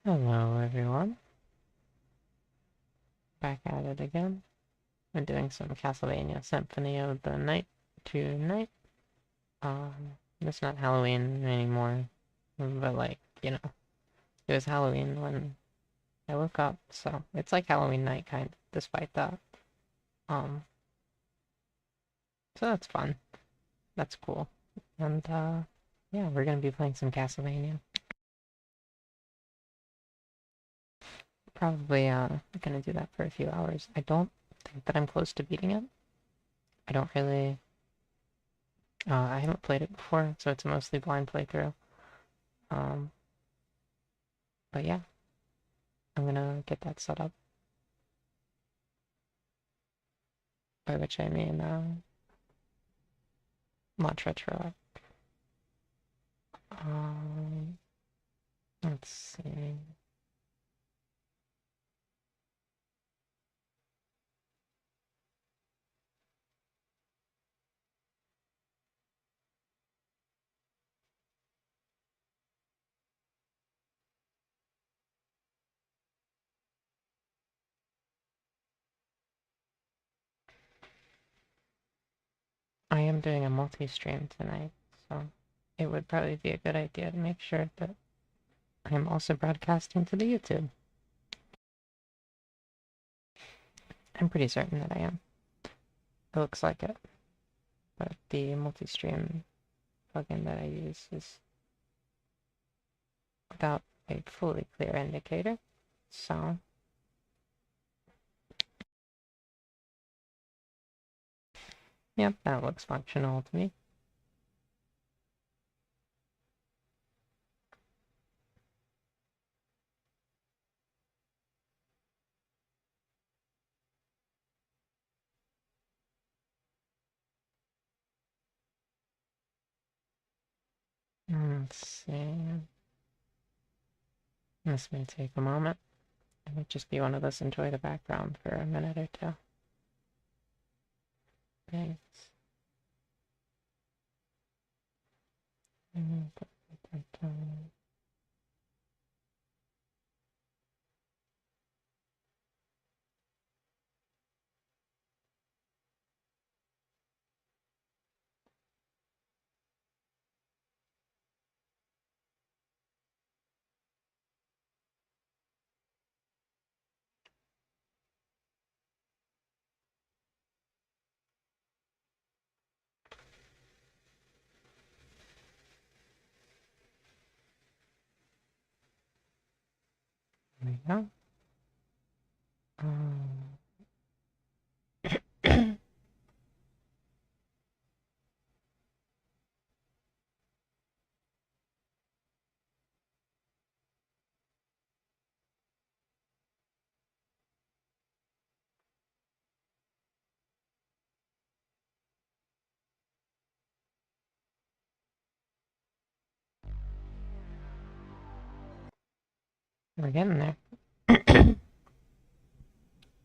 Hello everyone, back at it again. We're doing some Castlevania Symphony of the Night tonight. It's not Halloween anymore, but it was Halloween when I woke up, so it's like Halloween night kind of, despite that. Um, so that's fun. That's cool. And yeah, we're gonna be playing some Castlevania. Probably gonna do that for a few hours. I don't think that I'm close to beating it. I don't really I haven't played it before, so it's a mostly blind playthrough. Um, but yeah, I'm gonna get that set up. By which I mean, launch retro. Um, let's see. I am doing a multi-stream tonight, so it would probably be a good idea to make sure that I am also broadcasting to the YouTube. I'm pretty certain that I am. It looks like it. But the multi-stream plugin that I use is without a fully clear indicator, so yep, that looks functional to me. Let's see. This may take a moment. It might just be one of us enjoy the background for a minute or two. Thanks. There we go. We're getting there. I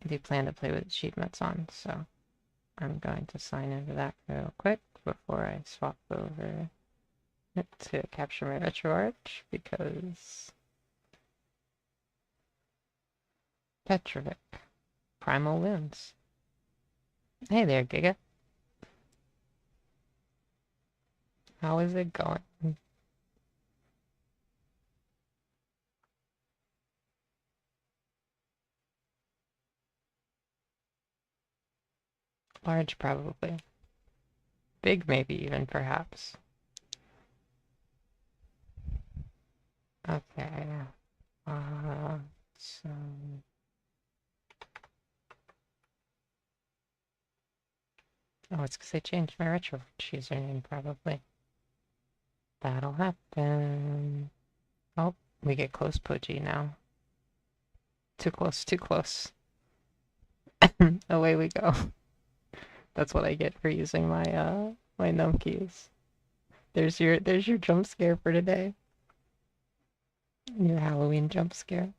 do plan to play with achievements on, so I'm going to sign into that real quick before I swap over to capture my RetroArch, because Petrovic, Primal wins. Hey there, Giga. How is it going? Large, probably. Big, maybe even, perhaps. Okay. So... Oh, it's because I changed my retro username, probably. That'll happen. Oh, we get close, Apogee, now. Too close, too close. Away we go. That's what I get for using my num keys. There's your jump scare for today. Your Halloween jump scare.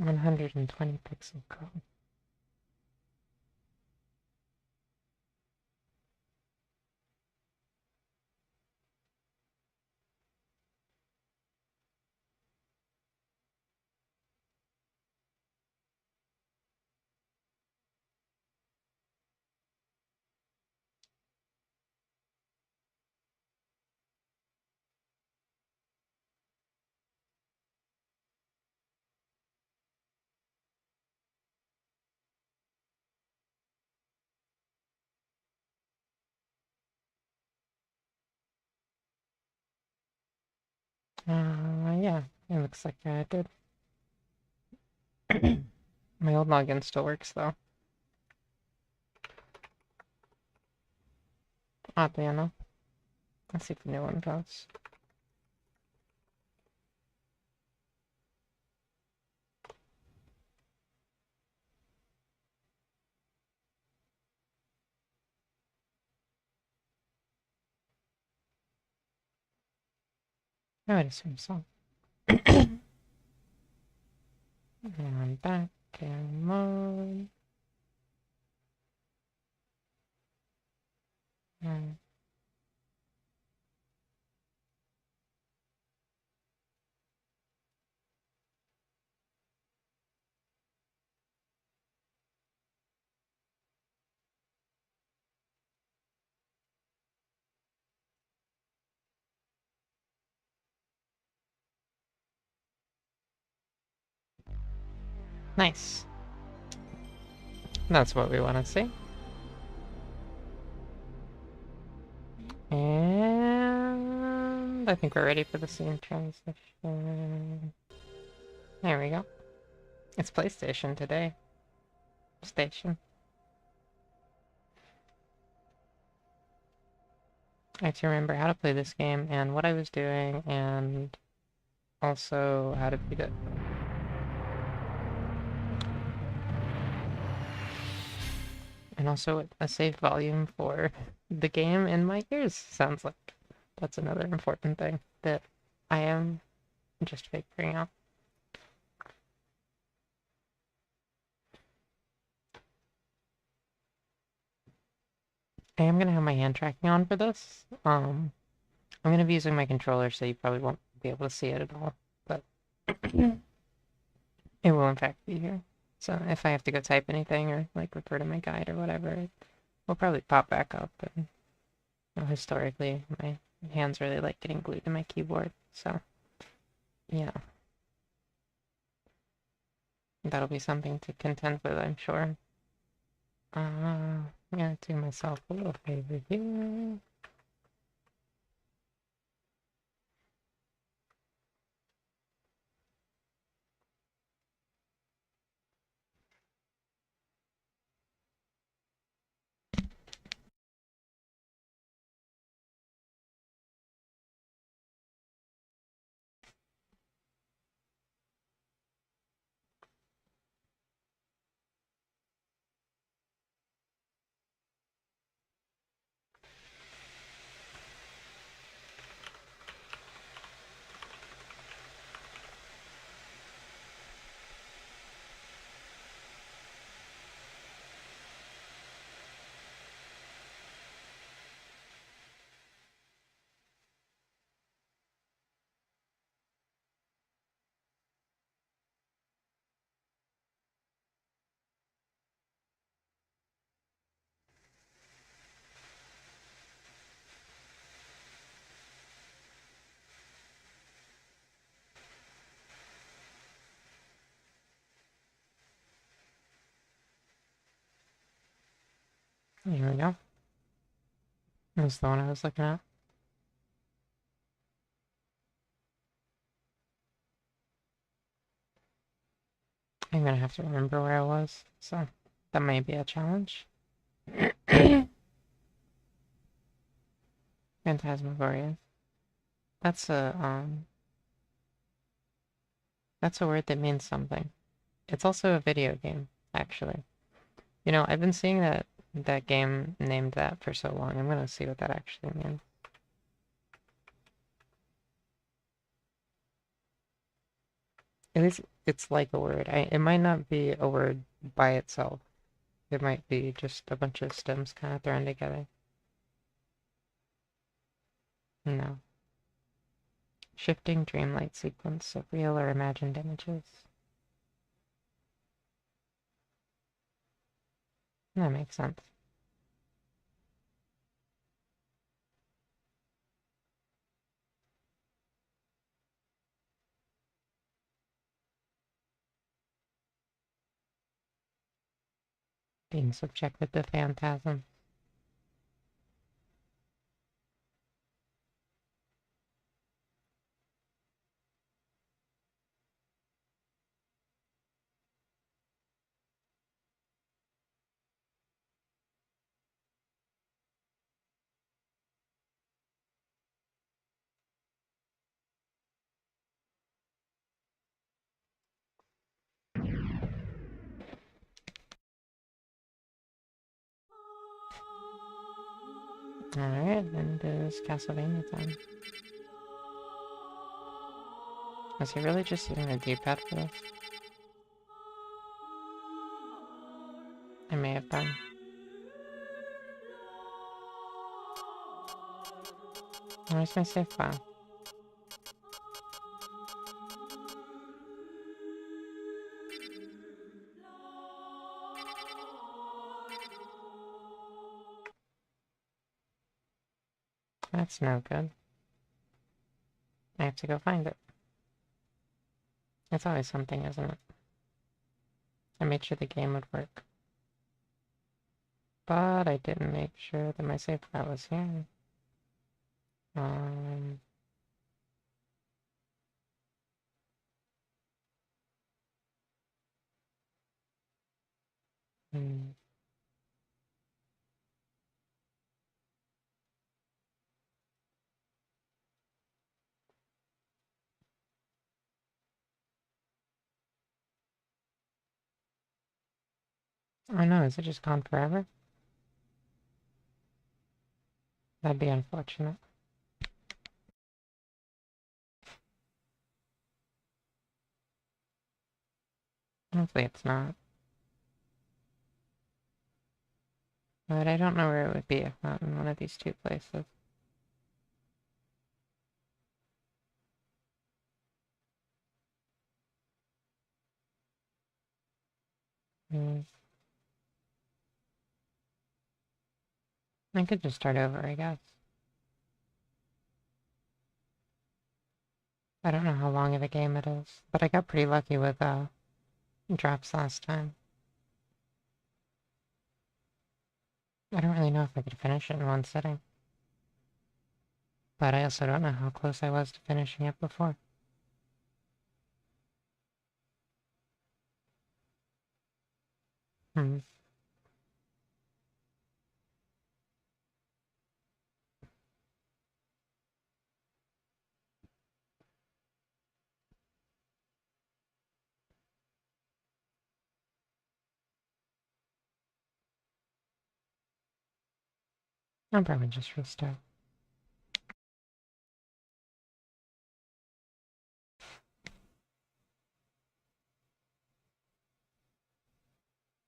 120 pixel code. Yeah, it looks like I did. My old login still works though. Oddly enough. Let's see if the new one goes. I would assume so. And I'm back in mode. And nice. That's what we want to see. And I think we're ready for the scene transition. There we go. It's PlayStation today. Station. I have to remember how to play this game and what I was doing and also how to beat it. And also a safe volume for the game in my ears sounds like. That's another important thing that I am just figuring out. I am going to have my hand tracking on for this. I'm going to be using my controller, so you probably won't be able to see it at all, but it will in fact be here. So if I have to go type anything or like refer to my guide or whatever, it will probably pop back up. And you know, historically, my hands really like getting glued to my keyboard, so yeah. That'll be something to contend with, I'm sure. I'm gonna do myself a little favor here. There we go. That's the one I was looking at. I'm gonna have to remember where I was, so that may be a challenge. Phantasmagoria. That's a word that means something. It's also a video game, actually. You know, I've been seeing that game named that for so long. I'm gonna see what that actually means. At least it's like a word. It might not be a word by itself. It might be just a bunch of stems kind of thrown together. No. Shifting dreamlight sequence of real or imagined images. That makes sense. Being subjected to phantasm. Alright, and it is Castlevania time. Was he really just using the D-pad for this? I may have been. Where's my save file? That's no good. I have to go find it. It's always something, isn't it? I made sure the game would work. But I didn't make sure that my save file was here. Hmm. Oh no, is it just gone forever? That'd be unfortunate. Hopefully it's not. But I don't know where it would be if not in one of these two places. Hmm. I could just start over, I guess. I don't know how long of a game it is, but I got pretty lucky with drops last time. I don't really know if I could finish it in one sitting. But I also don't know how close I was to finishing it before. Hmm. I'll probably just restart.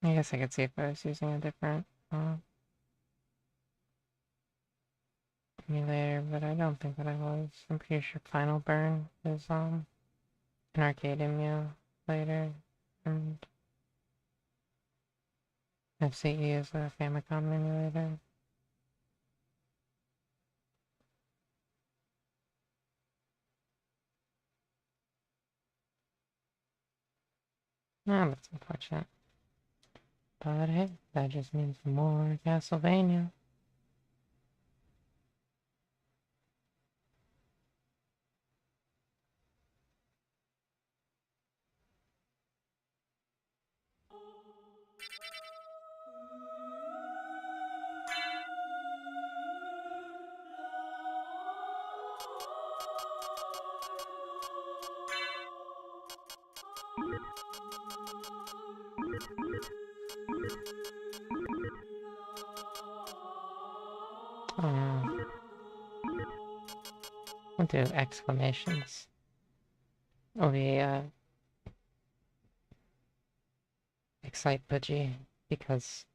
I guess I could see if I was using a different emulator, but I don't think that I was. I'm pretty sure Final Burn is an arcade emulator, and FCE is a Famicom emulator. Ah, that's unfortunate. But hey, that just means more Castlevania. We'll do exclamations. It'll be excite Pudgy because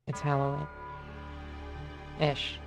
it's Halloween-ish.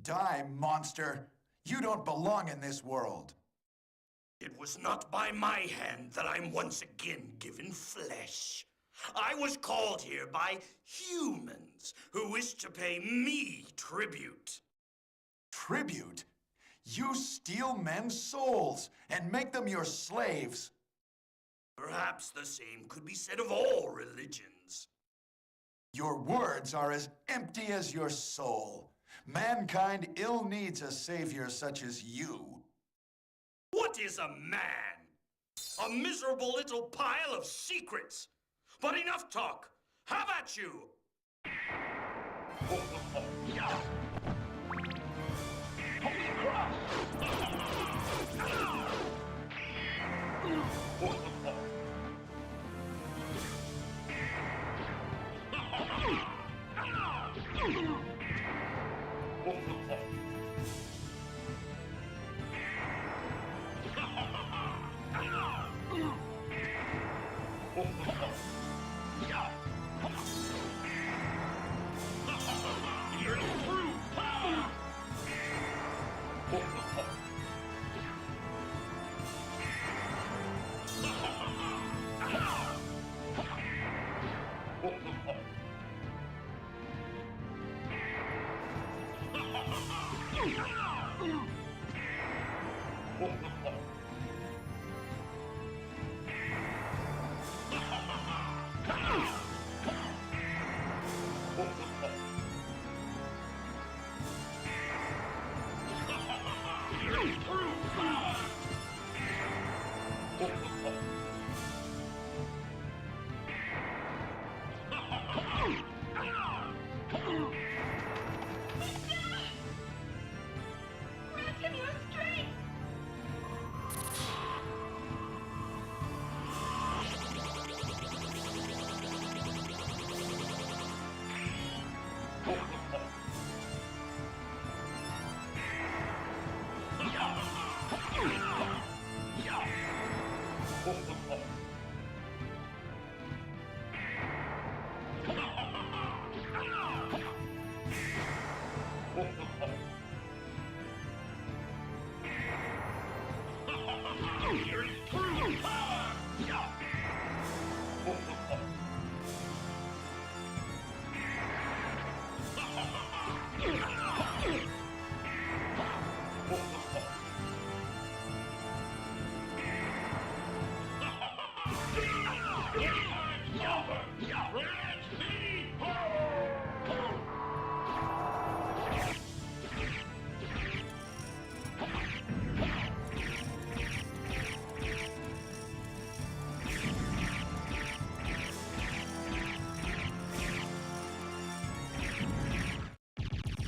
Die, monster! You don't belong in this world. It was not by my hand that I'm once again given flesh. I was called here by humans who wish to pay me tribute. Tribute? You steal men's souls and make them your slaves. Perhaps the same could be said of all religions. Your words are as empty as your soul. Mankind ill needs a savior such as you. What is a man? A miserable little pile of secrets. But enough talk. Have at you!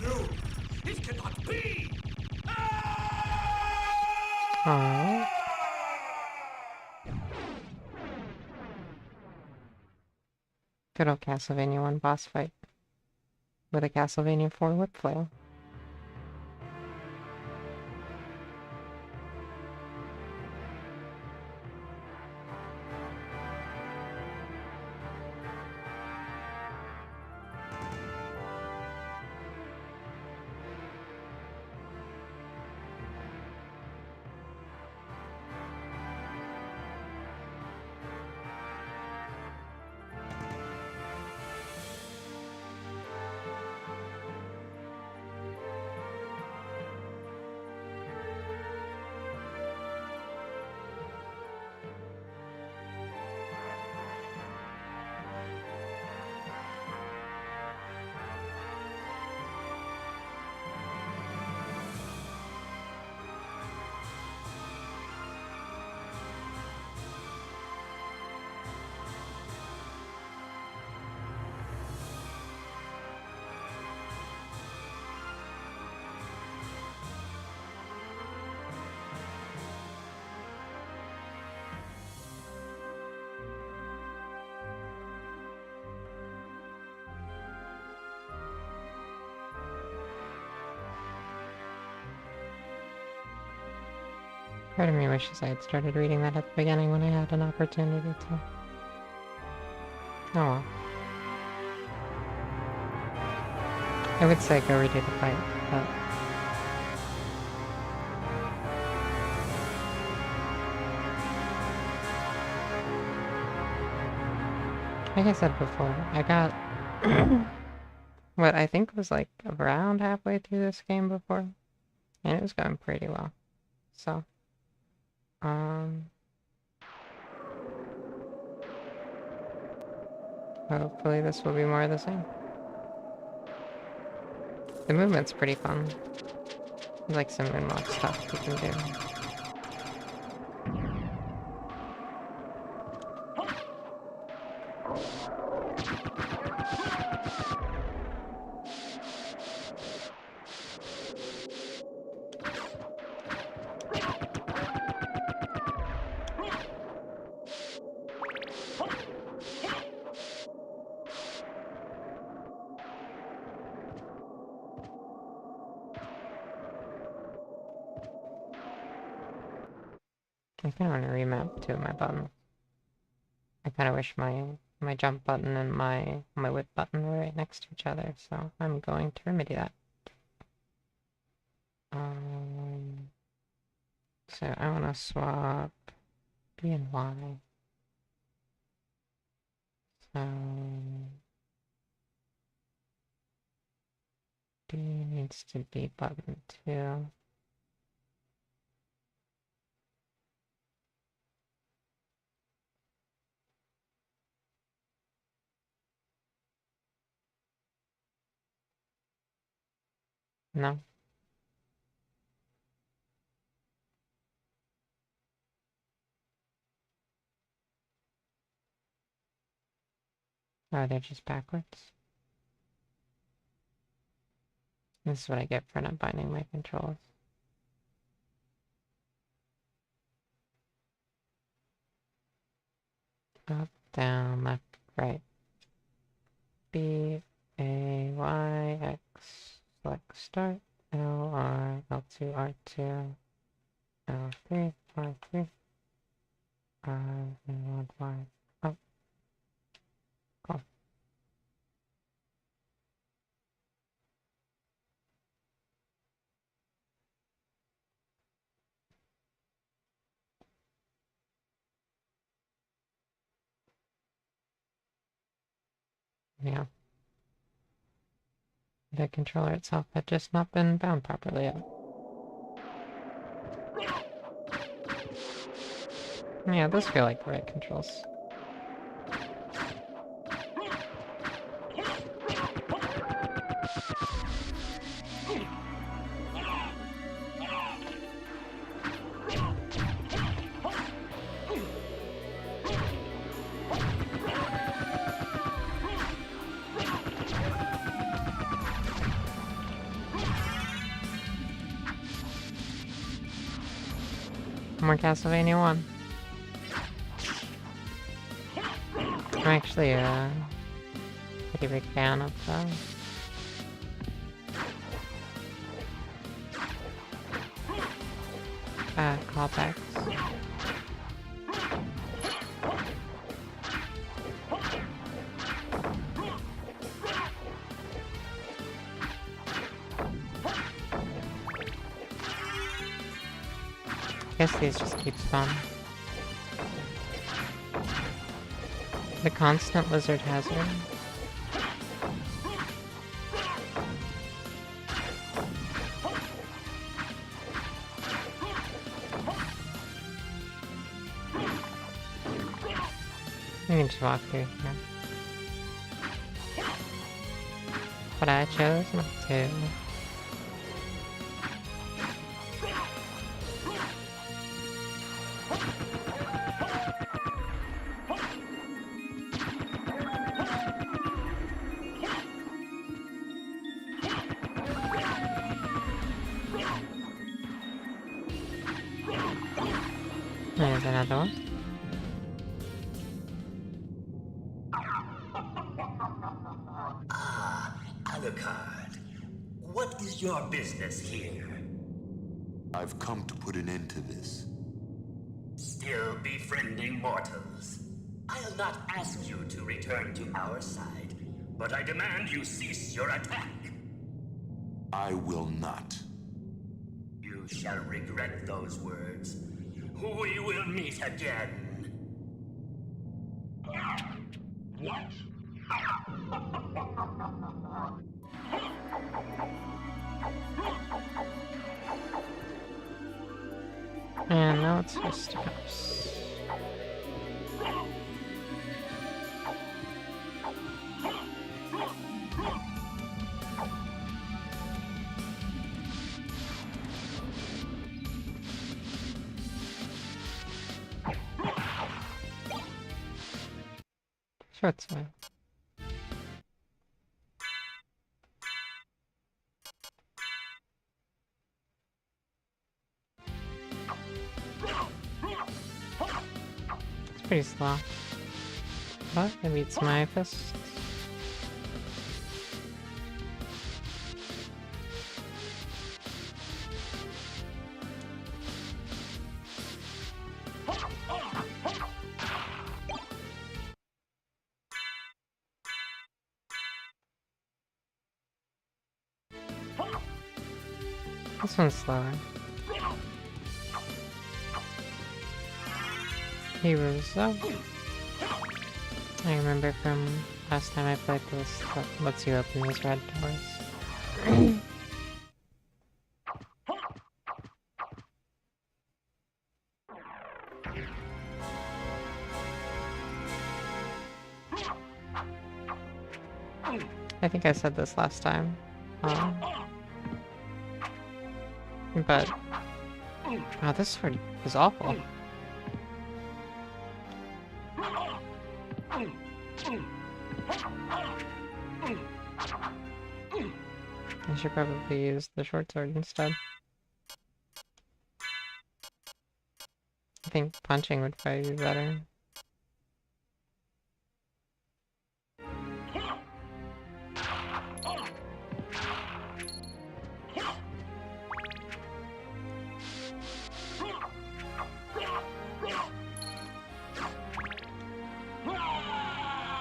No, it cannot be! Alright. Good old Castlevania 1 boss fight. With a Castlevania 4 whip flail. Part of me wishes I had started reading that at the beginning when I had an opportunity to. Oh well. I would say go redo the fight, but... like I said before, I got what I think was like around halfway through this game before, and it was going pretty well. So, hopefully this will be more of the same. The movement's pretty fun. There's like some moonwalk stuff you can do. I kind of want to remap two of my buttons. I kind of wish my jump button and my whip button were right next to each other, so I'm going to remedy that. So I want to swap B and Y. So B needs to be button 2. No. Oh, they're just backwards. This is what I get for not binding my controls. Up, down, left, right. B, A, Y, X. Select start. L, R, L2, R2. L3, R3. Why? Oh, cool. Yeah. The controller itself had just not been bound properly yet. Yeah, those feel like the right controls. More Castlevania 1. I'm actually a pretty big fan of callbacks. I guess these just keep fun. The constant lizard hazard. We can just walk through here. But I chose not to. There's another one. Alucard, what is your business here? I've come to put an end to this. Still befriending mortals. I'll not ask you to return to our side, but I demand you cease your attack. I will not. You shall regret those words. We will meet again. What? And now it's just a house. Short swing. It's pretty slow. But it beats my fists. This one's slower. Heroes up. I remember from last time I played this, that lets you open these red doors. I think I said this last time. But... wow, this sword is awful. I should probably use the short sword instead. I think punching would probably be better.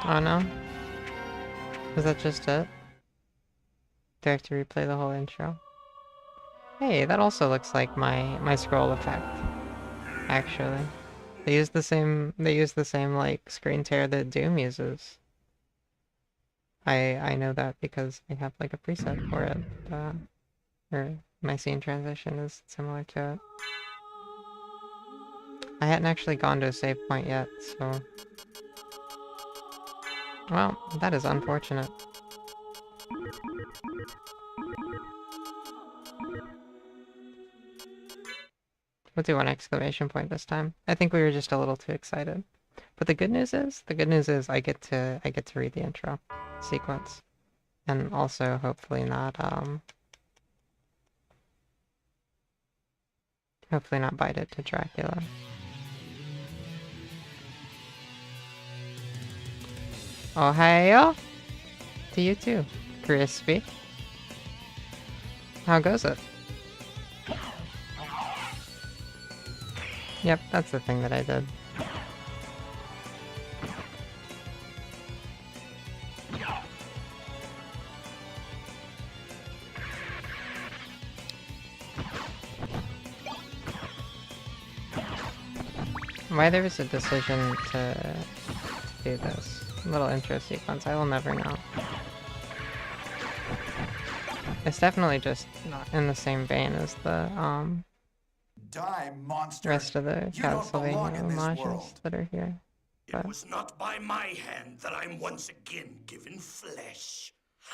Oh no? Was that just it? Do I have to replay the whole intro? Hey, that also looks like my scroll effect. Actually. They use the same like screen tear that Doom uses. I know that because I have like a preset for it. Or my scene transition is similar to it. I hadn't actually gone to a save point yet, so... Well, that is unfortunate. We'll do one exclamation point this time. I think we were just a little too excited. But the good news is I get to read the intro sequence. And also hopefully not bite it to Dracula. Ohio to you too, Crispy. How goes it? Yep, that's the thing that I did. Why there was a decision to do this little intro sequence, I will never know. It's definitely just not in the same vein as the Die, monster. rest of the You don't belong Castlevania in this homages world. that are here. It was not by my hand that I'm once again given flesh.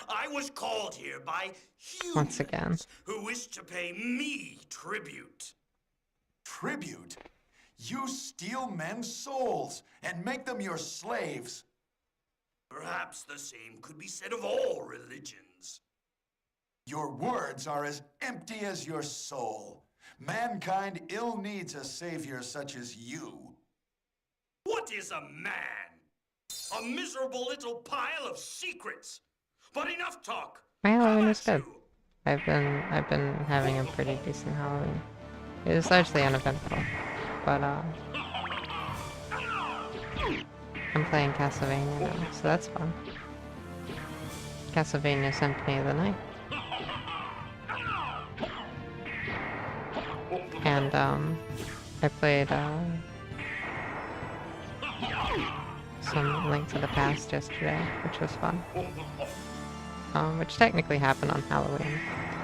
I was called here by humans Once again. who wish to pay me tribute. Tribute? You steal men's souls and make them your slaves. Perhaps the same could be said of all religions. Your words are as empty as your soul. Mankind ill needs a savior such as you. What is a man? A miserable little pile of secrets. But enough talk. My Halloween How is good. about you? I've been having a pretty decent Halloween. It is largely uneventful, but I'm playing Castlevania now, so that's fun. Castlevania Symphony of the Night. And I played some Link to the Past yesterday, which was fun. Which technically happened on Halloween.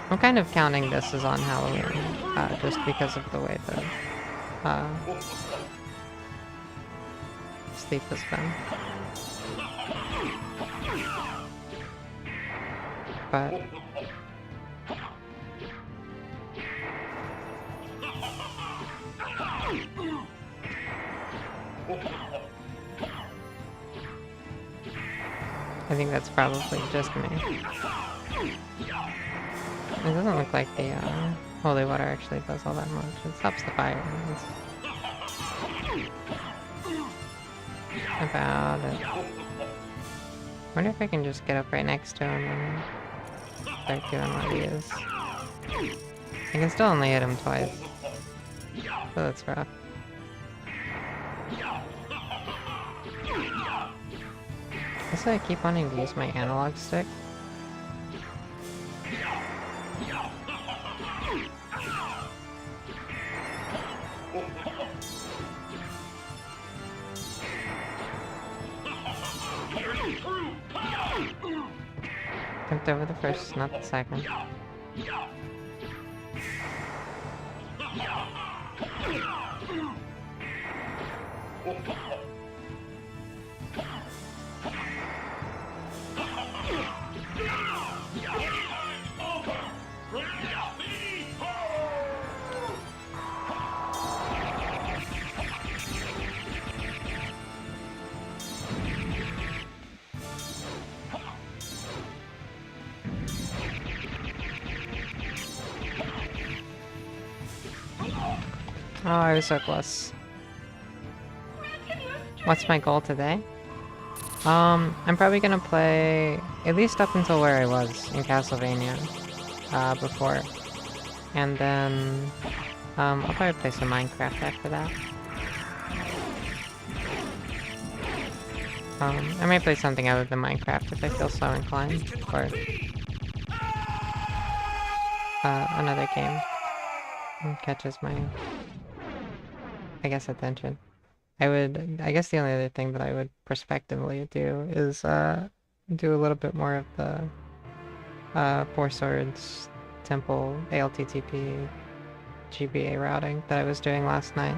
I'm kind of counting this as on Halloween, just because of the way that sleep has been. But I think that's probably just me. It doesn't look like the holy water actually does all that much. It stops the fire. That's about it. Wonder if I can just get up right next to him and start doing what he is. I can still only hit him twice. So that's rough. Also, I keep wanting to use my analog stick. Jumped over the first, not the second. Oh, I was so close. What's my goal today? I'm probably gonna play at least up until where I was in Castlevania before. And then I'll probably play some Minecraft after that. I might play something other than Minecraft if I feel so inclined, or another game catches my, I guess, attention. I guess the only other thing that I would prospectively do is do a little bit more of the Four Swords Temple ALTTP GBA routing that I was doing last night.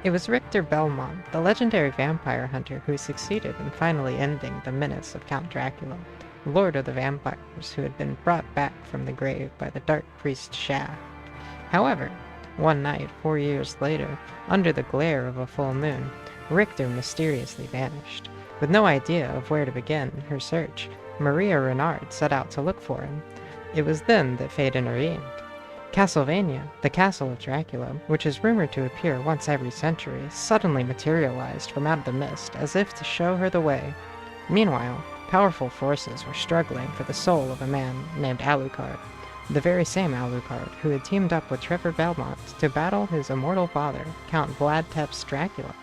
It was Richter Belmont, the legendary vampire hunter who succeeded in finally ending the menace of Count Dracula, lord of the vampires who had been brought back from the grave by the dark priest Shaft. However, one night, 4 years later, under the glare of a full moon, Richter mysteriously vanished. With no idea of where to begin her search, Maria Renard set out to look for him. It was then that fate intervened. Castlevania, the castle of Dracula, which is rumored to appear once every century, suddenly materialized from out of the mist as if to show her the way. Meanwhile, powerful forces were struggling for the soul of a man named Alucard, the very same Alucard who had teamed up with Trevor Belmont to battle his immortal father, Count Vlad Tepes Dracula.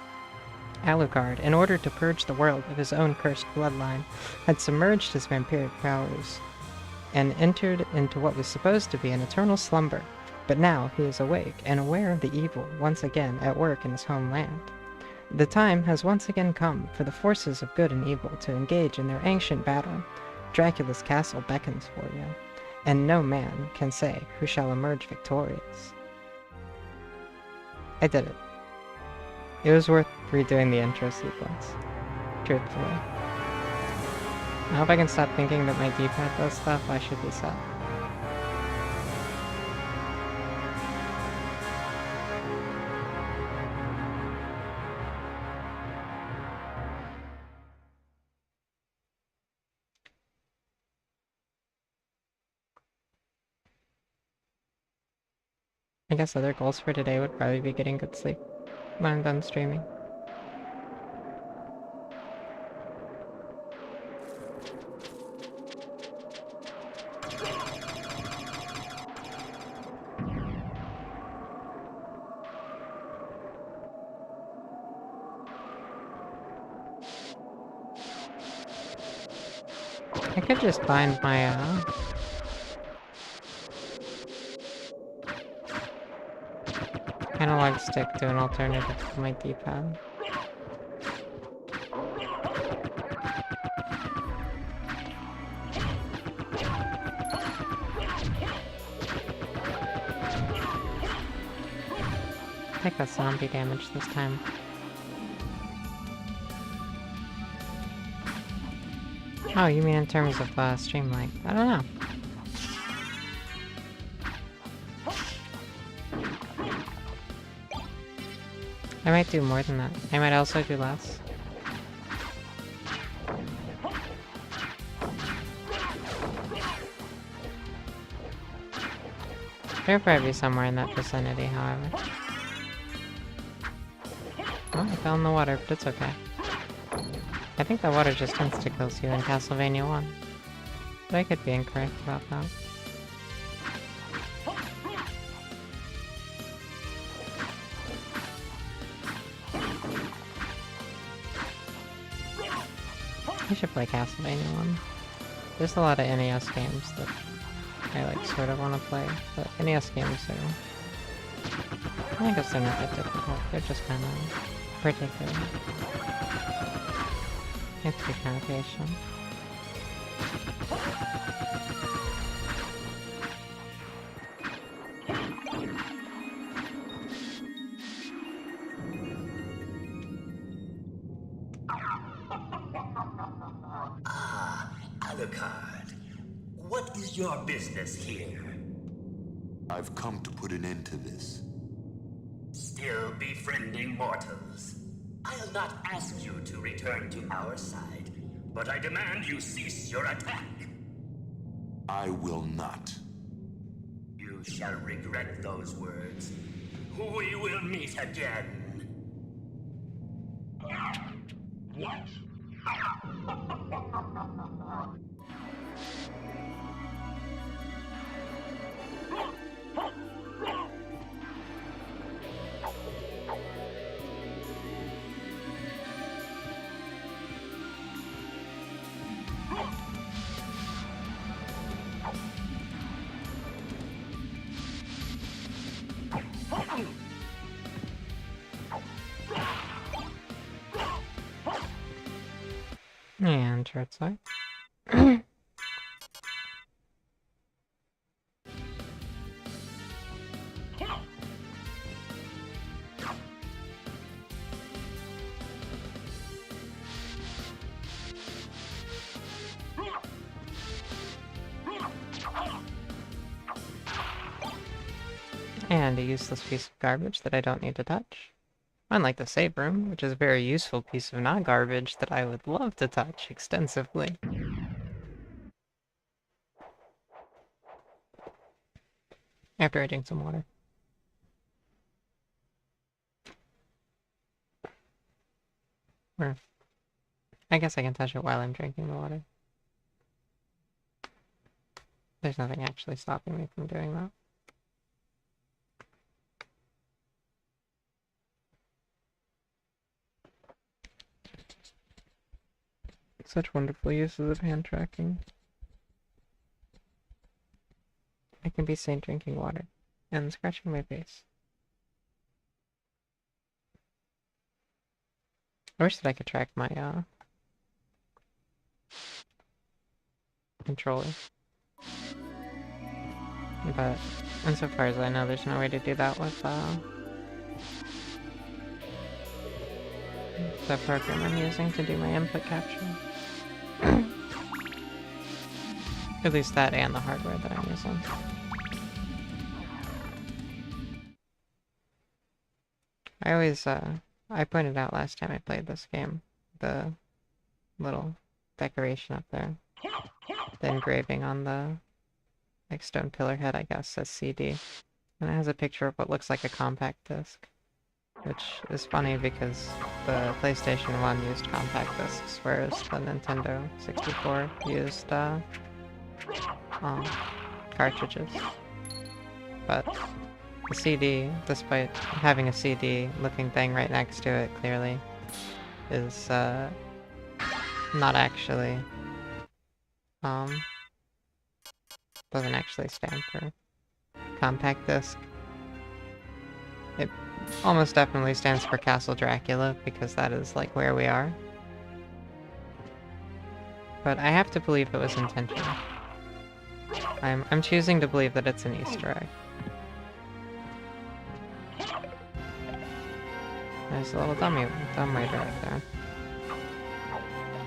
Alucard, in order to purge the world of his own cursed bloodline, had submerged his vampiric powers and entered into what was supposed to be an eternal slumber, but now he is awake and aware of the evil once again at work in his homeland. The time has once again come for the forces of good and evil to engage in their ancient battle. Dracula's castle beckons for you, and no man can say who shall emerge victorious. I did it. It was worth redoing the intro sequence, truthfully. I hope I can stop thinking that my D-pad does stuff I should be set. I guess other goals for today would probably be getting good sleep when I'm done streaming. I could just find my, analog stick to an alternative to my D-pad. Take that zombie damage this time. Oh, you mean in terms of stream length? I don't know. I might do more than that. I might also do less. There'll probably be somewhere in that vicinity, however. Oh, I fell in the water, but it's okay. I think that water just insta-kills you in Castlevania 1. But I could be incorrect about that. I should play Castlevania 1. There's a lot of NES games that I like sort of want to play, but NES games are... I guess they're not that difficult, they're just kind of particular. You have to be kind of patient. Alucard, what is your business here? I've come to put an end to this. Still befriending mortals. I'll not ask you to return to our side, but I demand you cease your attack. I will not. You shall regret those words. We will meet again. What? And short side. And a useless piece of garbage that I don't need to touch. Unlike the save room, which is a very useful piece of non-garbage that I would love to touch extensively. After I drink some water. Or, I guess I can touch it while I'm drinking the water. There's nothing actually stopping me from doing that. Such wonderful uses of hand tracking. I can be seen drinking water and scratching my face. I wish that I could track my controller. But insofar as I know, there's no way to do that with the program I'm using to do my input capture. At least that and the hardware that I'm using. I always, I pointed out last time I played this game, the little decoration up there. The engraving on the, like, stone pillar head, I guess, says CD. And it has a picture of what looks like a compact disc. Which is funny because the PlayStation 1 used compact discs, whereas the Nintendo 64 used, cartridges. But the CD, despite having a CD looking thing right next to it, clearly, is, not actually, doesn't actually stand for compact disc. It almost definitely stands for Castle Dracula, because that is, like, where we are. But I have to believe it was intentional. I'm choosing to believe that it's an Easter egg. There's a little dumbwaiter right there.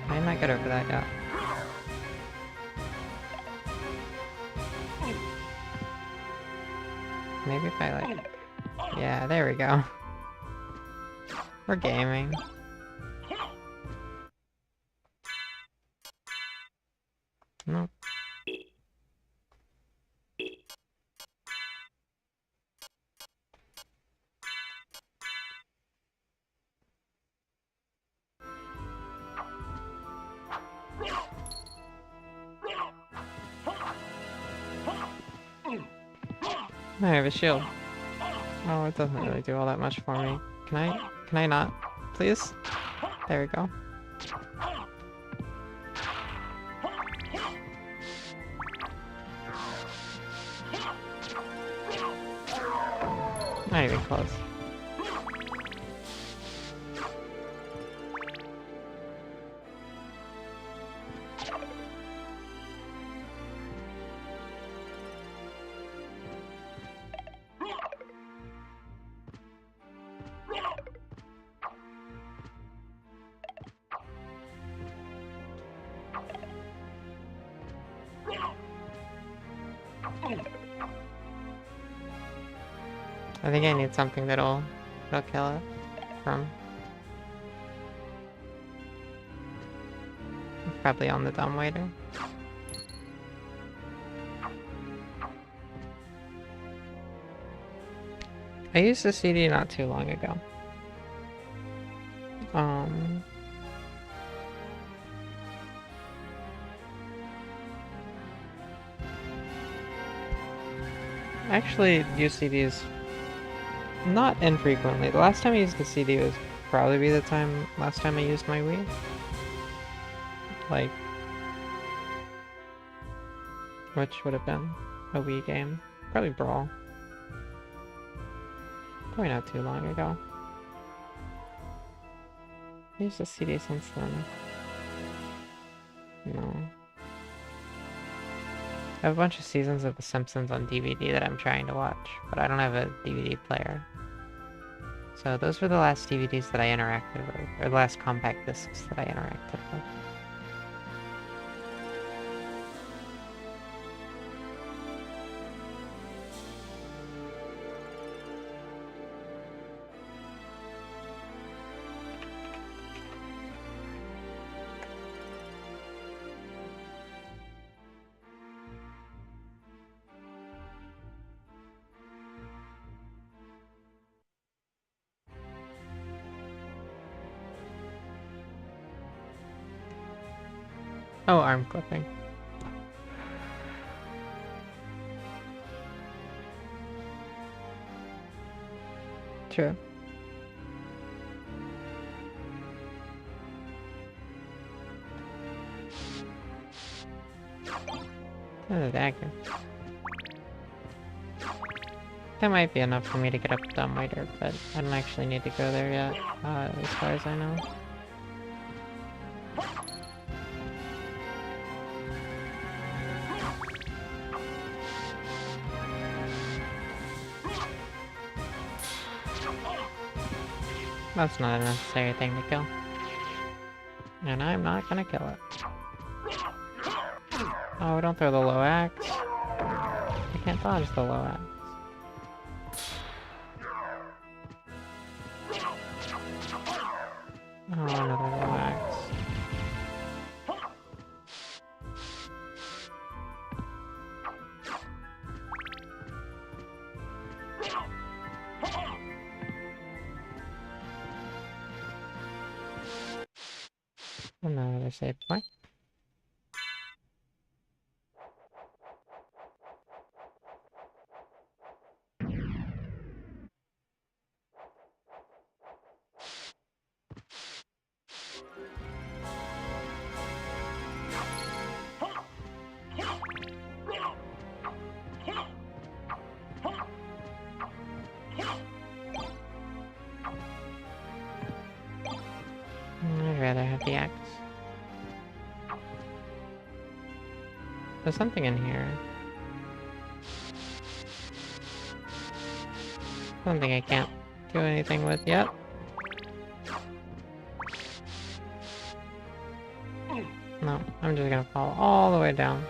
I did not get over that yet. Maybe if I, like... Yeah, there we go. We're gaming. Nope. I have a shield. Oh, it doesn't really do all that much for me. Can I not? Please? There we go. Not even close. I think I need something that'll kill it from... Probably on the dumbwaiter. I used a CD not too long ago. Actually use CDs not infrequently. The last time I used a CD was probably the last time I used my Wii. Like, which would have been a Wii game. Probably Brawl. Probably not too long ago. I used a CD since then. No. I have a bunch of seasons of The Simpsons on DVD that I'm trying to watch, but I don't have a DVD player. So those were the last DVDs that I interacted with, or the last compact discs that I interacted with. Oh, arm clipping. True. Oh, the dagger. That might be enough for me to get up the dumbwaiter, but I don't actually need to go there yet, as far as I know. That's not a necessary thing to kill. And I'm not gonna kill it. Oh, don't throw the low axe. I can't dodge the low axe. Oh, another low axe. Another save point. I'd rather have the axe. There's something in here. Something I can't do anything with yet. No, I'm just gonna fall all the way down.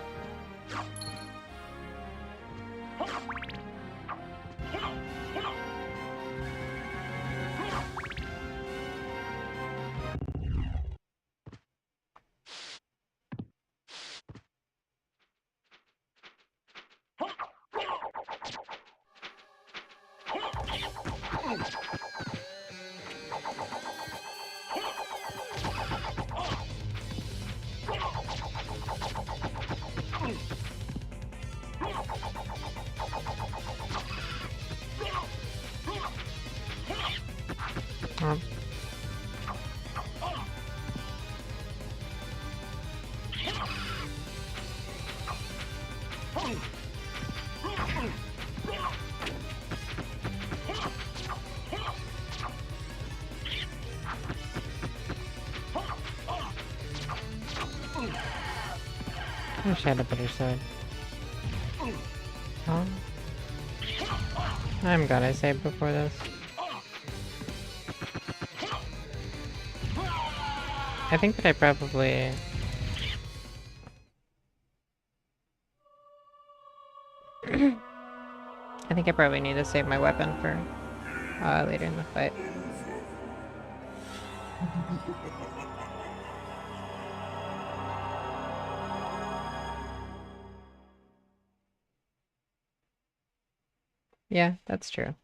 I wish I had a better sword. Oh. I'm glad I saved before this. I think that I probably... I think I probably need to save my weapon for later in the fight. Yeah, that's true.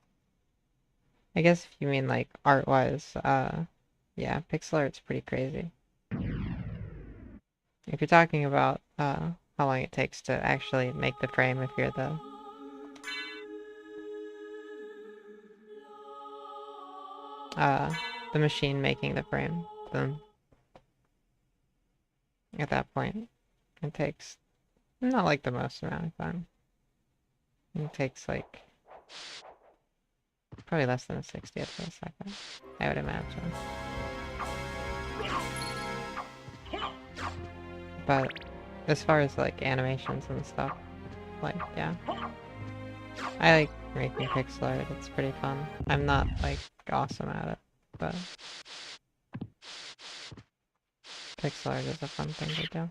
I guess if you mean like art-wise, yeah, pixel art's pretty crazy. If you're talking about how long it takes to actually make the frame if you're the machine making the frame, then at that point it takes not like the most amount of time. It takes like probably less than a 60th of a second, I would imagine. But as far as like animations and stuff, like yeah. I like making pixel art, it's pretty fun. I'm not like awesome at it, but pixel art is a fun thing to do.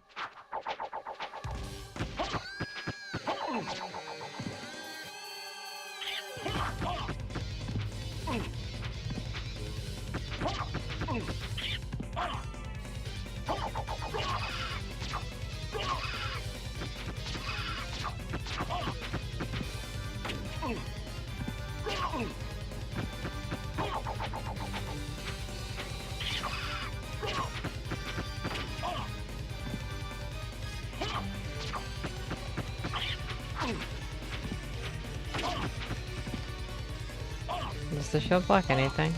Does the shield block anything?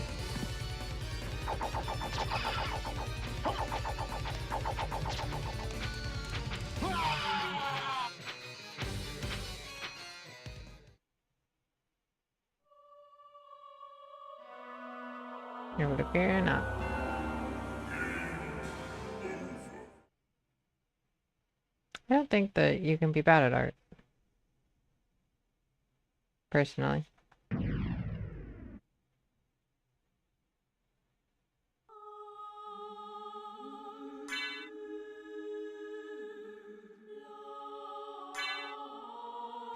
It would appear not. I don't think that you can be bad at art. Personally.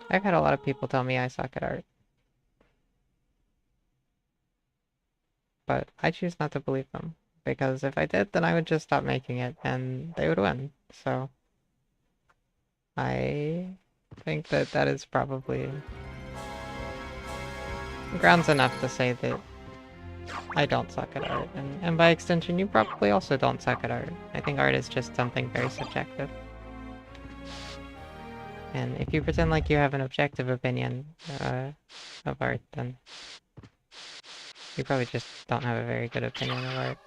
I've had a lot of people tell me I suck at art. But I choose not to believe them. Because if I did, then I would just stop making it and they would win. So I think that that is probably grounds enough to say that I don't suck at art. And by extension, you probably also don't suck at art. I think art is just something very subjective. And if you pretend like you have an objective opinion of art, then you probably just don't have a very good opinion of art.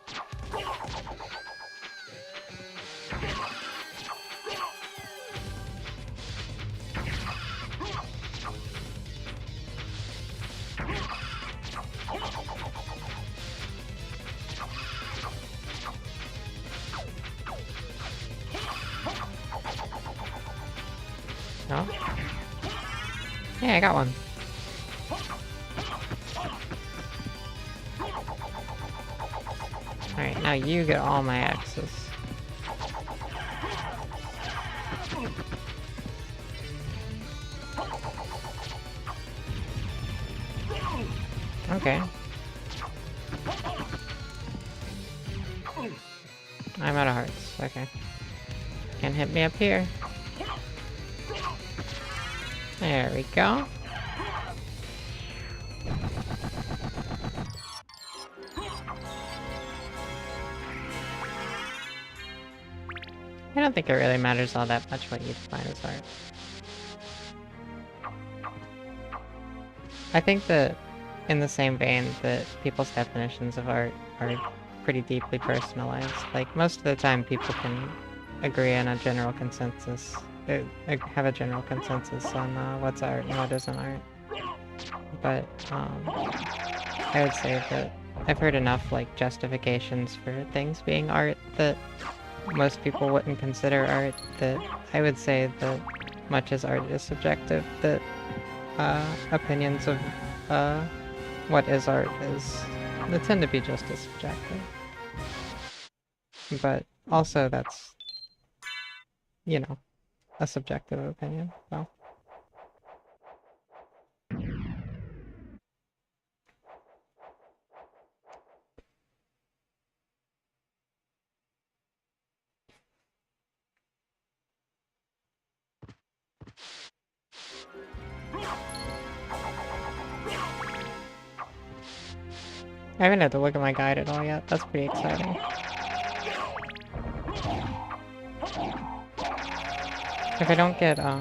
No? Yeah, I got one. Alright, now you get all my axes. Okay. I'm out of hearts. Okay. Can hit me up here. There we go. I don't think it really matters all that much what you define as art. I think that in the same vein that people's definitions of art are pretty deeply personalized. Like, most of the time people can agree on a general consensus, have a general consensus on what's art and what isn't art. But I would say that I've heard enough like justifications for things being art that most people wouldn't consider art, that I would say that much as art is subjective, that opinions of what is art they tend to be just as subjective. But also that's, you know, a subjective opinion, so. I haven't had to look at my guide at all yet. That's pretty exciting. If I don't get a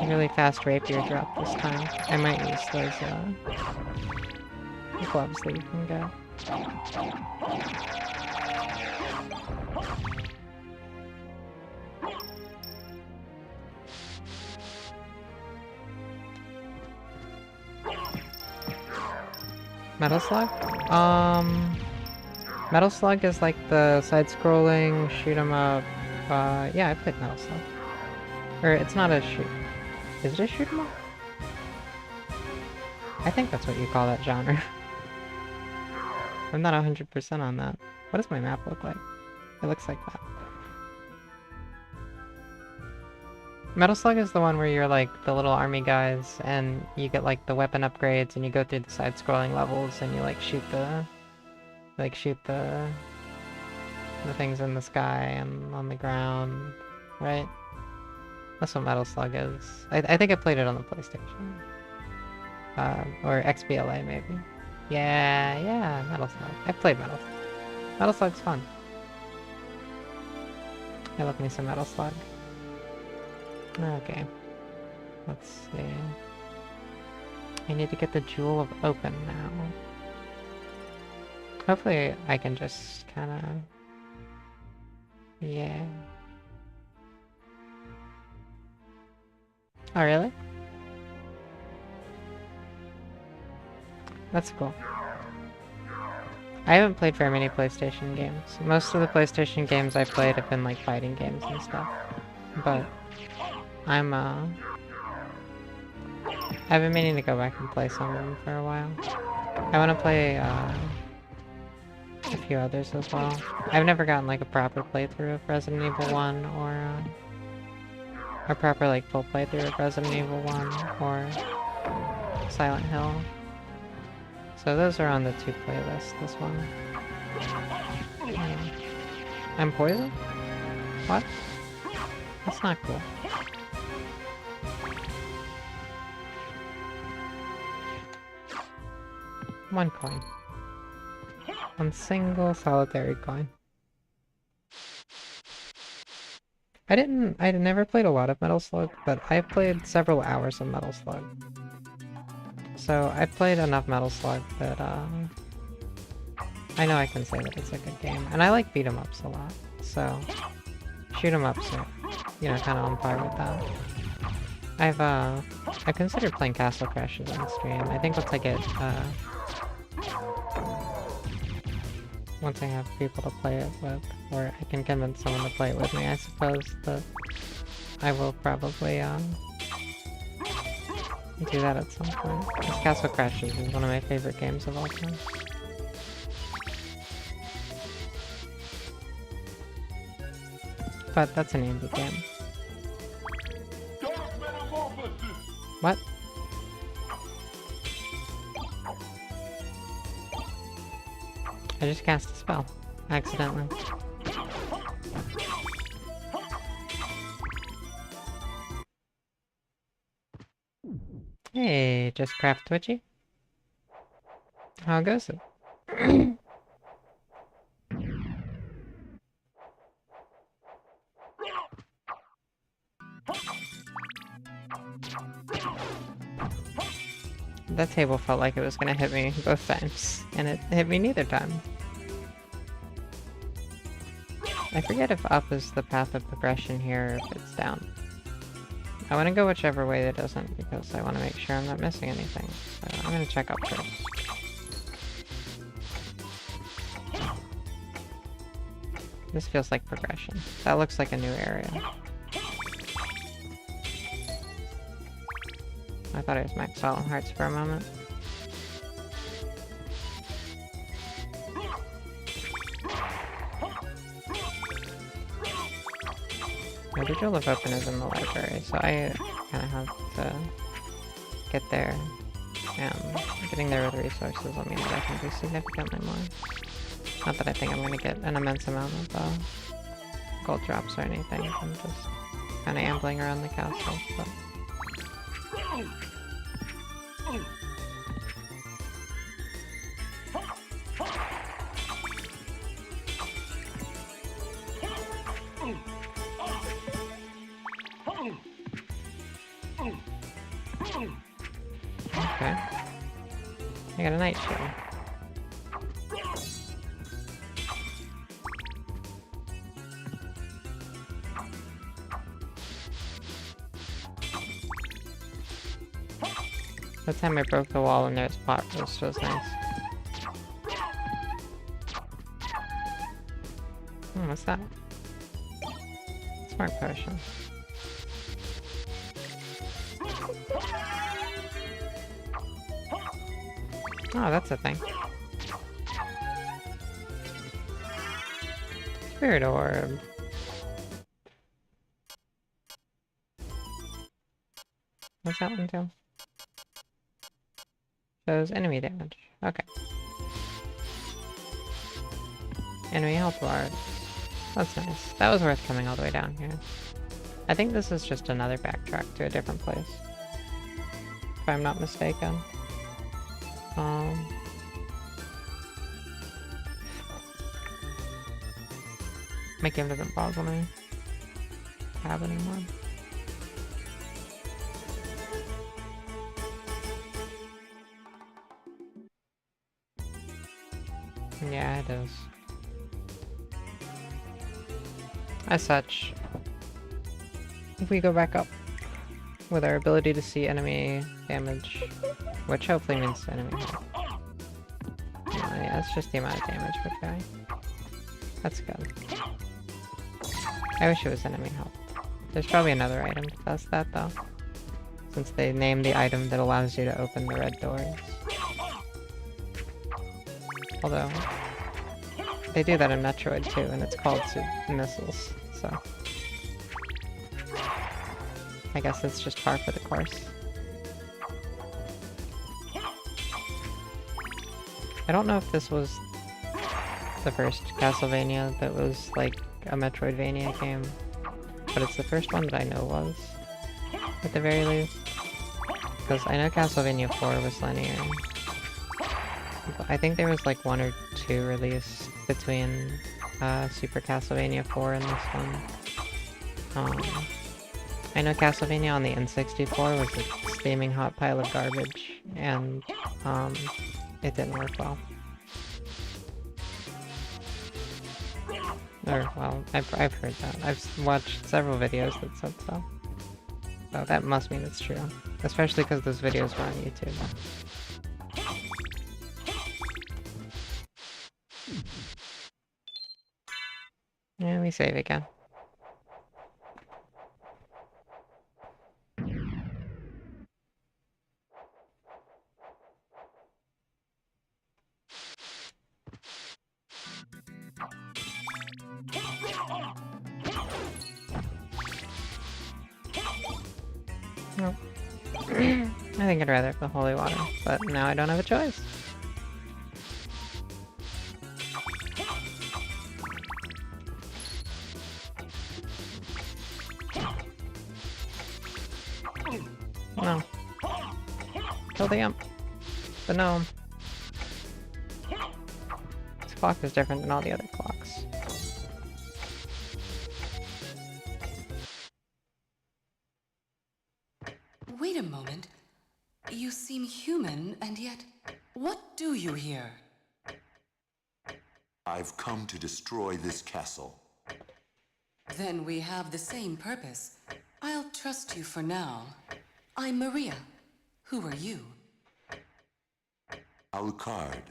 really fast rapier drop this time, I might use those gloves that you can get. Metal Slug? Metal Slug is like the side-scrolling, shoot 'em up, Yeah, I played Metal Slug. Or, it's not a shoot. Is it a shoot 'em up? I think that's what you call that genre. I'm not 100% on that. What does my map look like? It looks like that. Metal Slug is the one where you're like the little army guys and you get like the weapon upgrades and you go through the side-scrolling levels and you like shoot the things in the sky and on the ground, right? That's what Metal Slug is. I think I played it on the PlayStation. Or XBLA maybe. Yeah, Metal Slug. I've played Metal Slug. Metal Slug's fun. I love me some Metal Slug. Okay. Let's see. I need to get the Jewel of Open now. Hopefully I can just kinda... Yeah. Oh, really? That's cool. I haven't played very many PlayStation games. Most of the PlayStation games I've played have been like fighting games and stuff. But I've been meaning to go back and play some of them for a while. I want to play a few others as well. I've never gotten like a proper playthrough of Resident Evil 1 or a proper like full playthrough of Resident Evil 1 or Silent Hill. So those are on the 2 playlists, this one. I'm poisoned? What? That's not cool. One coin. One single solitary coin. I never played a lot of Metal Slug, but I've played several hours of Metal Slug. So I've played enough Metal Slug that I know I can say that it's a good game. And I like beat 'em ups a lot, so shoot 'em ups are, you know, kind of on par with that. I considered playing Castle Crashers on stream. I think once I have people to play it with, or I can convince someone to play it with me, I suppose that I will probably do that at some point. Because Castle Crashers is one of my favorite games of all time. But that's an indie game. What? I just cast a spell. Accidentally. Hey, just craft Twitchy? How goes it? That table felt like it was gonna hit me both times, and it hit me neither time. I forget if up is the path of progression here or if it's down. I want to go whichever way that doesn't, because I want to make sure I'm not missing anything. So I'm gonna check up first. This feels like progression. That looks like a new area. I thought it was Max Solemn Hearts for a moment. The Jewel of Open is in the library, so I kind of have to get there. And getting there with resources will mean that I can do significantly more. Not that I think I'm going to get an immense amount of gold drops or anything. I'm just kind of ambling around the castle. But... Okay. I got a night shield. That time I broke the wall and there's pot roast was nice. What's that? Smart potion. Oh, that's a thing. Spirit orb. What's that one do? Shows enemy damage. Okay. Enemy health bar. That's nice. That was worth coming all the way down here. I think this is just another backtrack to a different place. If I'm not mistaken. My game doesn't pause when I have anymore. Yeah, it is. As such, if we go back up with our ability to see enemy damage, which hopefully means enemy health. Yeah, it's just the amount of damage we're doing. That's good. I wish it was enemy health. There's probably another item that does that though, since they named the item that allows you to open the red doors. Although, they do that in Metroid too, and it's called missiles, so... I guess it's just par for the course. I don't know if this was the first Castlevania that was like a Metroidvania game, but it's the first one that I know was, at the very least. Because I know Castlevania 4 was linear. But I think there was like 1 or 2 released between Super Castlevania 4 and this one. I know Castlevania on the N64 was a steaming hot pile of garbage, and it didn't work well. Or, well, I've heard that. I've watched several videos that said so. So that must mean it's true. Especially because those videos were on YouTube. Yeah, we save again. Nope. I think I'd rather have the holy water, but now I don't have a choice. No. Kill the imp. The gnome. This clock is different than all the other clocks. Wait a moment. You seem human, and yet, what do you here? I've come to destroy this castle. Then we have the same purpose. I'll trust you for now. I'm Maria. Who are you? Alucard.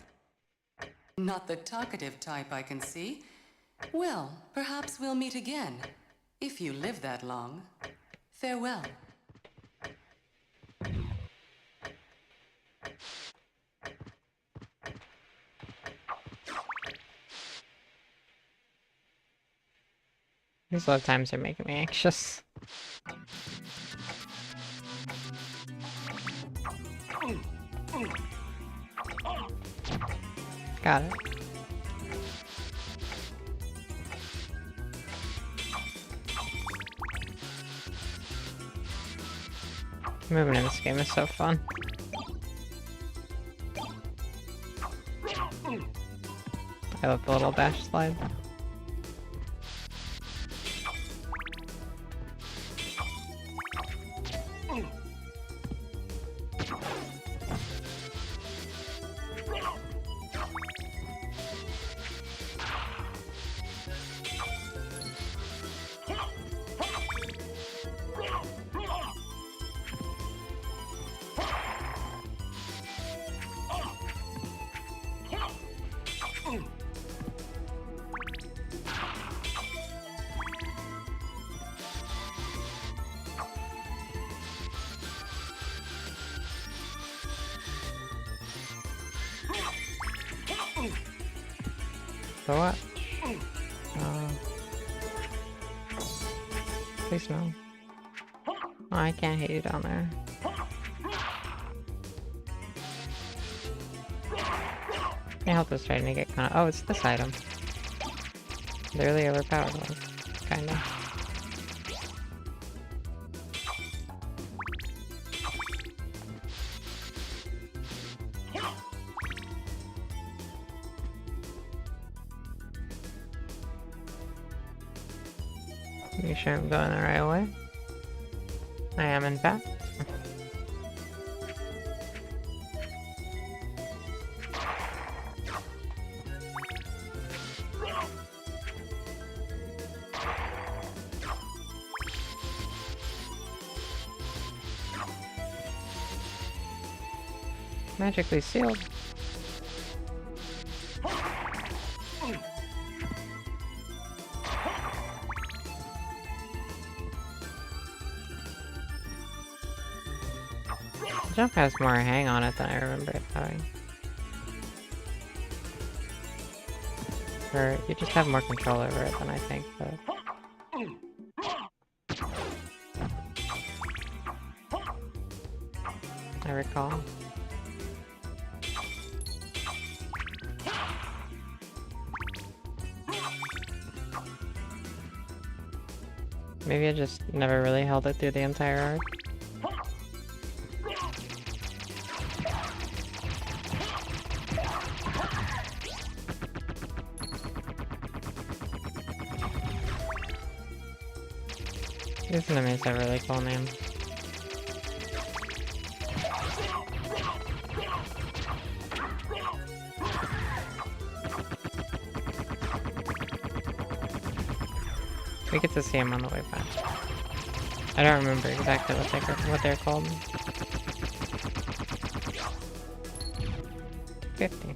Not the talkative type, I can see. Well, perhaps we'll meet again. If you live that long. Farewell. These load times are making me anxious. Got it. Moving in this game is so fun. I love the little dash slide. So what? Please no. Oh, I can't hit you down there. My health is starting to get kind of... Oh, it's this item. The really overpowered one. Kinda. You sure I'm going the right way? I am, in fact. Magically sealed. The jump has more hang on it than I remember it having. Or you just have more control over it than I think, but... I recall. Maybe I just never really held it through the entire arc. These enemies have really cool names. We get to see them on the way back. I don't remember exactly what they're called. 50.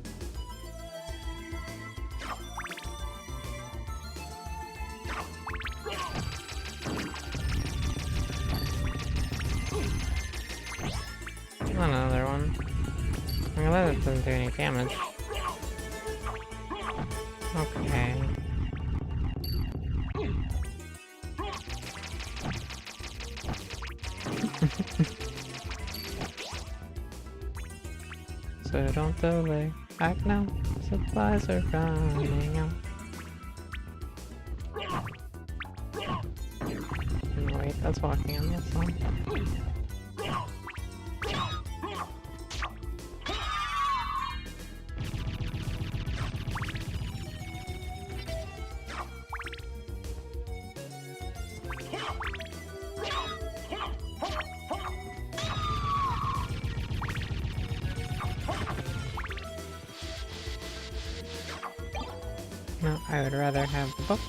Another one. I'm glad it doesn't do any damage. Okay. So don't delay. Act now. Supplies are running out. No, wait, that's walking on this one. No, I would rather have the book.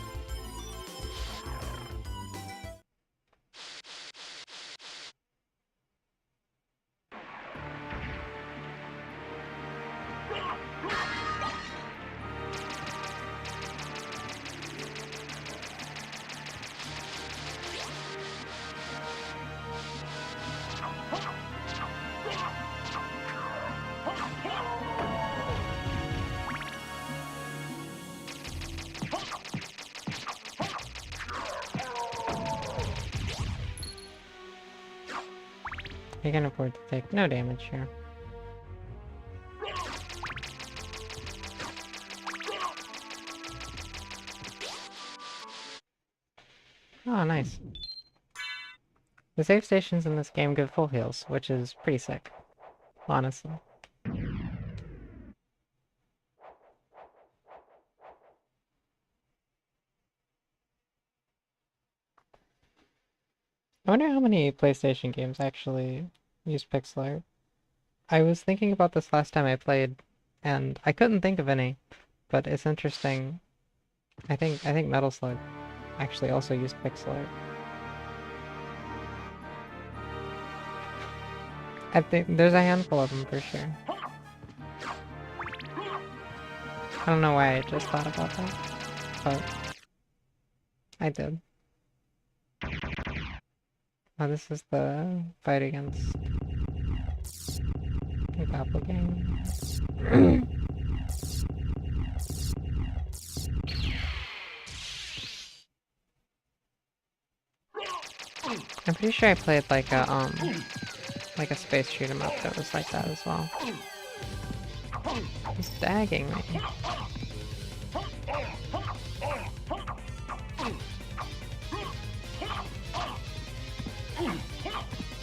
You can afford to take no damage here. Oh, nice. The save stations in this game give full heals, which is pretty sick. Honestly. I wonder how many PlayStation games actually use pixel art. I was thinking about this last time I played, and I couldn't think of any, but it's interesting. I think Metal Slug actually also used pixel art. I think there's a handful of them for sure. I don't know why I just thought about that, but I did. Oh, this is the fight against Apogee. I'm pretty sure I played like a space shoot 'em up that was like that as well. He's dagging me.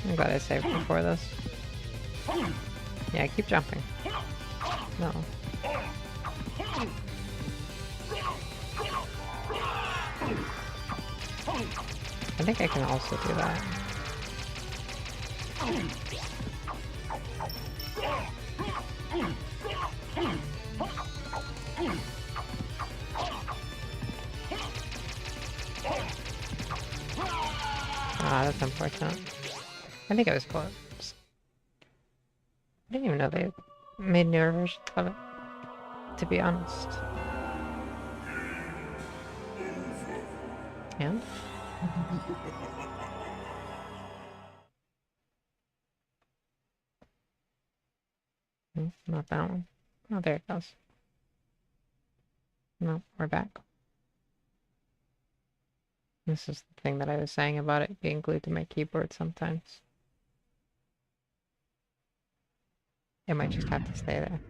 I'm glad I saved before this. Yeah, keep jumping. No. I think I can also do that. Ah, that's unfortunate. I think it was close. I didn't even know they made newer versions of it, to be honest. And? Not that one. Oh, there it goes. No, we're back. This is the thing that I was saying about it being glued to my keyboard sometimes. It might just have to stay there.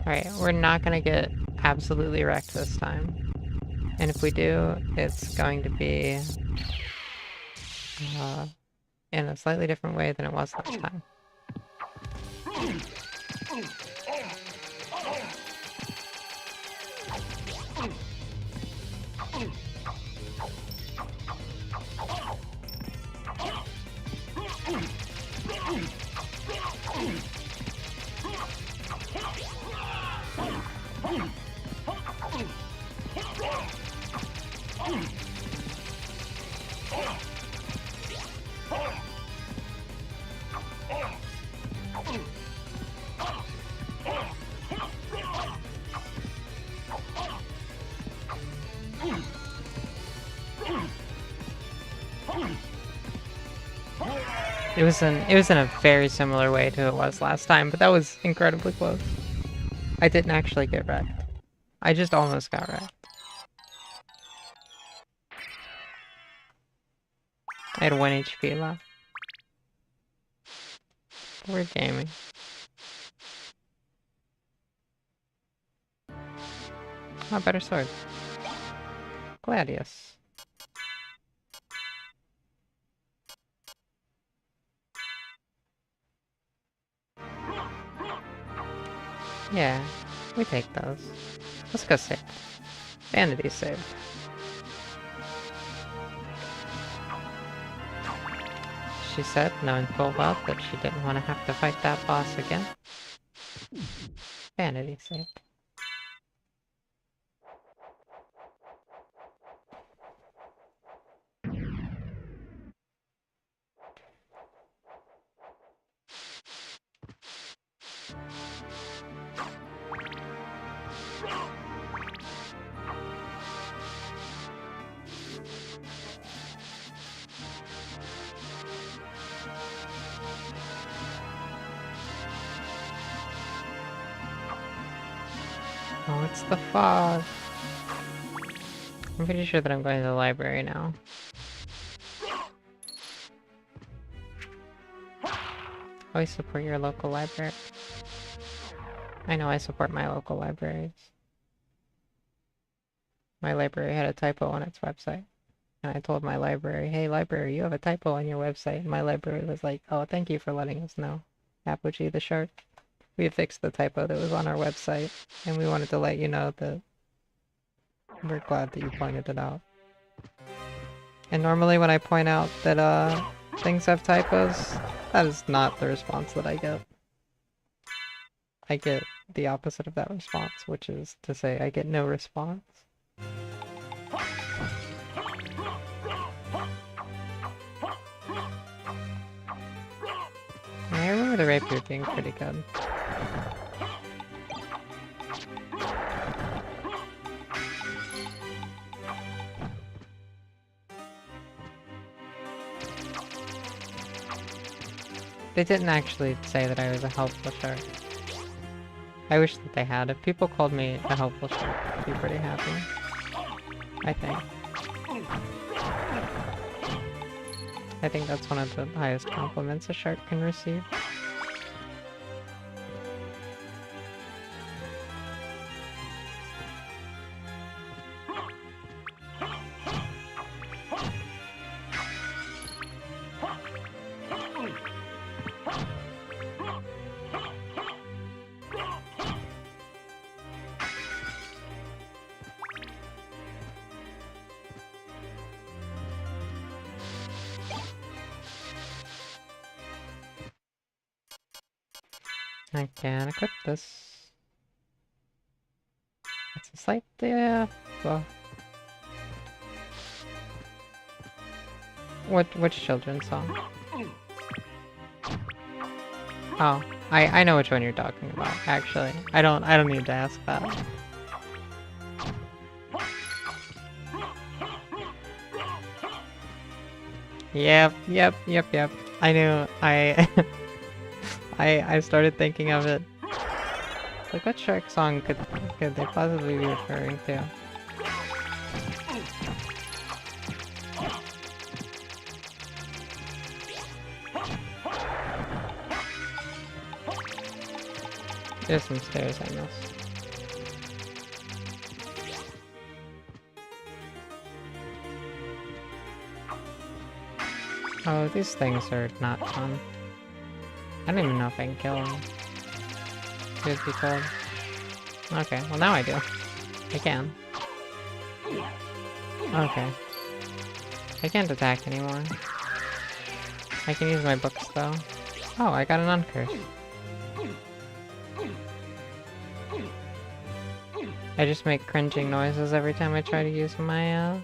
Alright, we're not gonna get absolutely wrecked this time. And if we do, it's going to be in a slightly different way than it was last time. It was in a very similar way to it was last time, but that was incredibly close. I didn't actually get wrecked. I just almost got wrecked. I had 1 HP left. Poor Jamie. Oh, better sword. Gladius. Yeah, we take those. Let's go save. Vanity saved. She said, knowing full well that she didn't want to have to fight that boss again. Vanity saved. Oh, it's the fog. I'm pretty sure that I'm going to the library now. Always support your local library. I know I support my local libraries. My library had a typo on its website. And I told my library, hey library, you have a typo on your website. And my library was like, oh, thank you for letting us know. Apogee the shark. We have fixed the typo that was on our website, and we wanted to let you know that we're glad that you pointed it out. And normally when I point out that things have typos, that is not the response that I get. I get the opposite of that response, which is to say I get no response. I remember the rapier being pretty good. They didn't actually say that I was a helpful shark. I wish that they had. If people called me a helpful shark, I'd be pretty happy. I think. I think that's one of the highest compliments a shark can receive. I can equip this. It's a slight well. Which children's song? Oh, I know which one you're talking about, actually. I don't need to ask that. Yep. I knew I started thinking of it. Like, what shark song could they possibly be referring to? There's some stairs I missed. Oh, these things are not fun. I don't even know if I can kill them. Truth be told. Okay, well now I do. I can. Okay. I can't attack anymore. I can use my books though. Oh, I got an uncurse. I just make cringing noises every time I try to use my,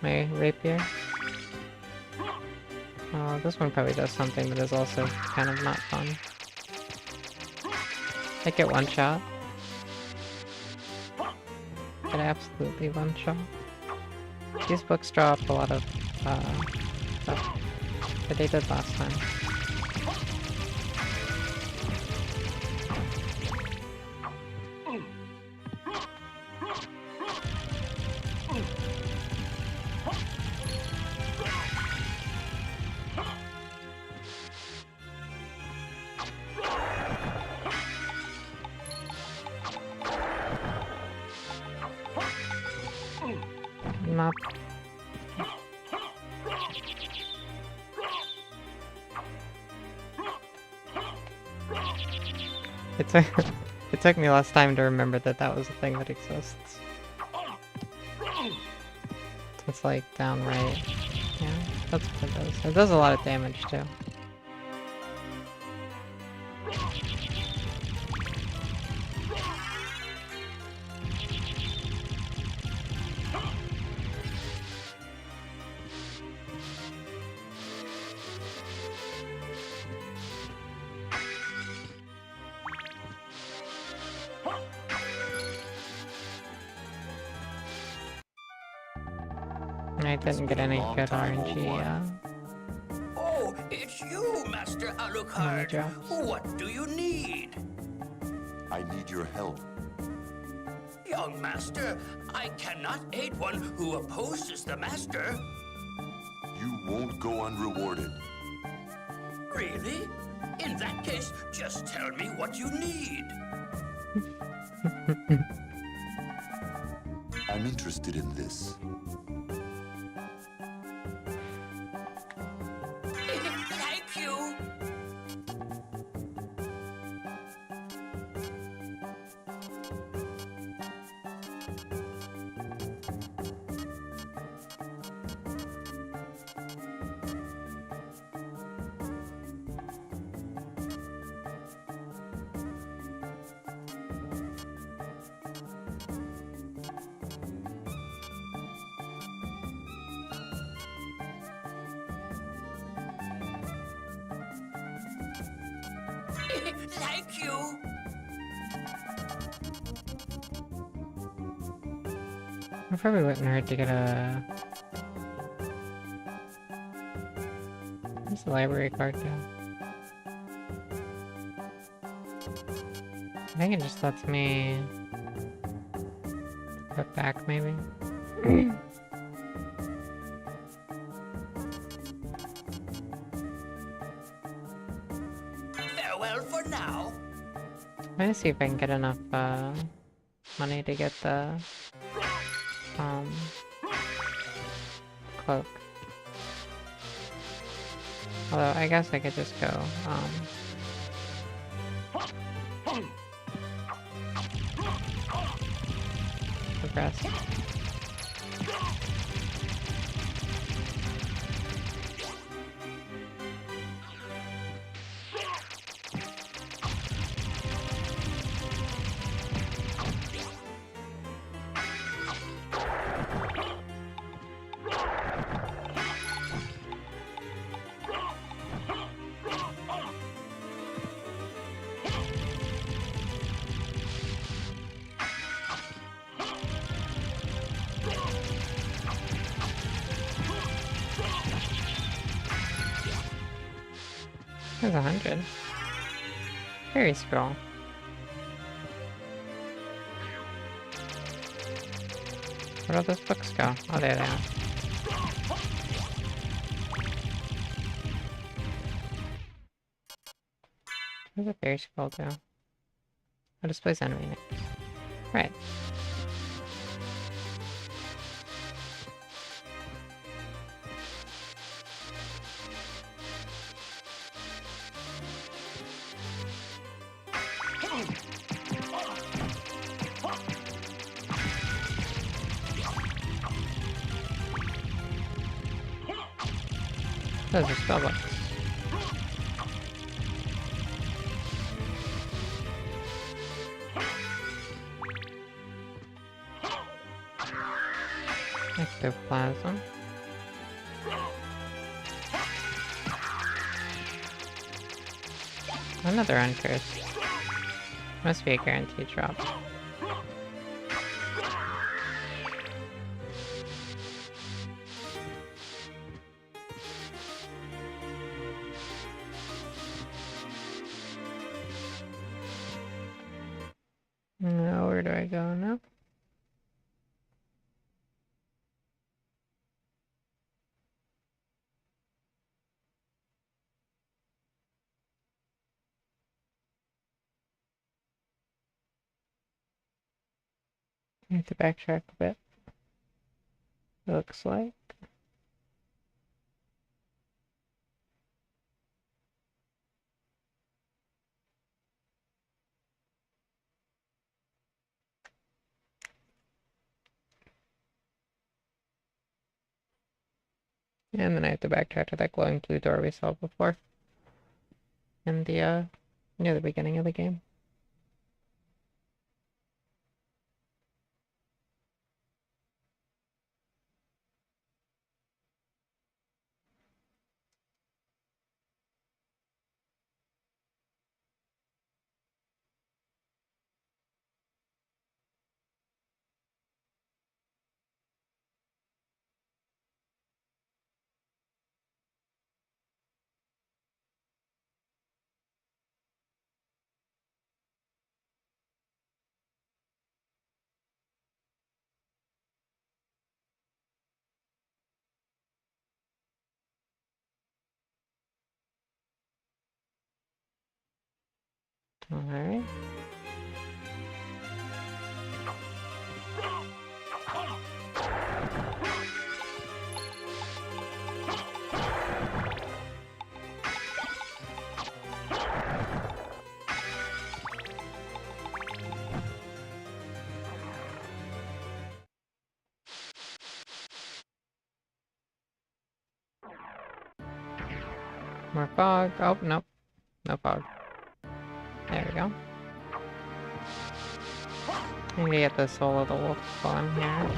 my rapier. Oh, this one probably does something that is also kind of not fun. I get one shot. Get absolutely one shot. These books draw up a lot of stuff that they did last time. Not. It took me less time to remember that that was a thing that exists. It's like down right. Yeah, that's what it does. It does a lot of damage too. I didn't get any good RNG, Oh, it's you, Master Alucard. drops. What do you need? I need your help. Young Master, I cannot aid one who opposes the Master. You won't go unrewarded. Really? In that case, just tell me what you need. I'm interested in this. Thank you. It probably wouldn't hurt to get a... Where's the library card go? I think it just lets me... put back, maybe? Farewell for now. I'm gonna see if I can get enough, money to get the... cloak. Although, I guess I could just go, progress. There's 100. Very scroll. Where do those books go? Oh, there they are. Where's the fairy scroll go? Oh, displays enemy names. Right. Those are spellbooks. Ectoplasm. Another uncurse. Must be a guaranteed drop. Now, where do I go now? I have to backtrack a bit. Looks like. And then I have to backtrack to that glowing blue door we saw before. In the, near the beginning of the game. Alright. More fog. Oh, nope. No fog. There we go. I need to get the soul of the wolf while I'm here.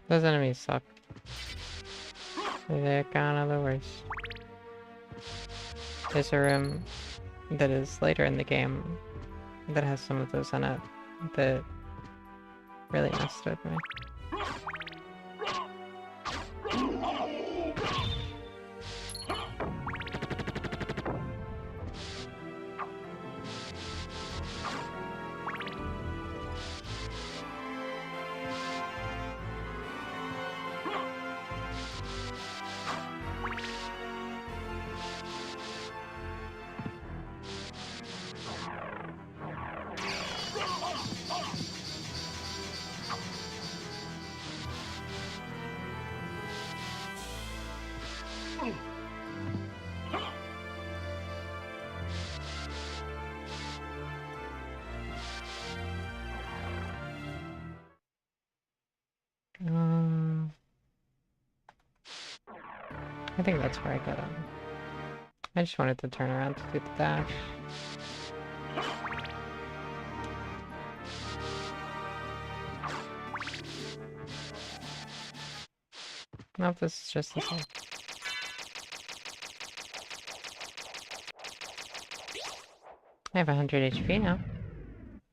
Those enemies suck. They're kind of the worst. There's a room that is later in the game that has some of those in it that really messed with me. I think that's where I got him. I just wanted to turn around to do the dash. Nope, this is just the same. I have 100 HP now.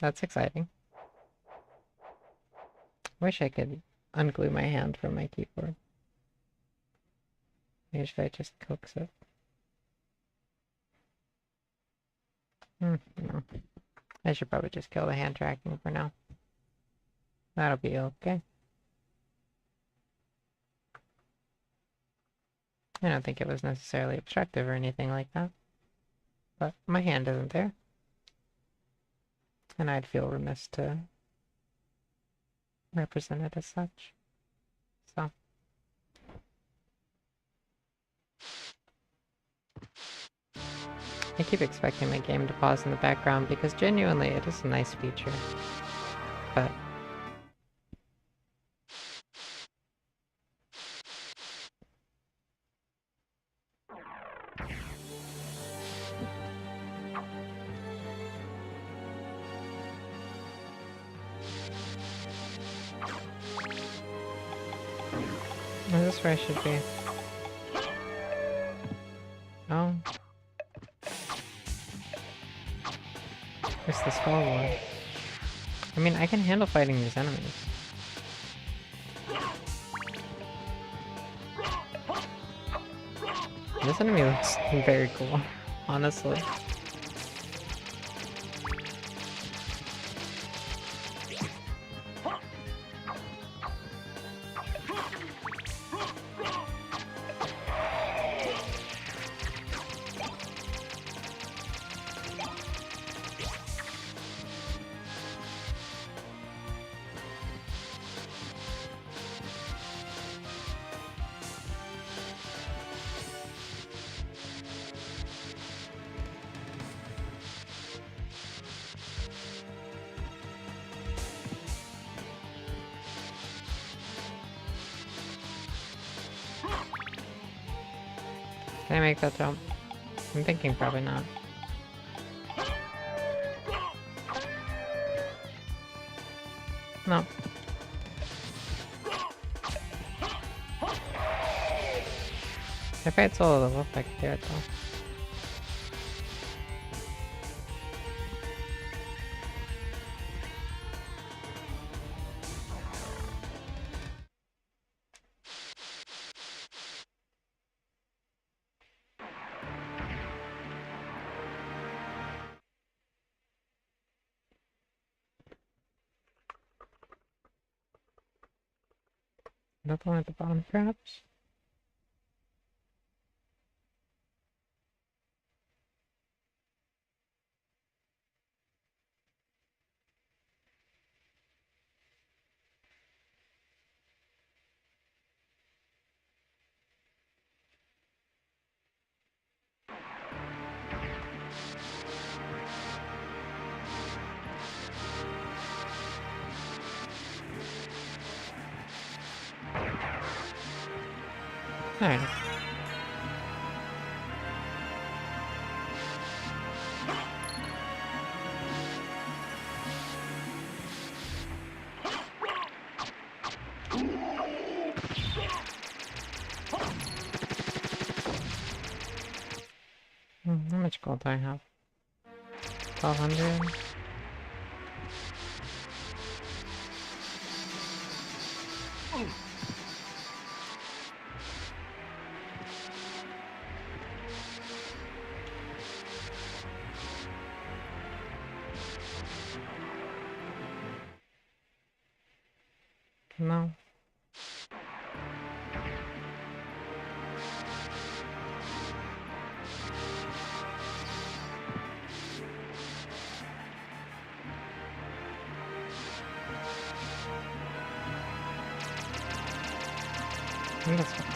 That's exciting. Wish I could unglue my hand from my keyboard. Maybe if I just coax it. No. I should probably just kill the hand tracking for now. That'll be okay. I don't think it was necessarily obstructive or anything like that. But my hand isn't there. And I'd feel remiss to represent it as such. So. I keep expecting my game to pause in the background because genuinely it is a nice feature. But is this where I should be? Oh. Where's the skull one? I mean, I can handle fighting these enemies. This enemy looks very cool, honestly. Can I make that jump? I'm thinking probably not. No. If I had solo level, I could do it though. Another one at the bottom, perhaps? Alright. do I have? 1200? No. That's fine.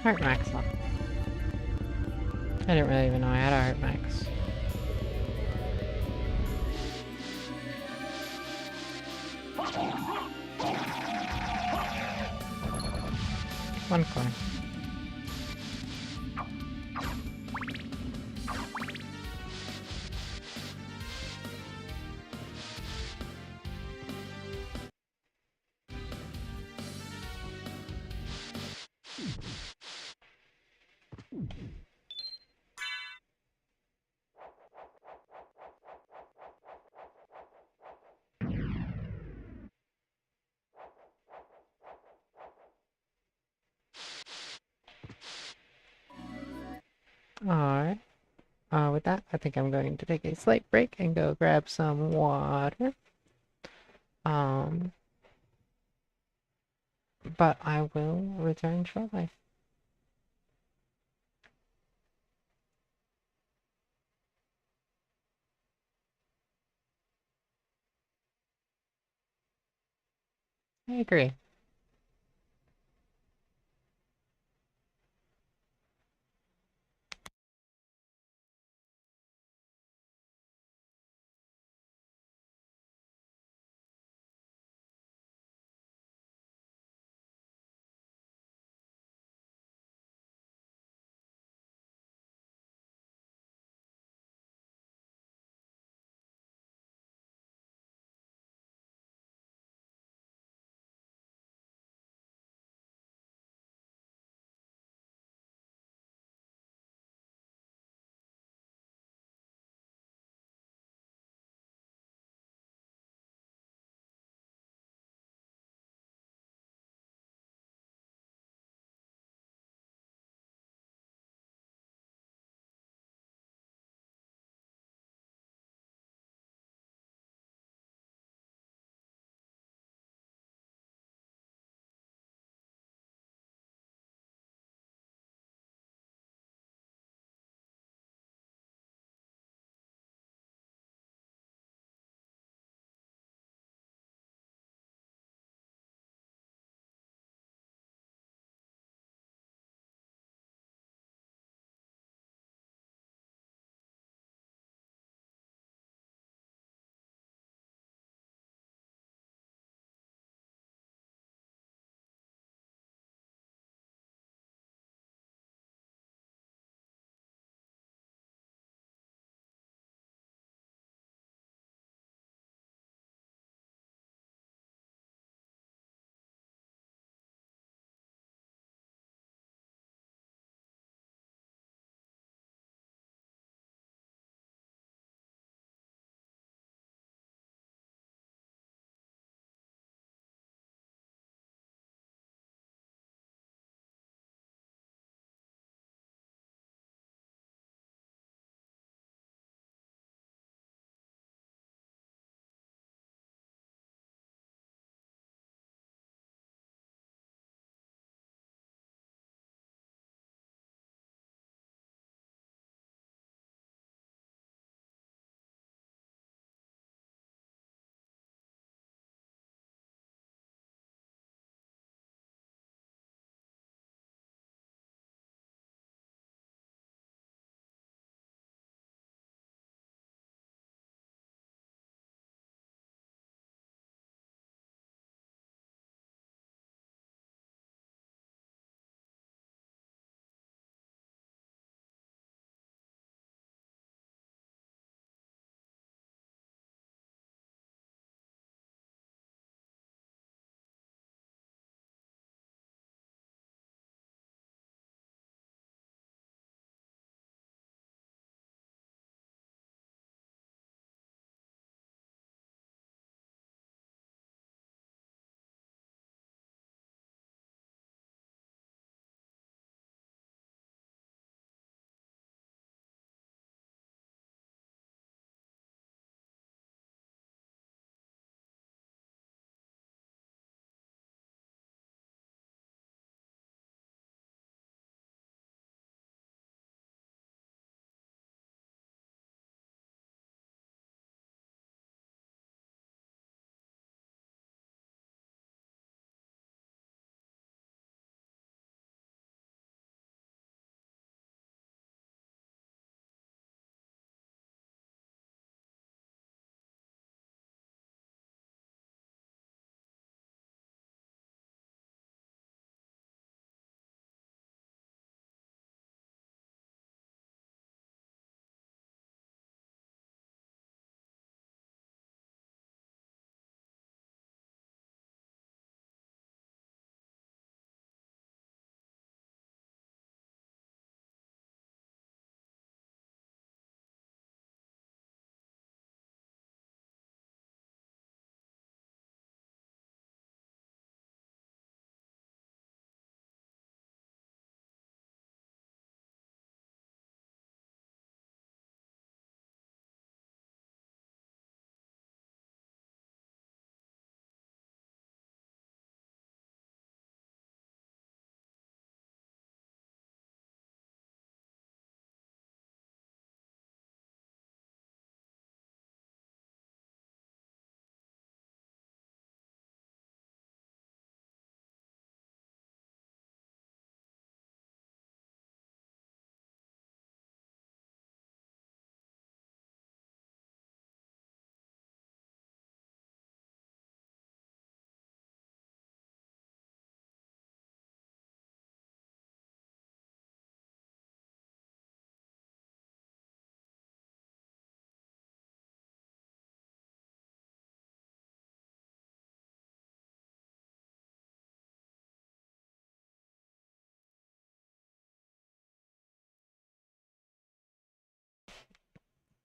Heart max up. I didn't really even know I had a heart max. One coin. Alright. With that, I think I'm going to take a slight break and go grab some water. But I will return shortly. I agree.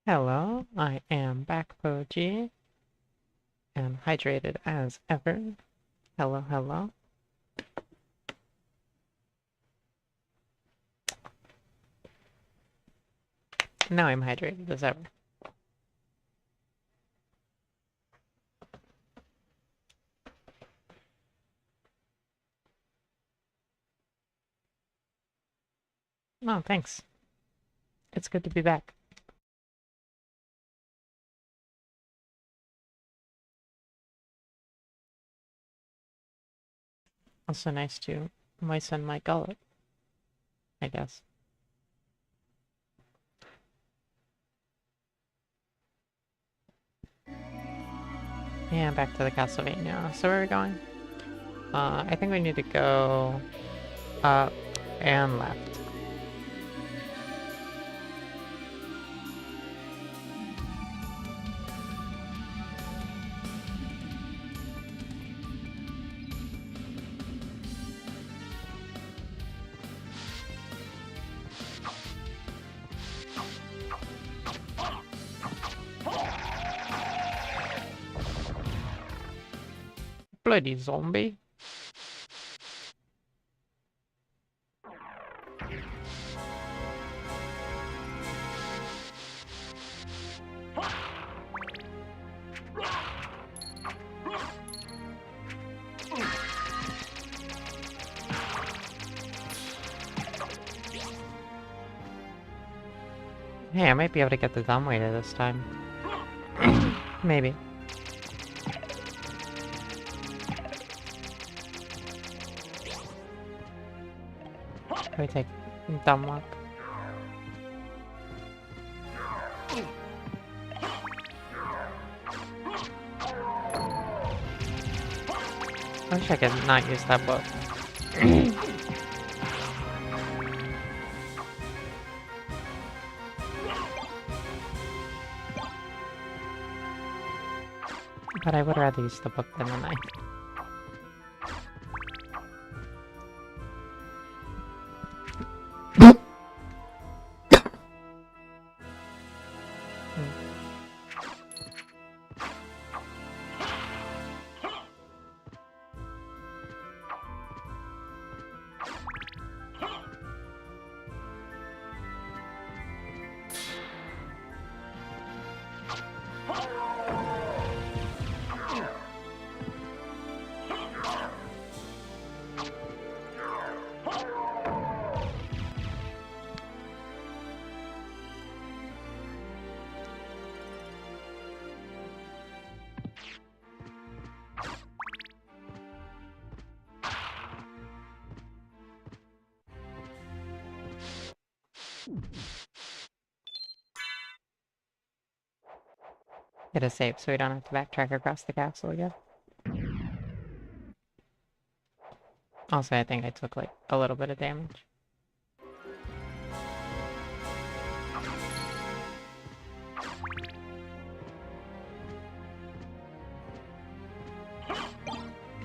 Hello, I am back, Apogee, and hydrated as ever. Hello, hello. Now I'm hydrated as ever. Oh, thanks. It's good to be back. Also nice to moisten my gullet, I guess. Yeah, back to the Castlevania. So where are we going? I think we need to go up and left. Bloody zombie. Hey, I might be able to get the dumbwaiter this time. Maybe. Can we take dumb walk? I wish I could not use that book. But I would rather use the book than the knife. Get a save so we don't have to backtrack across the castle again. Also, I think I took like a little bit of damage.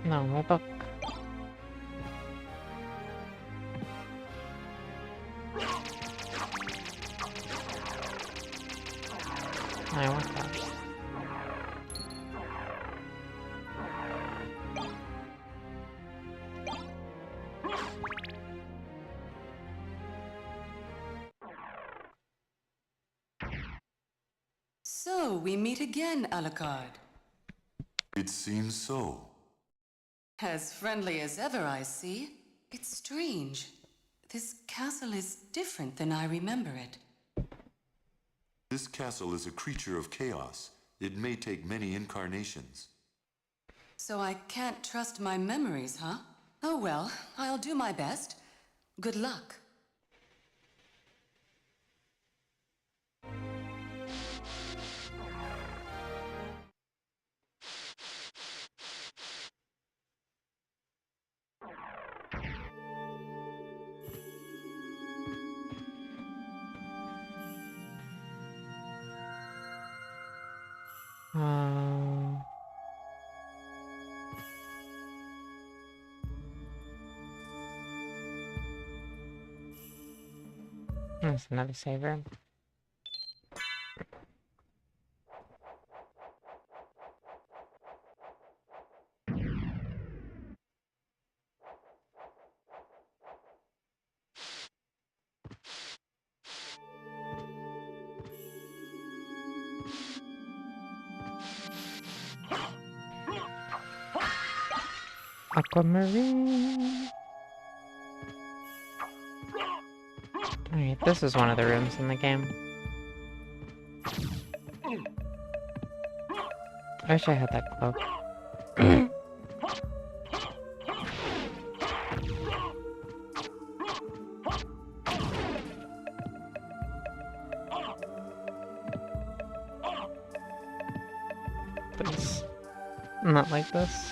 No, my book. I want that. So, we meet again, Alucard. It seems so. As friendly as ever, I see. It's strange. This castle is different than I remember it. This castle is a creature of chaos. It may take many incarnations. So I can't trust my memories, huh? Oh well, I'll do my best. Good luck. Um, There's another save room. Aquamarine. Alright, this is one of the rooms in the game. I wish I had that cloak. This. Not like this.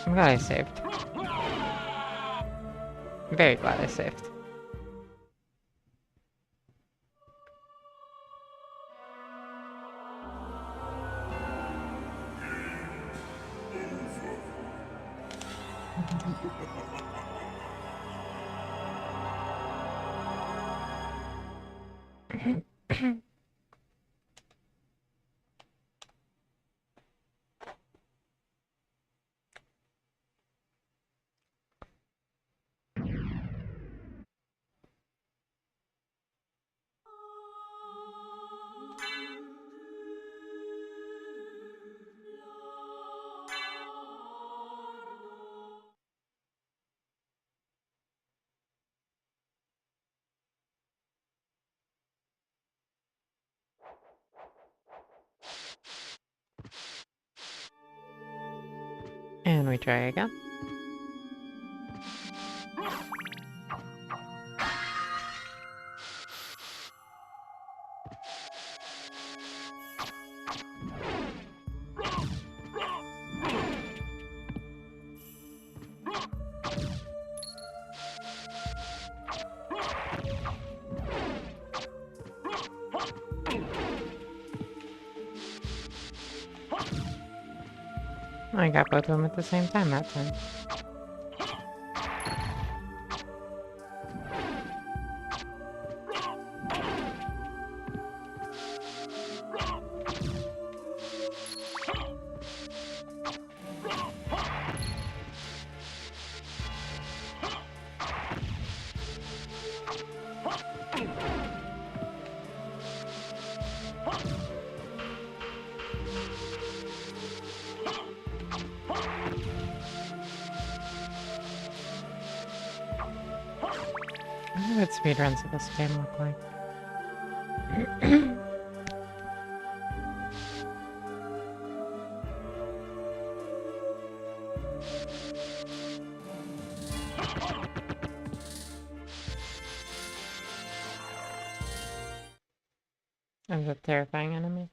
I'm glad I saved. Very glad I saved. And we try again. I got both of them at the same time that time. I wonder what speedruns of this game look like. There's a terrifying enemy.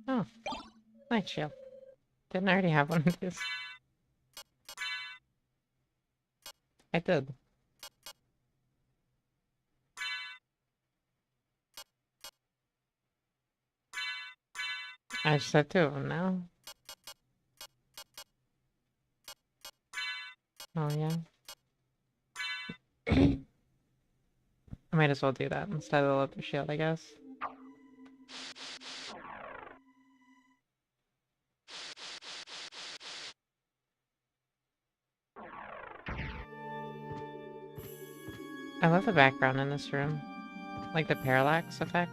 Oh, light shield. Didn't I already have one of these? I did. I just have two of them now. Oh yeah. I might as well do that instead of the leather shield, I guess. I love the background in this room. Like the parallax effect.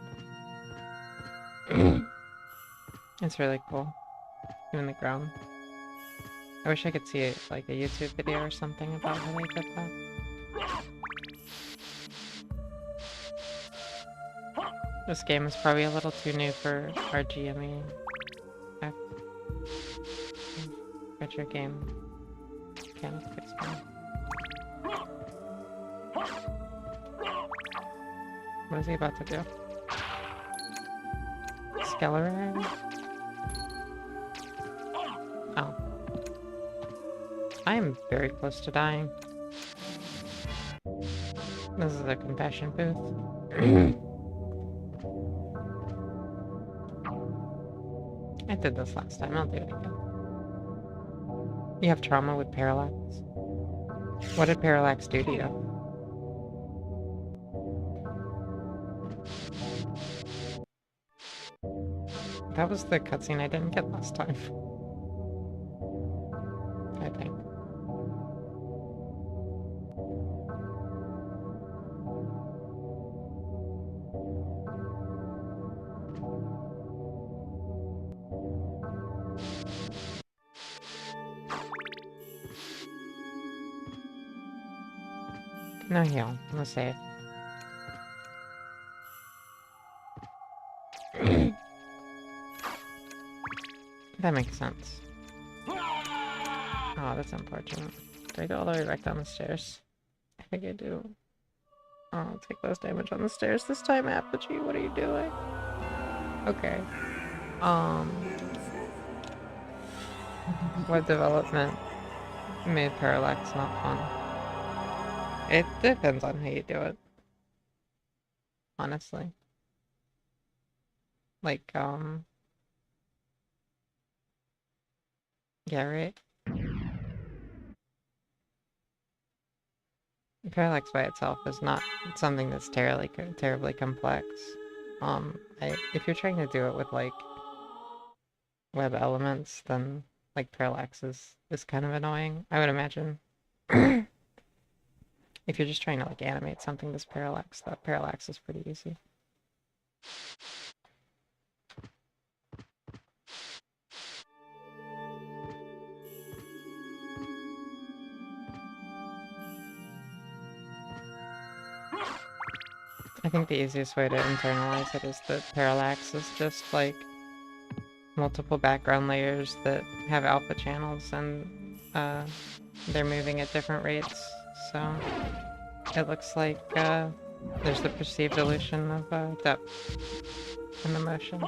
It's really cool. Even the ground. I wish I could see like a YouTube video or something about how they did that. This game is probably a little too new for RGME. Retro game. Can't explain. What is he about to do? Skeleton? Oh. I am very close to dying. This is a compassion booth. I did this last time, I'll do it again. You have trauma with parallax? What did parallax do to you? That was the cutscene I didn't get last time. I think. No heal. I'm save. That makes sense. Oh, that's unfortunate. Do I go all the way back down the stairs? I think I do. Oh, I'll take less damage on the stairs this time, Apogee. What are you doing? Okay. Web development made parallax not fun. It depends on how you do it. Honestly. Like, yeah, right? Parallax by itself is not something that's terribly complex. If you're trying to do it with, like, web elements, then, like, parallax is kind of annoying, I would imagine. If you're just trying to, like, animate something that's parallax, that parallax is pretty easy. I think the easiest way to internalize it is that parallax is just, like, multiple background layers that have alpha channels and they're moving at different rates, so it looks like there's the perceived illusion of depth in the motion.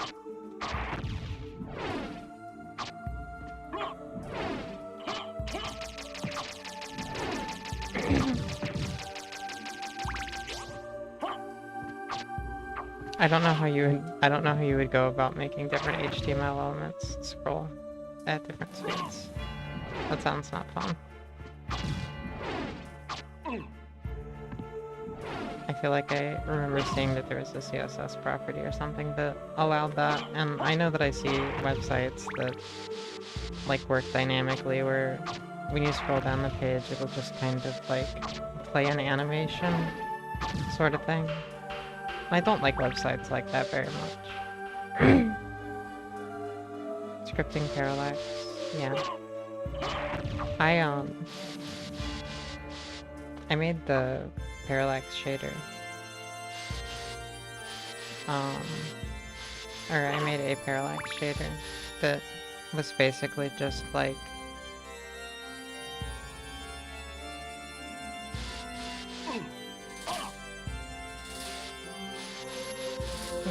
I don't know how you would go about making different HTML elements scroll at different speeds. That sounds not fun. I feel like I remember seeing that there was a CSS property or something that allowed that, and I know that I see websites that like work dynamically where when you scroll down the page it'll just kind of like play an animation sort of thing. I don't like websites like that very much. Scripting parallax, yeah. I made the parallax shader. Or I made a parallax shader that was basically just like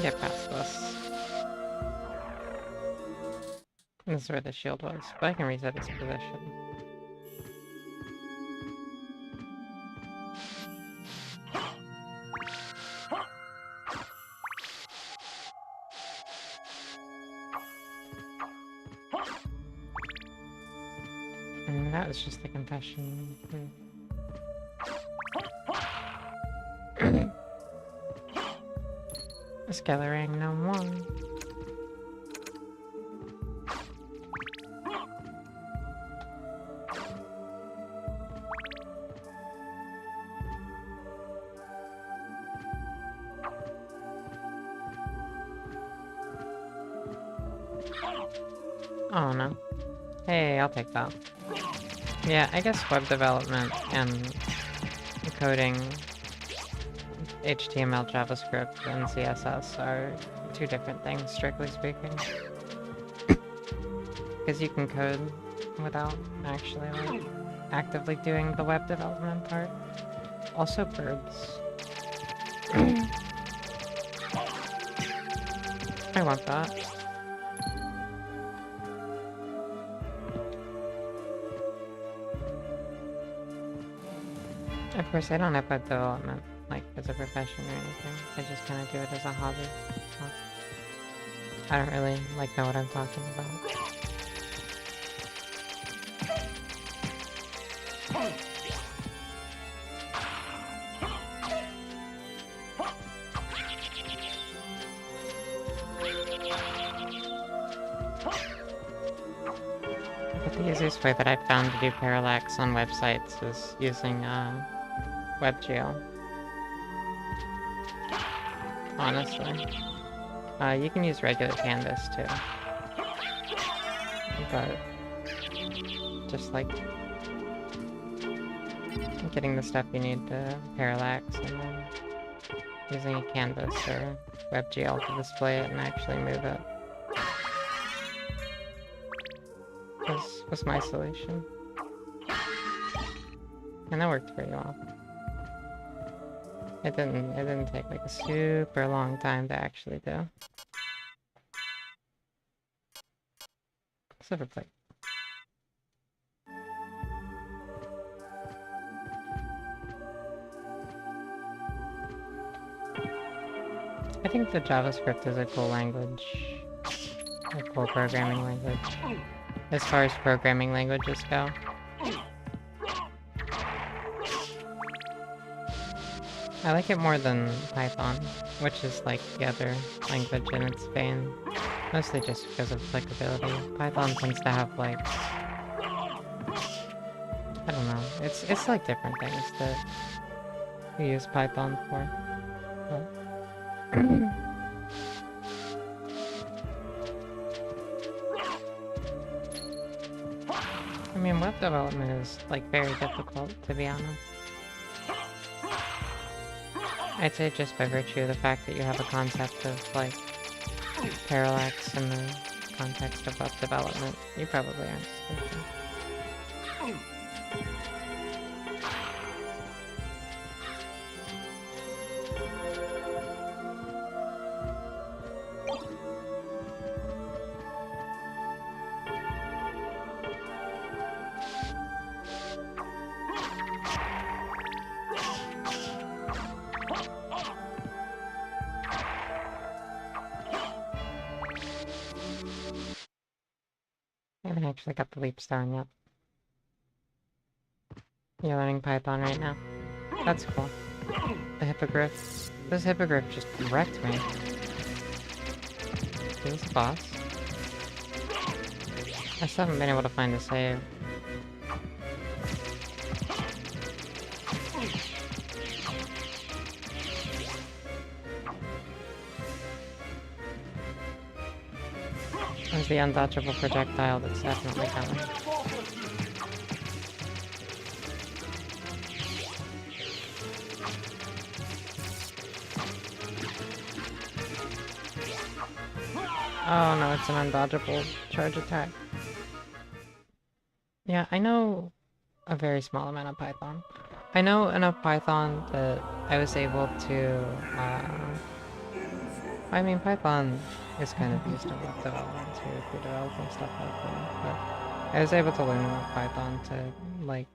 get past this. This is where the shield was, but I can reset its position. And that was just the confession. Scattering no more. Oh no. Hey, I'll take that. Yeah, I guess web development and coding HTML, JavaScript, and CSS are two different things, strictly speaking. Because you can code without actually, like, actively doing the web development part. Also birds. I want that. Of course, I don't have web development, like, as a profession or anything. I just kind of do it as a hobby. So I don't really, like, know what I'm talking about. But the easiest way that I've found to do parallax on websites is using WebGL. Honestly. You can use regular canvas too. But just like getting the stuff you need to parallax and then using a canvas or WebGL to display it and actually move it was my solution. And that worked pretty well. It didn't take like a super long time to actually do. Silver plate. I think the JavaScript is a cool language. A cool programming language. As far as programming languages go. I like it more than Python, which is like the other language in its vein. Mostly just because of applicability. Python tends to have like... I don't know. It's like different things that we use Python for. But... I mean, web development is like very difficult, to be honest. I'd say just by virtue of the fact that you have a concept of like parallax in the context of web development, you probably aren't solution. I haven't actually got the leap stone yet. You're learning Python right now. That's cool. The hippogriff. This hippogriff just wrecked me. Is this the boss? I still haven't been able to find a save. There's the undodgeable projectile that's definitely coming. Oh no, it's an undodgeable charge attack. Yeah, I know a very small amount of Python. I know enough Python that I was able to, I mean, Python is kind of used in web development too, if you're developing stuff like that, but I was able to learn enough Python to, like,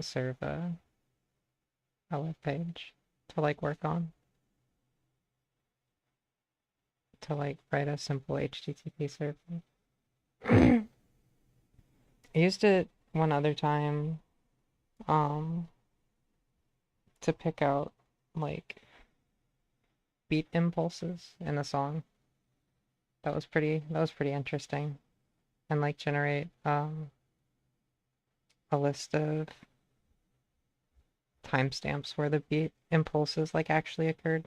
serve a web page to, like, work on. To, like, write a simple HTTP server. I used it one other time, to pick out, like, beat impulses in a song. That was pretty interesting. And, like, generate, a list of timestamps where the beat impulses, like, actually occurred.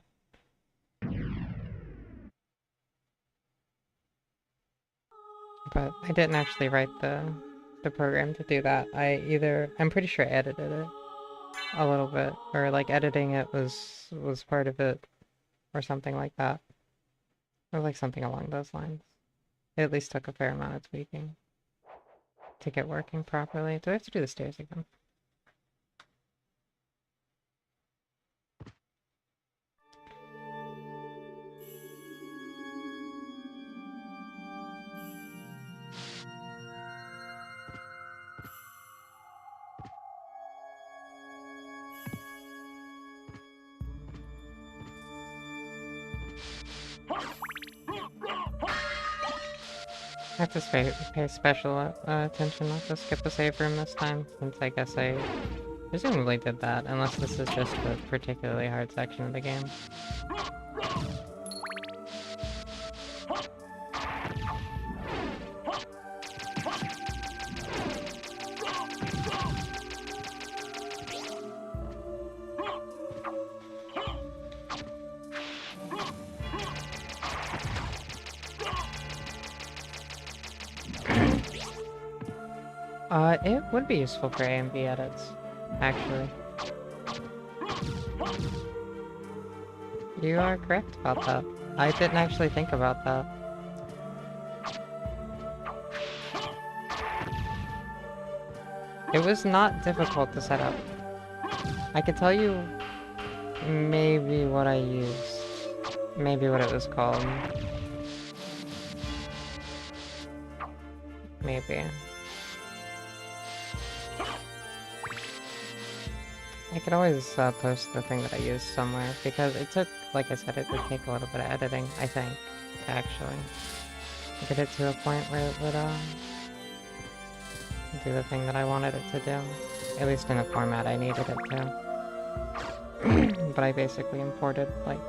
But I didn't actually write the program to do that. I'm pretty sure I edited it a little bit, or like editing it was part of it, or something like that, or like something along those lines. It at least took a fair amount of tweaking to get working properly. Do I have to do the stairs again? I have to pay special attention not to skip a save room this time, since I guess I presumably did that, unless this is just a particularly hard section of the game. It would be useful for A and B edits, actually. You are correct about that. I didn't actually think about that. It was not difficult to set up. I could tell you maybe what I used. Maybe what it was called. Maybe. I could always post the thing that I used somewhere, because it took, like I said, it would take a little bit of editing, I think, to actually get it to a point where it would do the thing that I wanted it to do. At least in the format I needed it to. But I basically imported, like,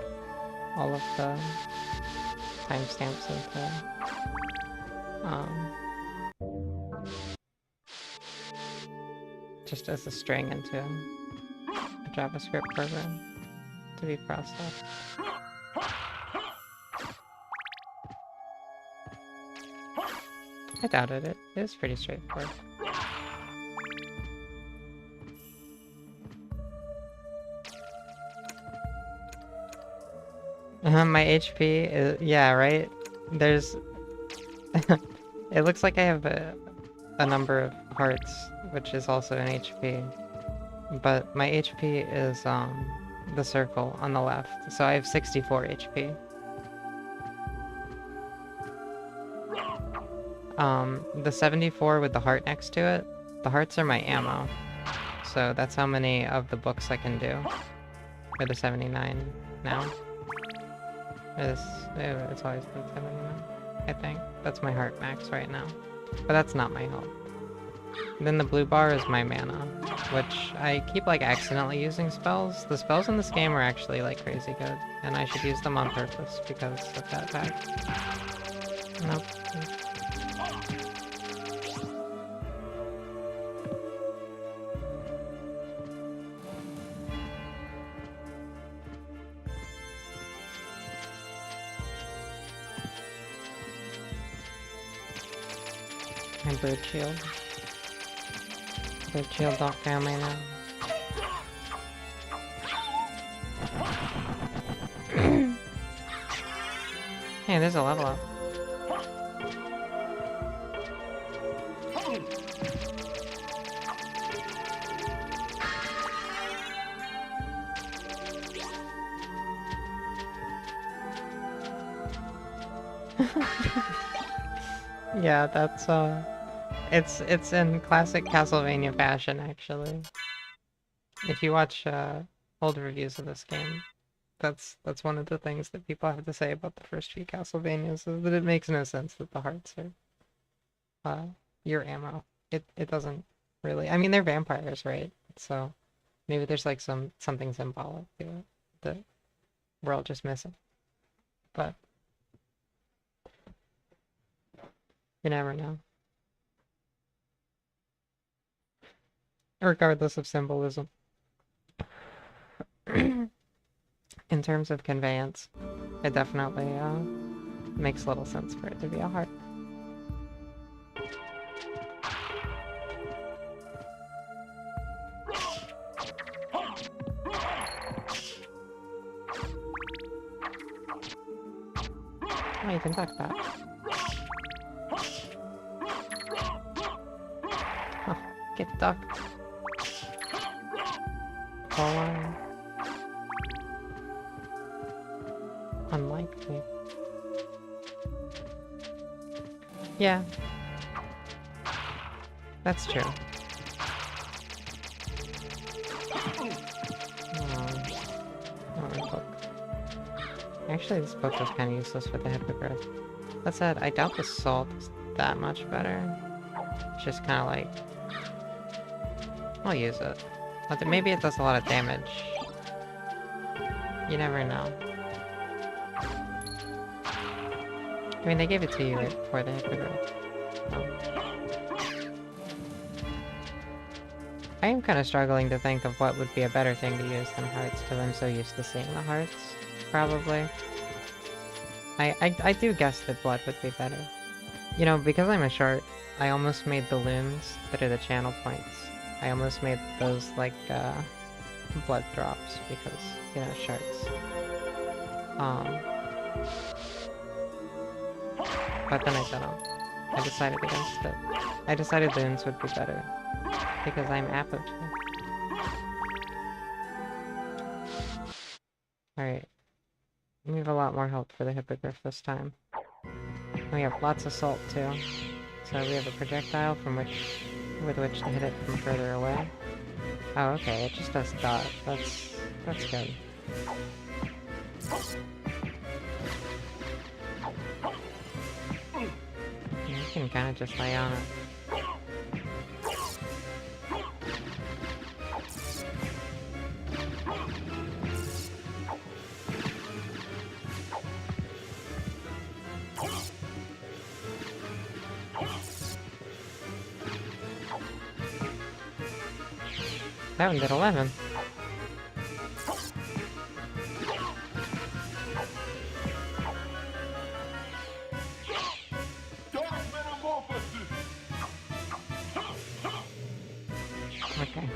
all of the timestamps into, just as a string into a JavaScript program to be processed. I doubted it. It was pretty straightforward. My HP is... yeah, right? There's... it looks like I have a number of hearts, which is also an HP. But my HP is, the circle on the left, so I have 64 HP. The 74 with the heart next to it, the hearts are my ammo. So that's how many of the books I can do. Or the 79 now. It's always been 79, I think. That's my heart max right now. But that's not my health. Then the blue bar is my mana, which I keep like accidentally using spells. The spells in this game are actually like crazy good, and I should use them on purpose because of that fact. Nope. My bird shield. Bird shield don't fail me now. Hey, there's a level up. Yeah, that's it's in classic Castlevania fashion, actually. If you watch old reviews of this game, that's one of the things that people have to say about the first few Castlevanias, is that it makes no sense that the hearts are your ammo. It doesn't really. I mean, they're vampires, right? So maybe there's like something symbolic to it that we're all just missing. But you never know. Regardless of symbolism. In terms of conveyance, it definitely makes little sense for it to be a heart. Oh, you can duck that. Oh, get ducked. Forward. Unlikely. Yeah. That's true. Book. Actually, this book was kind of useless for the hippogriff. That said, I doubt the salt is that much better. It's just kind of like... I'll use it. Maybe it does a lot of damage. You never know. I mean, they gave it to you right before the hippogriff. I am kind of struggling to think of what would be a better thing to use than hearts, because I'm so used to seeing the hearts, probably. I do guess that blood would be better. You know, because I'm a shark, I almost made the looms that are the channel points. I almost made those like blood drops because, you know, sharks. But then I didn't. I decided against it. I decided looms would be better because I'm Apogee. Alright. We have a lot more help for the hippogriff this time. We have lots of salt too. So we have a projectile with which to hit it from further away. Oh, okay, it just does dot. That's good. You can kind of just lay on it. That one did 11. Okay.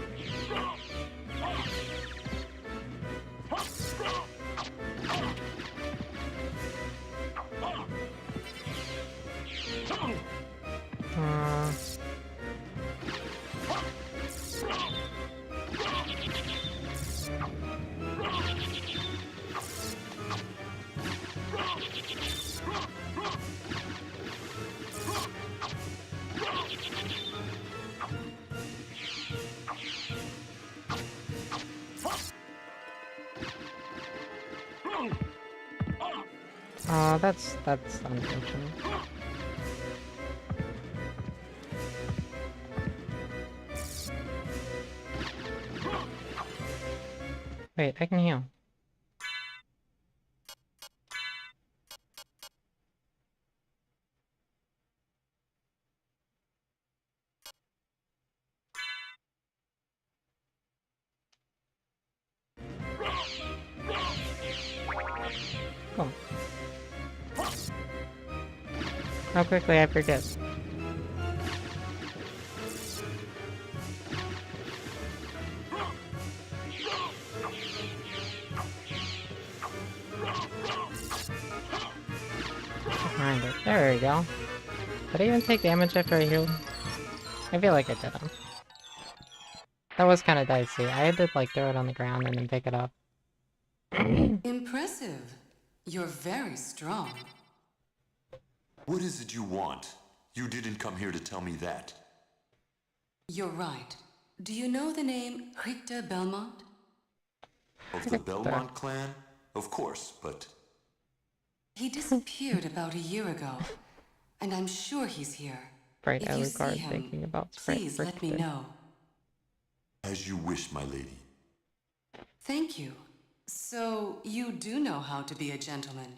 Oh, that's unfortunate. Wait, I can heal. Cool. How quickly I forget. Find it. There we go. Did I even take damage after I healed? I feel like I didn't. That was kind of dicey. I had to like throw it on the ground and then pick it up. Impressive. You're very strong. What is it you want? You didn't come here to tell me that. You're right. Do you know the name Richter Belmont? Of the Belmont clan? Of course, but... He disappeared about a year ago, and I'm sure he's here. Bright If you see Alucard him, thinking about please let me know. As you wish, my lady. Thank you. So, you do know how to be a gentleman.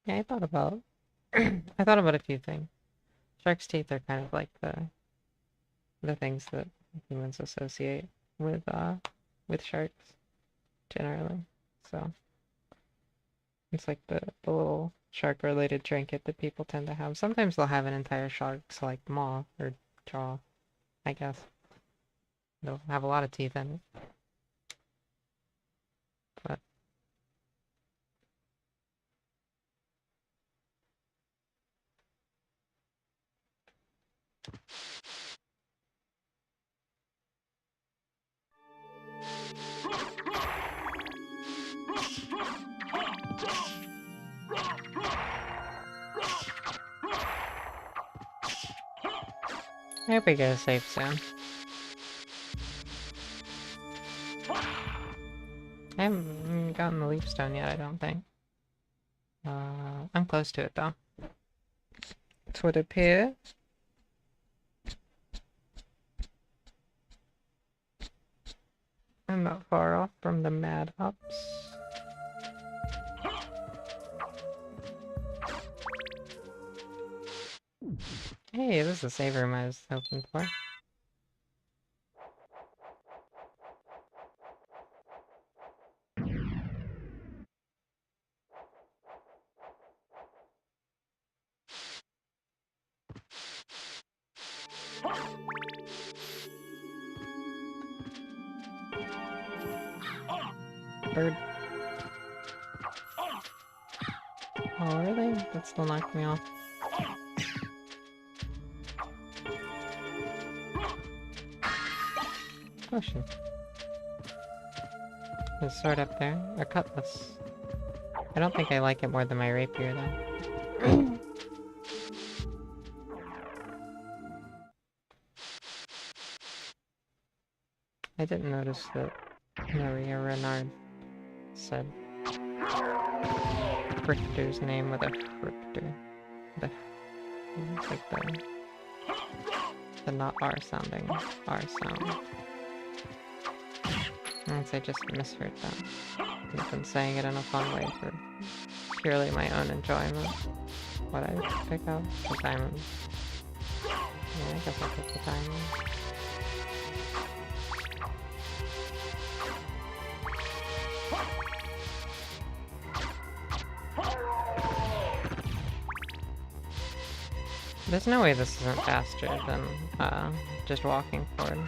Yeah, I thought about I thought about a few things. Shark's teeth are kind of like the things that humans associate with sharks generally. So it's like the little shark related trinket that people tend to have. Sometimes they'll have an entire shark's like maw or jaw, I guess. They'll have a lot of teeth in it. But I hope we get a safe soon. I haven't gotten the leaf stone yet, I don't think. I'm close to it though. It would appear. I'm not far off from the mad ups. Hey, this is the save room I was hoping for. bird. Oh, really? That still knocked me off. Potion. There's a sword up there. A cutlass. I don't think I like it more than my rapier, though. I didn't notice that Maria Renard said Richter's name with a Richter. It's like the not R sounding R sound. And I just misheard that. I've been saying it in a fun way for purely my own enjoyment. What I pick up, because I'm... Yeah, I guess I'll pick the timing. There's no way this isn't faster than just walking forward.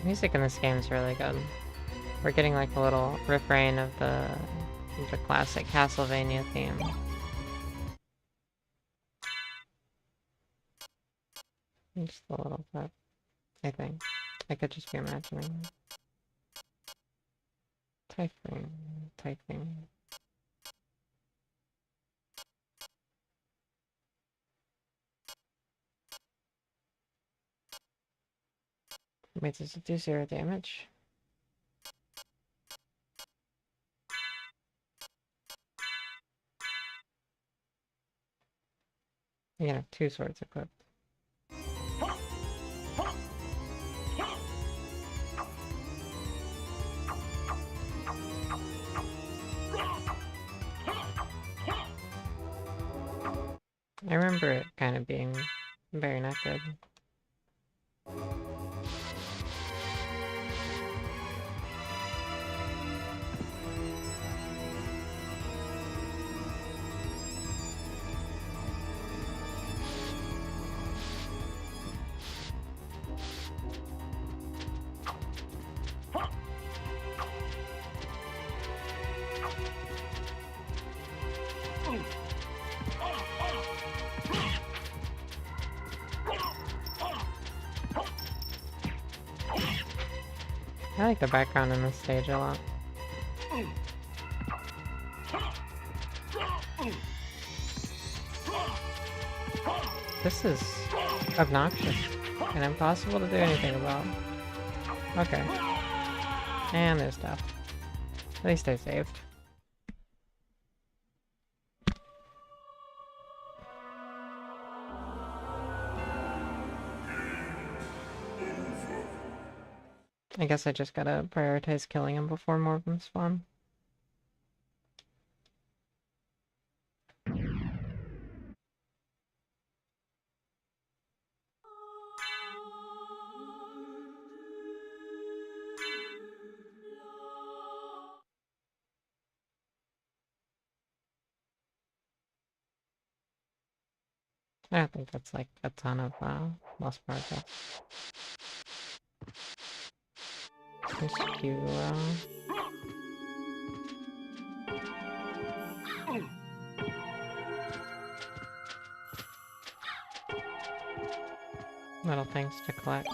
Music in this game is really good. We're getting like a little refrain of the classic Castlevania theme. Just a little bit, I think. I could just be imagining. Typing. Wait, does it do 0 damage? You can have 2 swords equipped. I remember it kind of being very not good. I like the background in this stage a lot. This is obnoxious and impossible to do anything about. Okay. And there's death. At least I saved. I guess I just gotta prioritize killing him before more of them spawn. I don't think that's like a ton of lost progress. Obscura. Little things to collect.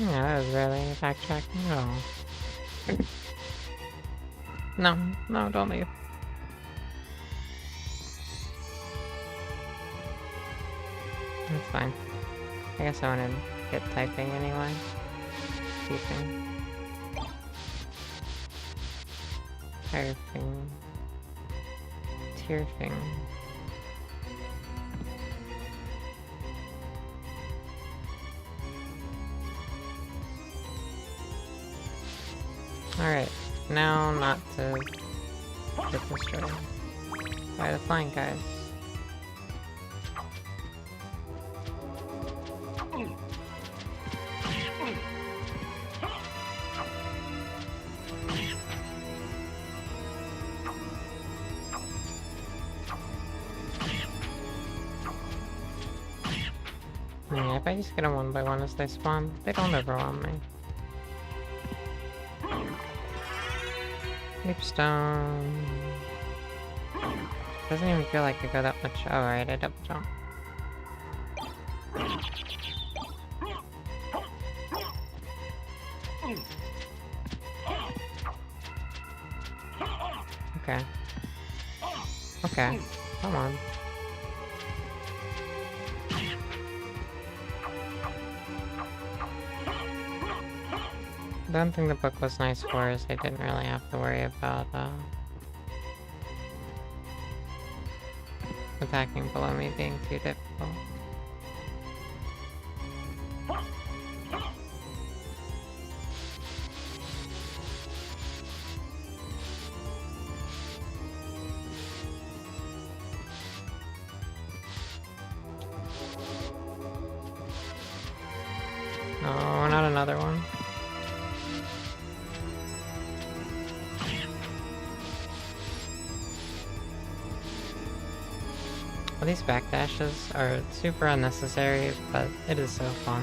Yeah, that was barely any backtracking at all. No, no, don't leave. That's fine. I guess I want to get typing anyway. Keeping. Typing. Tearfing. Alright, now not to get destroyed by the flying guys. Yeah, if I just get them one by one as they spawn, they don't overwhelm me. Leapstone. Doesn't even feel like I go that much. Oh, right, I double jump. Okay. Okay. Come on. The one thing the book was nice for is I didn't really have to worry about attacking below me being too difficult. Oh, not another one. Well, these backdashes are super unnecessary, but it is so fun.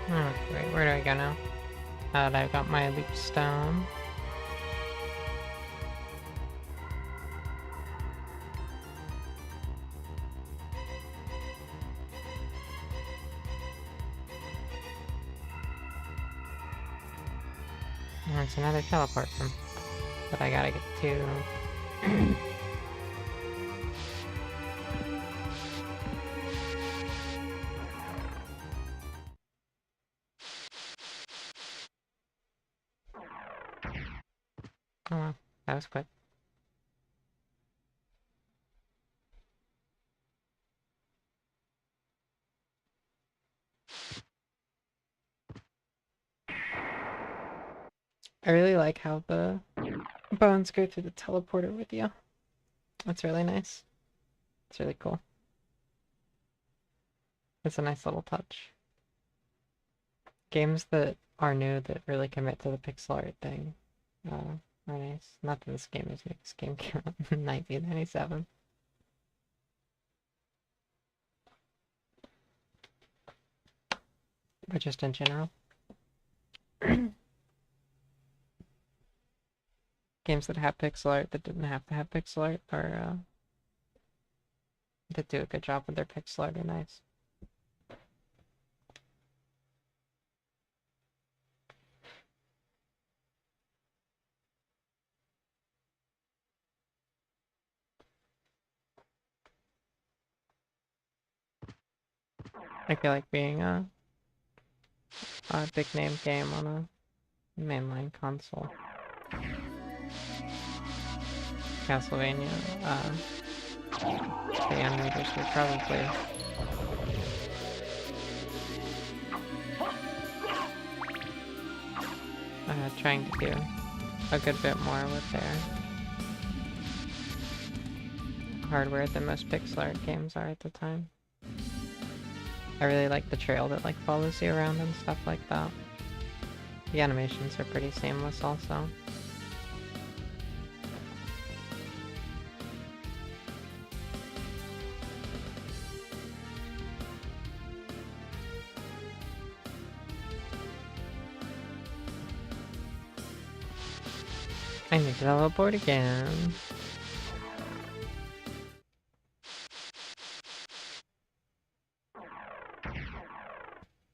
Oh, wait, where do I go now? I've got my leap stone. There's another teleport room that I gotta get to. Oh well, that was quick. I really like how the bones go through the teleporter with you. That's really nice. It's really cool. It's a nice little touch. Games that are new that really commit to the pixel art thing are nice. Not that this game is new. This game came out in 1997. But just in general. Games that have pixel art that didn't have to have pixel art are, that do a good job with their pixel art are nice. I feel like being a big name game on a mainline console. Castlevania, the animators were probably trying to do a good bit more with their hardware than most pixel art games are at the time. I really like the trail that like follows you around and stuff like that. The animations are pretty seamless also. I need to teleport again.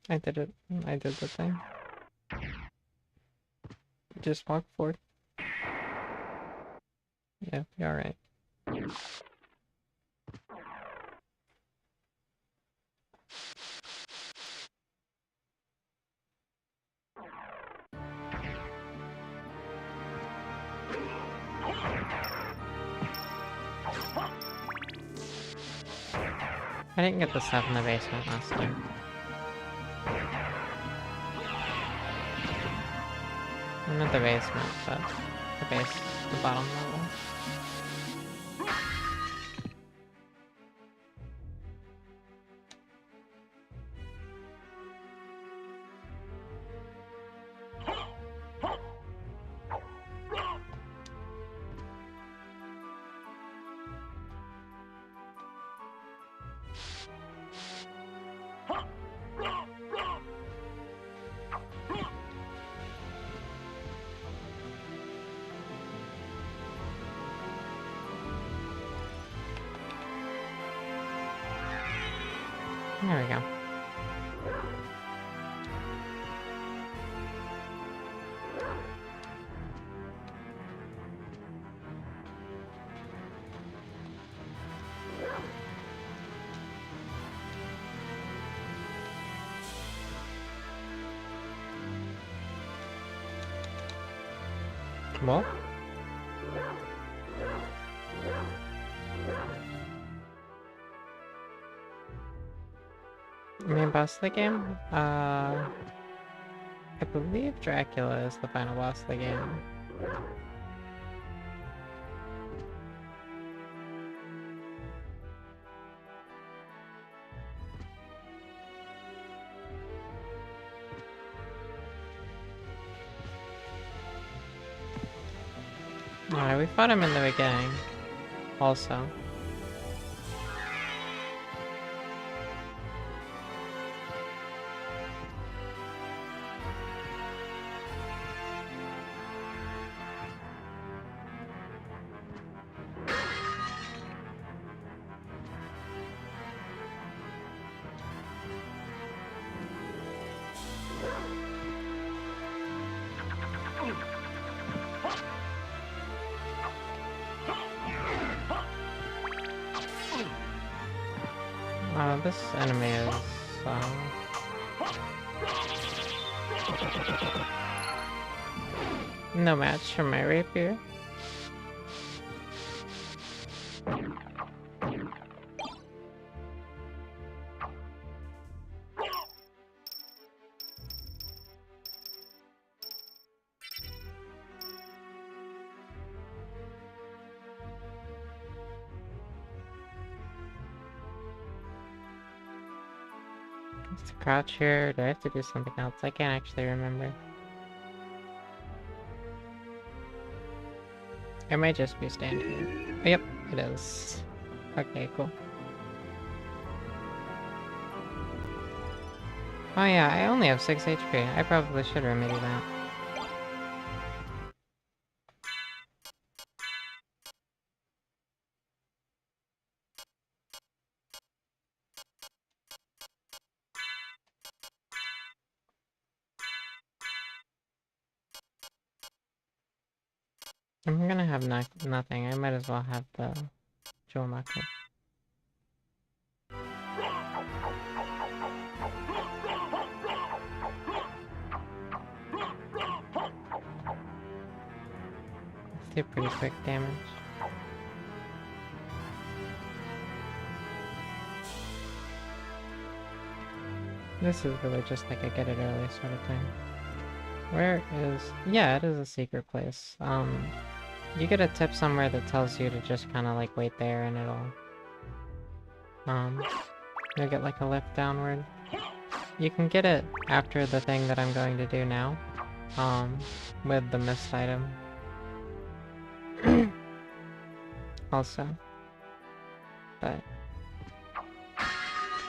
I did it. I did the thing. Just walk forward. Yeah, you're alright. I didn't get the stuff in the basement last time. Well, not the basement, but the bottom level. There we go. Well, main boss of the game? I believe Dracula is the final boss of the game. Alright, we fought him in the beginning. Also. This enemy is, no match for my rapier. Let's crouch here. Do I have to do something else? I can't actually remember. It might just be stand here. Oh, yep, it is. Okay, cool. Oh yeah, I only have 6 HP. I probably should remedy that. I'm gonna have nothing. I might as well have the jewel knuckle. Let's do pretty quick damage. This is really just like a get it early sort of thing. Where is... yeah, it is a secret place. You get a tip somewhere that tells you to just kind of like wait there and you'll get like a lift downward. You can get it after the thing that I'm going to do now, with the missed item. Also. But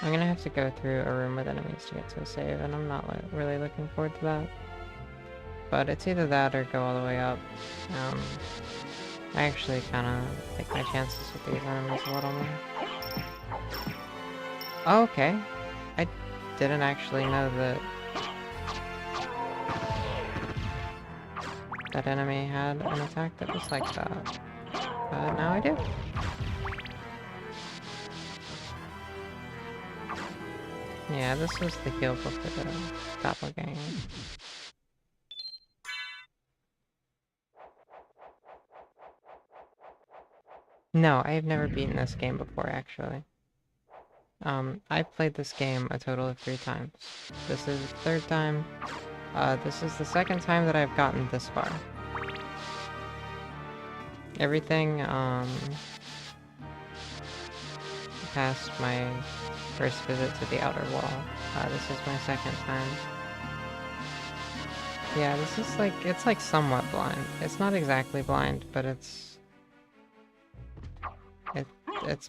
I'm gonna have to go through a room with enemies to get to a save, and I'm not really looking forward to that. but it's either that or go all the way up. I actually kind of take my chances with these enemies a little more. Oh, okay. I didn't actually know that that enemy had an attack that was like that. But now I do. Yeah, this was the heal book for the doppelganger. No, I have never beaten this game before, actually. I've played this game a total of 3 times. This is the 3rd time. This is the 2nd time that I've gotten this far. Everything, past my first visit to the outer wall. This is my 2nd time. Yeah, this is like, it's like somewhat blind. It's not exactly blind, but it's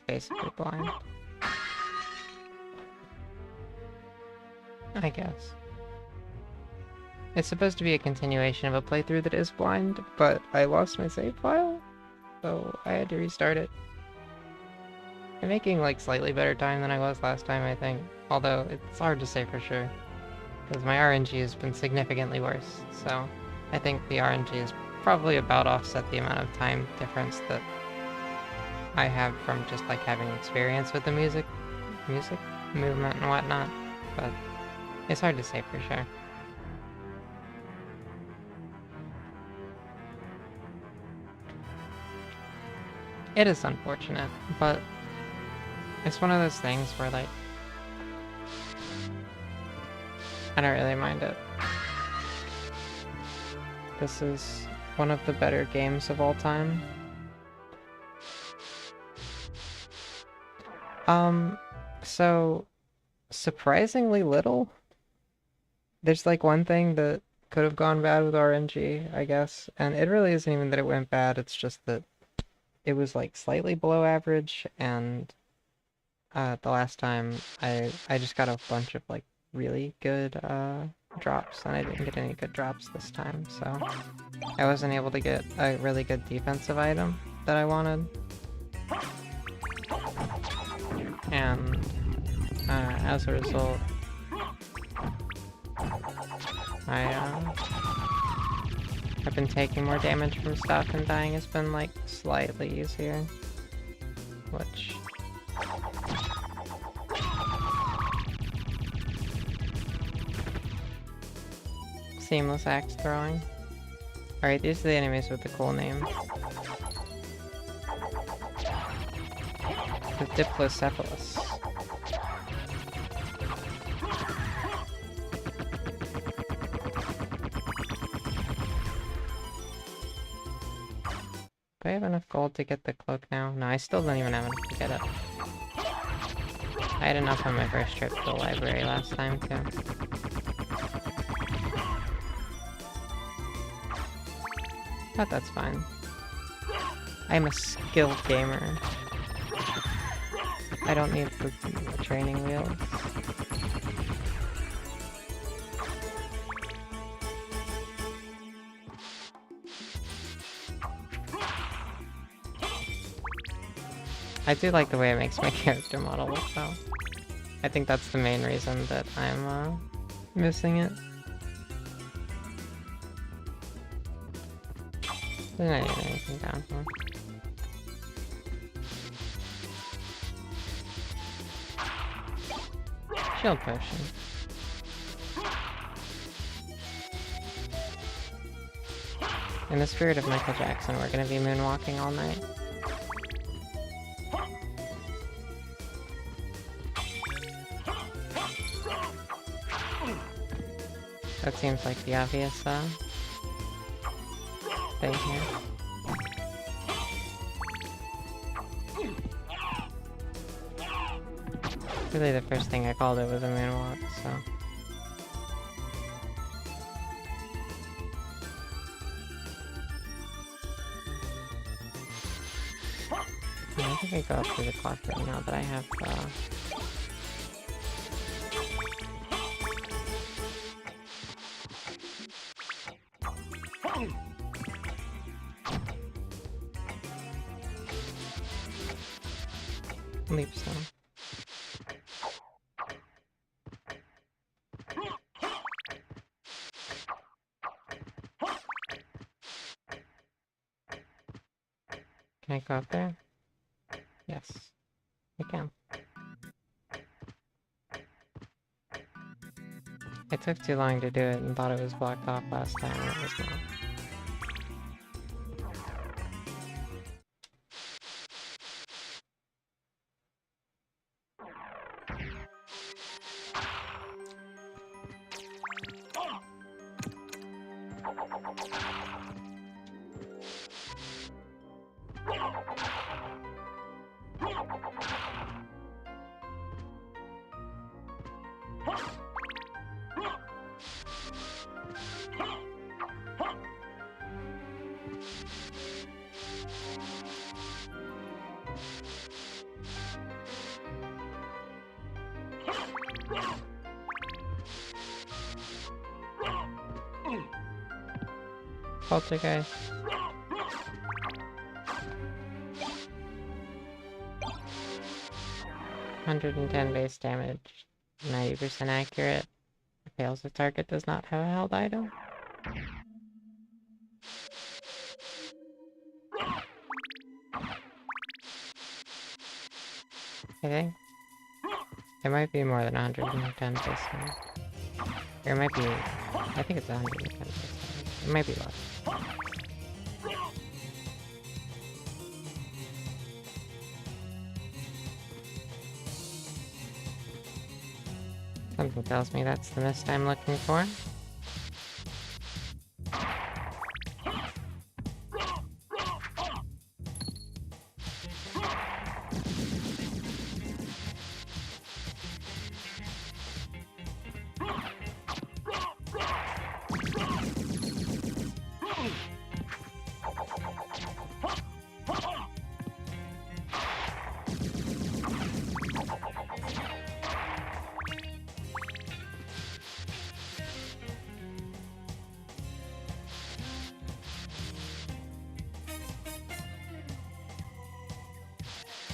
basically blind. I guess. It's supposed to be a continuation of a playthrough that is blind, but I lost my save file, so I had to restart it. I'm making like slightly better time than I was last time, I think. Although it's hard to say for sure, because my RNG has been significantly worse, so I think the RNG is probably about offset the amount of time difference that I have from just like having experience with the music, movement and whatnot, but it's hard to say for sure. It is unfortunate, but it's one of those things where like, I don't really mind it. This is one of the better games of all time. So surprisingly little. There's like one thing that could have gone bad with RNG, I guess, and it really isn't even that it went bad, it's just that it was like slightly below average, and the last time I just got a bunch of like really good drops, and I didn't get any good drops this time, so I wasn't able to get a really good defensive item that I wanted. And as a result, I've been taking more damage from stuff, and dying has been like slightly easier, which seamless axe throwing. Alright, these are the enemies with the cool name. The Diplocephalus. Do I have enough gold to get the cloak now? No, I still don't even have enough to get it. I had enough on my first trip to the library last time, too. But that's fine. I'm a skilled gamer. I don't need the training wheels. I do like the way it makes my character model look though. I think that's the main reason that I'm missing it. There's not even anything down here. Shield potion. In the spirit of Michael Jackson, we're gonna be moonwalking all night. That seems like the obvious thing here. Really, the first thing I called it was a moonwalk, so. Yeah, I think I go up through the clock right now that I have, Leap stone. Can I go up there? Yes, I can. It took too long to do it and thought it was blocked off last time, and it was not. Poltergeist. 110 base damage. 90% accurate. Fails if target does not have a held item. I think. It might be more than 110 base damage. Or it might be... I think it's 110 base damage. It might be less. Something tells me that's the mist I'm looking for.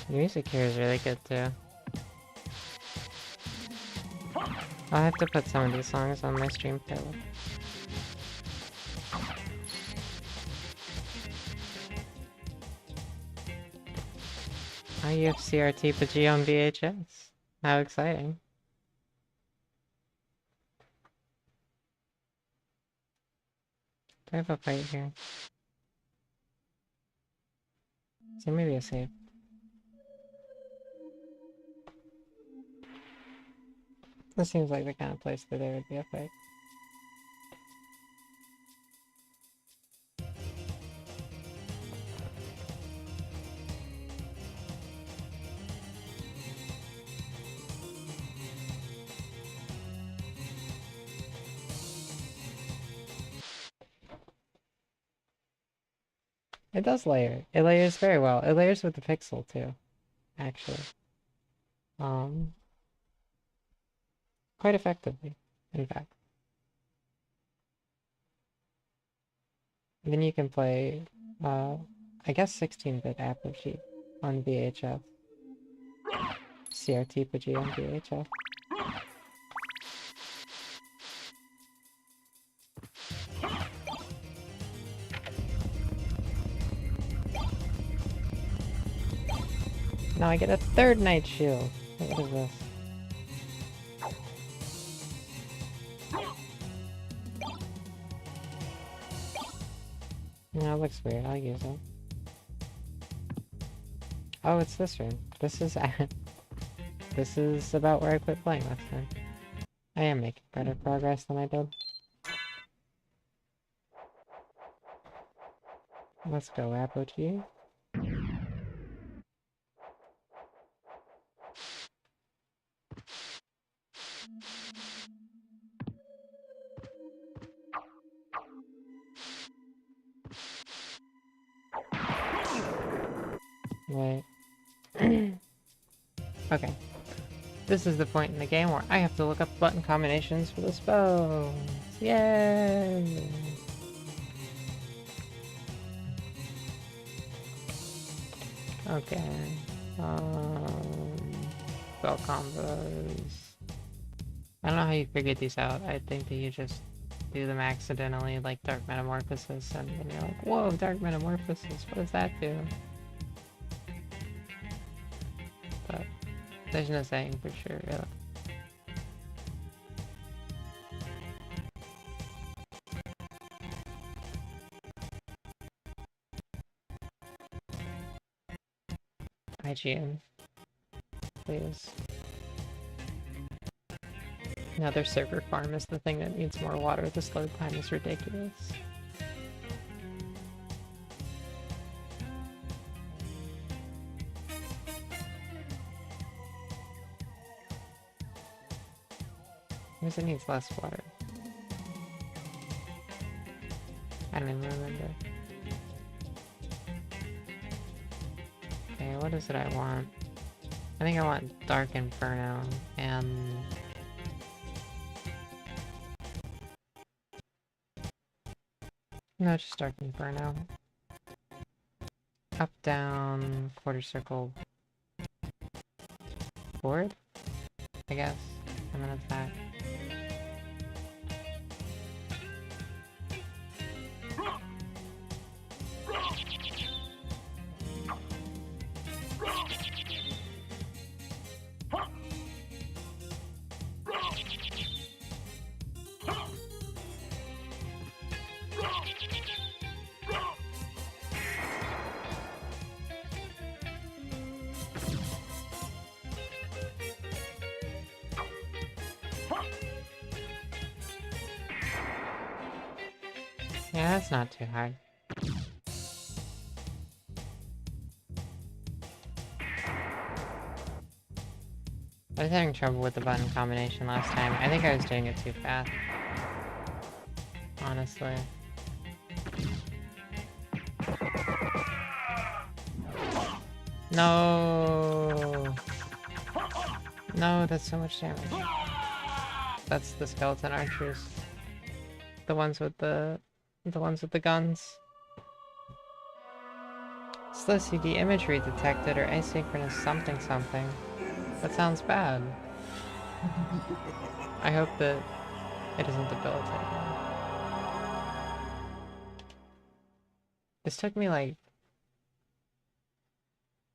The music here is really good too. I'll have to put some of these songs on my stream playlist. Oh, you have CRT Apogee on VHS. How exciting. Do I have a fight here? So maybe a save. This seems like the kind of place where there would be a fight. It does layer. It layers very well. It layers with the pixel too, actually. Quite effectively, in fact. And then you can play, I guess 16-bit Apogee on VHF. CRT Apogee on VHF. Now I get a third night shield. What is this? No, it looks weird. I'll use it. Oh, it's this room. This is this is about where I quit playing last time. I am making better progress than I did. Let's go, Apogee. Wait. Okay. This is the point in the game where I have to look up button combinations for the spells. Yay! Okay. Spell combos. I don't know how you figured these out. I think that you just do them accidentally, like Dark Metamorphosis, and then you're like, whoa, Dark Metamorphosis, what does that do? But there's no saying for sure, really. IGN, please. Now their server farm is the thing that needs more water. This load time is ridiculous. Because it needs less water. I don't even remember. Okay, what is it I want? I think I want Dark Inferno and... No, just Dark Inferno. Up, down, quarter circle, forward, I guess, and then attack. Yeah, that's not too hard. I was having trouble with the button combination last time. I think I was doing it too fast. Honestly. No! No, that's so much damage. That's the skeleton archers. The ones with the guns. Slow CD imagery detected or asynchronous something something. That sounds bad. I hope that it isn't debilitating. This took me like,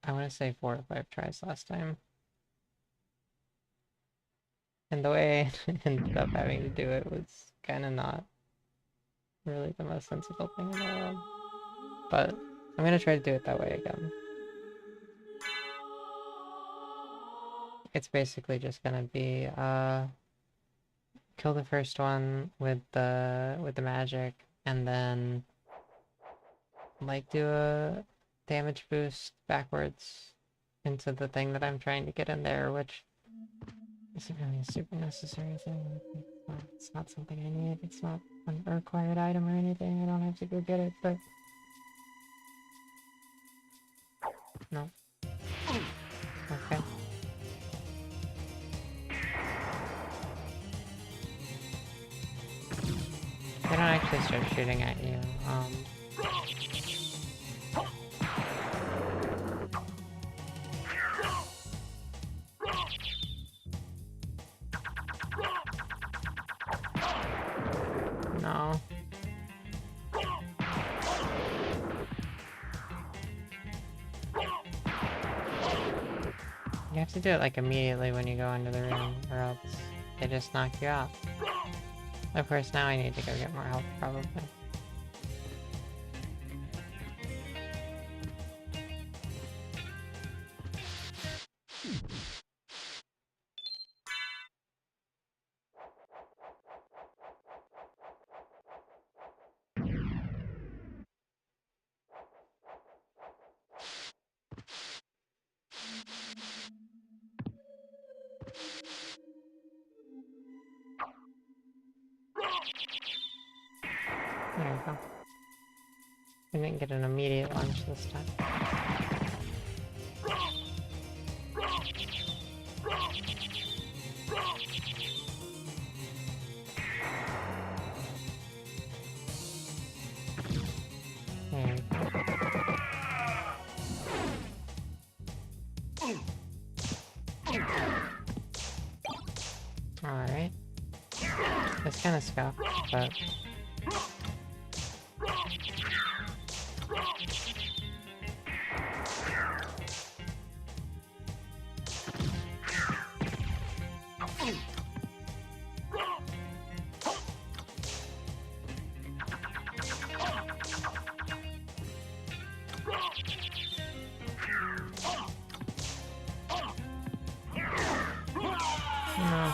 I want to say 4 or 5 tries last time. And the way I ended up having to do it was kind of not really the most sensible thing in the world. But I'm gonna try to do it that way again. It's basically just gonna be kill the first one with the magic, and then like do a damage boost backwards into the thing that I'm trying to get in there, which isn't really a super necessary thing. It's not something I need. It's not a required item or anything. I don't have to go get it, but no. Okay. They don't actually start shooting at you. No. You have to do it like immediately when you go into the room, or else they just knock you out. Of course, now I need to go get more health, probably. There we go. We didn't get an immediate lunge this time. There we go. It's kind of scuffed, but... No.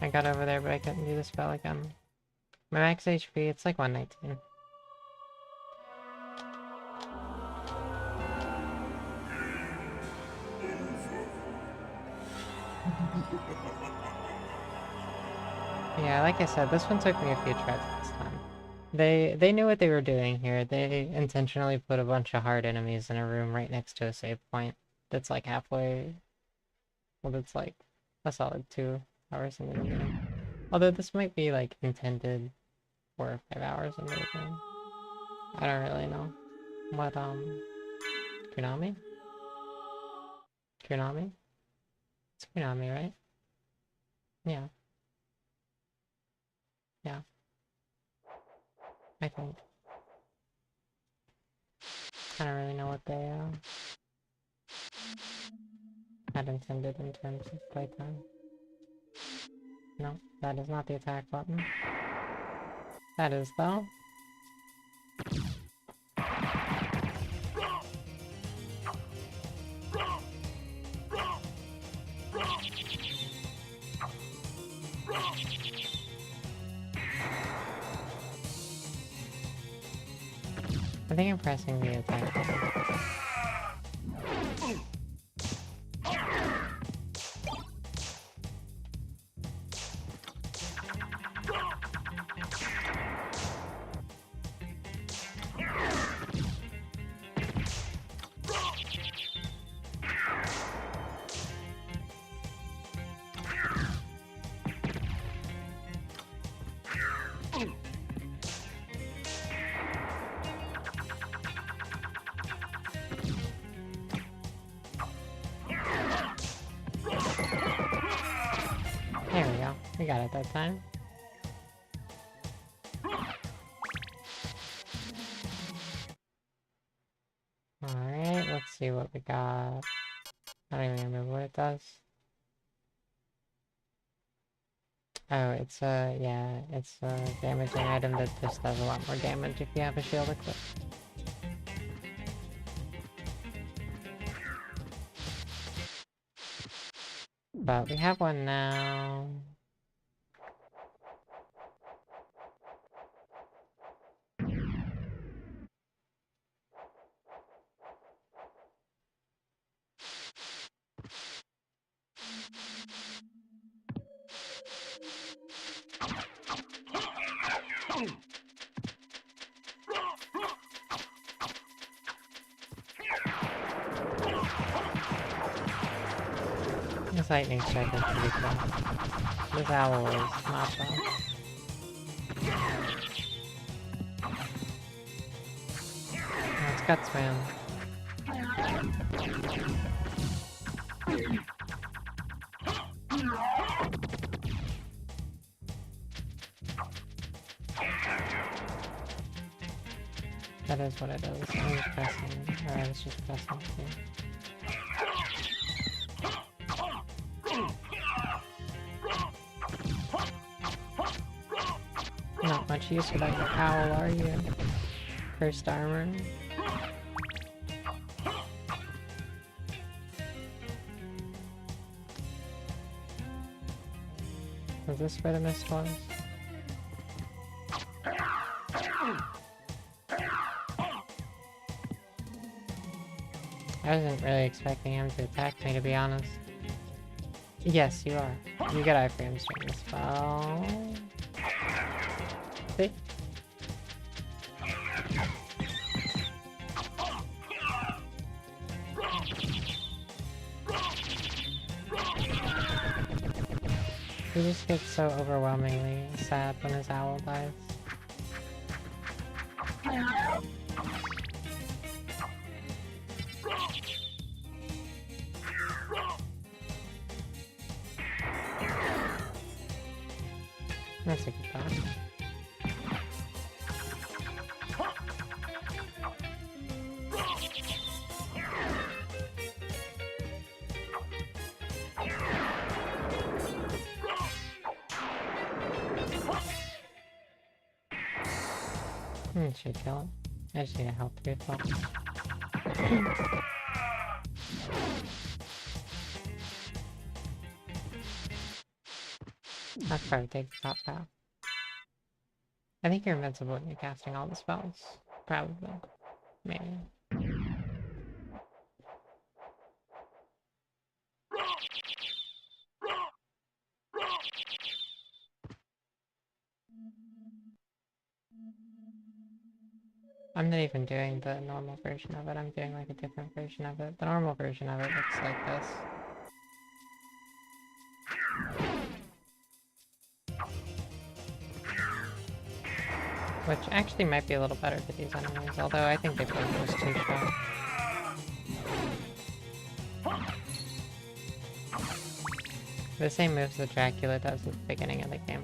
I got over there, but I couldn't do the spell again. My max HP, it's like 119. Yeah, like I said, this one took me a few tries this time. They knew what they were doing here. They intentionally put a bunch of hard enemies in a room right next to a save point that's like halfway... Well, that's like a solid 2 hours into the game. Although this might be like intended 4 or 5 hours into the game. I don't really know. What, Konami? Konami? It's Konami, right? Yeah. Yeah. I think. I don't really know what they, had intended in terms of playtime. No, that is not the attack button. That is, though. I think I'm pressing the attack button. There we go. We got it that time. Alright, let's see what we got. I don't even remember what it does. Oh, it's a, yeah, it's a damaging item that just does a lot more damage if you have a shield equipped. But we have one now. This lightning strike is pretty cool. This owl is not bad. Oh, it's Guts Man. That is what it is. I'm just pressing, or I was just pressing too. Not much use without your owl, are you? Cursed armor. Is this where the mist was? I wasn't really expecting him to attack me, to be honest. Yes, you are. You get iframes during the spell. See? He just gets so overwhelmingly sad when his owl dies. That's a good thought. Should kill him. I just need a health refill. That's probably take the top path. I think you're invincible when you're casting all the spells. Probably. Maybe. I'm not even doing the normal version of it, I'm doing like a different version of it. The normal version of it looks like this. Which actually might be a little better for these enemies, although I think they both just too strong. The same moves that Dracula does at the beginning of the game.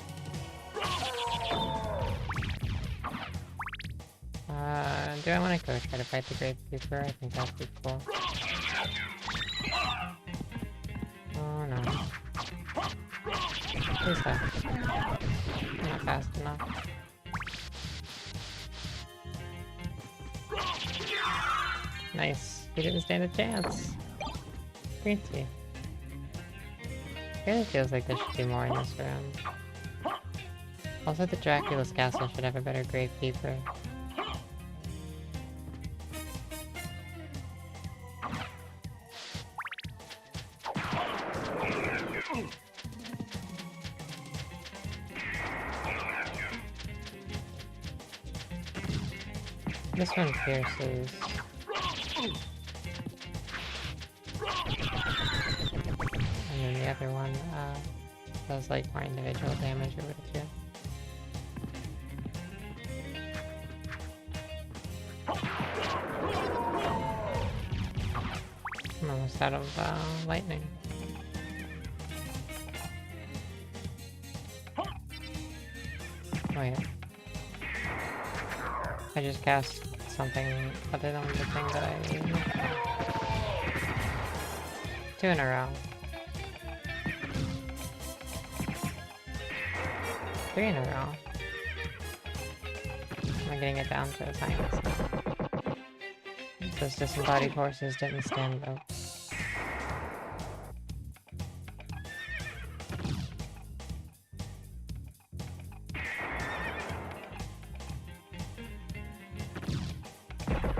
Do I want to go try to fight the Gravekeeper? I think that'd be cool. Oh no. Please die. I'm not fast enough. Nice. He didn't stand a chance. Great. It feels like there should be more in this room. Also, the Dracula's castle should have a better Gravekeeper. This one pierces. And then the other one does like more individual damage or whatever. I'm almost out of lightning. Wait. I just cast something other than the thing that I used. 2 in a row. 3 in a row. I'm getting it down to a science now. Those disembodied horses didn't stand though.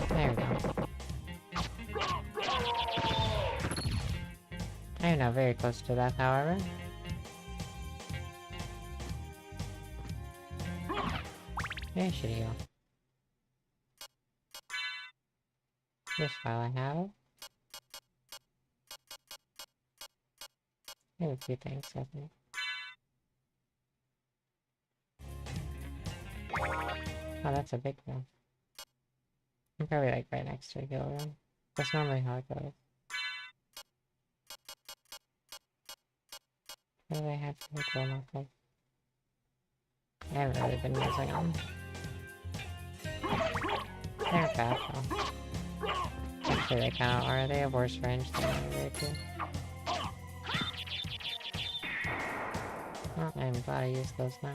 There we go. I am now very close to death, however. There should heal. Just while I have it. I have a few things, I think. Oh, that's a big one. I'm probably like right next to a heal room. That's normally how it goes. What do they have for the drill knuckles? I haven't really been using them. They're bad though. Actually they kinda are. They have worse range than I do. Well, I'm glad I used those now.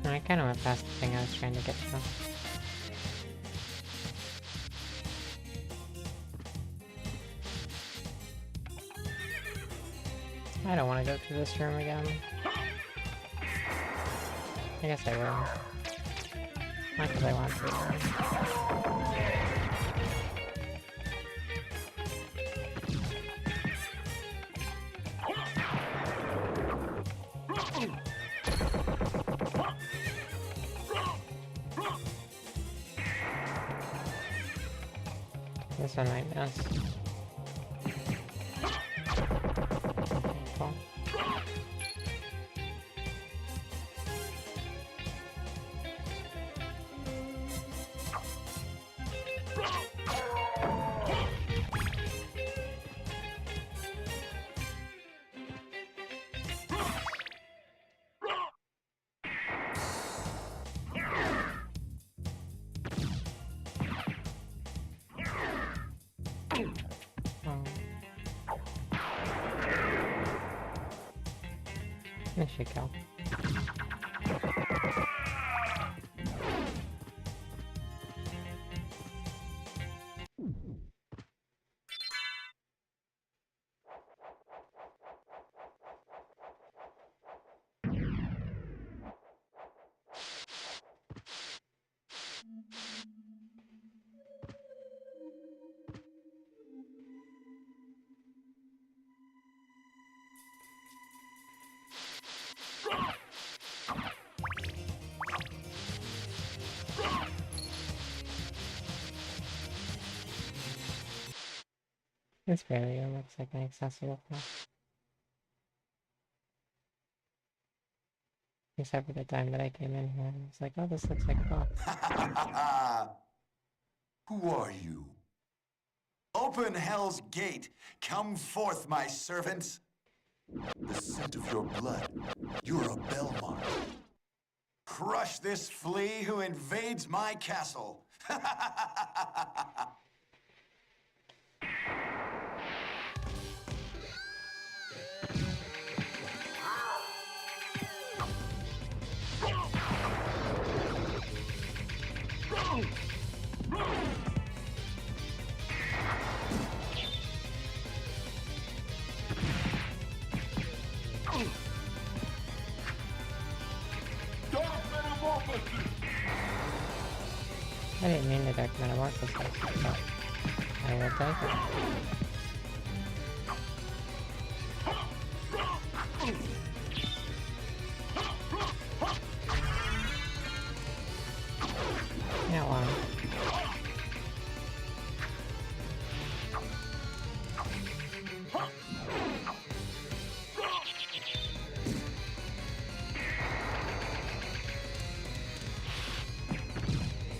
I kinda went past the thing I was trying to get to. I don't want to go through this room again. I guess I will. Not because I want to. This one might miss. Cool. There she go. This barrier looks like an accessible path. Except for the time that I came in here and I was like, oh, this looks like a box. Who are you? Open hell's gate. Come forth, my servants. The scent of your blood. You're a Belmont. Crush this flea who invades my castle. I didn't mean to dark metamorphosis, but I will take it. Yeah, well.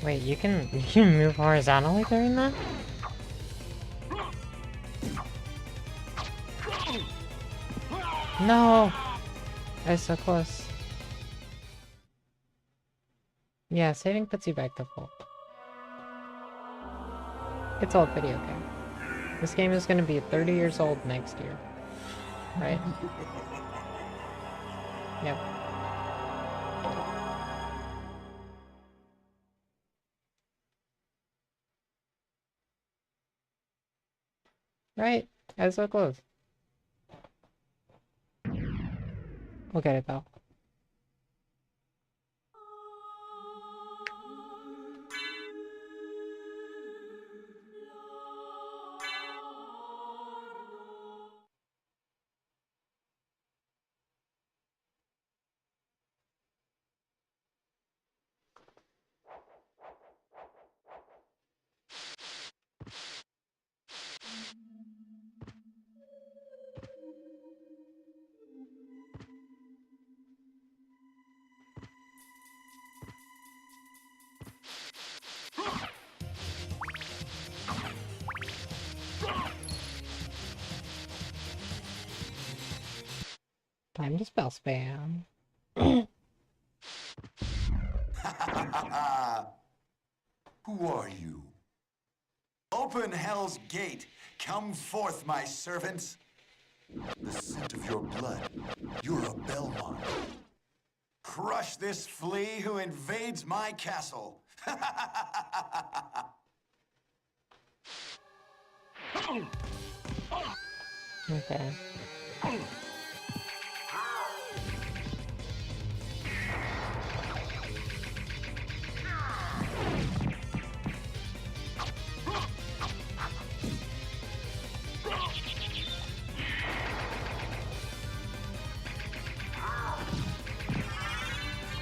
Wait, you can move horizontally during that? No! I was so close. Yeah, saving puts you back to full. It's old video game. This game is gonna be 30 years old next year. Right? Yep. Right, I was so close. We'll get it though. Time to spell spam. Who are you? Open hell's gate. Come forth, my servants. The scent of your blood. You're a Belmont. Crush this flea who invades my castle. Okay.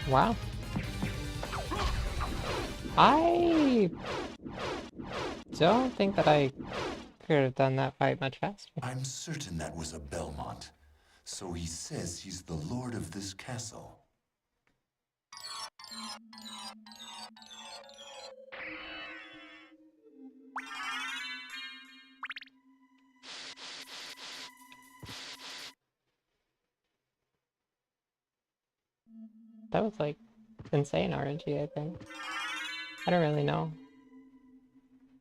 Wow. I don't think that I could have done that fight much faster. I'm certain that was a Belmont. So he says he's the lord of this castle. That was like insane RNG, I think. I don't really know.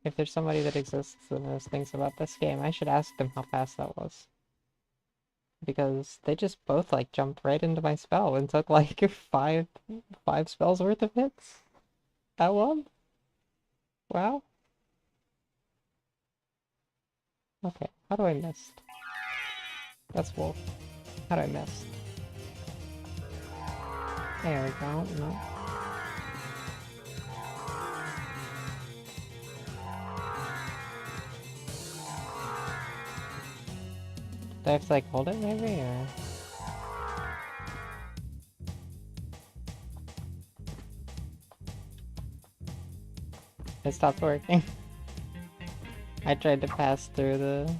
If there's somebody that exists that knows things about this game, I should ask them how fast that was. Because they just both like jumped right into my spell and took like five spells worth of hits. At one? Wow. Okay, how do I miss? That's wolf. How do I miss? There we go. No. Do I have to like hold it maybe, or? It stopped working. I tried to pass through the...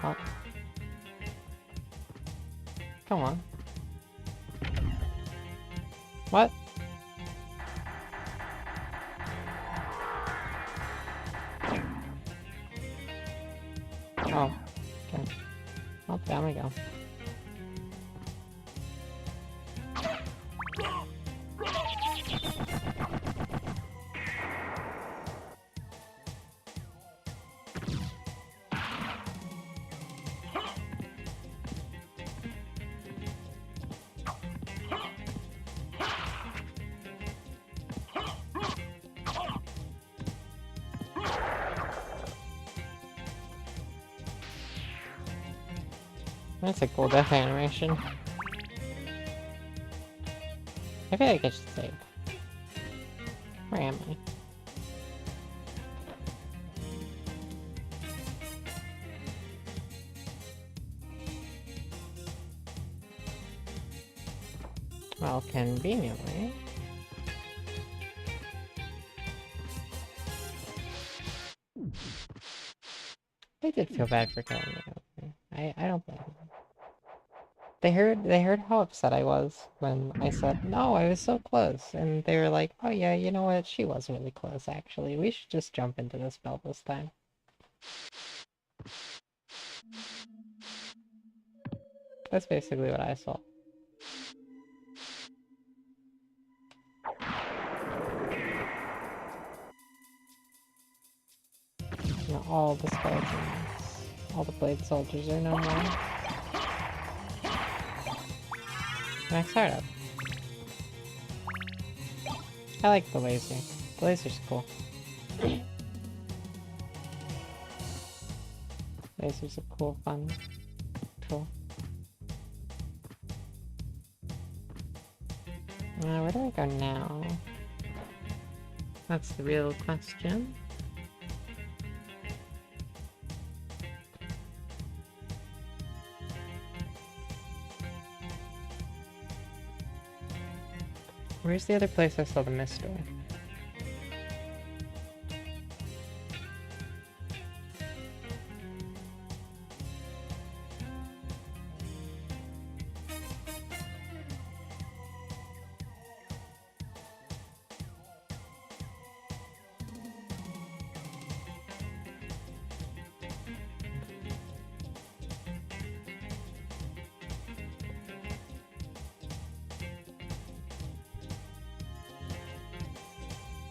Oh. Come on. What? Oh. Okay. Oh, down we go. That's a cool death animation. I feel like I should save. Where am I? Well, conveniently. I did feel bad for killing me. I don't blame them. They heard how upset I was when I said, no, I was so close. And they were like, oh yeah, you know what? She was really close, actually. We should just jump into the spell this time. That's basically what I saw. Now all the skeletons, all the blade soldiers are no more. Max heart up. I like the laser. The laser's cool. Laser's a cool, fun tool. Where do I go now? That's the real question. Where's the other place I saw the mist door?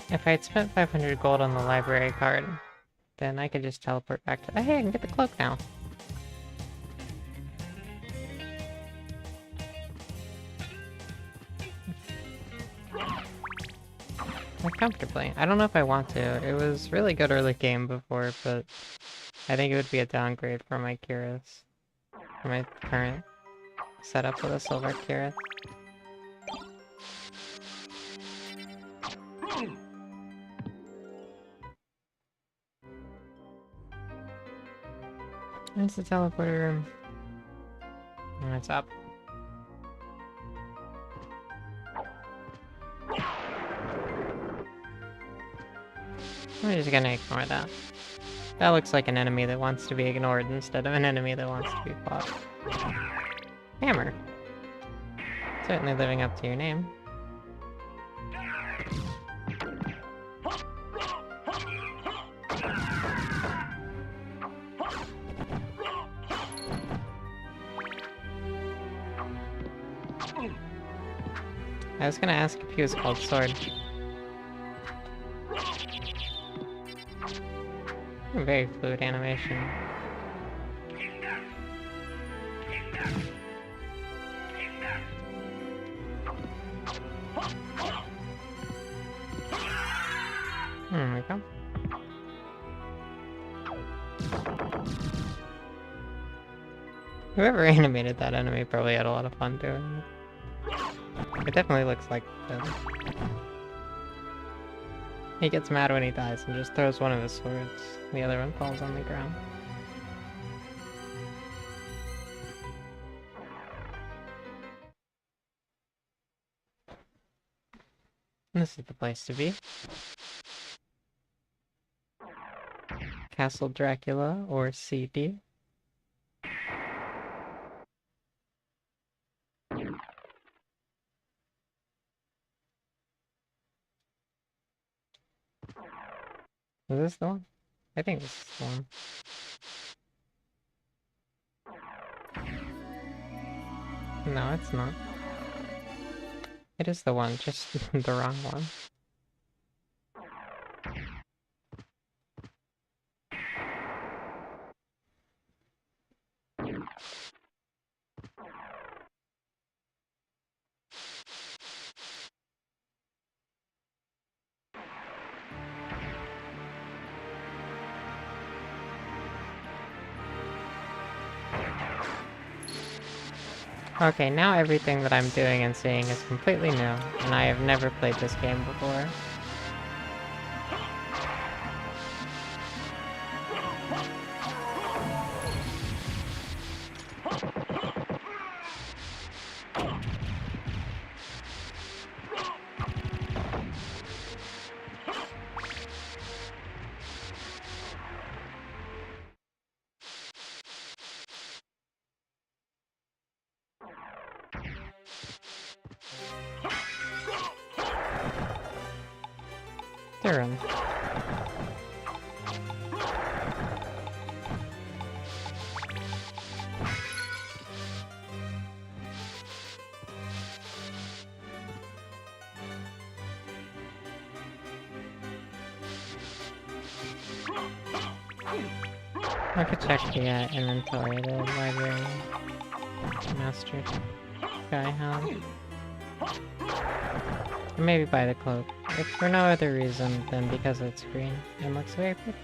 If I had spent 500 gold on the library card, then I could just teleport back to... Oh, hey, I can get the cloak now. Like, comfortably. I don't know if I want to. It was really good early game before, but I think it would be a downgrade for my Cuirass. For my current setup with a silver Cuirass. Where's the teleporter room? Oh, it's up. I'm just gonna ignore that. That looks like an enemy that wants to be ignored instead of an enemy that wants to be fought. Hammer. Certainly living up to your name. I was gonna ask if he was called Sword. Very fluid animation. There we go. Whoever animated that enemy probably had a lot of fun doing it. It definitely looks like them. He gets mad when he dies and just throws one of his swords. The other one falls on the ground. This is the place to be. Castle Dracula, or CD. Is this the one? I think this is the one. No, it's not. It is the one, just the wrong one. Okay, now everything that I'm doing and seeing is completely new, and I have never played this game before. Turn. I could check the inventory, the library master guy has. Or maybe buy the cloak. If for no other reason than because it's green and looks very pretty.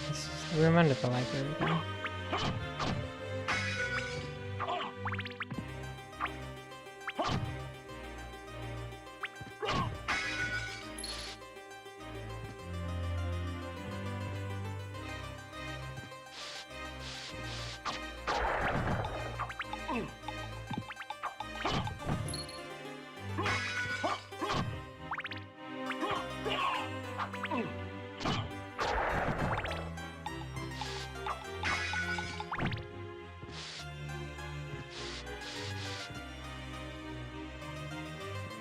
This is the room under the library though.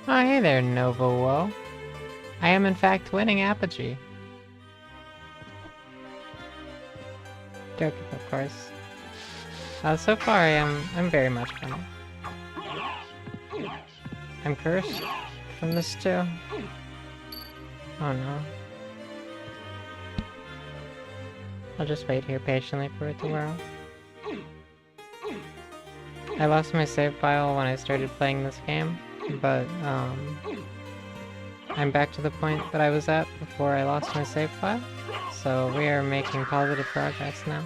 Oh, hey there, Nova Woe. I am in fact winning Apogee. Joking, of course. So far I'm very much winning. I'm cursed from this too. Oh no. I'll just wait here patiently for it to wear off. I lost my save file when I started playing this game, but I'm back to the point that I was at before I lost my save file, so we are making positive progress now.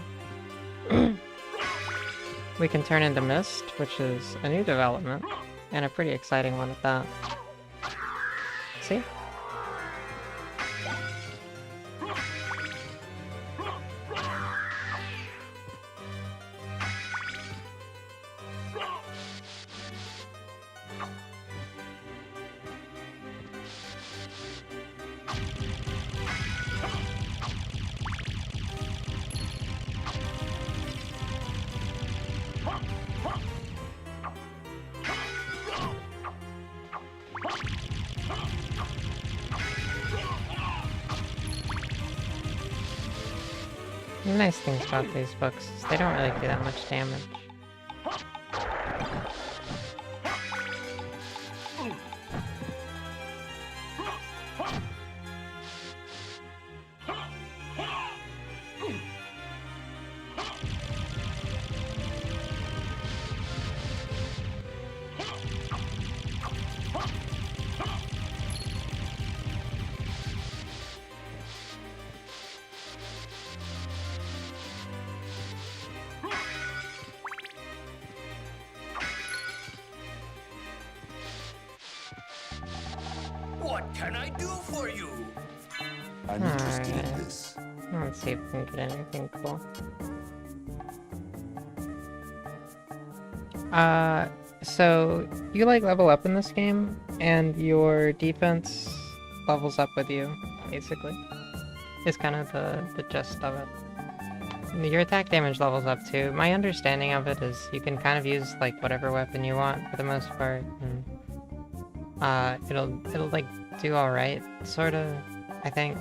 We can turn into mist, which is a new development, and a pretty exciting one at that. See? The nice things about these books is they don't really do that much damage. What can I do for you? I'm interested in this. Let's see if we can get anything cool. So you like level up in this game, and your defense levels up with you, basically. Is kind of the gist of it. Your attack damage levels up too. My understanding of it is you can kind of use like whatever weapon you want for the most part, and it'll like do alright, sorta, I think.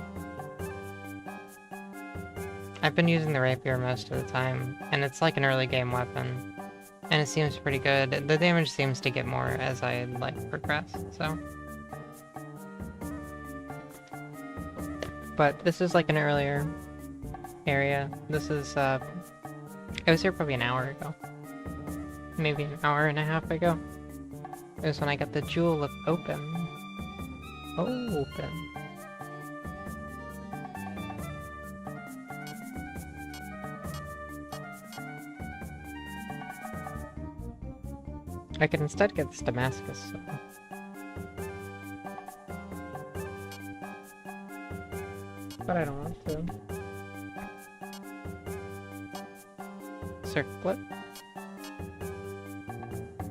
I've been using the rapier most of the time, and it's like an early game weapon. And it seems pretty good. The damage seems to get more as I like progress, so. But this is like an earlier area. This is I was here probably an hour ago. Maybe an hour and a half ago. It was when I got the Jewel of Open. Open. I could instead get this Damascus. So. But I don't want to. Circlet.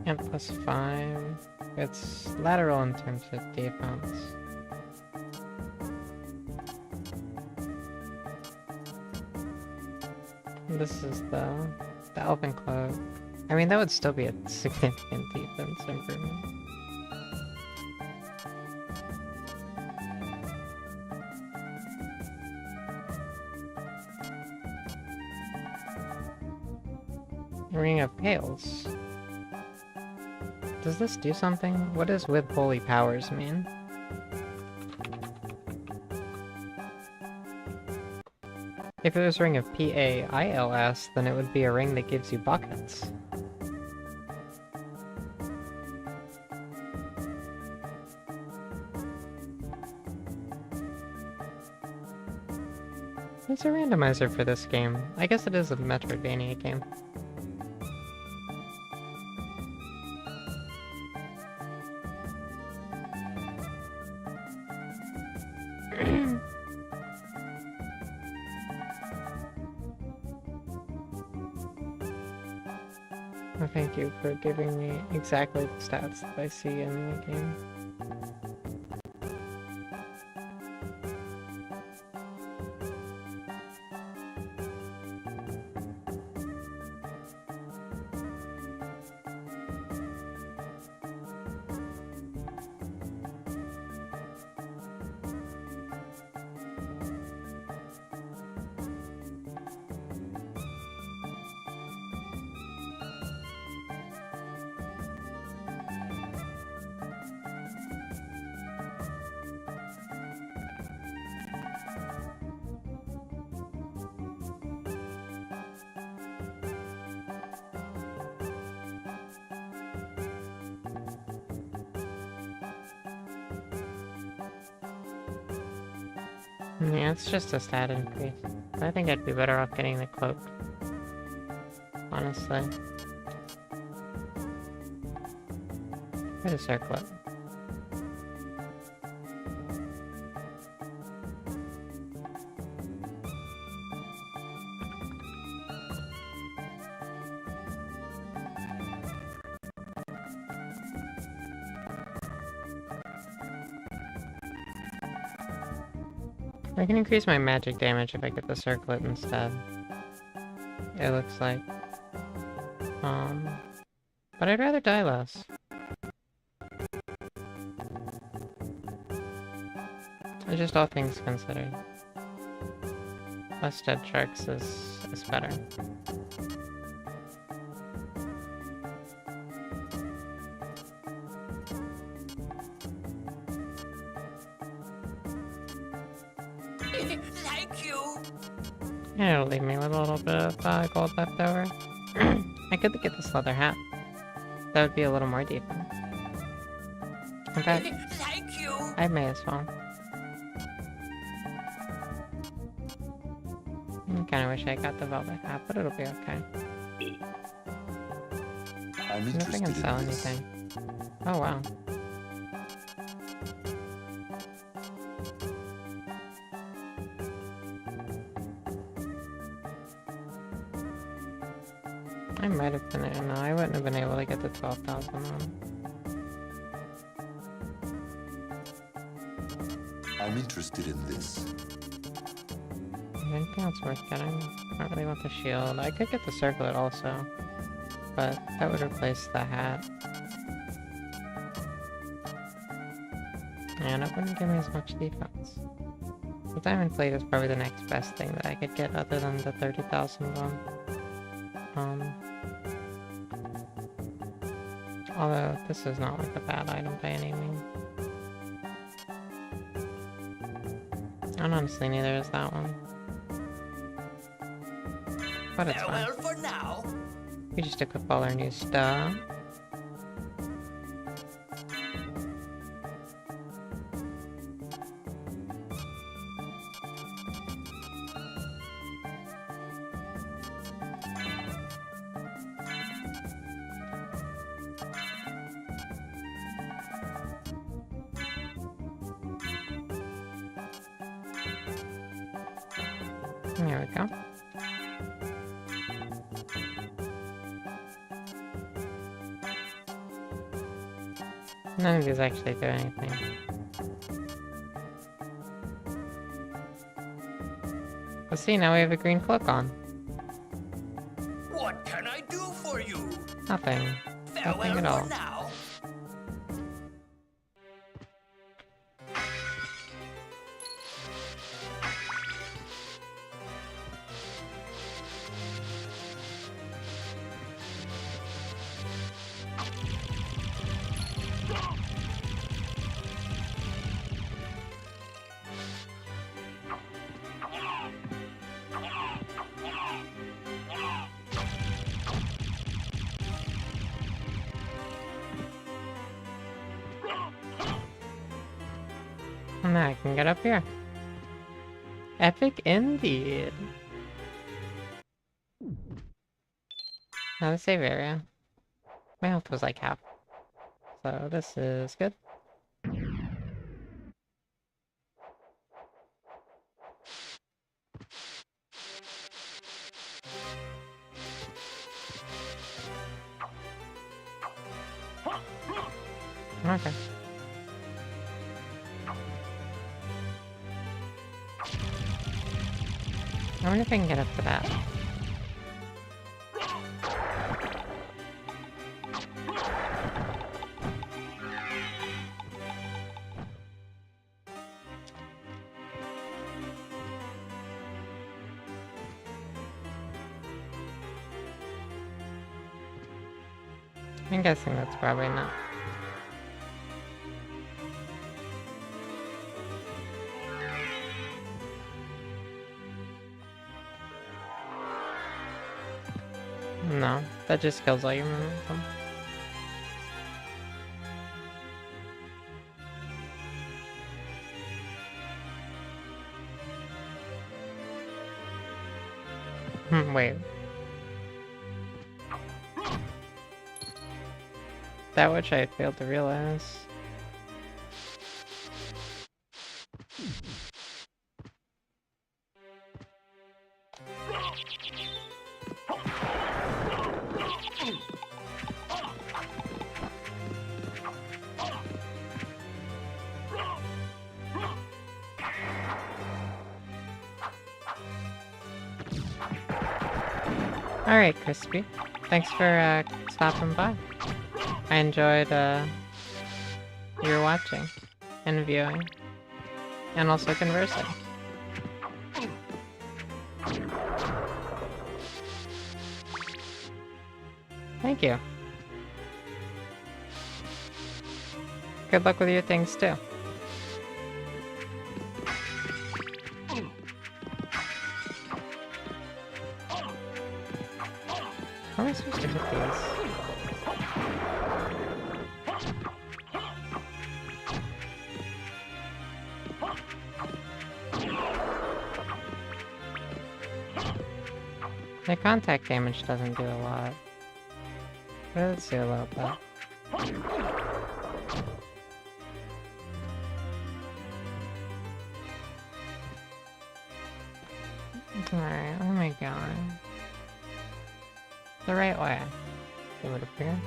And +5. It's lateral in terms of defense. This is the Elven Cloak. I mean, that would still be a significant defense improvement. Ring of Perils. Does this do something? What does with holy powers mean? If it was Ring of Pails, then it would be a ring that gives you buckets. There's a randomizer for this game. I guess it is a Metroidvania game. Well, thank you for giving me exactly the stats that I see in the game. Yeah, it's just a stat increase. I think I'd be better off getting the cloak. Honestly. Where's the circlet? I can increase my magic damage if I get the circlet instead. It looks like. But I'd rather die less. Just all things considered. Less dead sharks is better. Thank you. Yeah, it'll leave me with a little bit of gold left over. I could get this leather hat. That would be a little more decent. In fact, Thank you. I may as well. I kinda wish I got the velvet hat, but it'll be okay. I'm I don't know if I interested can sell in this. anything. Oh wow. I might have been, no, I wouldn't have been able to get the 12,000 one. I'm interested in this. Is there anything else worth getting? I don't really want the shield. I could get the circlet also, but that would replace the hat. And it wouldn't give me as much defense. The diamond plate is probably the next best thing that I could get other than the 30,000 one. Although this is not like a bad item by any means. And honestly, neither is that one. But it's fine. Farewell for now. We just equip all our new stuff. There we go. None of these actually do anything. But see, now we have a green cloak on. What can I do for you? Nothing. Nothing Farewell at all. for now. And now I can get up here. Epic indeed. Now the save area. My health was like half. So this is good. Okay. I wonder if I can get up to that. I'm guessing that's probably not. No, that just kills all your momentum. Wait. That which I failed to realize. Alright, Crispy. Thanks for stopping by. I enjoyed your watching and viewing. And also conversing. Thank you. Good luck with your things too. How am I supposed to hit these? The contact damage doesn't do a lot. But it does do a little bit. Alright, oh my god. The right way, it would appear.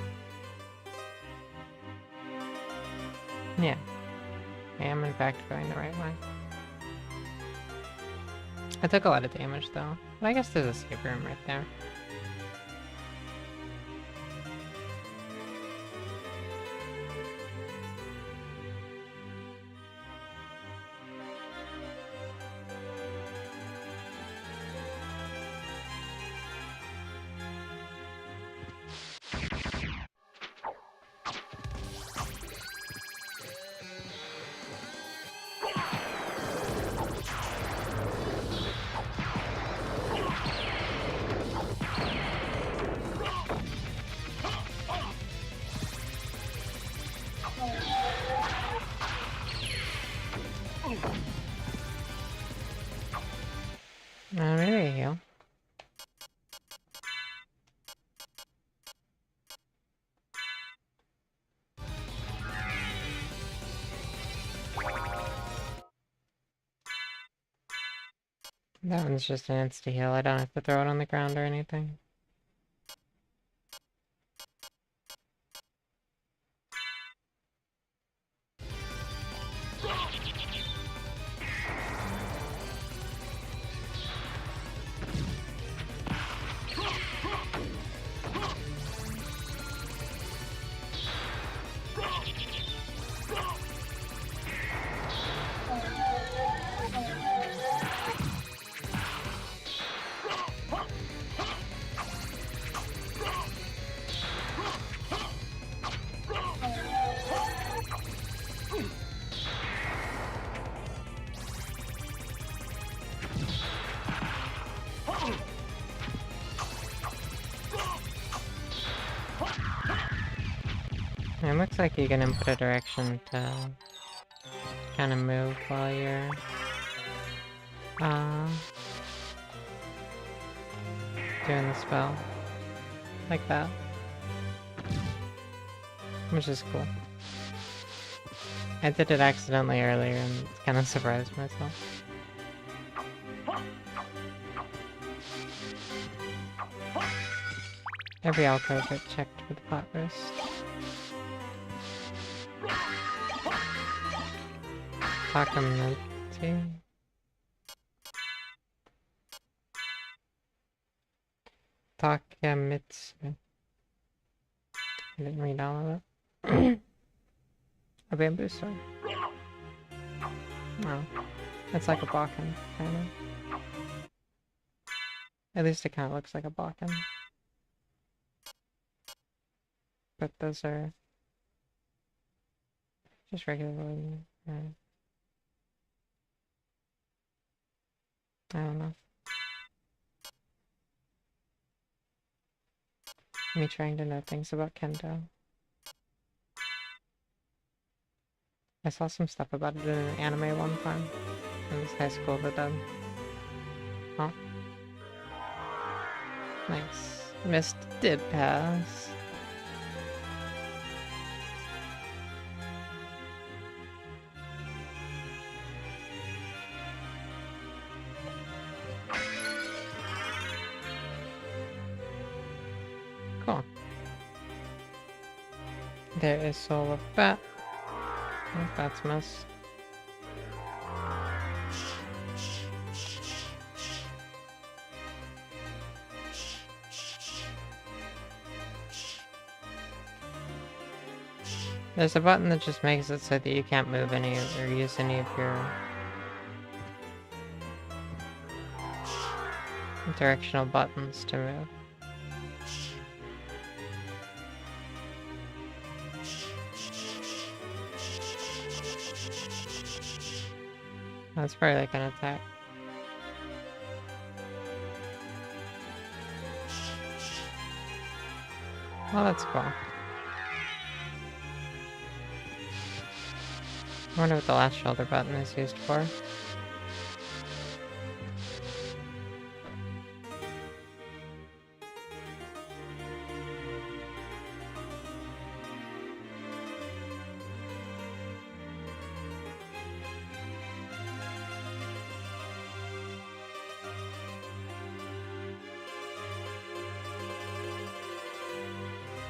Yeah. I am in fact going the right way. I took a lot of damage though. But I guess there's a save room right there. Maybe a heal. That one's just an insta-heal. I don't have to throw it on the ground or anything. It looks like you can input a direction to kind of move while you're doing the spell. Like that. Which is cool. I did it accidentally earlier and kind of surprised myself. Every alcove get checked for the pot roast. Takamitsu. Takamitsu. I didn't read all of it. A bamboo sword. Oh. It's like a Bakken, kind of. At least it kind of looks like a Bakken. But those are just regularly. I don't know. Me trying to know things about Kendo. I saw some stuff about it in an anime one time. It was high school that did. Oh. Nice. Mist did pass. Cool. There is Soul of Bat. Oh, that's missed. There's a button that just makes it so that you can't move any or use any of your directional buttons to move. That's probably like an attack. Well, that's cool. I wonder what the last shoulder button is used for.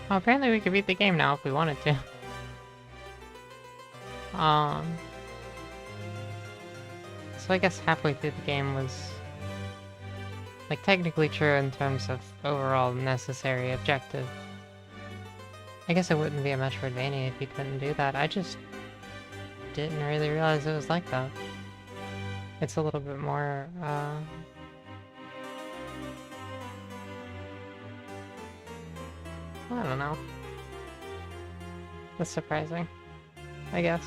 Well, apparently we could beat the game now if we wanted to. So I guess halfway through the game was like technically true in terms of overall necessary objective. I guess it wouldn't be a Metroidvania if you couldn't do that. I just didn't really realize it was like that. It's a little bit more, I don't know. That's surprising, I guess.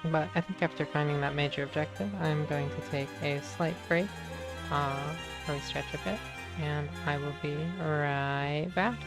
But I think after finding that major objective, I'm going to take a slight break, probably stretch a bit, and I will be right back.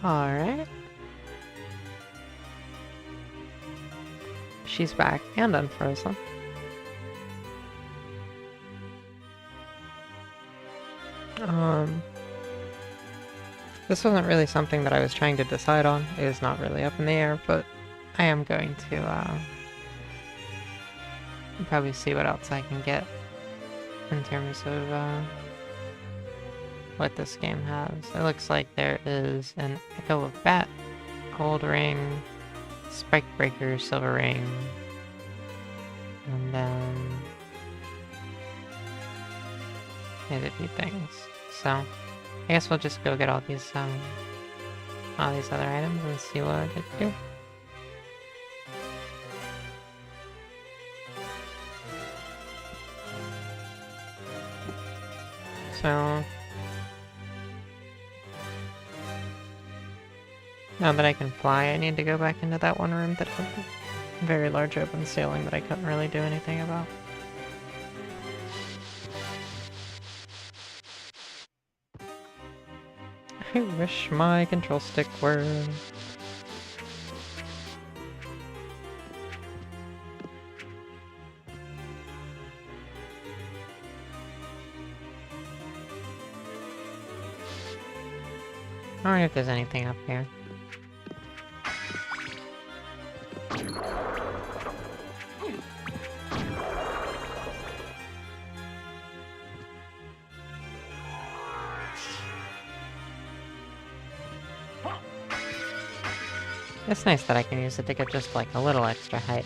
Alright. She's back and unfrozen. This wasn't really something that I was trying to decide on. It is not really up in the air, but I am going to probably see what else I can get in terms of what this game has. It looks like there is an Echo of Bat, Gold Ring, Spike Breaker, Silver Ring, and then maybe a few things. So I guess we'll just go get all these other items and see what I get to do. So now that I can fly, I need to go back into that one room that had a very large open ceiling that I couldn't really do anything about. I wish my control stick were... I wonder if there's anything up here. It's nice that I can use it to get just like a little extra height.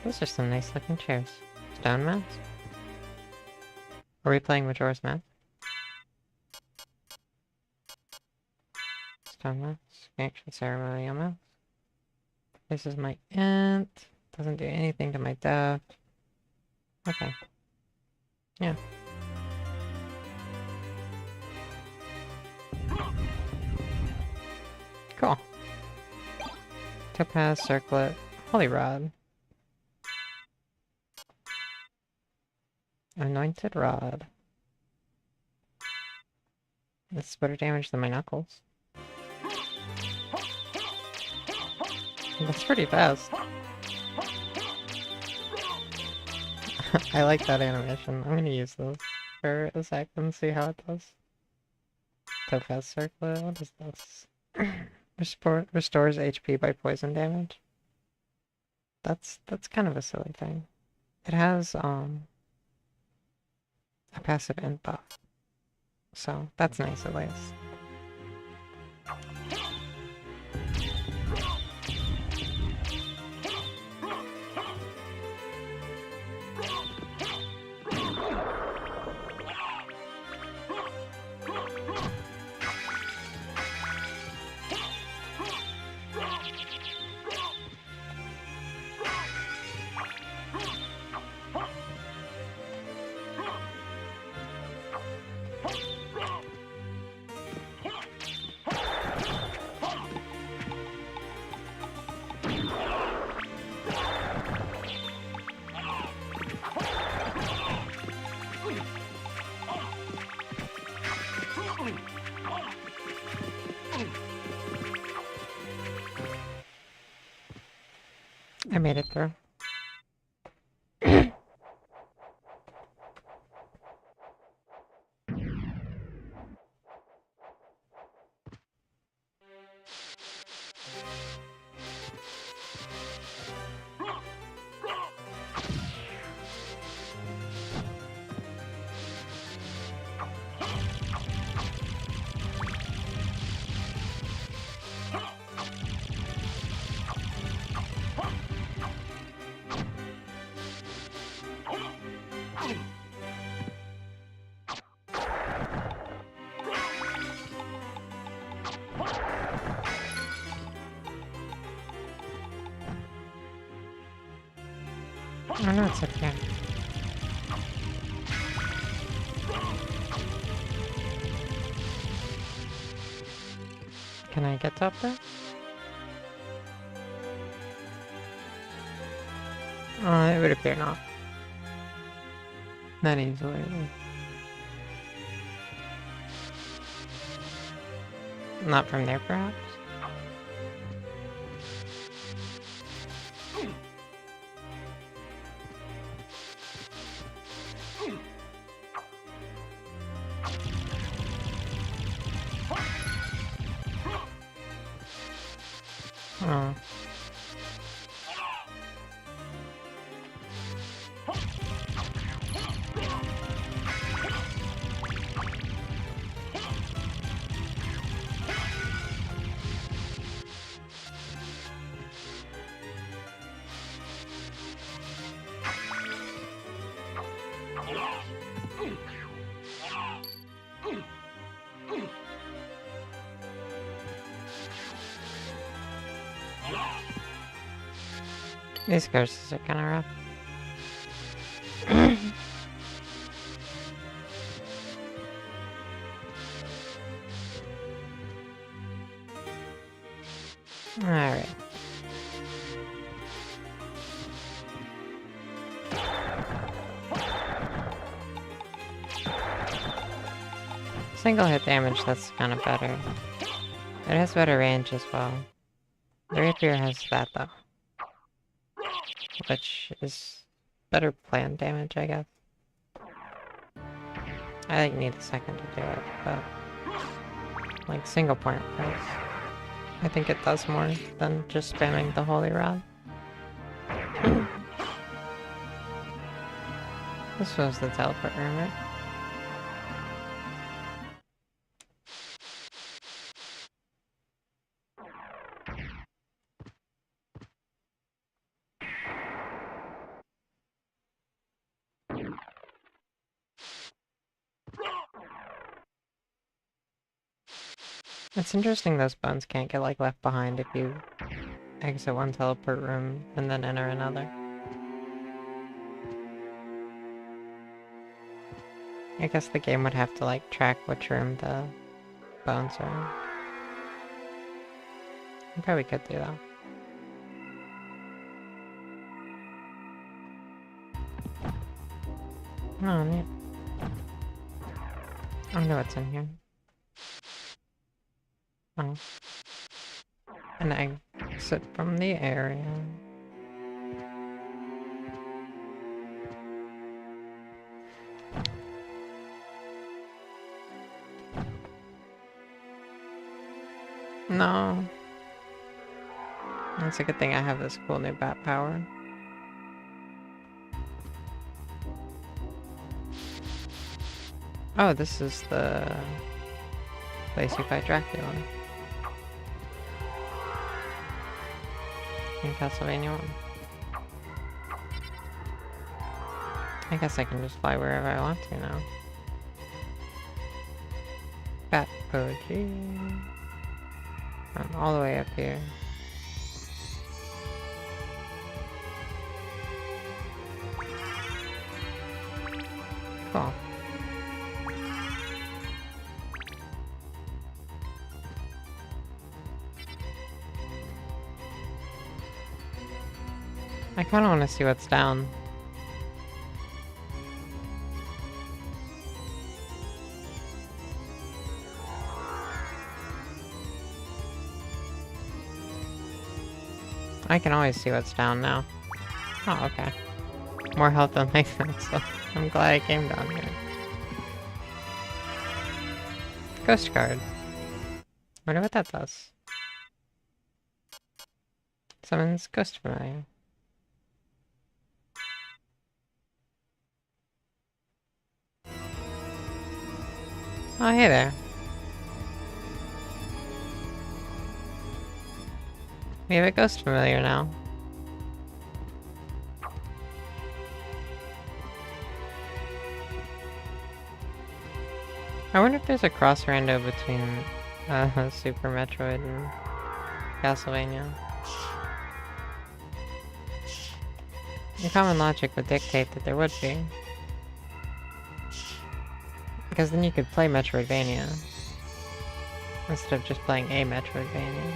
Those are some nice looking chairs. Stone mask? Are we playing Majora's Mask? Stone mask. Ancient ceremonial mask. This is my int. Doesn't do anything to my def. Okay. Yeah. Cool. Topaz, circlet, holy rod. Anointed rod. This is better damage than my knuckles. That's pretty fast. I like that animation. I'm gonna use those for a sec and see how it does. Topaz circlet, what is this? Restores HP by poison damage. That's kind of a silly thing. It has a passive int buff. So that's nice at least. I made it through. Oh no, it's okay. Can I get up there? It would appear not. Not easily. Not from there, perhaps? Oh. These curses are kind of rough. Alright. Single hit damage, that's kind of better. It has better range as well. The rapier has that though. Which is better planned damage, I guess. I like need a second to do it, but like single point price. I think it does more than just spamming the holy rod. This was the teleport room, right? It's interesting those bones can't get like left behind if you exit one teleport room and then enter another. I guess the game would have to like track which room the bones are in. I probably could do that. Oh, neat. I wonder what's in here. Oh. An exit from the area. No. That's a good thing I have this cool new bat power. Oh, this is the place you fight Dracula in Castlevania 1. I guess I can just fly wherever I want to now. Apogee. I'm all the way up here. Cool. I kind of want to see what's down. I can always see what's down now. Oh, okay. More health than makes sense, so I'm glad I came down here. Ghost card. Wonder what that does. Summons Ghost Familiar. Oh, hey there. We have a Ghost Familiar now. I wonder if there's a cross-rando between Super Metroid and Castlevania. The common logic would dictate that there would be. Because then you could play Metroidvania instead of just playing a Metroidvania.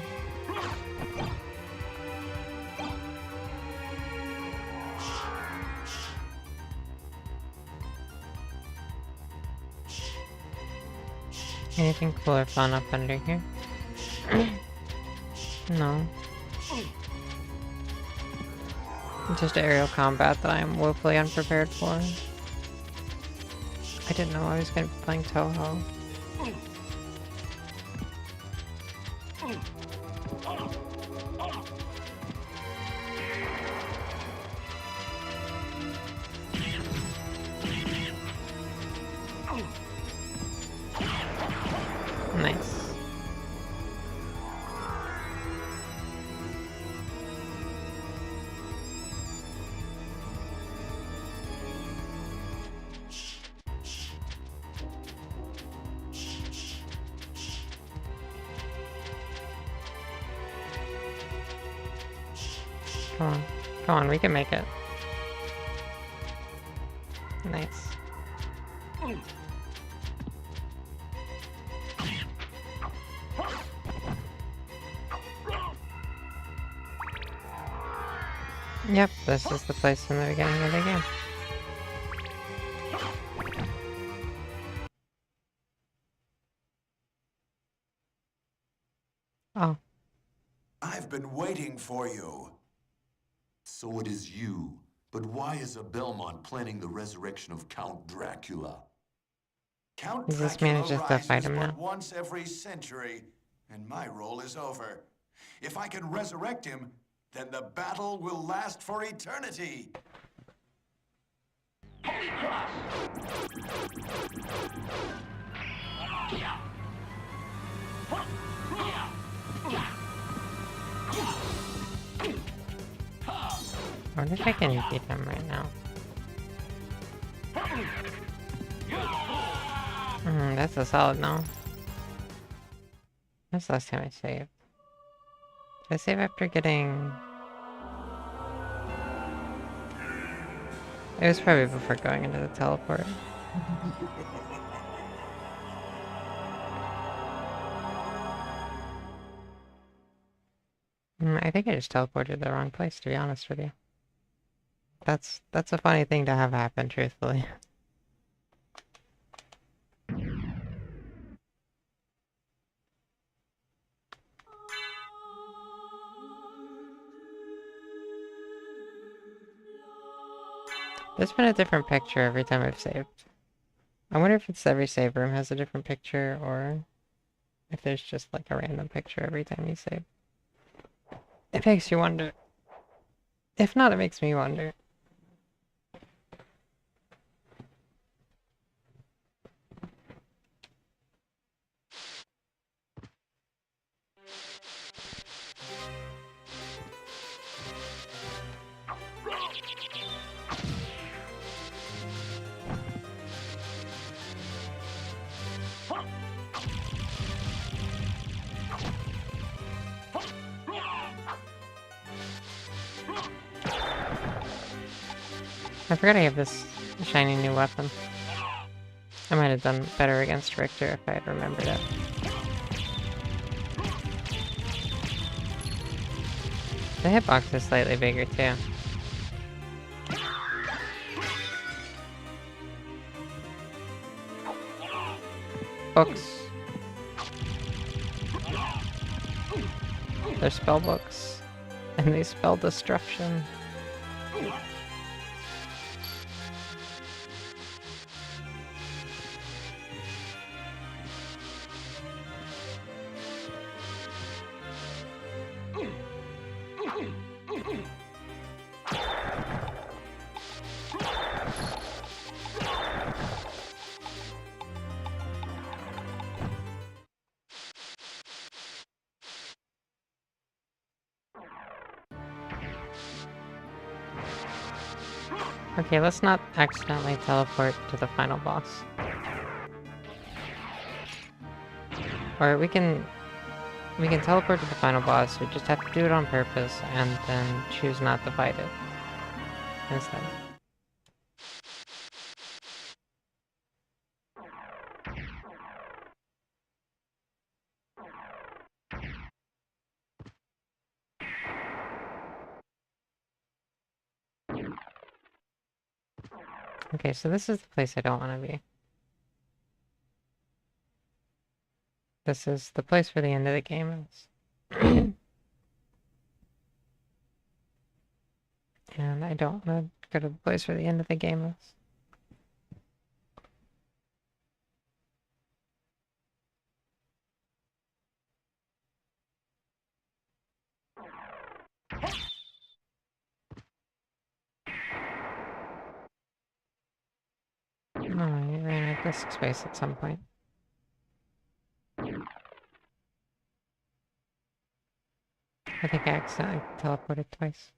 Anything cool or fun up under here? No. Just aerial combat that I am woefully unprepared for. I didn't know I was going to be playing Toho. Nice. Come on. Come on, we can make it. Nice. Yep, this is the place in the beginning of the game. Oh. I've been waiting for you. So it is you. But why is a Belmont planning the resurrection of Count Dracula? Count He just Dracula manages to fight rises him but now. once every century, and my role is over. If I can resurrect him, then the battle will last for eternity. I wonder if I can beat him right now. That's a solid no. When's the last time I saved? Did I save after getting... It was probably before going into the teleport. I think I just teleported to the wrong place, to be honest with you. That's a funny thing to have happen, truthfully. There's been a different picture every time I've saved. I wonder if it's every save room has a different picture, or if there's just like a random picture every time you save. It makes you wonder. If not, it makes me wonder. I forgot I have this shiny new weapon. I might have done better against Richter if I had remembered it. The hitbox is slightly bigger too. Books. They're spell books. And they spell destruction. Okay, let's not accidentally teleport to the final boss. Or we can teleport to the final boss, we just have to do it on purpose and then choose not to fight it instead. Okay, so this is the place I don't want to be. This is the place where the end of the game is. And I don't want to go to the place where the end of the game is. Oh, I ran out of disk space at some point. I think I accidentally teleported twice.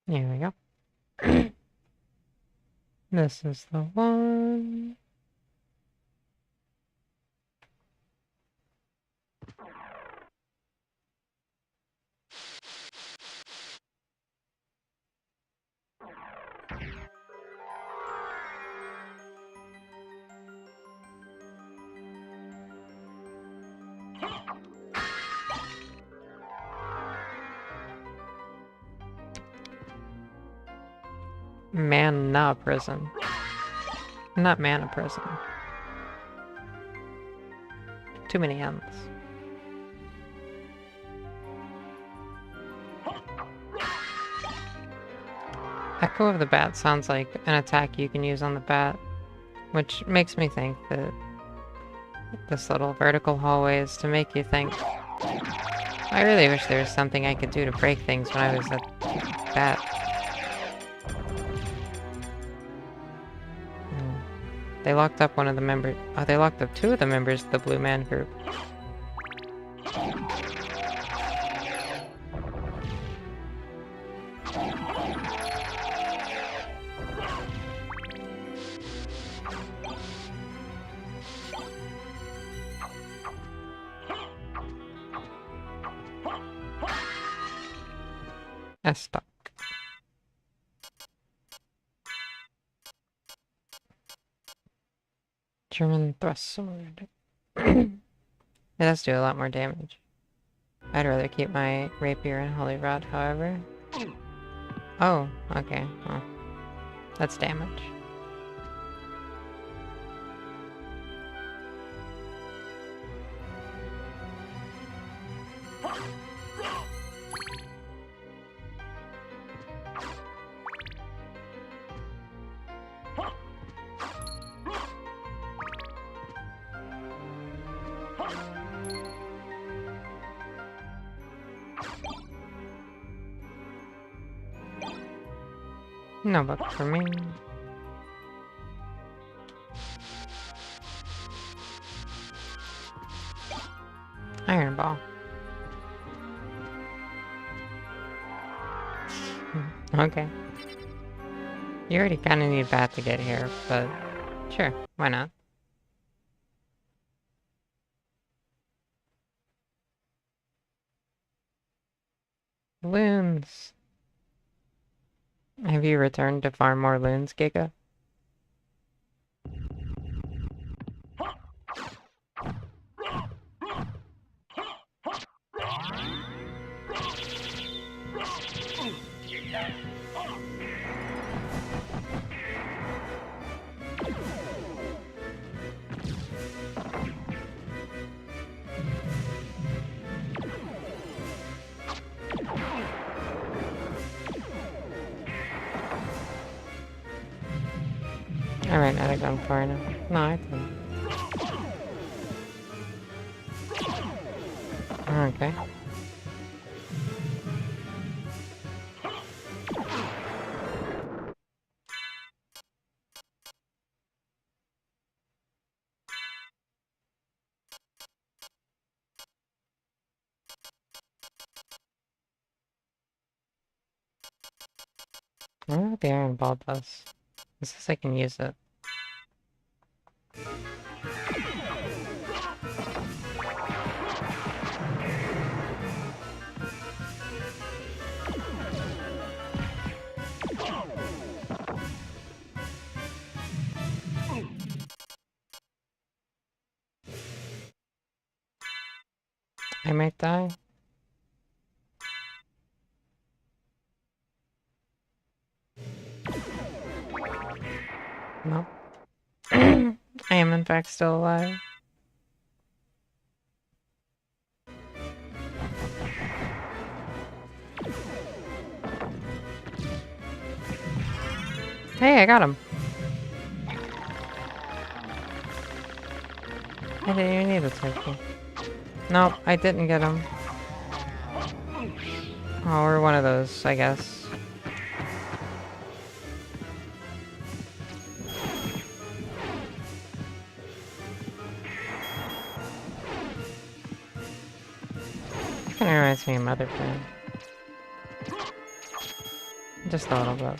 There we go. This is the one. Mana prison. Not mana prison. Too many M's. Echo of the Bat sounds like an attack you can use on the bat, which makes me think that this little vertical hallway is to make you think. I really wish there was something I could do to break things when I was a bat. They locked up one of the members. Oh, they locked up two of the members of the Blue Man group. Stuck. German thrust sword. It does do a lot more damage. I'd rather keep my rapier and holy rod, however. Oh, okay. Well, that's damage. No book for me. Iron ball. Okay. You already kind of need Bat to get here, but sure, why not? Loons. Have you returned to farm more loons, Giga? I ran out of gunfire now. No, I didn't. Okay. I wonder what the iron ball does. It says I can use it. I might die. No. I am in fact still alive. Hey, I got him. I didn't even need a turkey. Nope, I didn't get him. Oh, we're one of those, I guess. Kinda reminds me of Motherford. Just a little bit.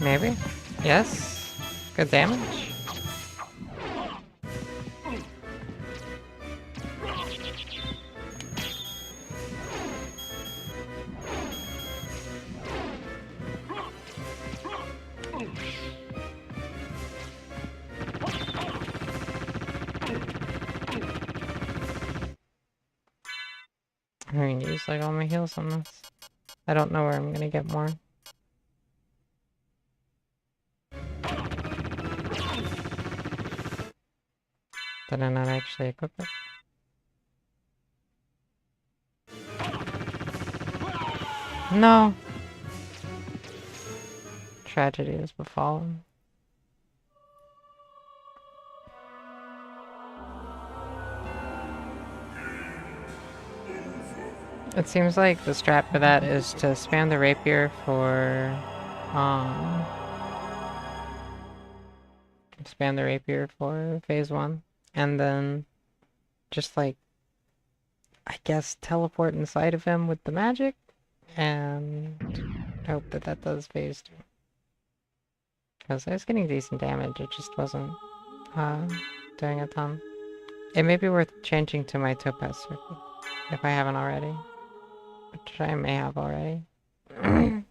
Maybe? Yes? Good damage? I'm gonna use like all my heals on this. I don't know where I'm gonna get more. Did I not actually equip it? No! Tragedy has befallen. It seems like the strat for that is to spam the rapier for, phase 1, and then just like, I guess, teleport inside of him with the magic, and hope that that does phase 2. Because I was getting decent damage, it just wasn't, doing a ton. It may be worth changing to my topaz circle, if I haven't already. Which I may have already. I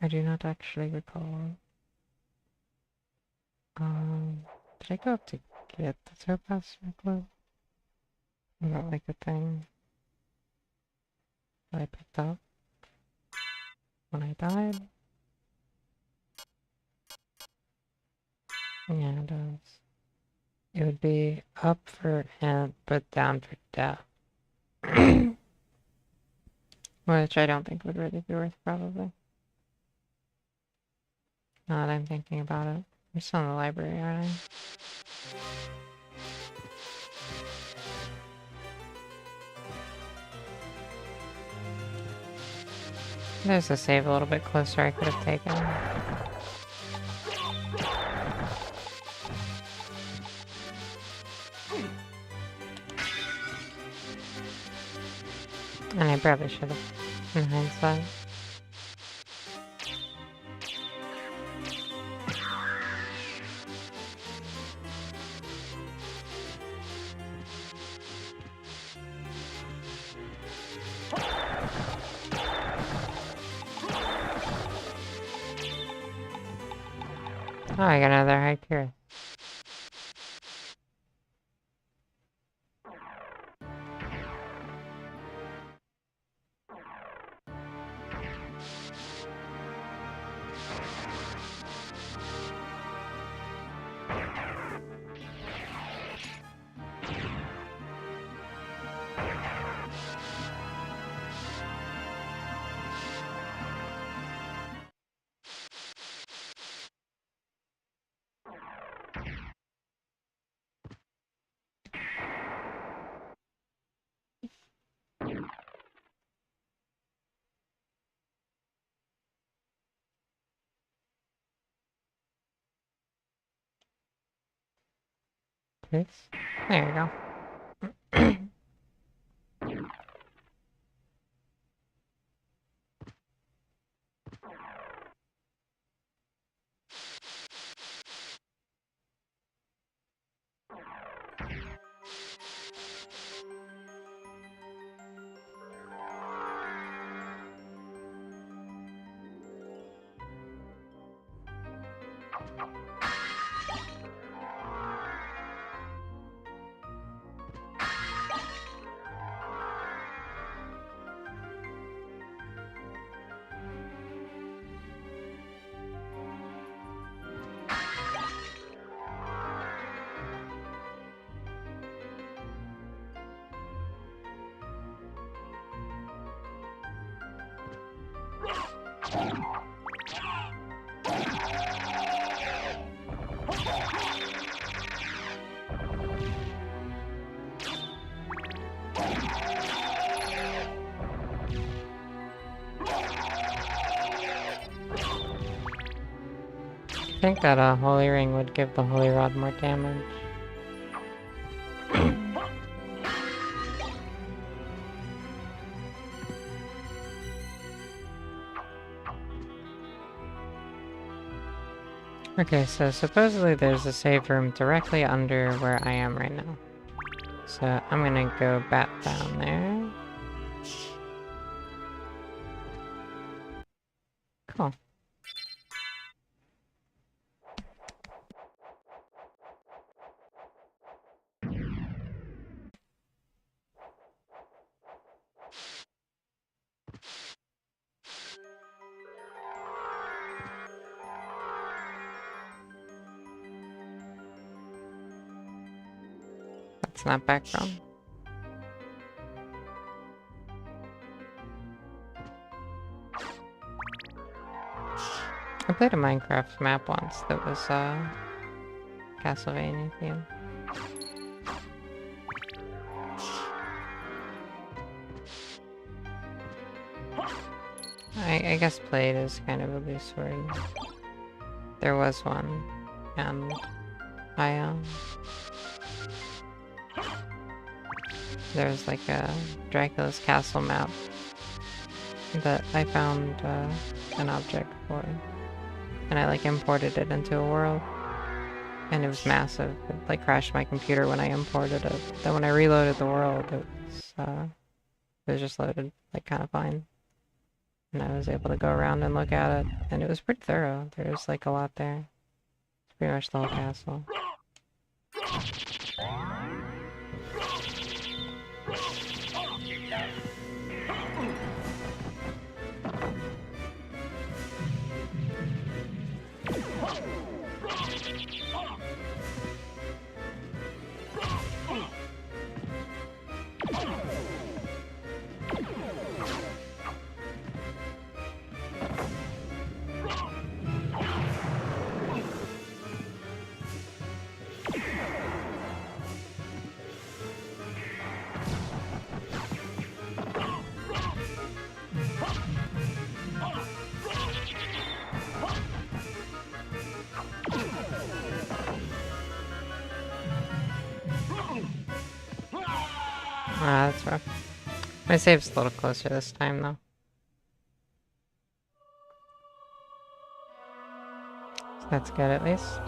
do not actually recall. Did I go up to get the topaz circle? Is that like a thing that I picked up when I died? Yeah, it does. It would be up for ant, but down for death. Which I don't think would really be worth, probably. Now that I'm thinking about it. I'm still in the library, aren't I? There's a save a little bit closer I could have taken. And I probably should have, in hindsight. Oh, I got another high cure. please. There you go. I think that a holy ring would give the holy rod more damage. Okay, so supposedly there's a save room directly under where I am right now. So I'm gonna go back down there. Cool. That's not background. I played a Minecraft map once that was Castlevania themed. I guess played is kind of a loose word. There was one, and I there's like a Dracula's castle map that I found an object for, and I like imported it into a world, and it was massive. It like crashed my computer when I imported it. Then when I reloaded the world, it was just loaded like kind of fine, and I was able to go around and look at it, and it was pretty thorough. There's like a lot there. It's pretty much the whole castle. Ah, that's rough. My save's a little closer this time, though. So that's good, at least.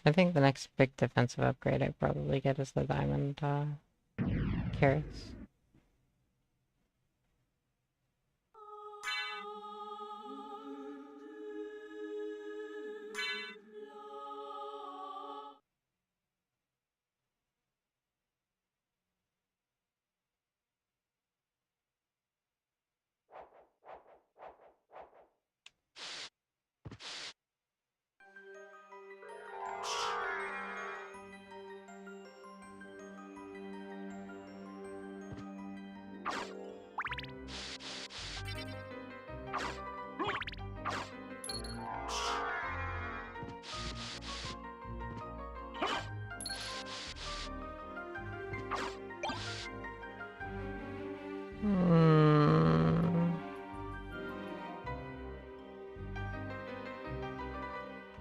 I think the next big defensive upgrade I probably get is the diamond, carrots.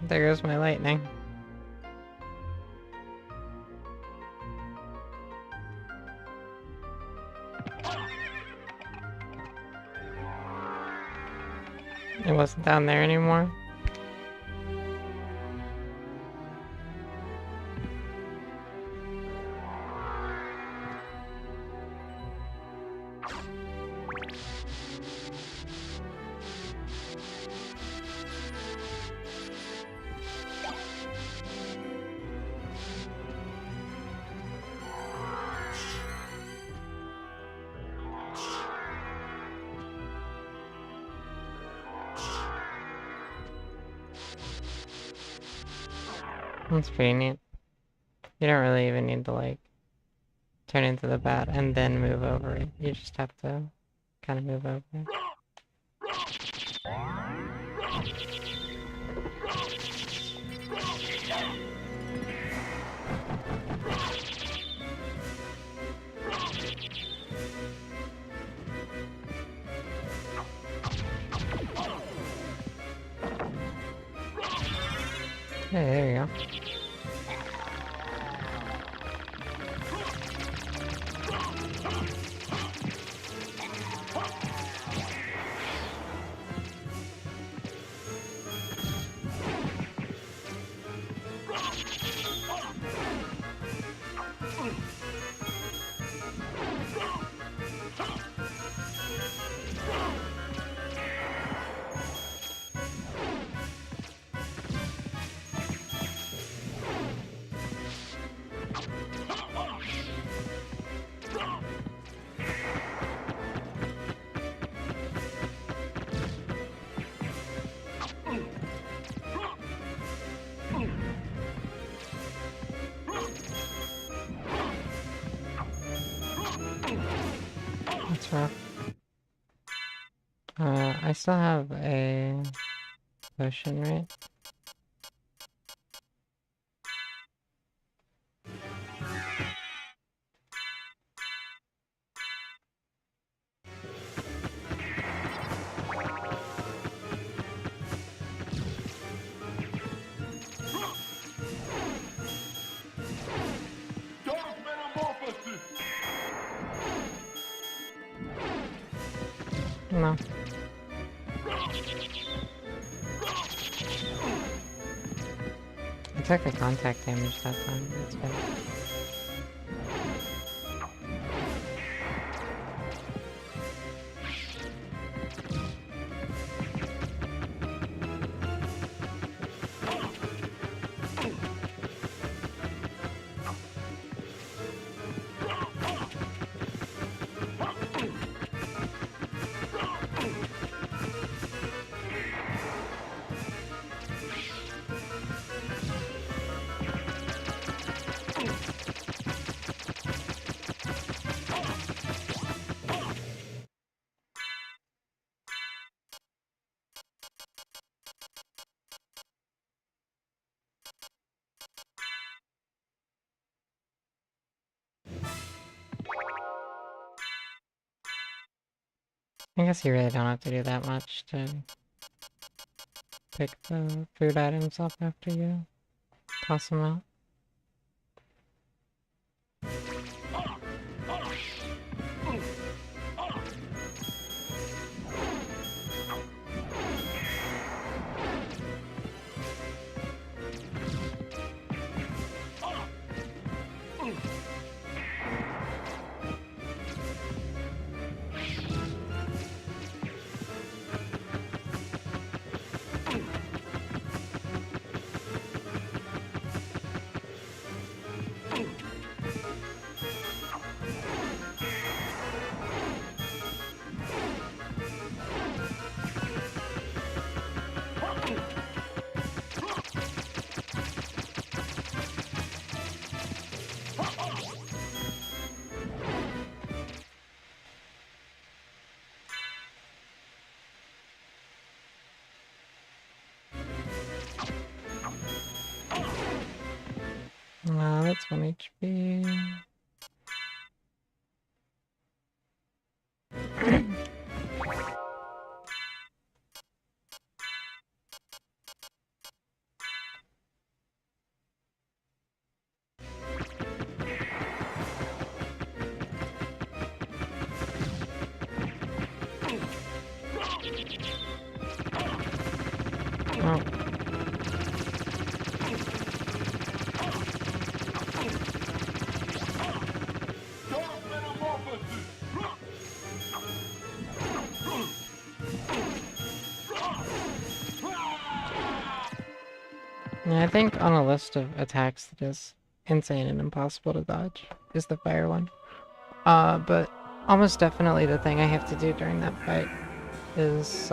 There goes my lightning. It wasn't down there anymore. That's pretty neat. You don't really even need to, like, turn into the bat and then move over it. You just have to kind of move over it. Hey, there you go. That's rough. I still have a potion, right? No. I took the contact damage that time. That's good. I guess you really don't have to do that much to pick the food items up after you toss them out. That's 1 HP. Yeah, I think on a list of attacks that is insane and impossible to dodge is the fire one. But almost definitely the thing I have to do during that fight is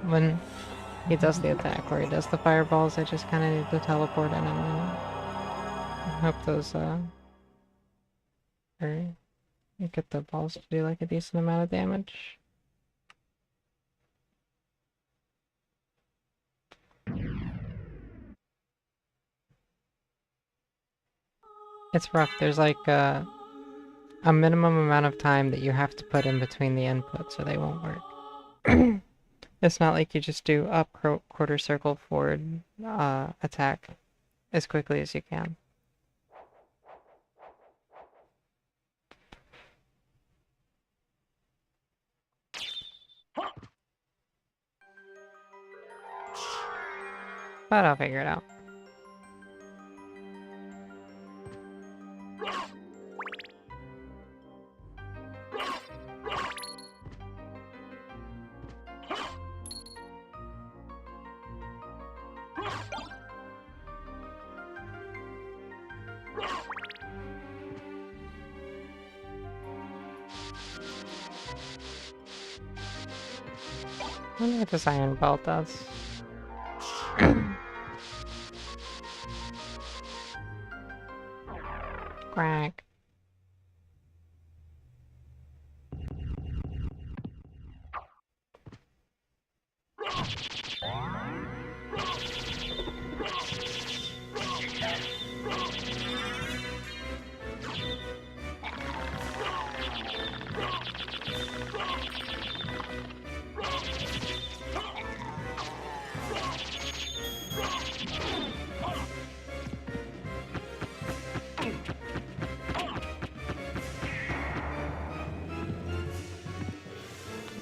when he does the attack where he does the fireballs, I just kind of need to teleport in and hope those or get the balls to do like a decent amount of damage. It's rough. There's like a minimum amount of time that you have to put in between the inputs or they won't work. It's not like you just do up quarter circle forward attack as quickly as you can. But I'll figure it out. I wonder what this iron belt does. Crack.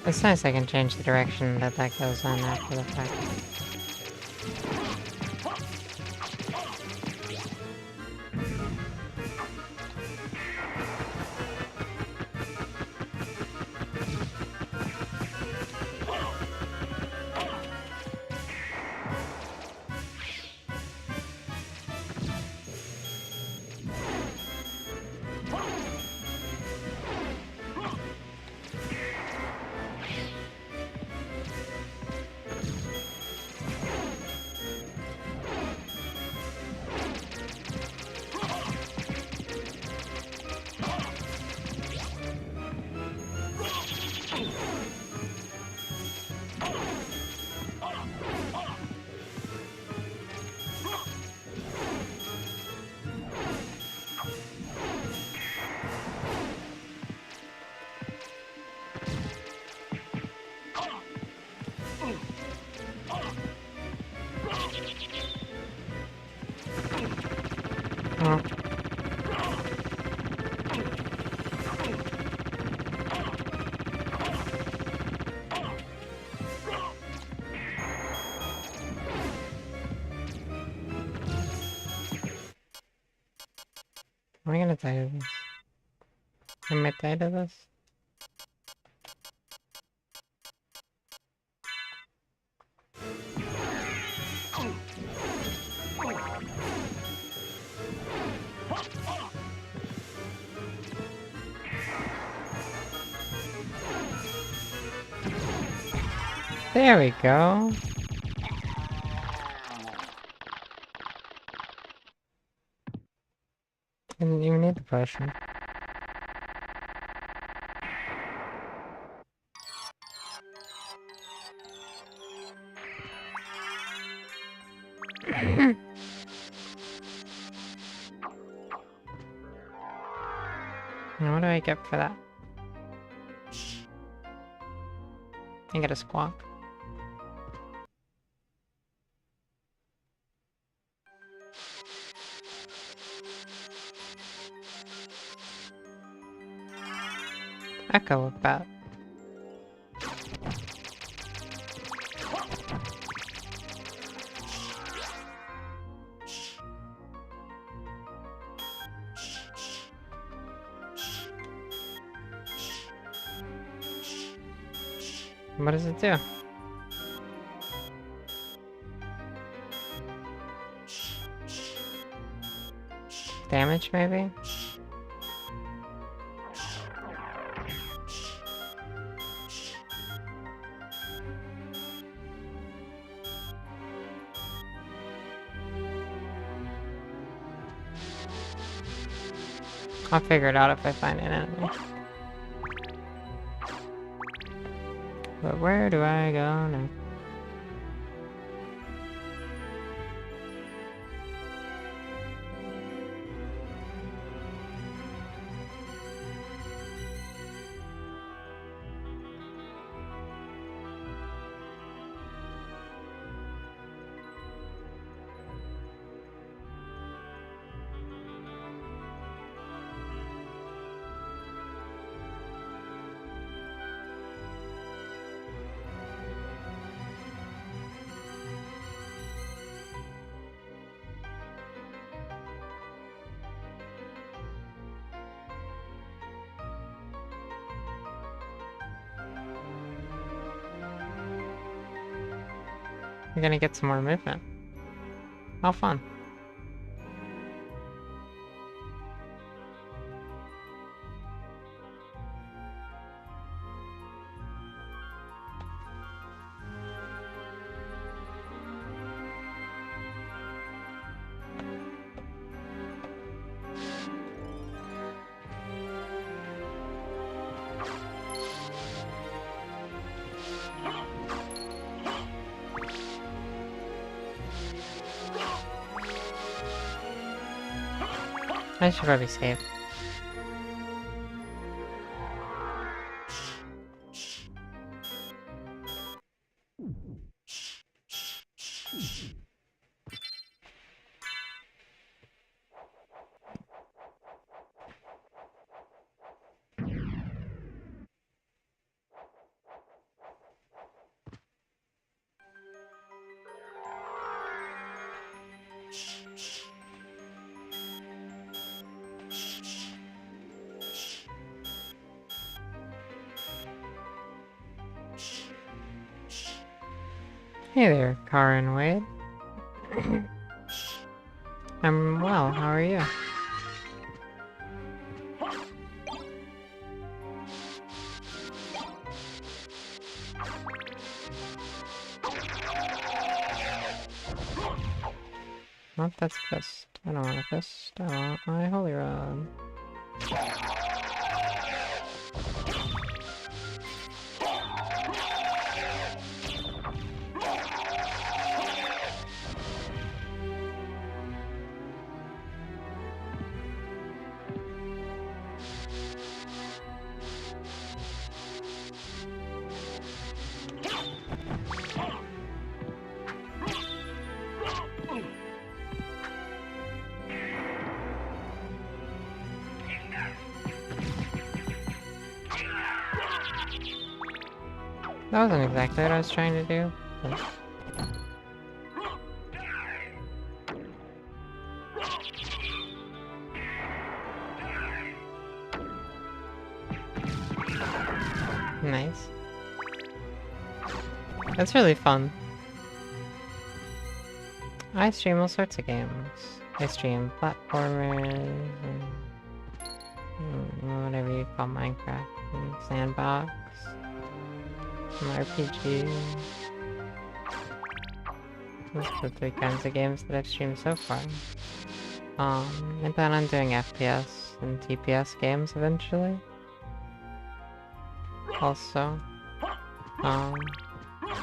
It's nice I can change the direction that goes on after the fact. Oh. Am I gonna die to this? Am I die to this? There we go. Didn't even need the potion. What do I get for that? I get a squawk. Echo of that. What does it do? damage, maybe? I'll figure it out if I find an enemy. But where do I go now? You're gonna get some more movement. How fun. I should probably save. Hey there, Karin Wade. I'm well, how are you? Nope, that's fist. I don't want a fist. I want my holy rod. That wasn't exactly what I was trying to do. But... Nice. That's really fun. I stream all sorts of games. I stream platformers and whatever you call Minecraft, and sandbox, some RPG. Those are the 3 kinds of games that I've streamed so far. I plan on doing FPS and TPS games eventually. Also,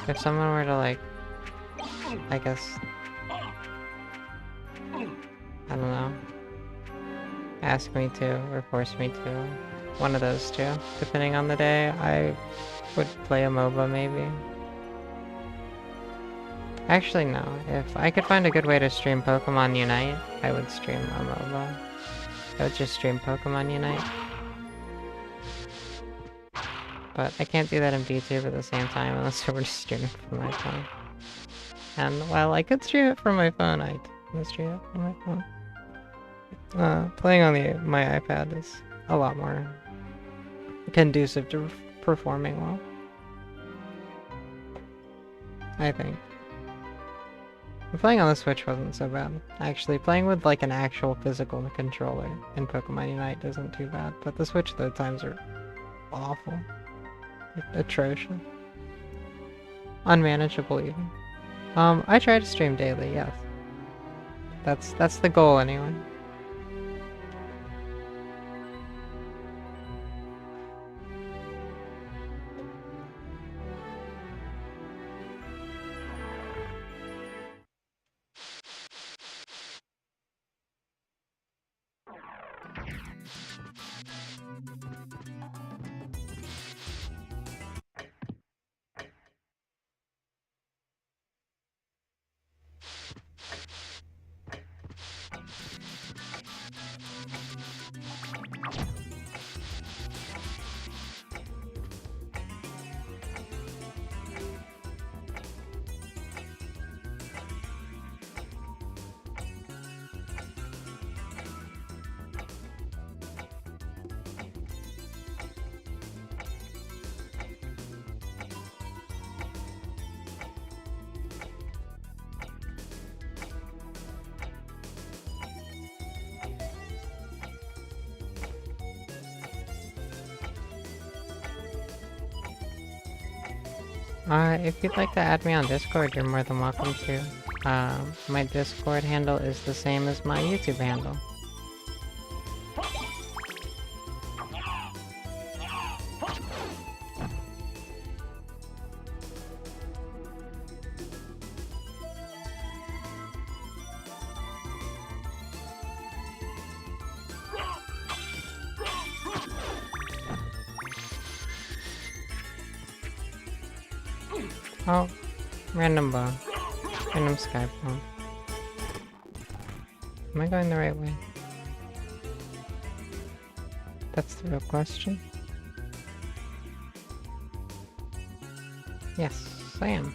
if someone were to like, I guess, I don't know, ask me to or force me to, one of those two, depending on the day, I would play a MOBA maybe. Actually no, if I could find a good way to stream Pokemon Unite, I would stream a MOBA. I would just stream Pokemon Unite. But I can't do that in VTube at the same time unless I were to stream it from my phone. And while I could stream it from my phone, I don't stream it from my phone. Playing on my iPad is a lot more conducive to performing well, I think. Playing on the Switch wasn't so bad. Actually, playing with like an actual physical controller in Pokemon Unite isn't too bad, but the Switch load times are awful. Like, atrocious. Unmanageable even. I try to stream daily, yes. That's the goal anyway. If you'd like to add me on Discord, you're more than welcome to. My Discord handle is the same as my YouTube handle. Oh, random bomb. Random sky bomb. Am I going the right way? That's the real question. Yes, I am.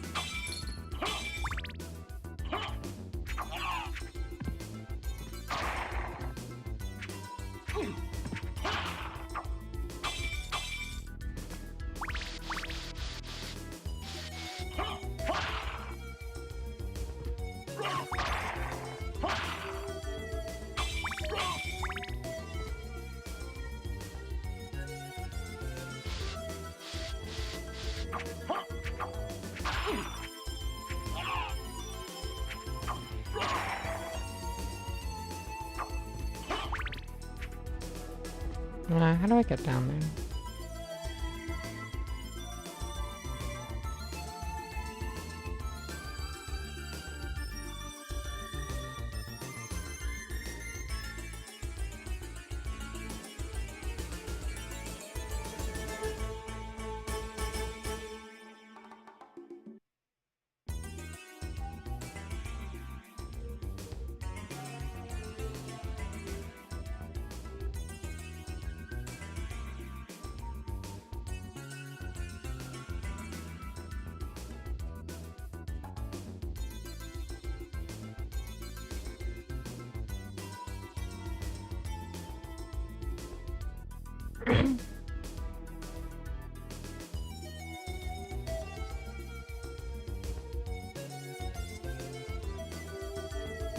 How do I get down there?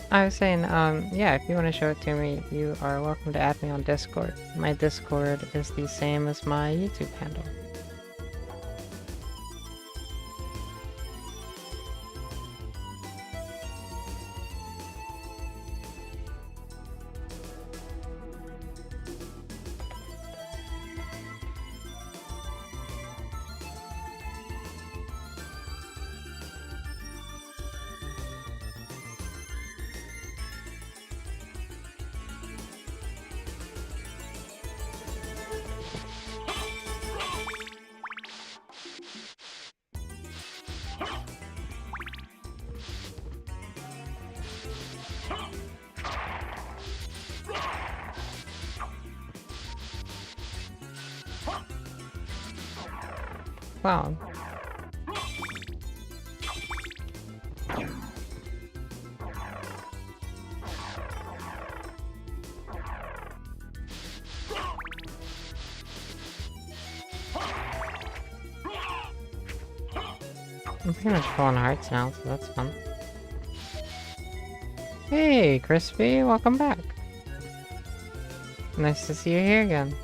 I was saying, yeah, if you want to show it to me, you are welcome to add me on Discord. My Discord is the same as my YouTube handle. Wow. I'm pretty much full on hearts now, so that's fun. Hey, Crispy, welcome back. Nice to see you here again.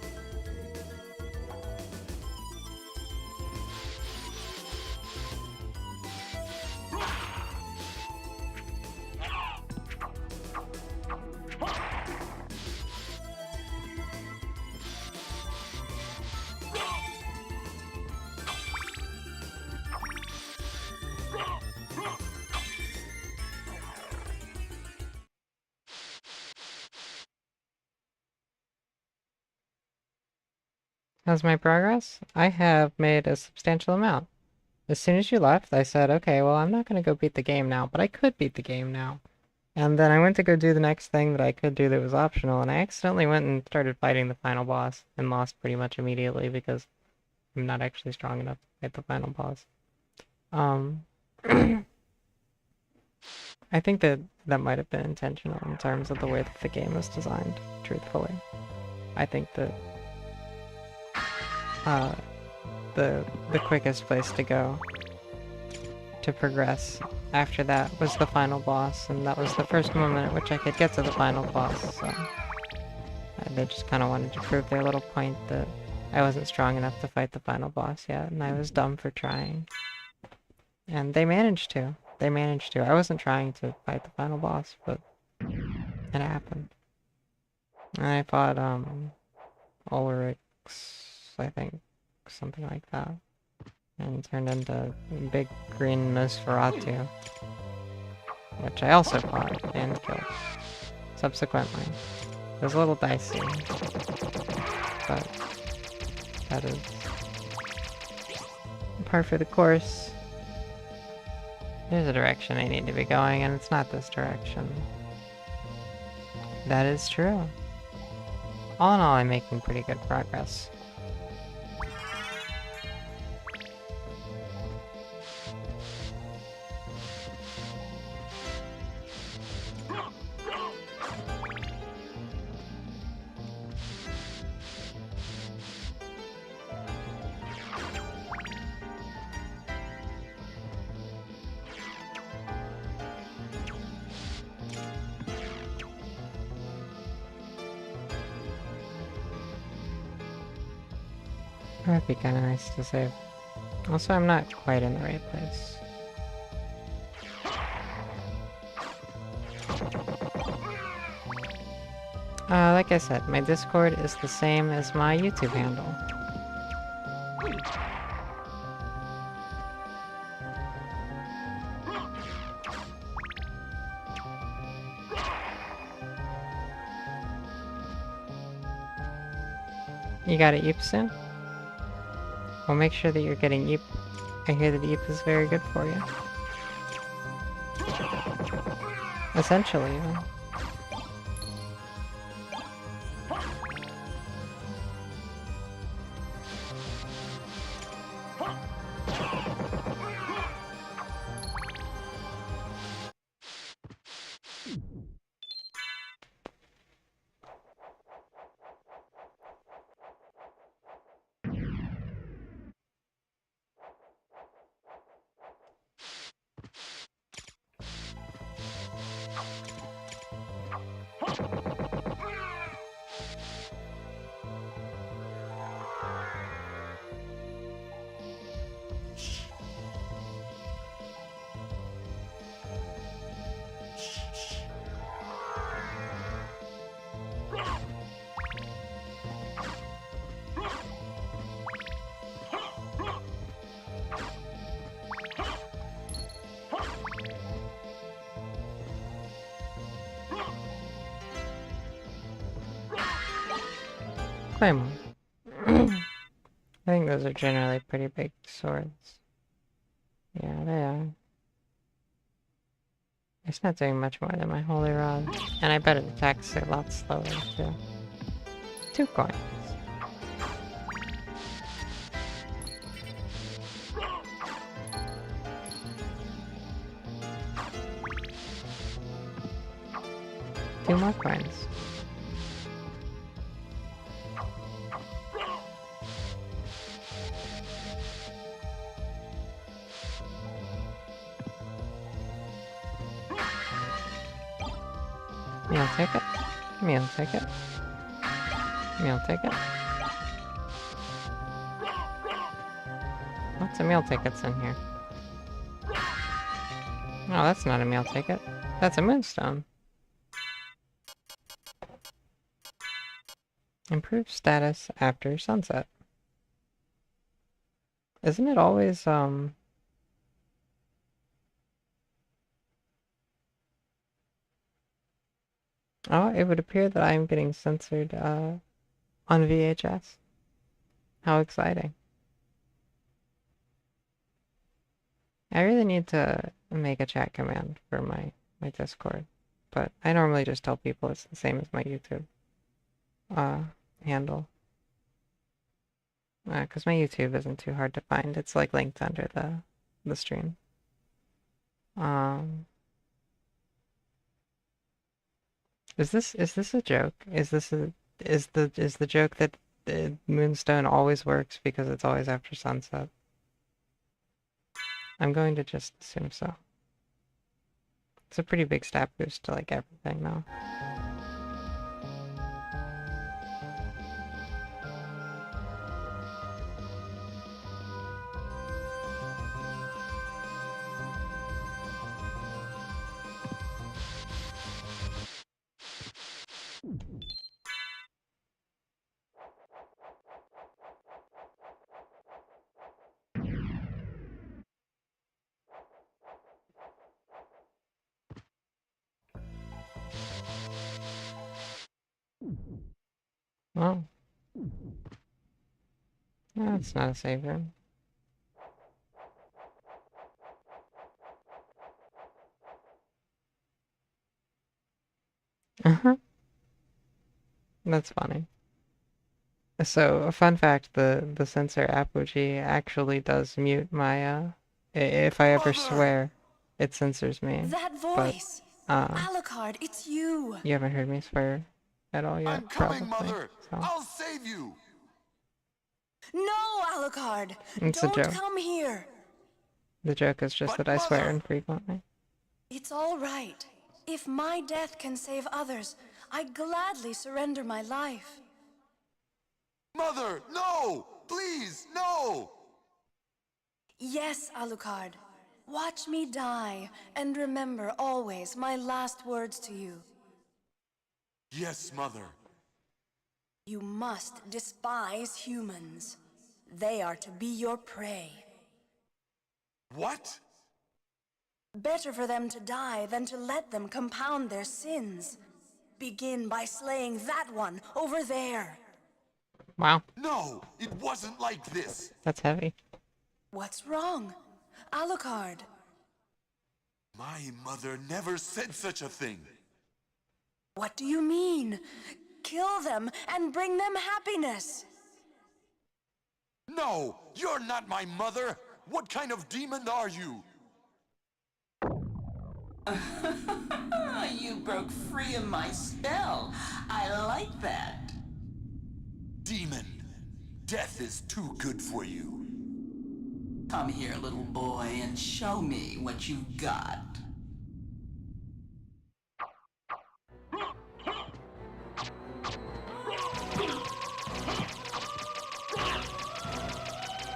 How's my progress? I have made a substantial amount. As soon as you left, I said, okay, well, I'm not going to go beat the game now, but I could beat the game now. And then I went to go do the next thing that I could do that was optional, and I accidentally went and started fighting the final boss, and lost pretty much immediately because I'm not actually strong enough to fight the final boss. I think that that might have been intentional in terms of the way that the game is designed, truthfully. I think that the quickest place to go to progress after that was the final boss, and that was the first moment at which I could get to the final boss, so they just kind of wanted to prove their little point that I wasn't strong enough to fight the final boss yet, and I was dumb for trying. And they managed to. They managed to. I wasn't trying to fight the final boss, but it happened. And I fought, Ulrich, I think, something like that. And turned into big green Nosferatu, which I also fought and killed subsequently. It was a little dicey, but that is par for the course. There's a direction I need to be going, and it's not this direction. That is true. All in all, I'm making pretty good progress. That'd be kind of nice to save. Also, I'm not quite in the right place. Like I said, my Discord is the same as my YouTube handle. You got it, Eep, soon? Well, make sure that you're getting Eep. I hear that Eep is very good for you. Essentially, even. Claymore. I think those are generally pretty big swords. Yeah, they are. It's not doing much more than my holy rod. And I bet it attacks a lot slower, too. 2 coins. Two more coins. Meal ticket. Meal ticket. Meal ticket. Lots of meal tickets in here. Oh, that's not a meal ticket. That's a moonstone. Improved status after sunset. Isn't it always, Oh, it would appear that I am getting censored, on VHS. How exciting. I really need to make a chat command for my Discord, but I normally just tell people it's the same as my YouTube, handle. Because my YouTube isn't too hard to find. It's like linked under the stream. Is this a joke? Is the joke that the Moonstone always works because it's always after sunset? I'm going to just assume so. It's a pretty big stat boost to like everything though. Well, that's not a save room. That's funny. So, a fun fact, the sensor Apogee actually does mute my, if I ever swear, it censors me. That But, voice! Alucard, it's you! you haven't heard me swear at all yet, I'm coming, probably. Mother! So, I'll save you! No, Alucard! it's a Don't joke. come here! The joke is just But that I swear Mother! infrequently. It's all right. If my death can save others, I'd gladly surrender my life. Mother, no! Please, no! Yes, Alucard. Watch me die, and remember always my last words to you. Yes, Mother. You must despise humans. They are to be your prey. What? Better for them to die than to let them compound their sins. Begin by slaying that one over there. Wow, No, it wasn't like this. that's heavy. What's wrong? Alucard. My mother never said such a thing. What do you mean? Kill them and bring them happiness. No, you're not my mother. What kind of demon are you? You broke free of my spell. I like that. Demon, death is too good for you. Come here, little boy, and show me what you've got.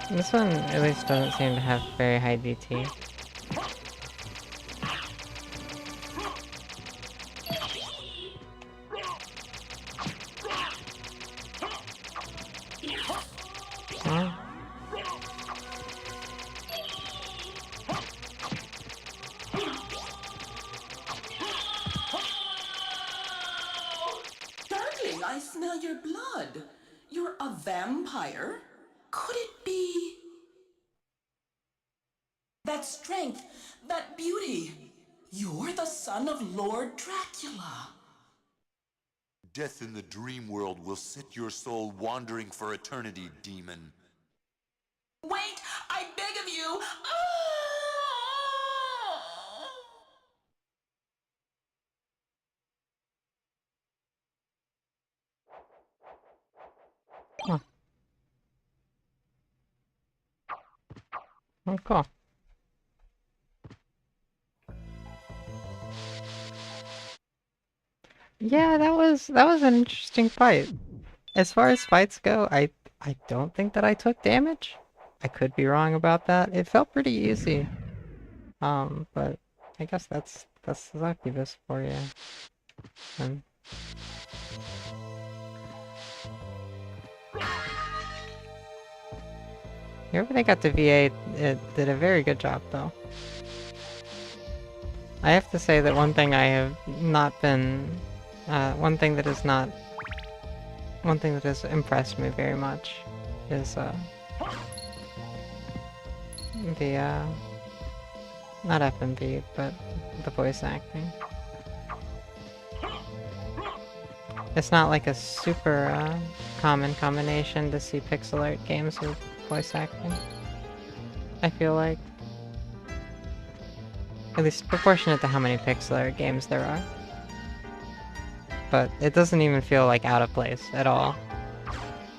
This one at least doesn't seem to have very high DT. Well, Darling, I smell your blood. You're a vampire? Could it be... that strength, that beauty? You're the son of Lord Dracula. Death in the dream world will set your soul wandering for eternity, demon. Wait, I beg of you. huh. Oh, cool. Yeah, that was an interesting fight. As far as fights go, I don't think that I took damage. I could be wrong about that. It felt pretty easy. But I guess that's the succubus for you. And whoever they got to VA, it did a very good job though. I have to say that one thing I have not been, one thing that has impressed me very much is the not FMV, but the voice acting. It's not like a super common combination to see pixel art games with voice acting. I feel like. At least proportionate to how many pixel art games there are. But it doesn't even feel like out of place at all.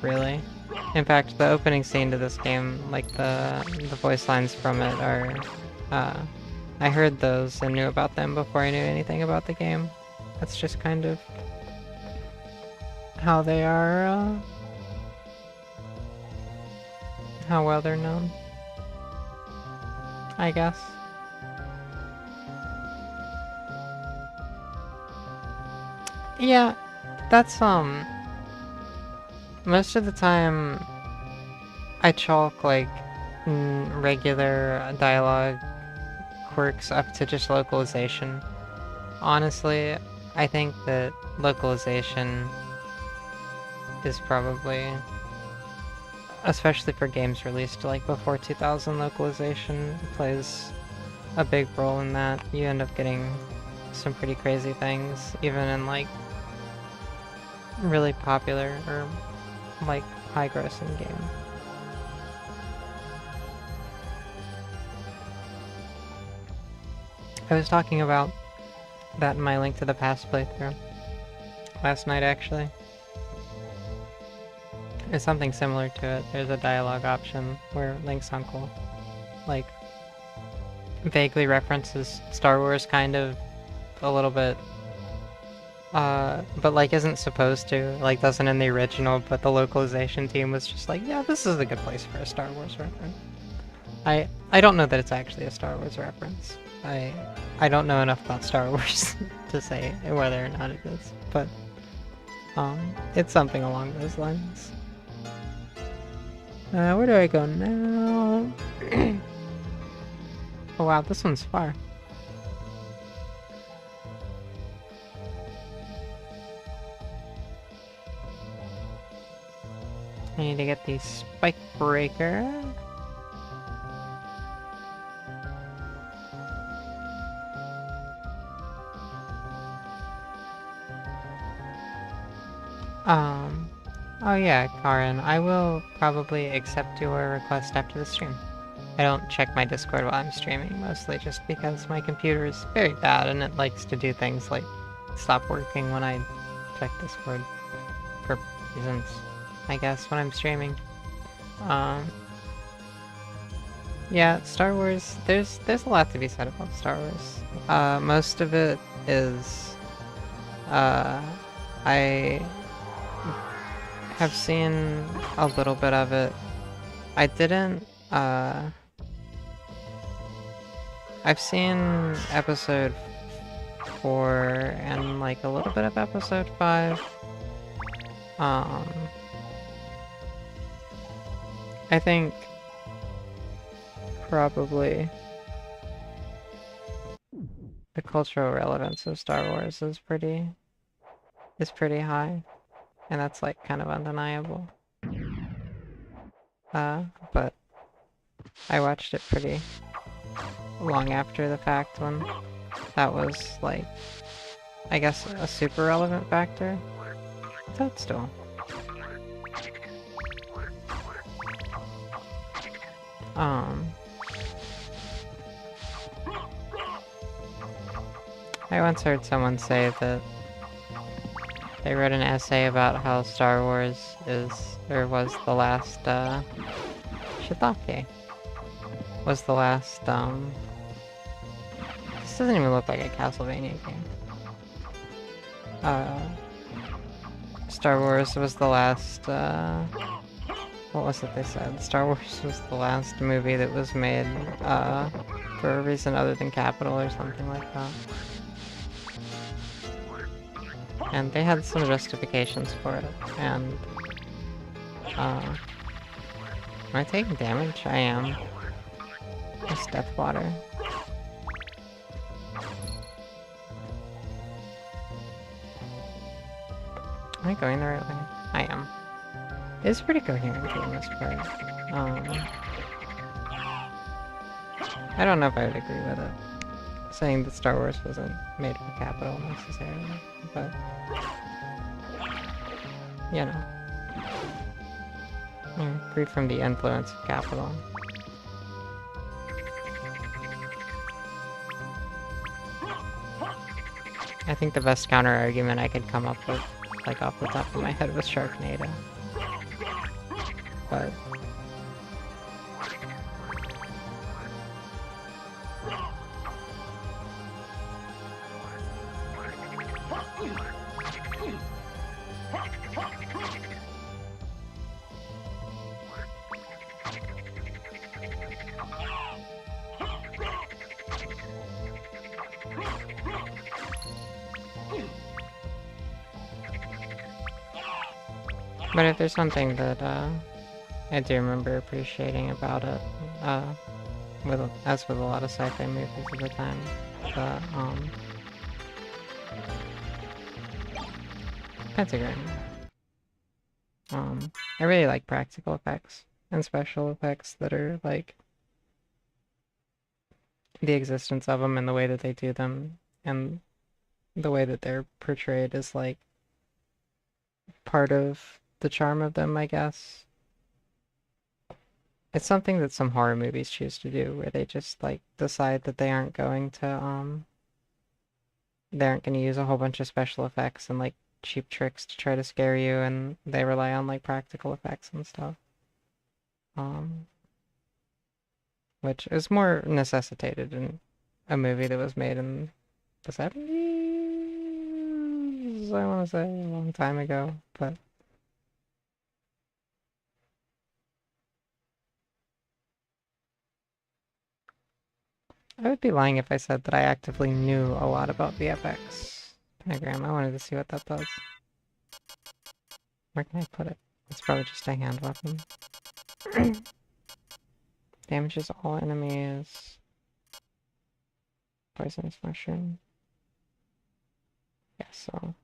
Really. In fact, the opening scene to this game, like the voice lines from it are... I heard those and knew about them before I knew anything about the game. That's just kind of how they are, how well they're known, I guess. Yeah, that's, most of the time I chalk, like, regular dialogue quirks up to just localization. Honestly, I think that localization is probably, especially for games released, like, before 2000, localization plays a big role in that. You end up getting some pretty crazy things, even in, like, really popular or like high grossing game. I was talking about that in my Link to the Past playthrough last night, actually. There's something similar to it. There's a dialogue option where Link's uncle, like, vaguely references Star Wars kind of a little bit, but like isn't supposed to, like doesn't in the original, but the localization team was just like, yeah, this is a good place for a Star Wars reference. I don't know that it's actually a Star Wars reference. I don't know enough about Star Wars to say whether or not it is, but it's something along those lines. Where do I go now? Oh wow, this one's far. I need to get the spike breaker. Oh yeah, Karin, I will probably accept your request after the stream. I don't check my Discord while I'm streaming, mostly just because my computer is very bad and it likes to do things like stop working when I check Discord for reasons, I guess, when I'm streaming. Yeah, Star Wars, there's a lot to be said about Star Wars. Most of it is, I have seen a little bit of it. I didn't, I've seen episode 4 and like a little bit of episode 5. I think probably the cultural relevance of Star Wars is pretty high, and that's like kind of undeniable. But I watched it pretty long after the fact when that was like, I guess, a super relevant factor. Toadstool. I once heard someone say that they wrote an essay about how Star Wars is, or was the last, Shiitake. Was the last, this doesn't even look like a Castlevania game. Star Wars was the last, what was it they said? Star Wars was the last movie that was made, for a reason other than capital or something like that. And they had some justifications for it, and, am I taking damage? I am. It's death water. Am I going the right way? I am. It's pretty coherent for the most part. I don't know if I would agree with it. Saying that Star Wars wasn't made for capital necessarily, but you know. Yeah, free from the influence of capital. I think the best counter argument I could come up with, like off the top of my head, was Sharknado. But if there's something that I do remember appreciating about it, as with a lot of sci-fi movies at the time, the pentagram. I really like practical effects and special effects that are like the existence of them and the way that they do them and the way that they're portrayed is like part of the charm of them, I guess. It's something that some horror movies choose to do, where they just like decide that they aren't going to use a whole bunch of special effects and like cheap tricks to try to scare you, and they rely on like practical effects and stuff. Which is more necessitated in a movie that was made in the 70s, I want to say, a long time ago, but I would be lying if I said that I actively knew a lot about the FX pentagram. I wanted to see what that does. Where can I put it? It's probably just a hand weapon. Damages all enemies. Poisonous mushroom. Yeah, so.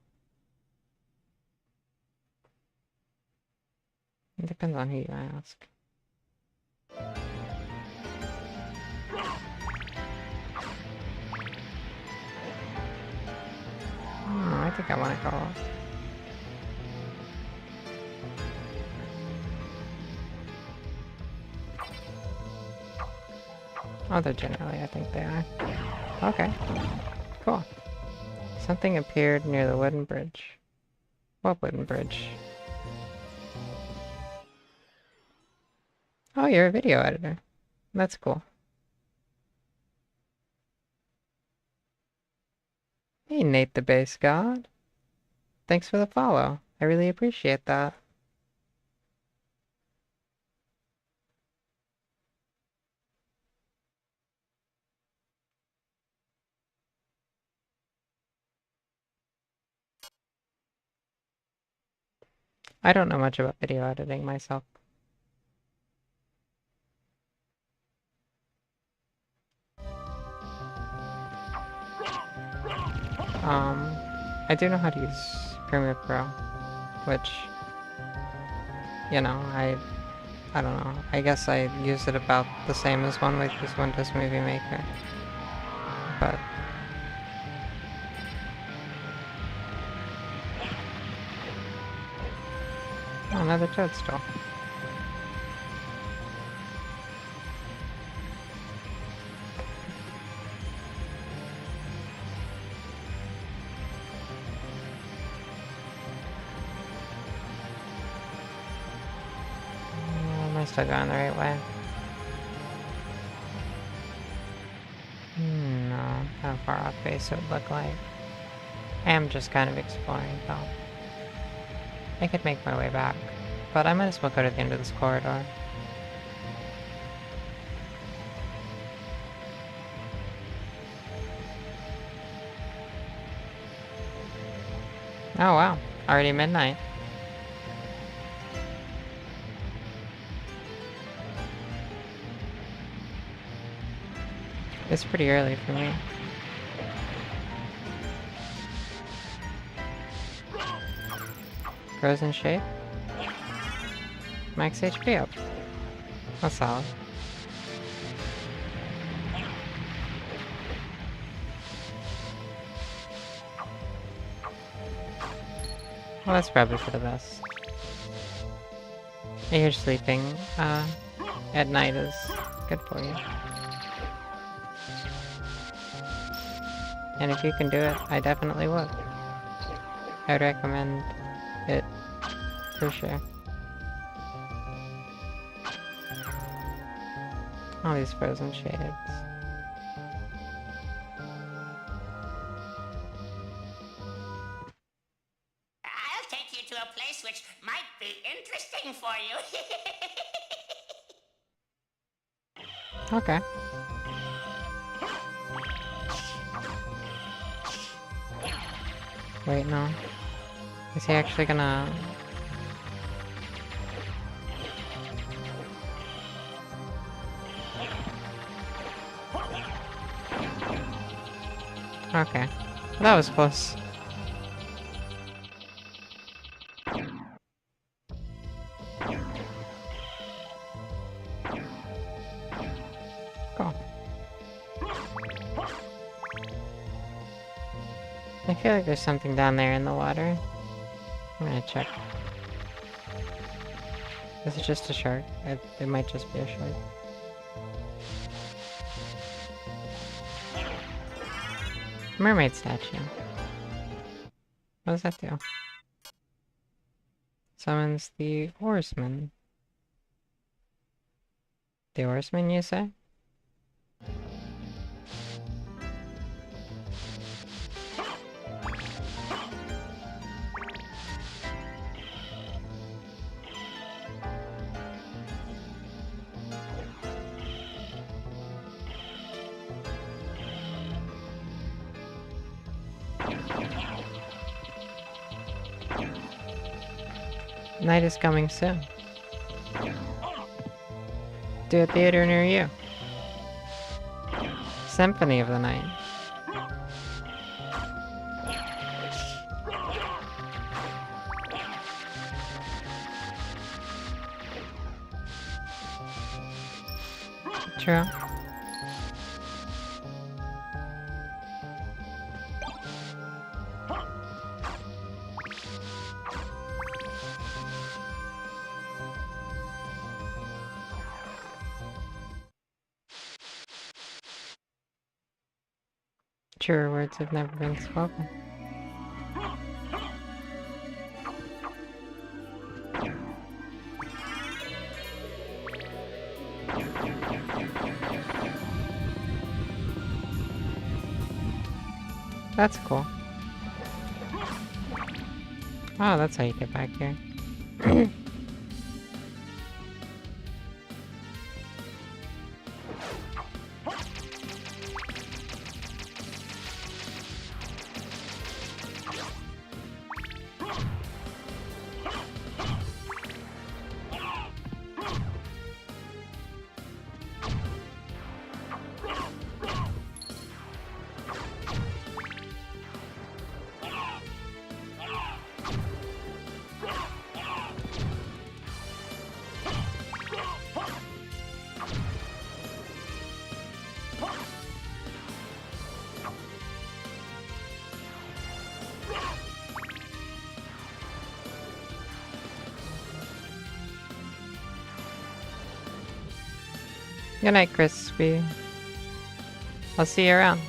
It depends on who you ask. I think I want to go. Oh, they're generally, I think they are. Okay. Cool. Something appeared near the wooden bridge. What wooden bridge? Oh, you're a video editor. That's cool. Hey, Nate the Base God. Thanks for the follow. I really appreciate that. I don't know much about video editing myself. I do know how to use Premiere Pro, which, you know, I don't know. I guess I use it about the same as one with this Windows Movie Maker, but oh, another toadstool. Am I still going the right way? No, how far off base it would look like. I am just kind of exploring, though. I could make my way back, but I might as well go to the end of this corridor. Oh wow, already midnight. It's pretty early for me. Frozen shape. Max HP up. That's solid. Well, that's probably for the best. I hear sleeping at night is good for you. And if you can do it, I definitely would. I would recommend it for sure. All these frozen shades. I'll take you to a place which might be interesting for you. Okay. Wait, no. Is he actually gonna... Okay. That was close. Cool. I feel like there's something down there in the water. I'm gonna check. Is it just a shark? It might just be a shark. Mermaid statue. What does that do? Summons the oarsman. The oarsman, you say? Night is coming soon. To a theater near you. Symphony of the Night. True. Truer words have never been spoken. That's cool. Oh, that's how you get back here. Good night, Crispy. I'll see you around.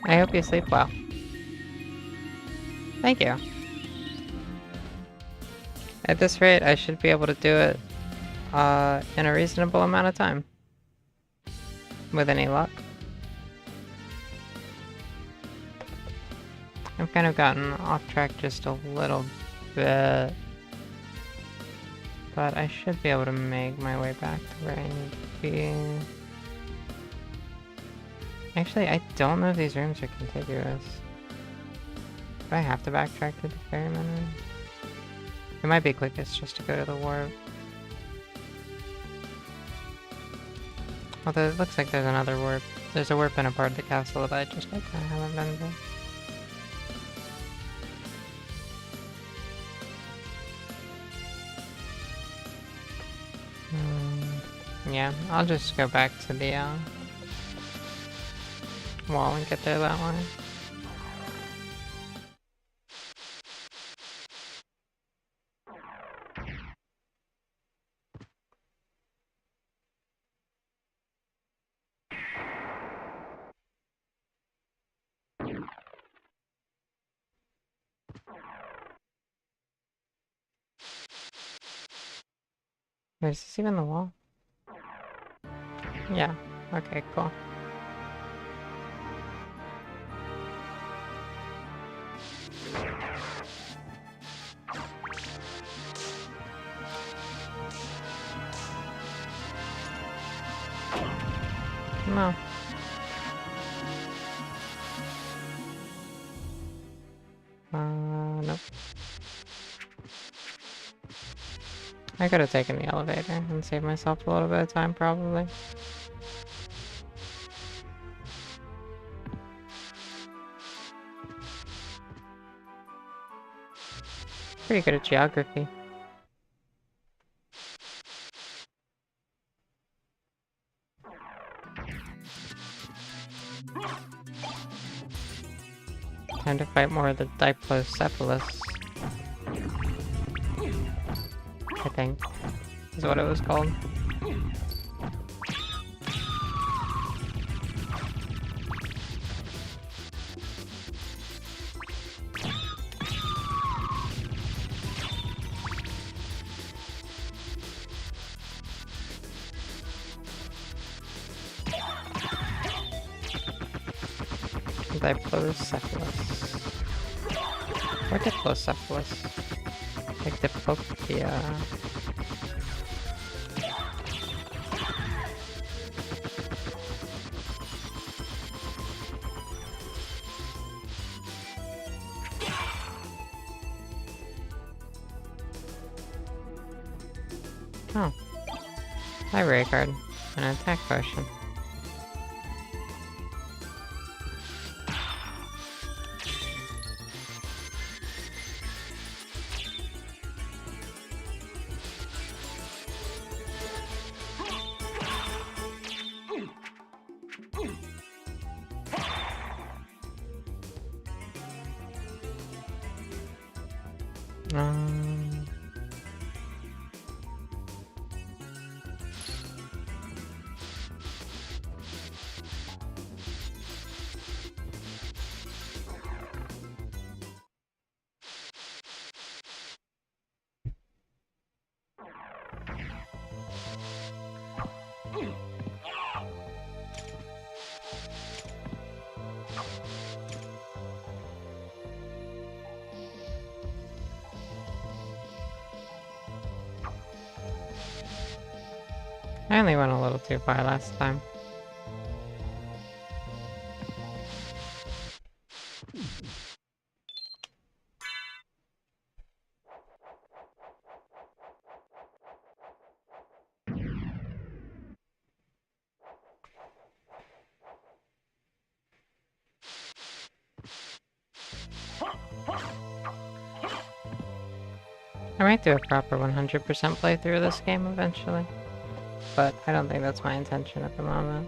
I hope you sleep well. Thank you. At this rate, I should be able to do it in a reasonable amount of time. With any luck. I've kind of gotten off track just a little bit. But I should be able to make my way back to where I need to be. Actually, I don't know if these rooms are contiguous. Do I have to backtrack to the ferryman room? It might be quickest just to go to the warp. Although it looks like there's another warp. There's a warp in a part of the castle that I just haven't been to. Yeah, I'll just go back to the wall and get there that way. Wait, is this even the wall? Yeah, okay, cool. No. Nope. I could have taken the elevator and saved myself a little bit of time, probably. Pretty good at geography. Time to fight more of the Diplocephalus. I think is what it was called. Diplocephalus. Or Diplocephalus. Like Diplopia. Oh. Library card. An attack potion. I only went a little too far last time. I might do a proper 100% playthrough of this game eventually, but I don't think that's my intention at the moment.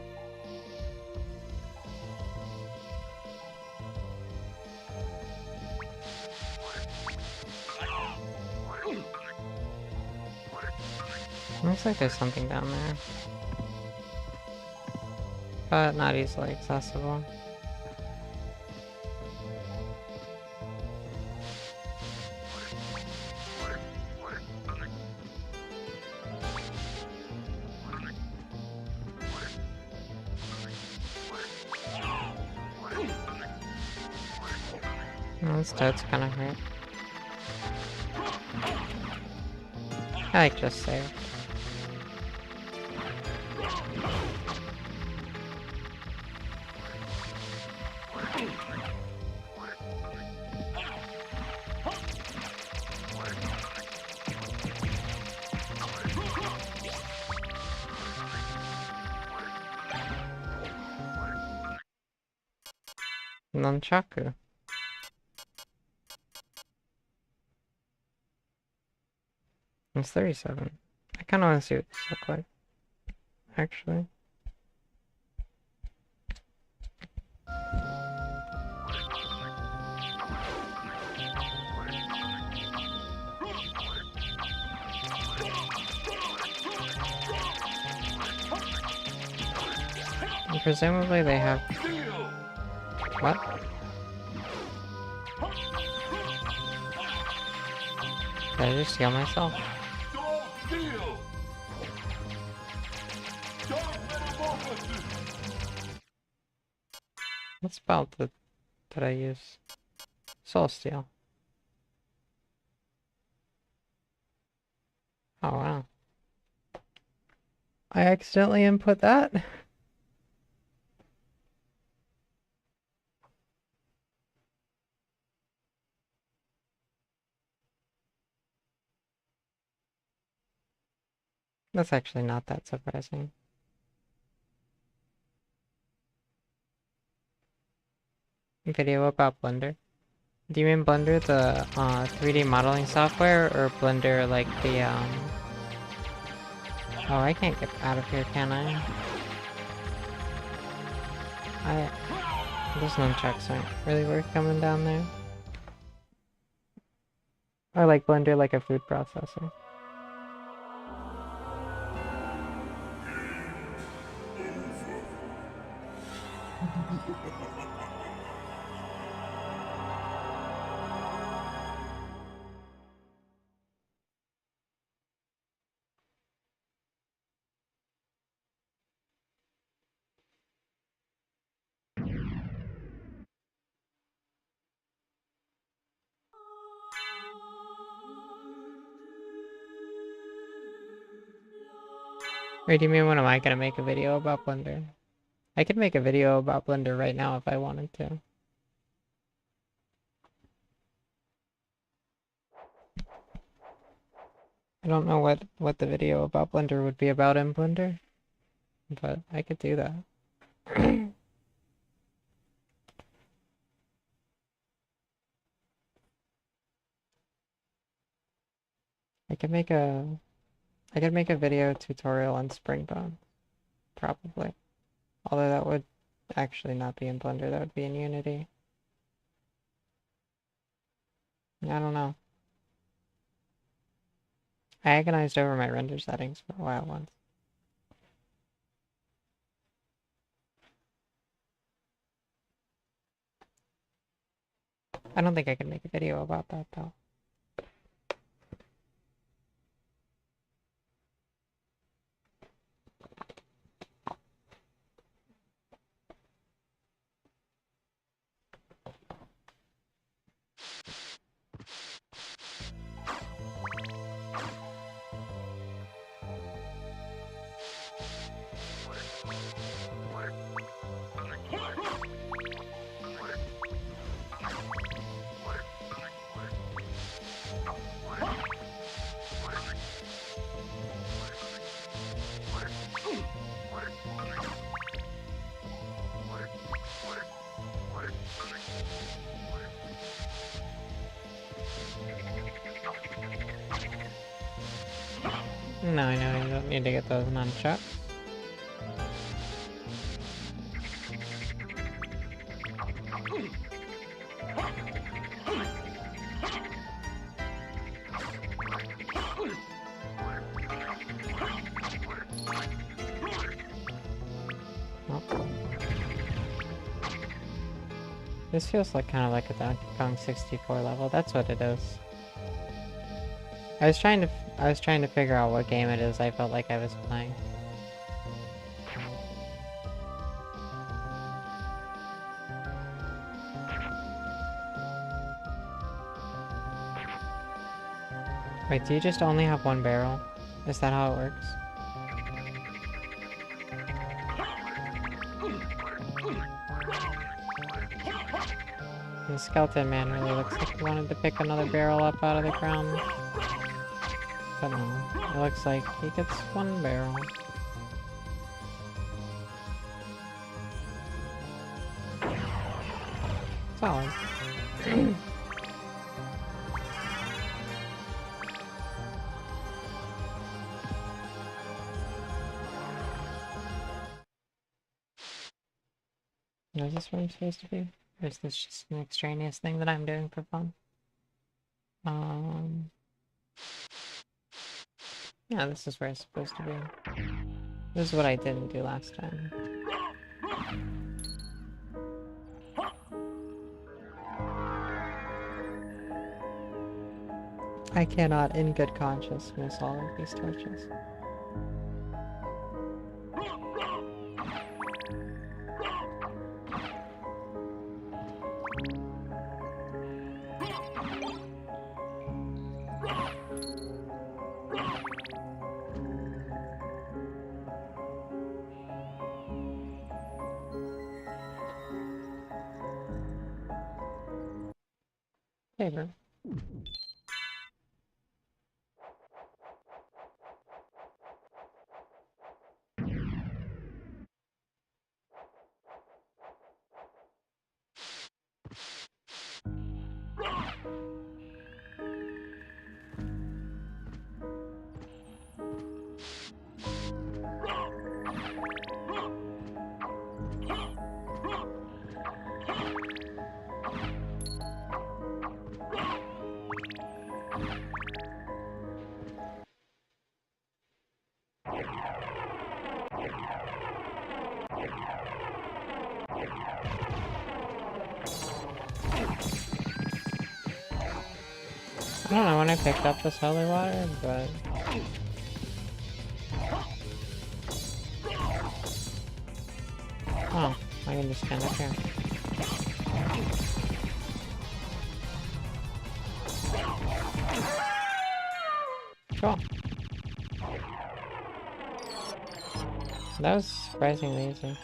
Looks like there's something down there, but not easily accessible. This toad's kinda hurt. I like just save. Nunchaku. It's 37. I kinda wanna see what these look like. Actually. And presumably they have... What? Did I just heal myself? What spell did I use? Soul Steal. Oh wow. I accidentally input that? That's actually not that surprising. Video about Blender. Do you mean Blender, the 3D modeling software, or Blender like the Oh, I can't get out of here, can I? Those nunchucks aren't really worth coming down there. I like Blender like a food processor. Or do you mean when am I gonna make a video about Blender? I could make a video about Blender right now if I wanted to. I don't know what the video about Blender would be about in Blender, but I could do that. I could make a video tutorial on Springbone, probably. Although that would actually not be in Blender, that would be in Unity. I don't know. I agonized over my render settings for a while once. I don't think I can make a video about that though. No, I know, you don't need to get those nunchucks. Oh. This feels like kind of like a Donkey Kong 64 level. That's what it is. I was trying to figure out what game it is I felt like I was playing. Wait, do you just only have one barrel? Is that how it works? The skeleton man really looks like he wanted to pick another barrel up out of the ground. But no, it looks like he gets one barrel. Solid. Is this where I'm supposed to be? Or is this just an extraneous thing that I'm doing for fun? Yeah, this is where it's supposed to be. This is what I didn't do last time. I cannot, in good conscience, miss all of these torches. Favor. I don't know when I picked up this holy water, but... Oh, I can just stand up here. Cool. That was surprisingly easy.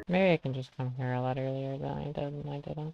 Maybe I can just come here a lot earlier than I did, and I didn't.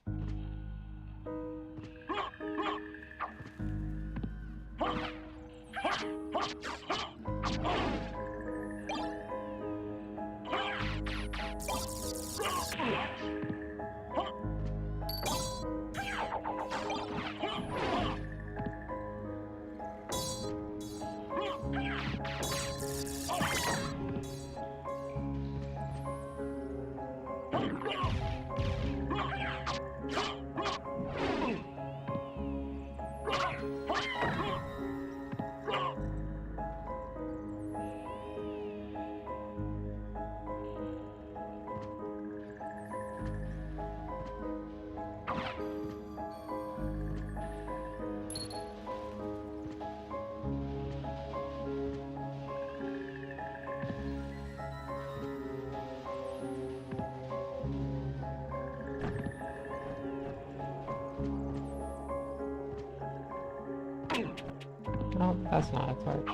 Oh, that's not a torch.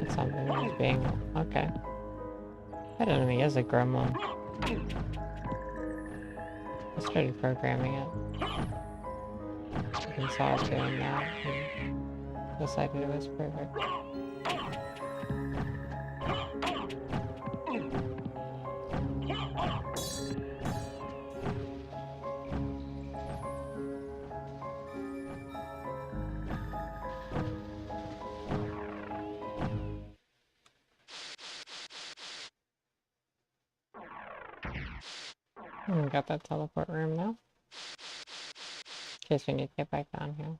It's something that's being... Okay. That enemy is a gremlin. I started programming it. And saw it doing that, and decided it was perfect. Got that teleport room now. In case we need to get back down here.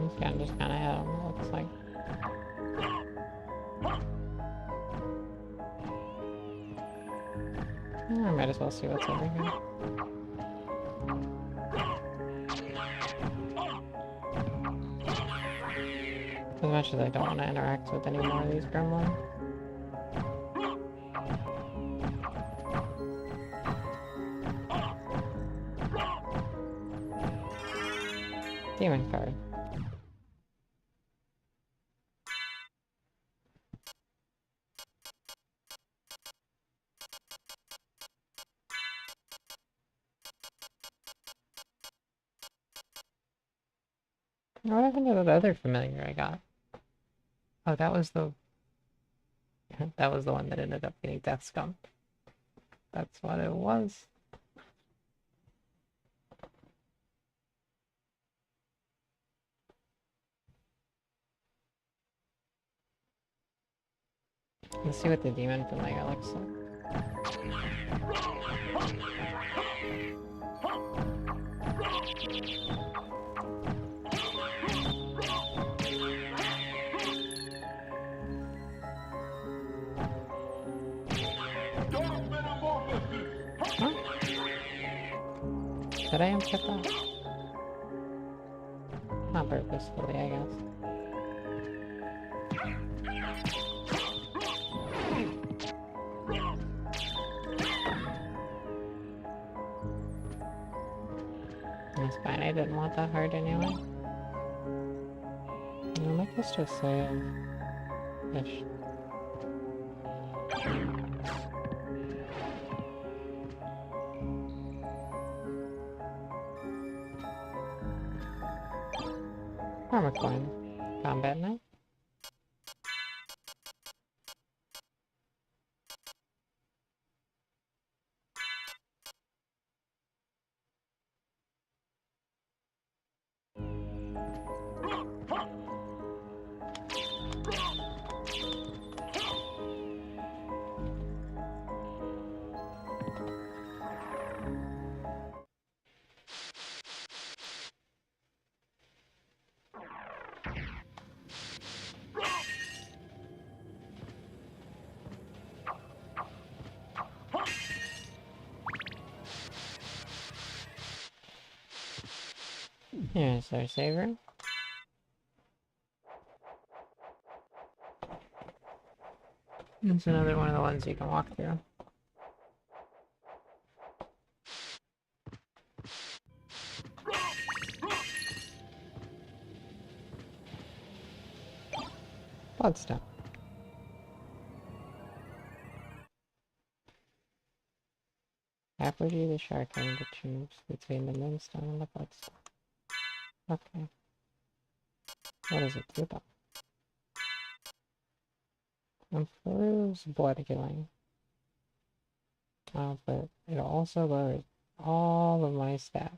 He's gonna just kinda hit him, it looks like. I might as well see what's over here. As much as I don't want to interact with any more of these gremlins. Demon card. What happened to that other familiar I got? Oh, that was the... that was the one that ended up getting death scum. That's what it was. Let's see what the demon familiar looks like. Huh? Did I input that? Not purposefully, I guess. That's fine, I didn't want that hard anyway. I might just say fish. Armor coin. Combat knife. Here's our save room. It's another one of the ones you can walk through. Bloodstone. Apogee the shark and the choose between the moonstone and the bloodstone. Okay. What does it do though? Improves blood healing. But it also lowers all of my stats.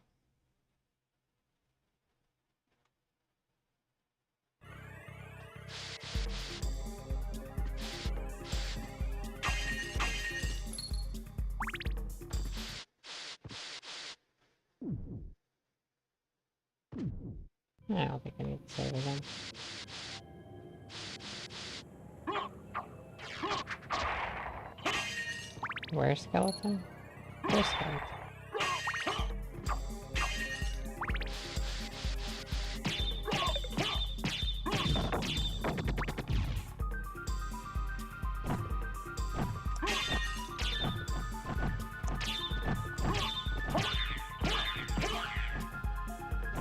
I don't think I need to save again. Where's skeleton? Where's skeleton?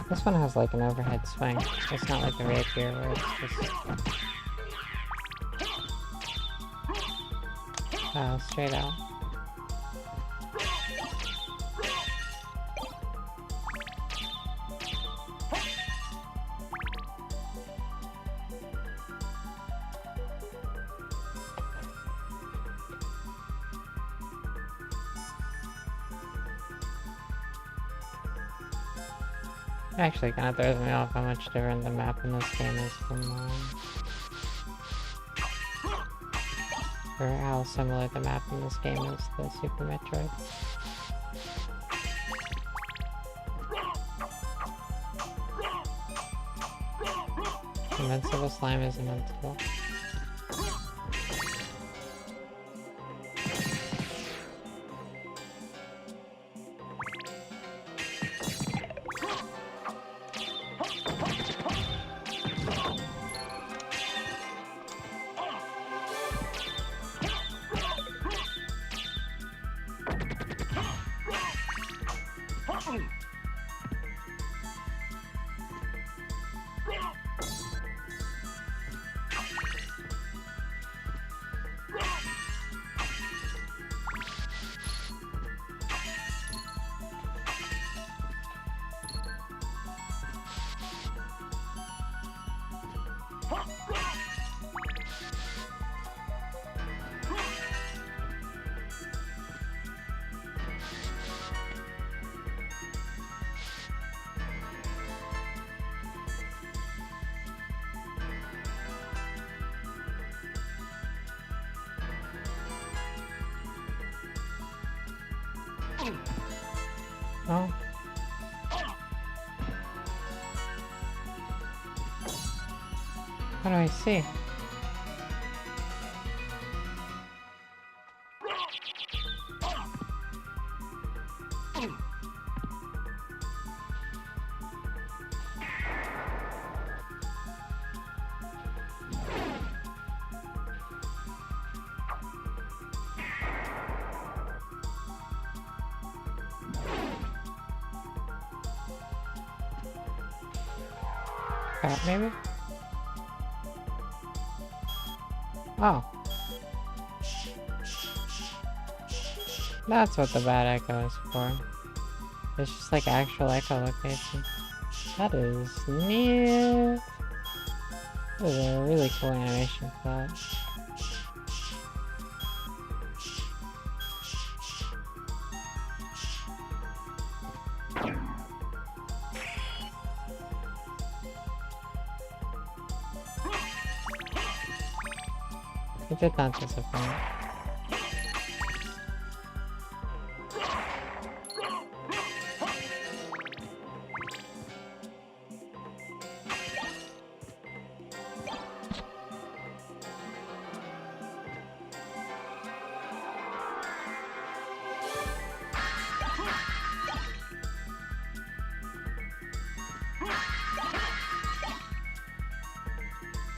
This one has like an overhead swing. It's not like the rapier where it's just straight out. Actually, kind of throws me off how much different the map in this game is from or how similar the map in this game is to Super Metroid. Invincible slime is invincible. Oh. What do I see? That maybe? Oh. That's what the bad echo is for. It's just like actual echo location. That is neat. That is a really cool animation for that. It did not disappoint.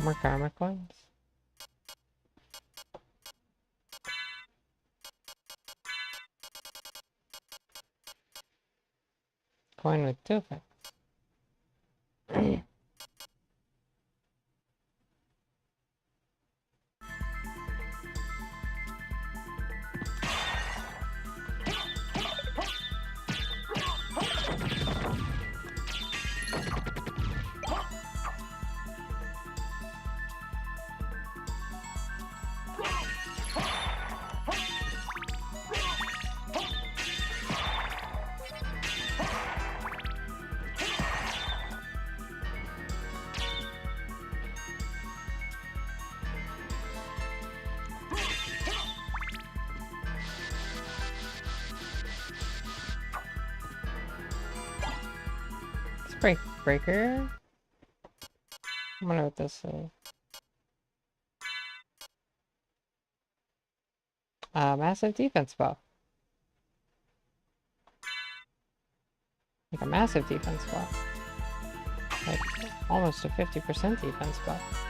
More karma coins? Coin with 2 effects. Breaker. I wonder what this is. Massive defense buff. Like a massive defense buff. Like almost a 50% defense buff.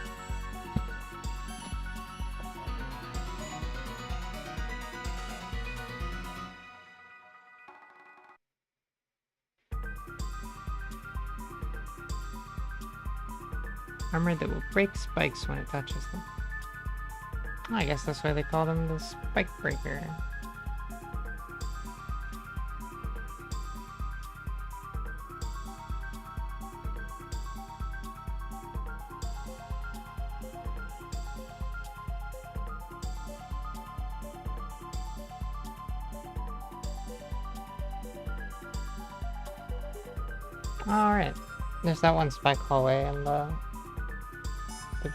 Armor that will break spikes when it touches them. I guess that's why they call them the Spike Breaker. Alright. There's that one spike hallway and the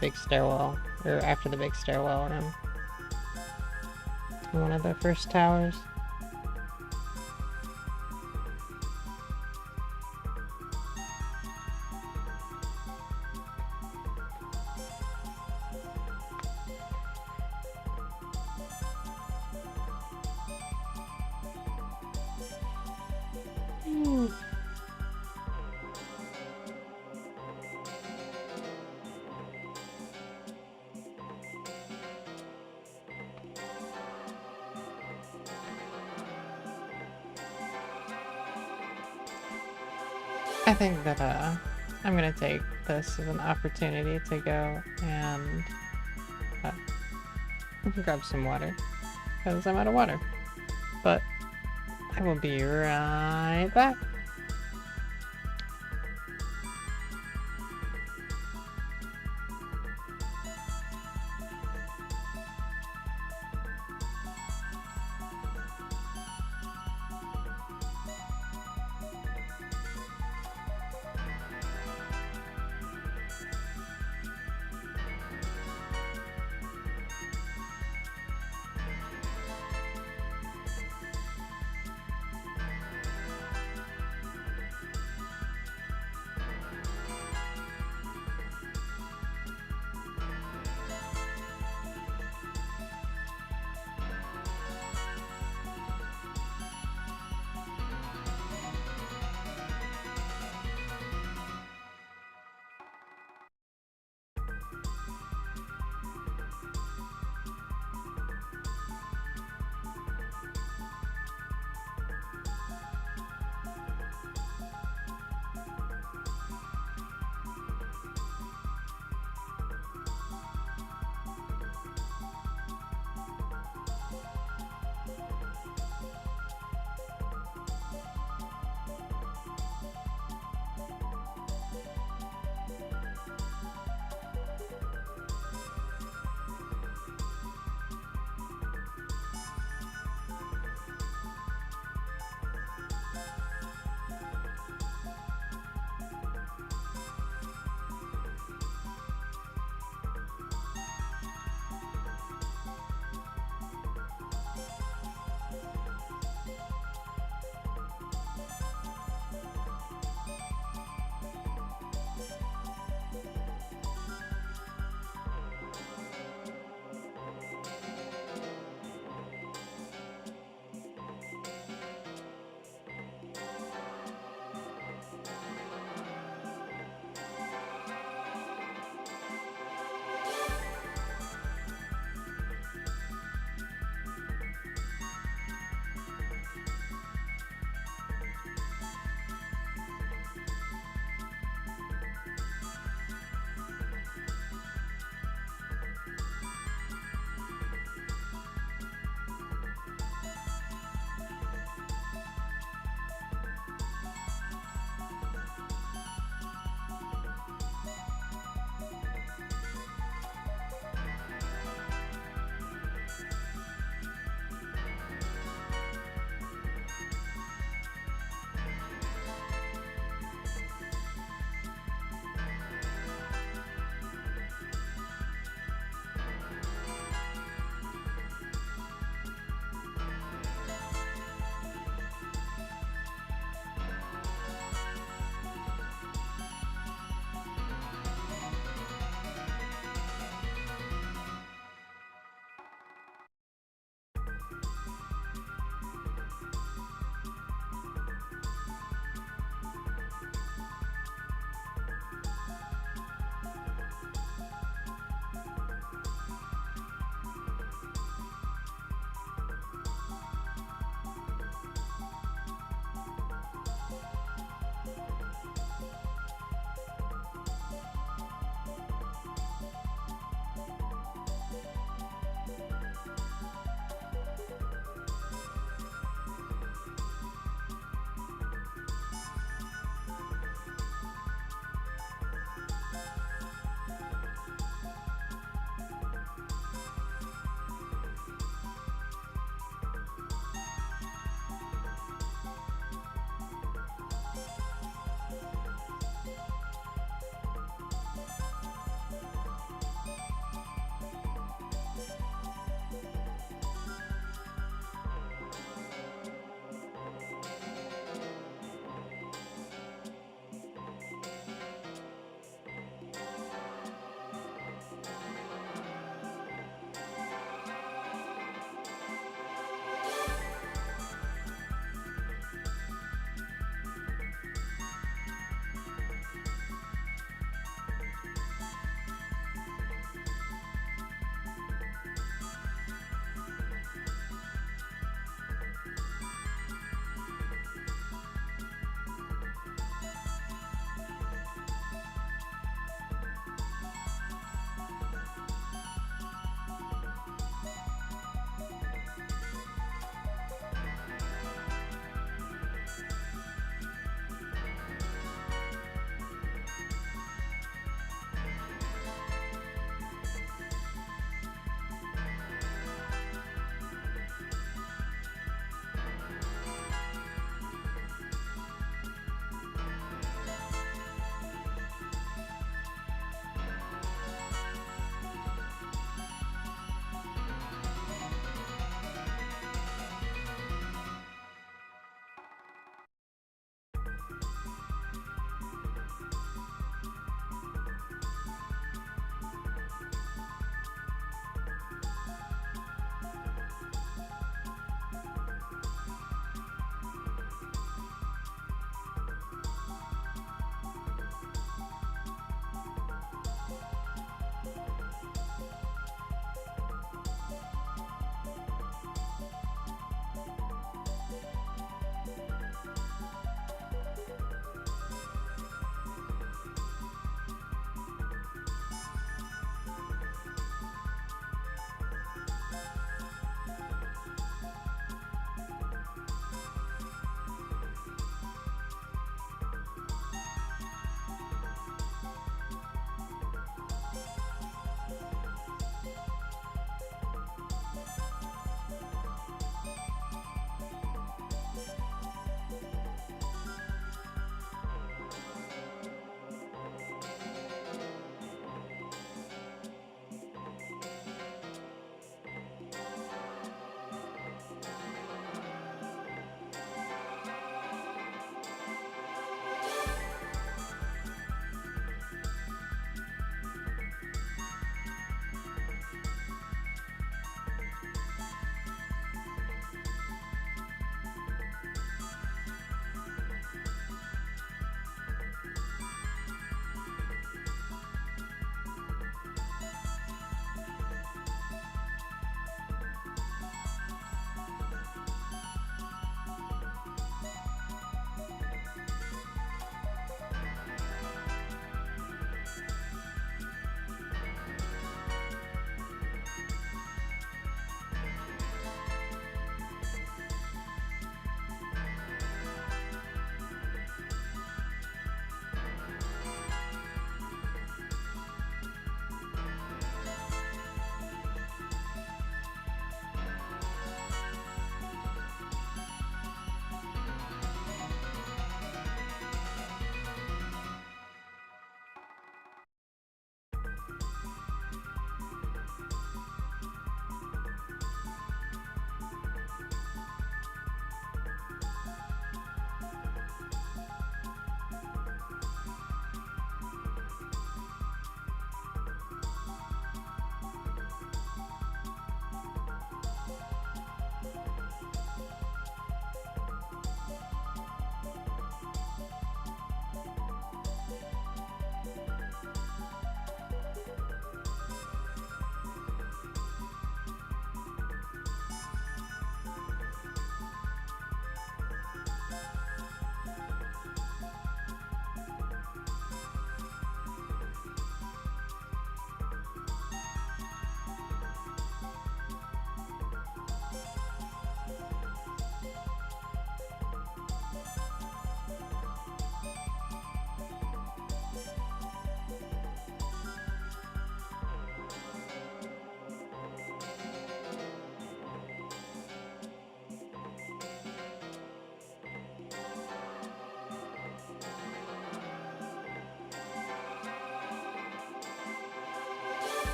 big stairwell, or after the big stairwell room. One of the first towers. I think that I'm gonna take this as an opportunity to go and grab some water, because I'm out of water. But I will be right back.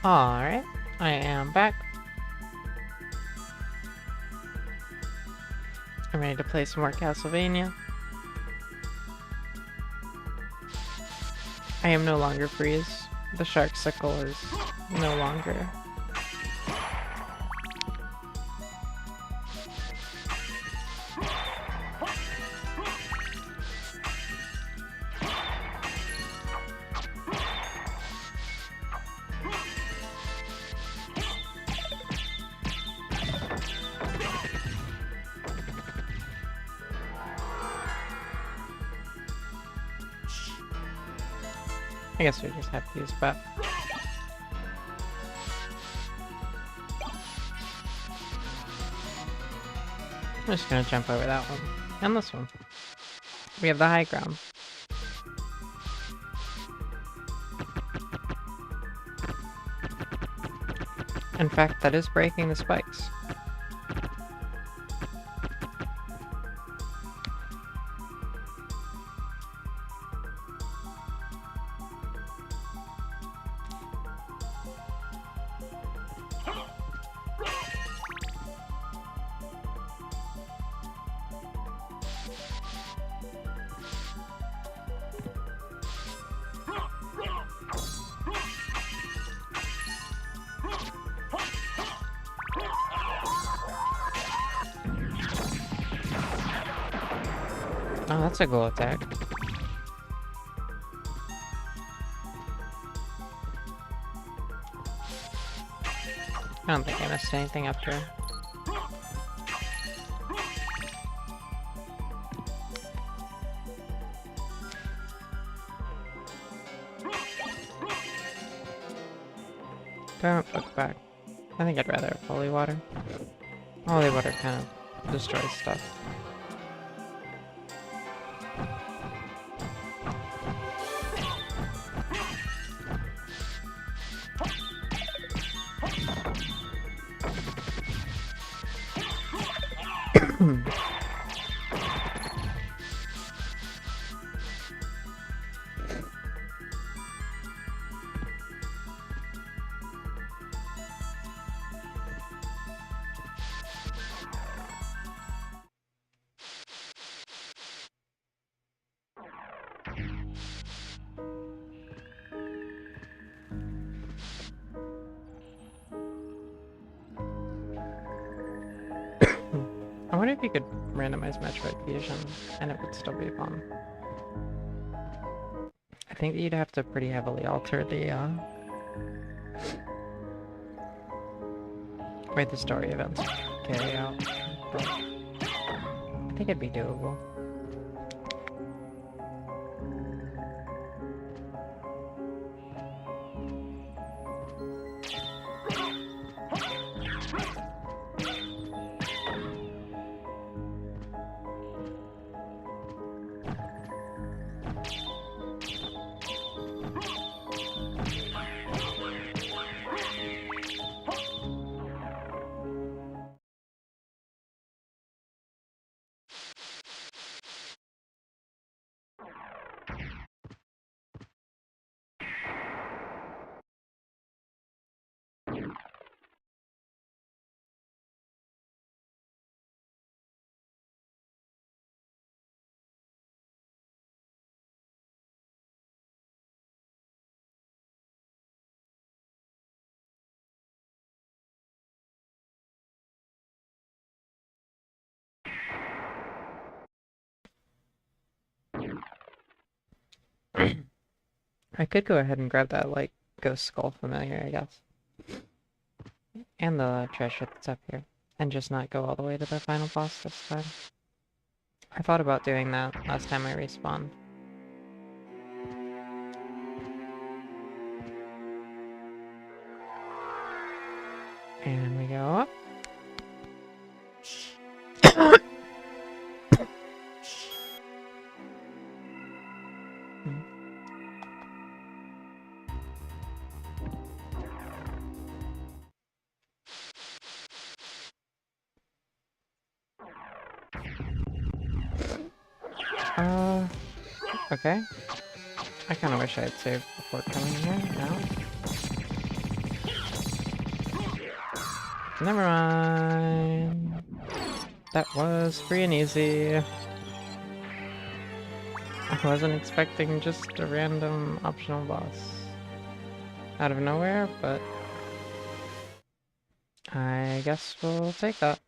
Alright, I am back. I'm ready to play some more Castlevania. I am no longer freeze. The shark sickle is no longer. I guess we just have to use buff. I'm just gonna jump over that one. And this one. We have the high ground. In fact, that is breaking the spikes. Oh, that's a cool attack. I don't think I missed anything up here. Don't look back. I think I'd rather have holy water. Holy water kind of destroys stuff. I wonder if you could randomize Metroid Fusion and it would still be fun. I think that you'd have to pretty heavily alter the way the story events carry out, but I think it'd be doable. I could go ahead and grab that, like, Ghost Skull familiar, I guess. And the treasure that's up here. And just not go all the way to the final boss this time. I thought about doing that last time I respawned. And we go up. Okay. I kind of wish I had saved before coming here now. Never mind. That was free and easy. I wasn't expecting just a random optional boss out of nowhere, but I guess we'll take that.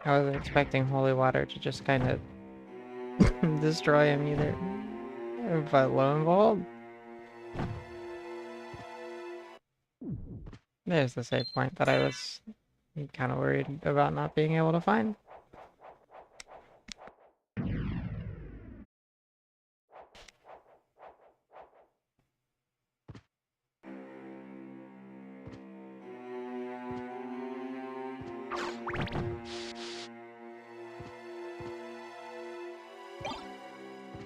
I wasn't expecting holy water to just kind of destroy him either, but lo and behold, there's the save point that I was kind of worried about not being able to find.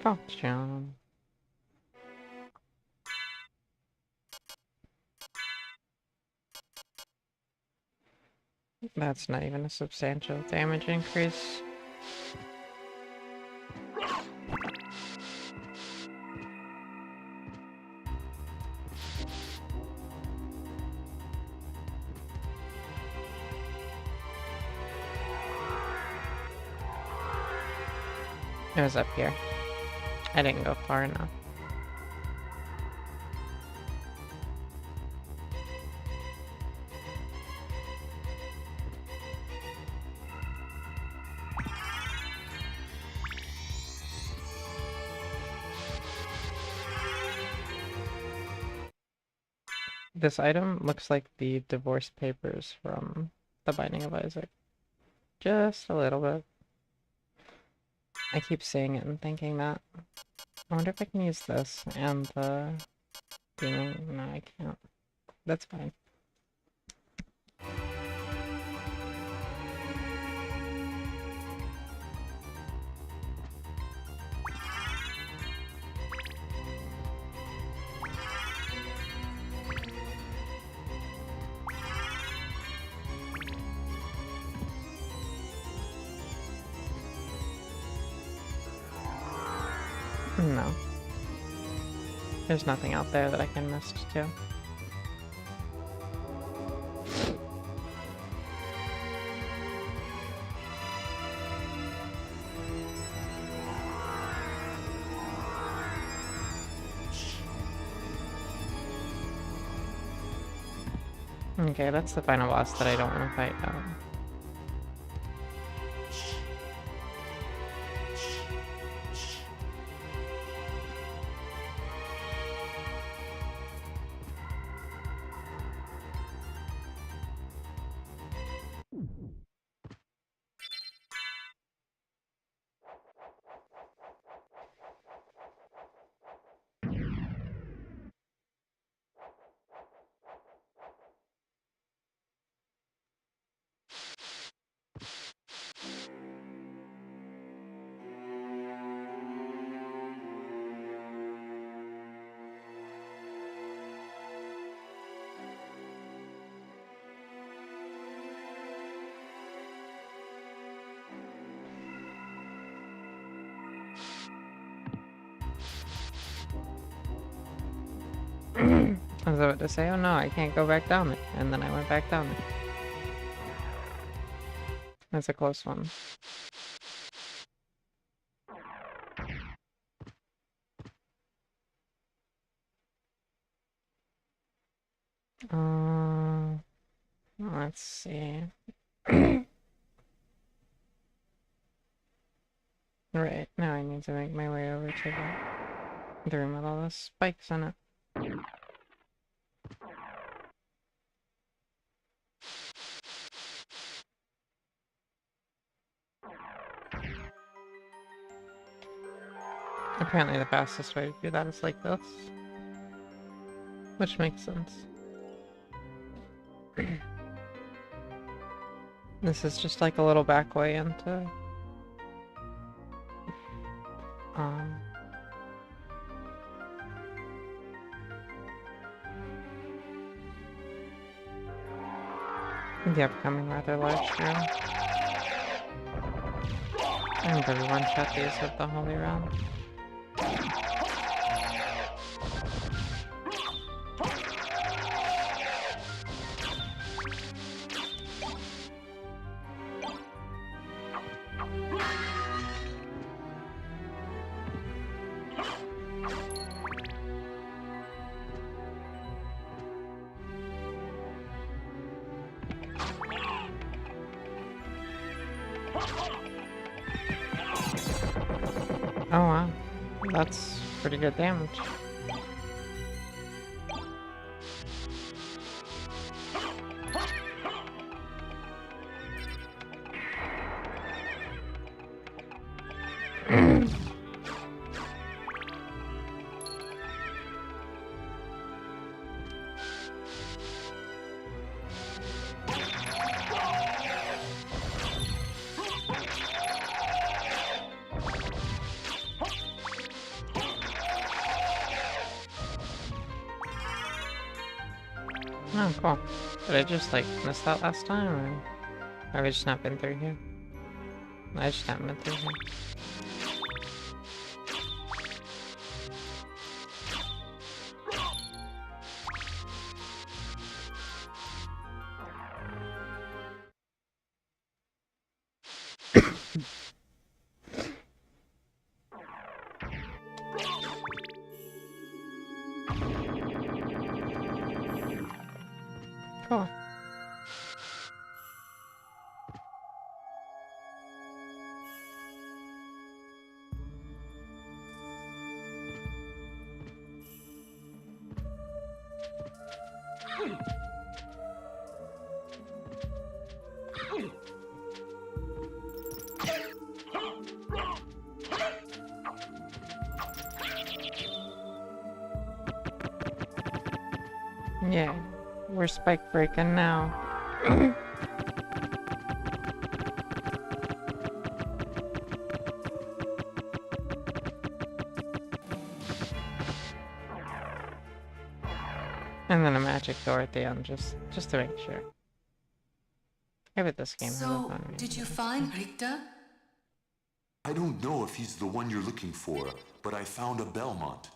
Function. That's not even a substantial damage increase. It was up here. I didn't go far enough. This item looks like the divorce papers from The Binding of Isaac. Just a little bit. I keep seeing it and thinking that. I wonder if I can use this and the demon. No, I can't. That's fine. No. There's nothing out there that I can miss too. Okay, that's the final boss that I don't want to fight. I was about to say, oh no, I can't go back down there. And then I went back down there. That's a close one. Let's see. Right, now I need to make my way over to the room with all the spikes in it. Apparently the fastest way to do that is like this. Which makes sense. This is just like a little back way into... the upcoming rather large room. I'm gonna one-shot these with the holy round. Oh wow, that's pretty good damage. Oh, cool. Did I just, like, miss that last time, or have I just not been through here? I just haven't been through here. Cool. Yeah, we're spike breaking now. And then a magic door at the end, just to make sure. I bet this game has a So, fun did you reason. find Ricta? I don't know if he's the one you're looking for, but I found a Belmont.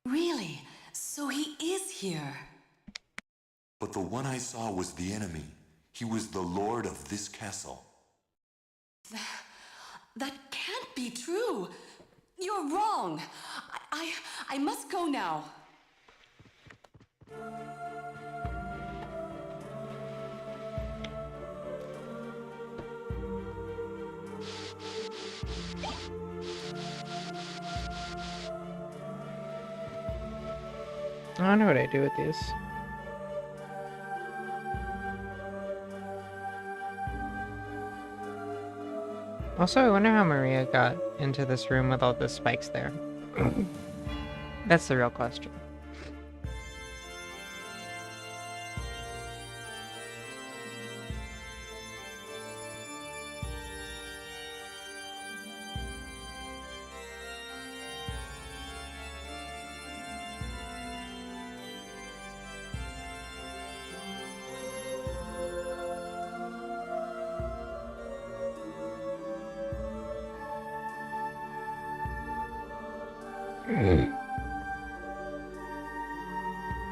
Really? So he is here. But the one I saw was the enemy. He was the lord of this castle. That can't be true. You're wrong. I must go now. I wonder what I do with these. Also, I wonder how Maria got into this room with all the spikes there. That's the real question.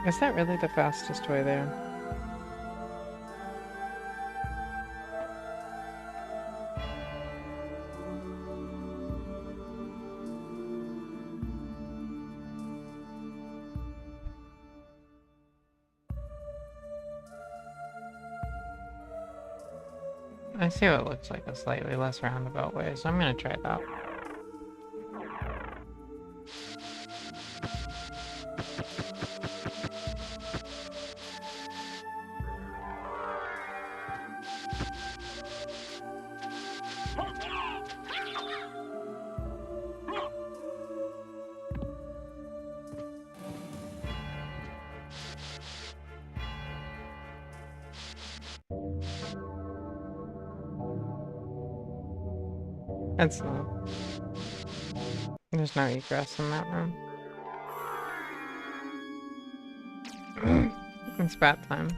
Is that really the fastest way there? I see what looks like a slightly less roundabout way, so I'm gonna try that. It's not. There's no egress in that room. It's bat time.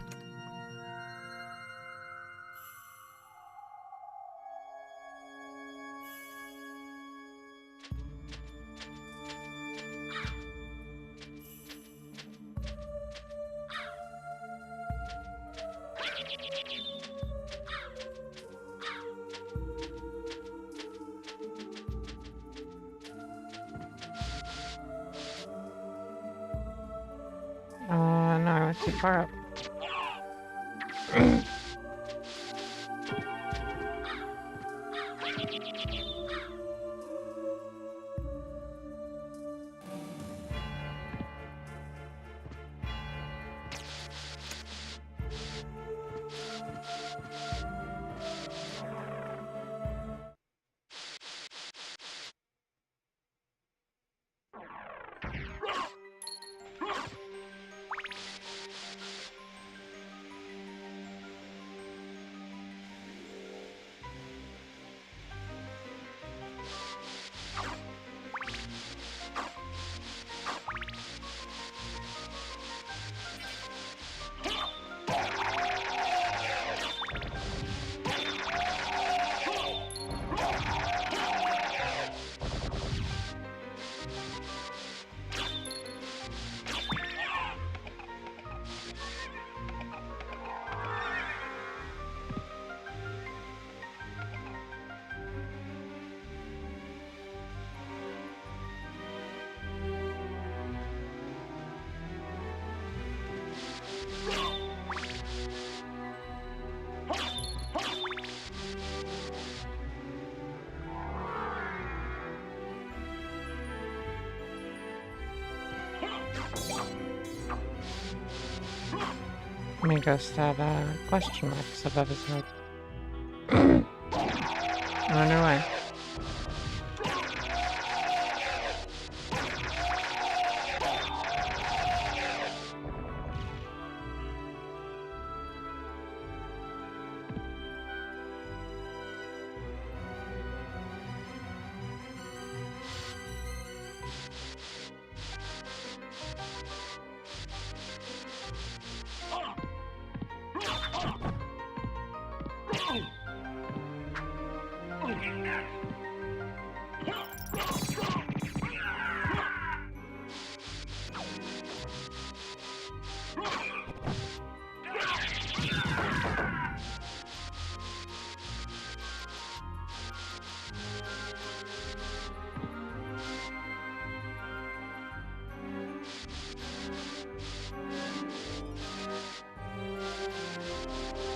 No, I went too far up. My ghost had question marks above his head. I wonder why.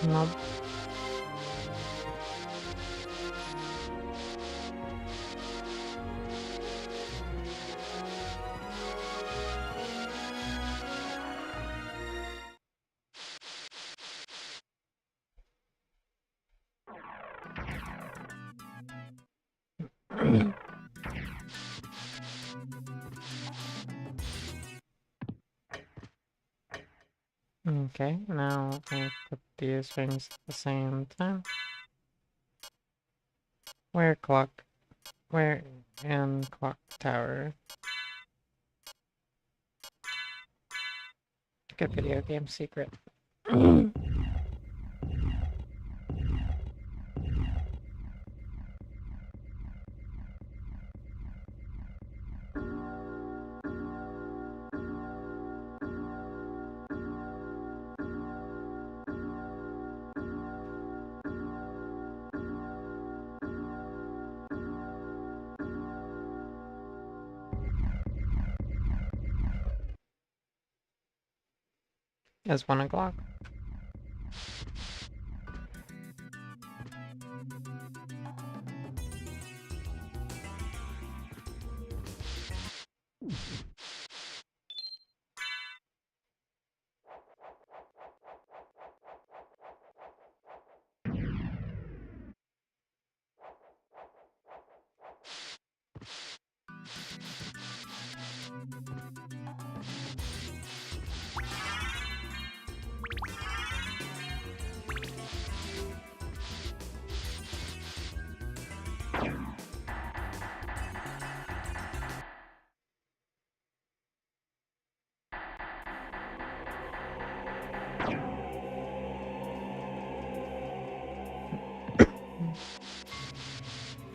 Nope. Okay, now I put these rings at the same time. Where clock? Where in clock tower? Good video game secret. It's 1 o'clock.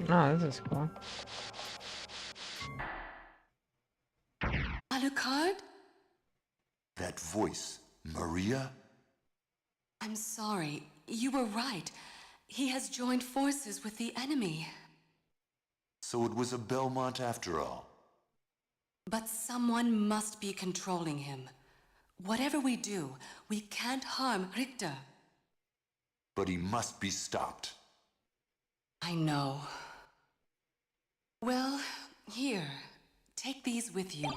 Oh, this is cool. Alucard? That voice, Maria? I'm sorry. You were right. He has joined forces with the enemy. So it was a Belmont after all. But someone must be controlling him. Whatever we do, we can't harm Richter. But he must be stopped. I know. Well, here. Take these with you.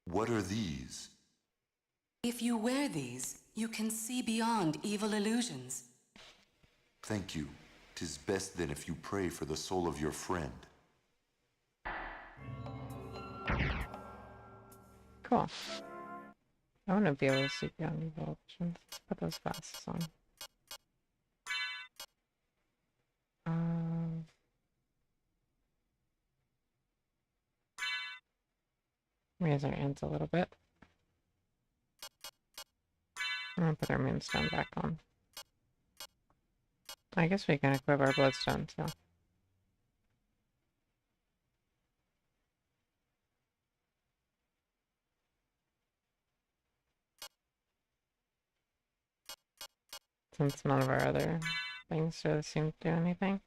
What are these? If you wear these, you can see beyond evil illusions. Thank you. 'Tis best then if you pray for the soul of your friend. Cool. I want to be able to see beyond evil illusions. Let's put those glasses on. Raise our hands a little bit. I'm gonna put our moonstone back on. I guess we can equip our bloodstone too. Since none of our other things really seem to do anything.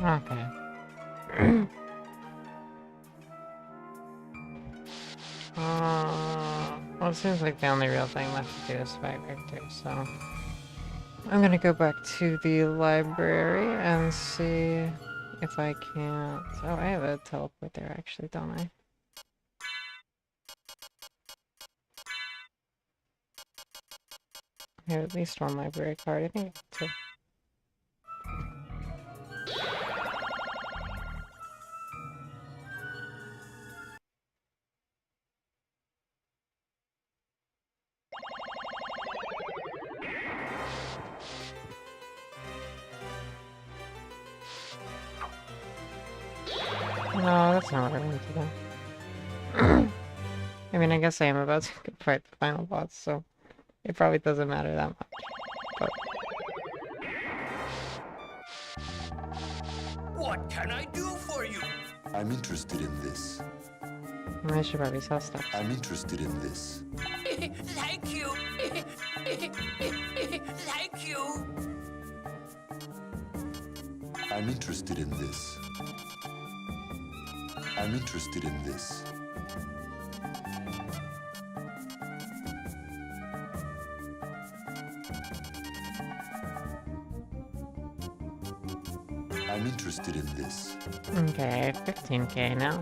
Okay. Well, it seems like the only real thing left to do is fight Victor, so I'm gonna go back to the library and see if I can't... Oh, I have a teleport there actually, don't I? I have at least one library card, I think I have two. No, that's not what I wanted to do. I mean, I guess I am about to fight the final boss, so it probably doesn't matter that much. But What can I do for you? I'm interested in this. I should probably sell stuff. I'm interested in this. Thank you. Thank you. I'm interested in this. I'm interested in this. I'm interested in this. Okay, 15k now.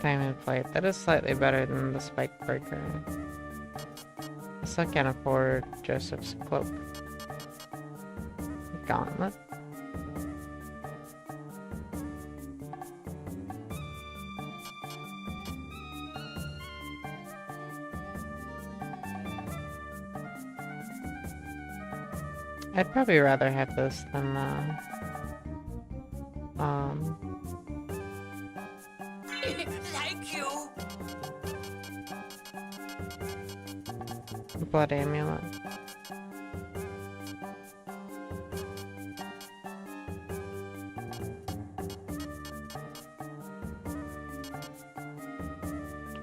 Diamond plate. That is slightly better than the spike breaker. I still can't afford Joseph's cloak. Gauntlet. I'd probably rather have this than Thank you. blood amulet.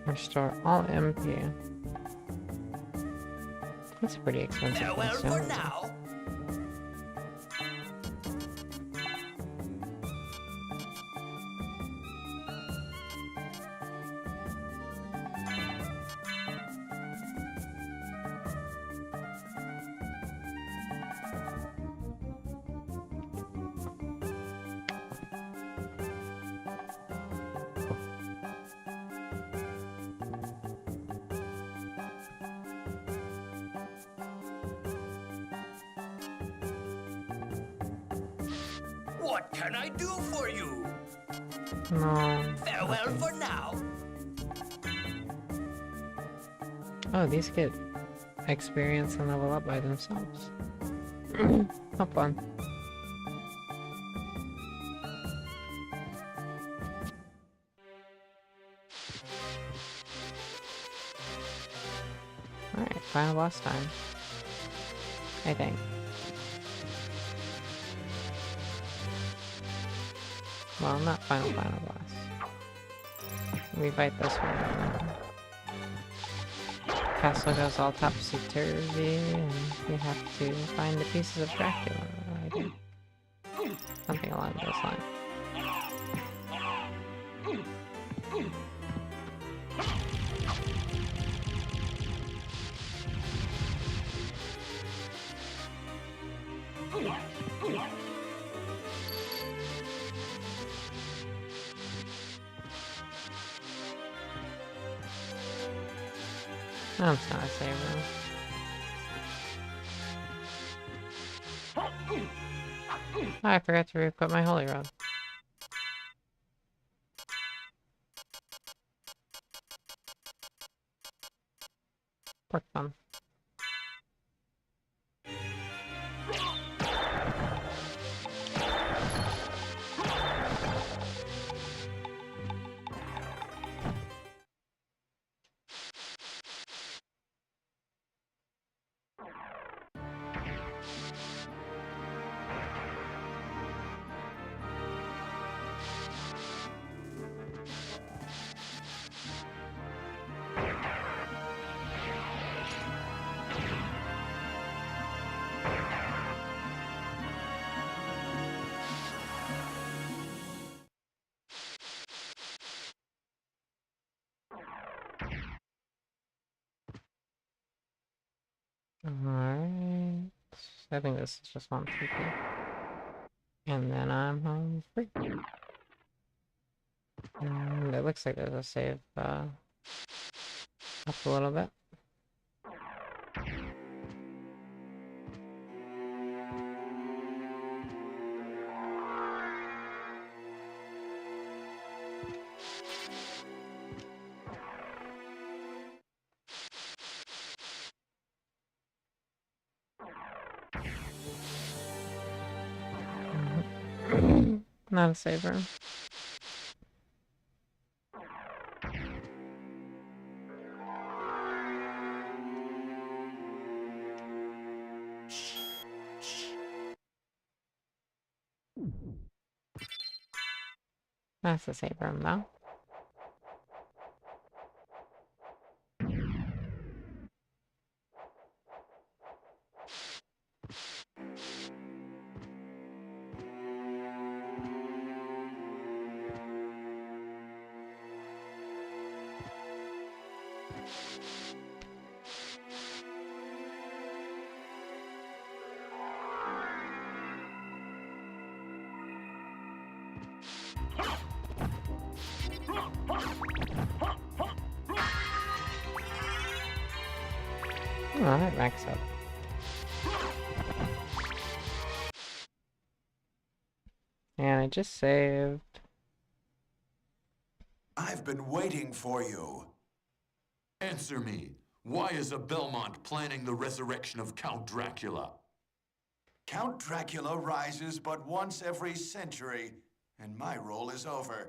Restore all MP. That's pretty expensive. Farewell for now. What can I do for you? No. Farewell for now. Oh, these get experience and level up by themselves. How fun. Alright, final boss time. I think. Well, not final boss. We fight this one. Castle goes all topsy-turvy, and we have to find the pieces of Dracula, I think. Something along those lines. That's not a save room. Oh, I forgot to re-equip my holy rod. Work fun. Alright. I think this is just 1 PP. And then I'm home free. And it looks like there's a save up a little bit. Not a save room. That's a save room though. Alright, max up. And I just saved. I've been waiting for you. Answer me. Why is a Belmont planning the resurrection of Count Dracula? Count Dracula rises but once every century, and my role is over.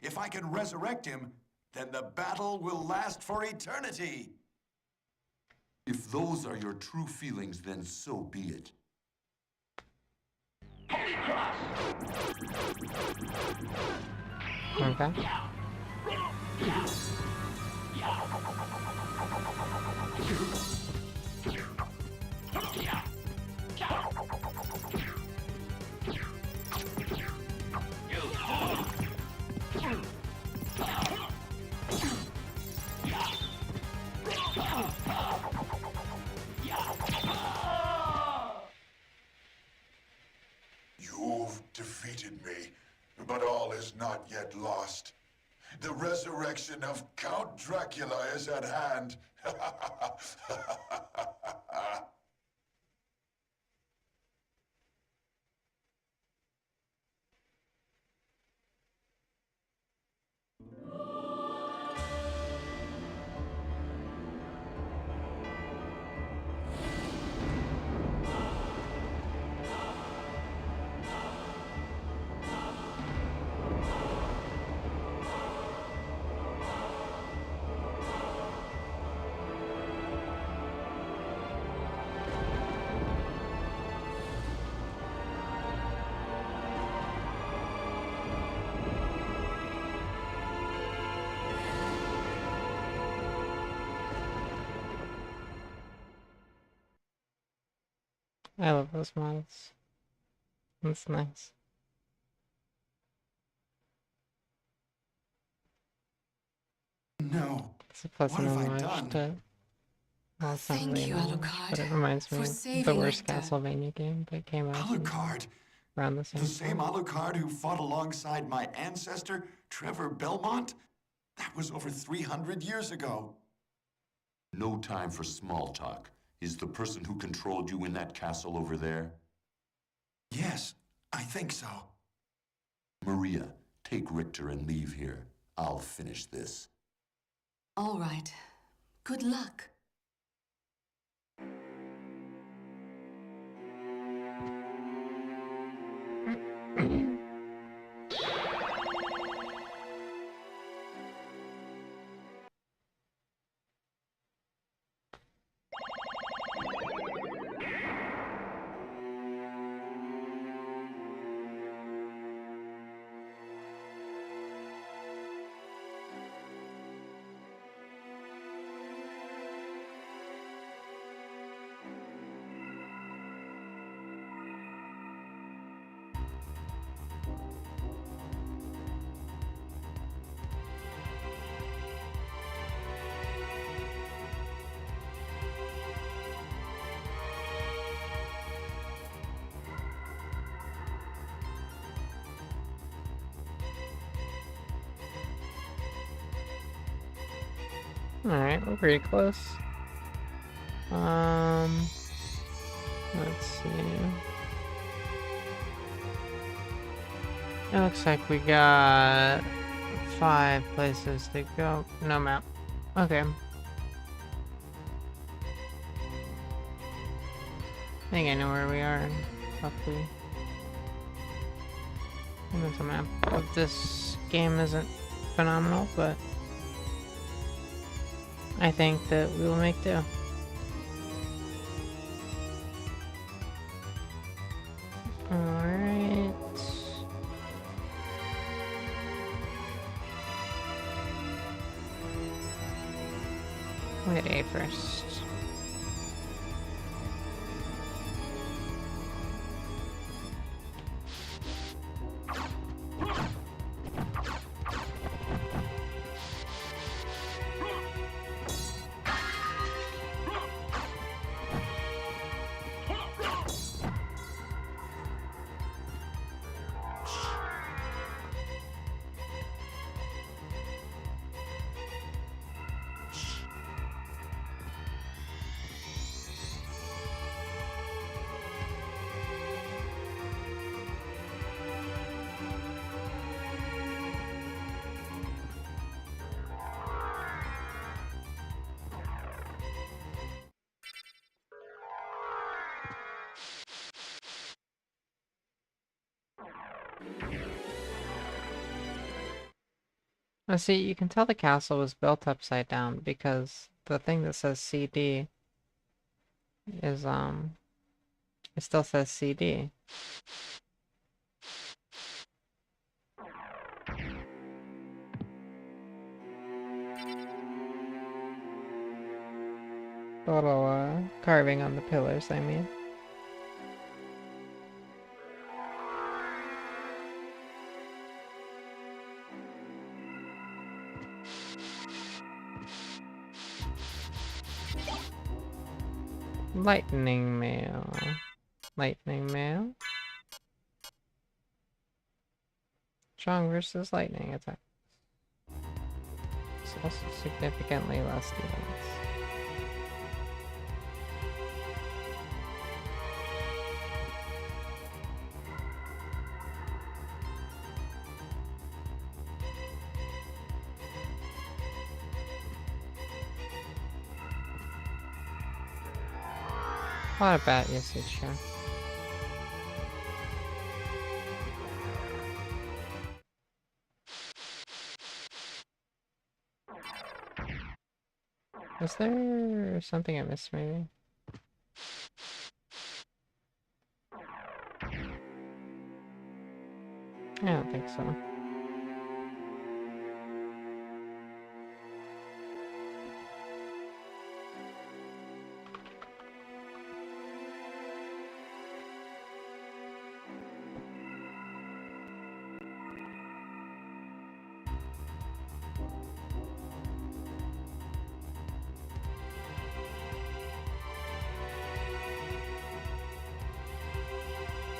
If I can resurrect him, then the battle will last for eternity. If those are your true feelings, then so be it. Okay. You've defeated me, but all is not yet lost. The resurrection of Count Dracula is at hand. I love those mods. That's nice. No. It's a pleasant What have I homage done? to... Well, it's not Thank really you, an homage, but Alucard, it reminds for me of the saving worst Richter. Castlevania game that came out Alucard? around the The same same time. Alucard who fought alongside my ancestor, Trevor Belmont? That was over 300 years ago. No time for small talk. Is the person who controlled you in that castle over there? Yes, I think so. Maria, take Richter and leave here. I'll finish this. All right. Good luck. Alright, we're pretty close. Let's see. It looks like we got 5 places to go. No map. Okay. I think I know where we are, roughly. And the map of this game isn't phenomenal, but I think that we will make do. Alright. We'll hit A first. Now see, you can tell the castle was built upside down because the thing that says CD is, it still says CD. A little, carving on the pillars, I mean. Lightning mail. Lightning mail. Strong versus lightning attack. It's also significantly less defense. A lot of bat usage here. Was there something I missed, maybe? I don't think so.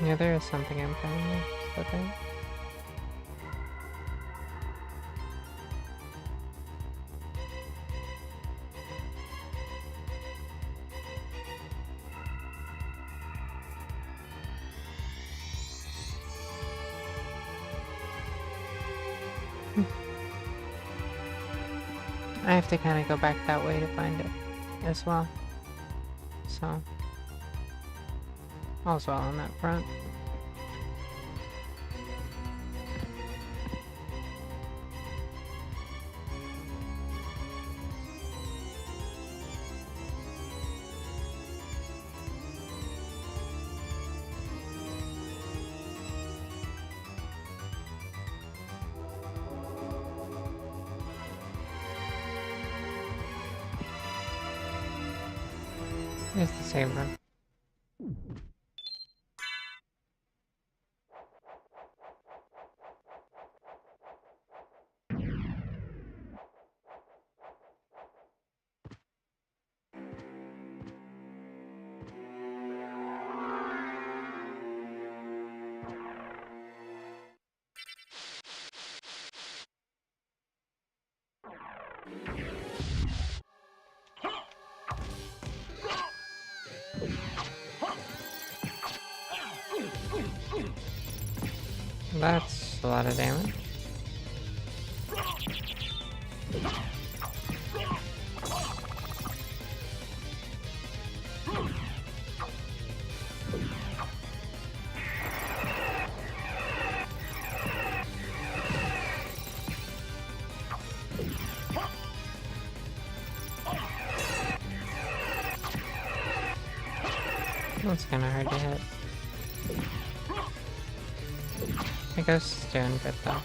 Yeah, there is something I'm trying to miss, I think. I have to kind of go back that way to find it as well. So, all's well on that front. It's the same room. That's a lot of damage. That's kind of hard to hit. I guess it's doing good though.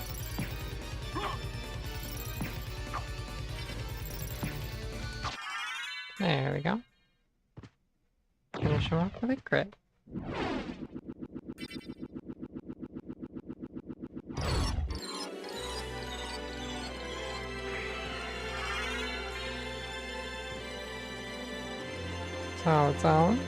There we go. Finish him off with a crit. Solid, solid.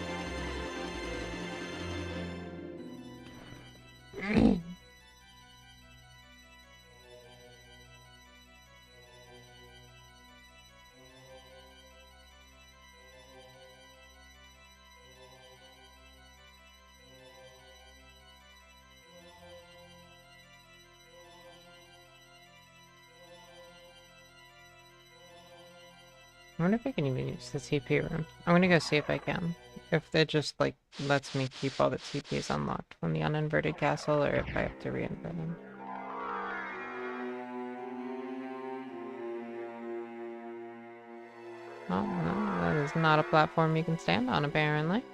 I wonder if I can even use the TP room. I'm gonna go see if I can. If it just, like, lets me keep all the TPs unlocked from the uninverted castle, or if I have to reinvert them. Oh, no, that is not a platform you can stand on, apparently.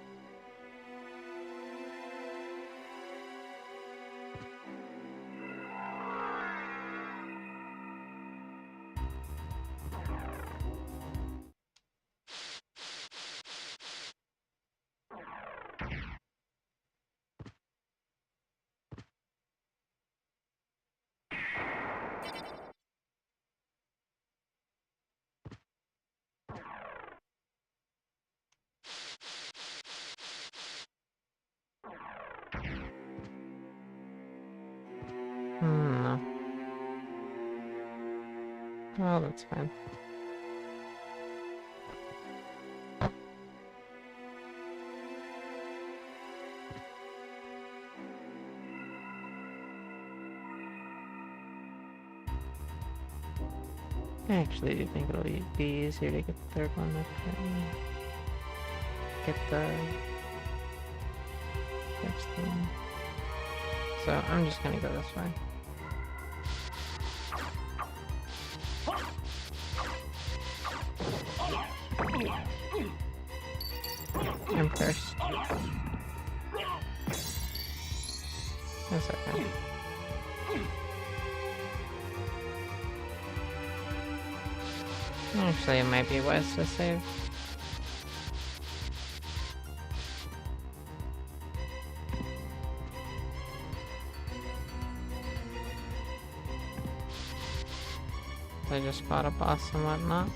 No. Well, that's fine. I actually do think it'll be easier to get the third one up and get the next thing. So I'm just gonna go this way. I'm first. That's okay. Actually, it might be wise to save. I just fought a boss and whatnot.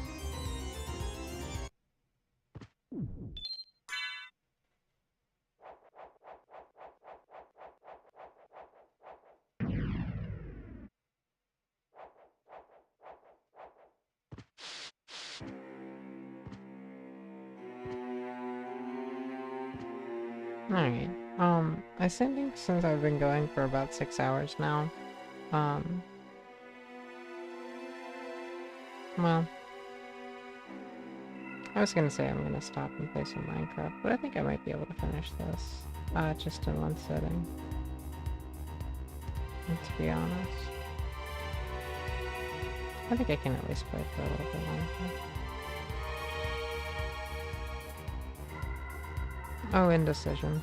Alright. I think since I've been going for about 6 hours now, well, I was gonna say I'm gonna stop and play some Minecraft, but I think I might be able to finish this, just in one sitting. And to be honest, I think I can at least play for a little bit longer. Oh, indecision.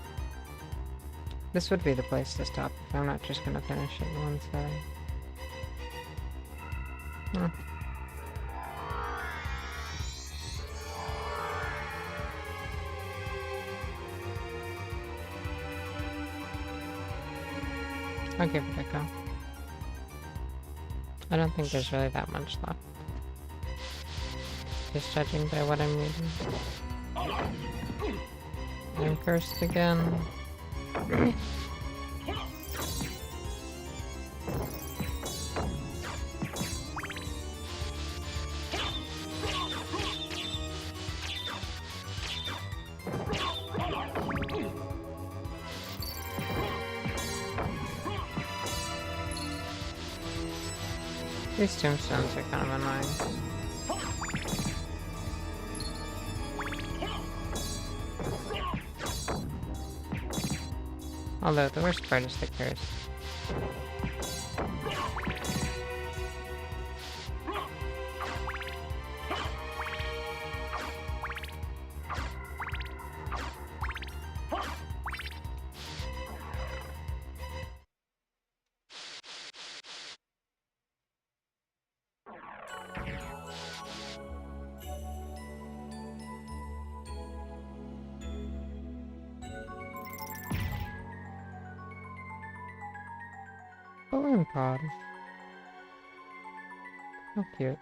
This would be the place to stop if I'm not just gonna finish it in one sitting. Hmm. I'll give it a go. I don't think there's really that much left. Just judging by what I'm reading. I'm cursed again. These tombstones are kind of annoying. Although the worst part is the curse. Balloon pod. How cute.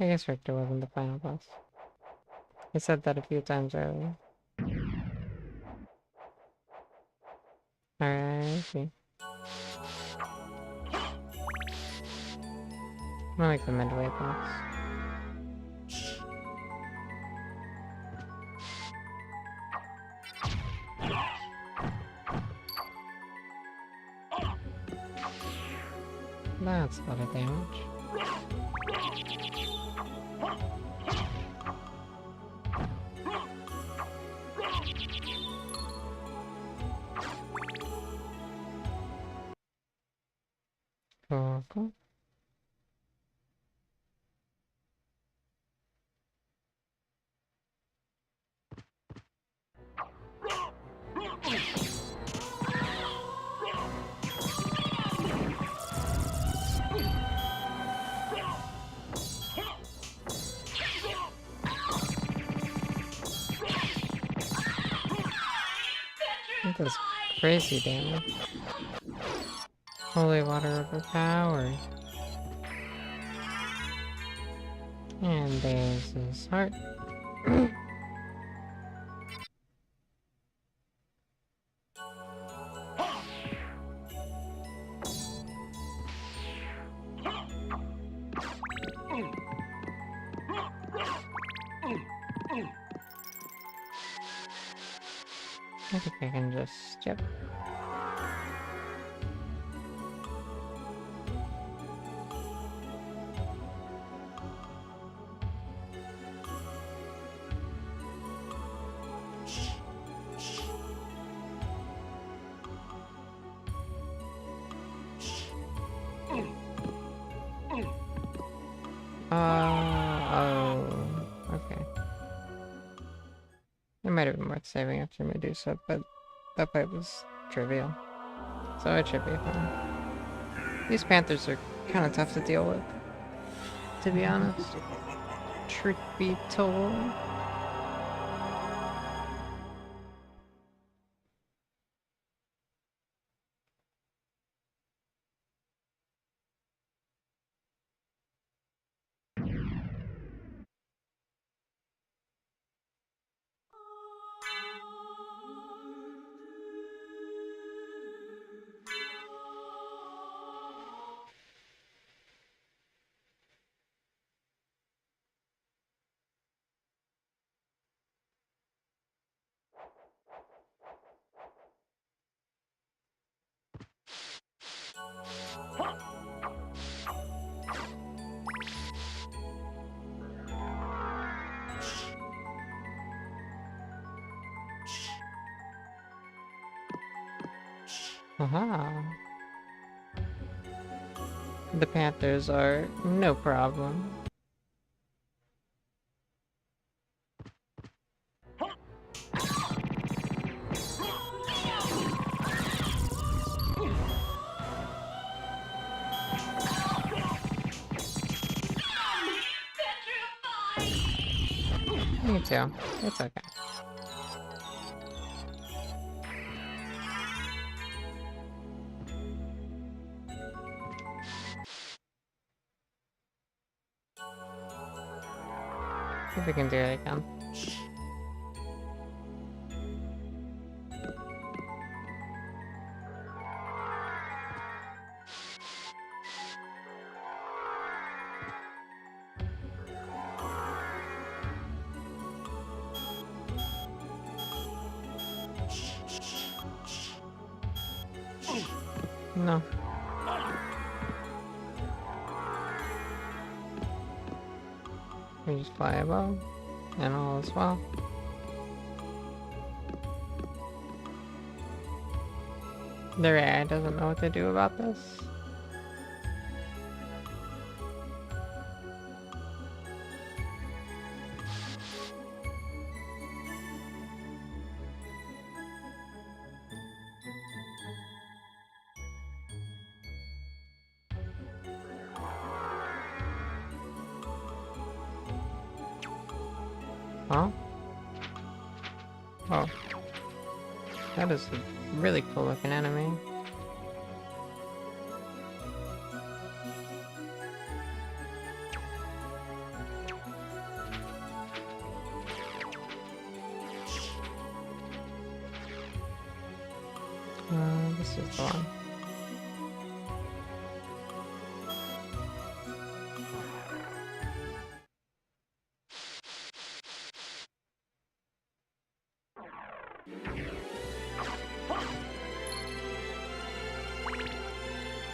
I guess Richter wasn't the final boss. I said that a few times earlier. Alright, I see. I like the midway boss. That's a lot of damage. Cool, cool. It does crazy damage. Holy water overpowered. And there's his heart. I think I can just, yep. Oh, okay. It might have been worth saving after Medusa, but that fight was trivial. So it should be fine. These panthers are kind of tough to deal with, to be honest. Truth be told. Aha. The Panthers are no problem. Me too. It's okay. See if we can do it again. No. We just fly above, and all is well. Their AI doesn't know what to do about this. Huh? Oh. That is a really cool looking enemy. This is the one.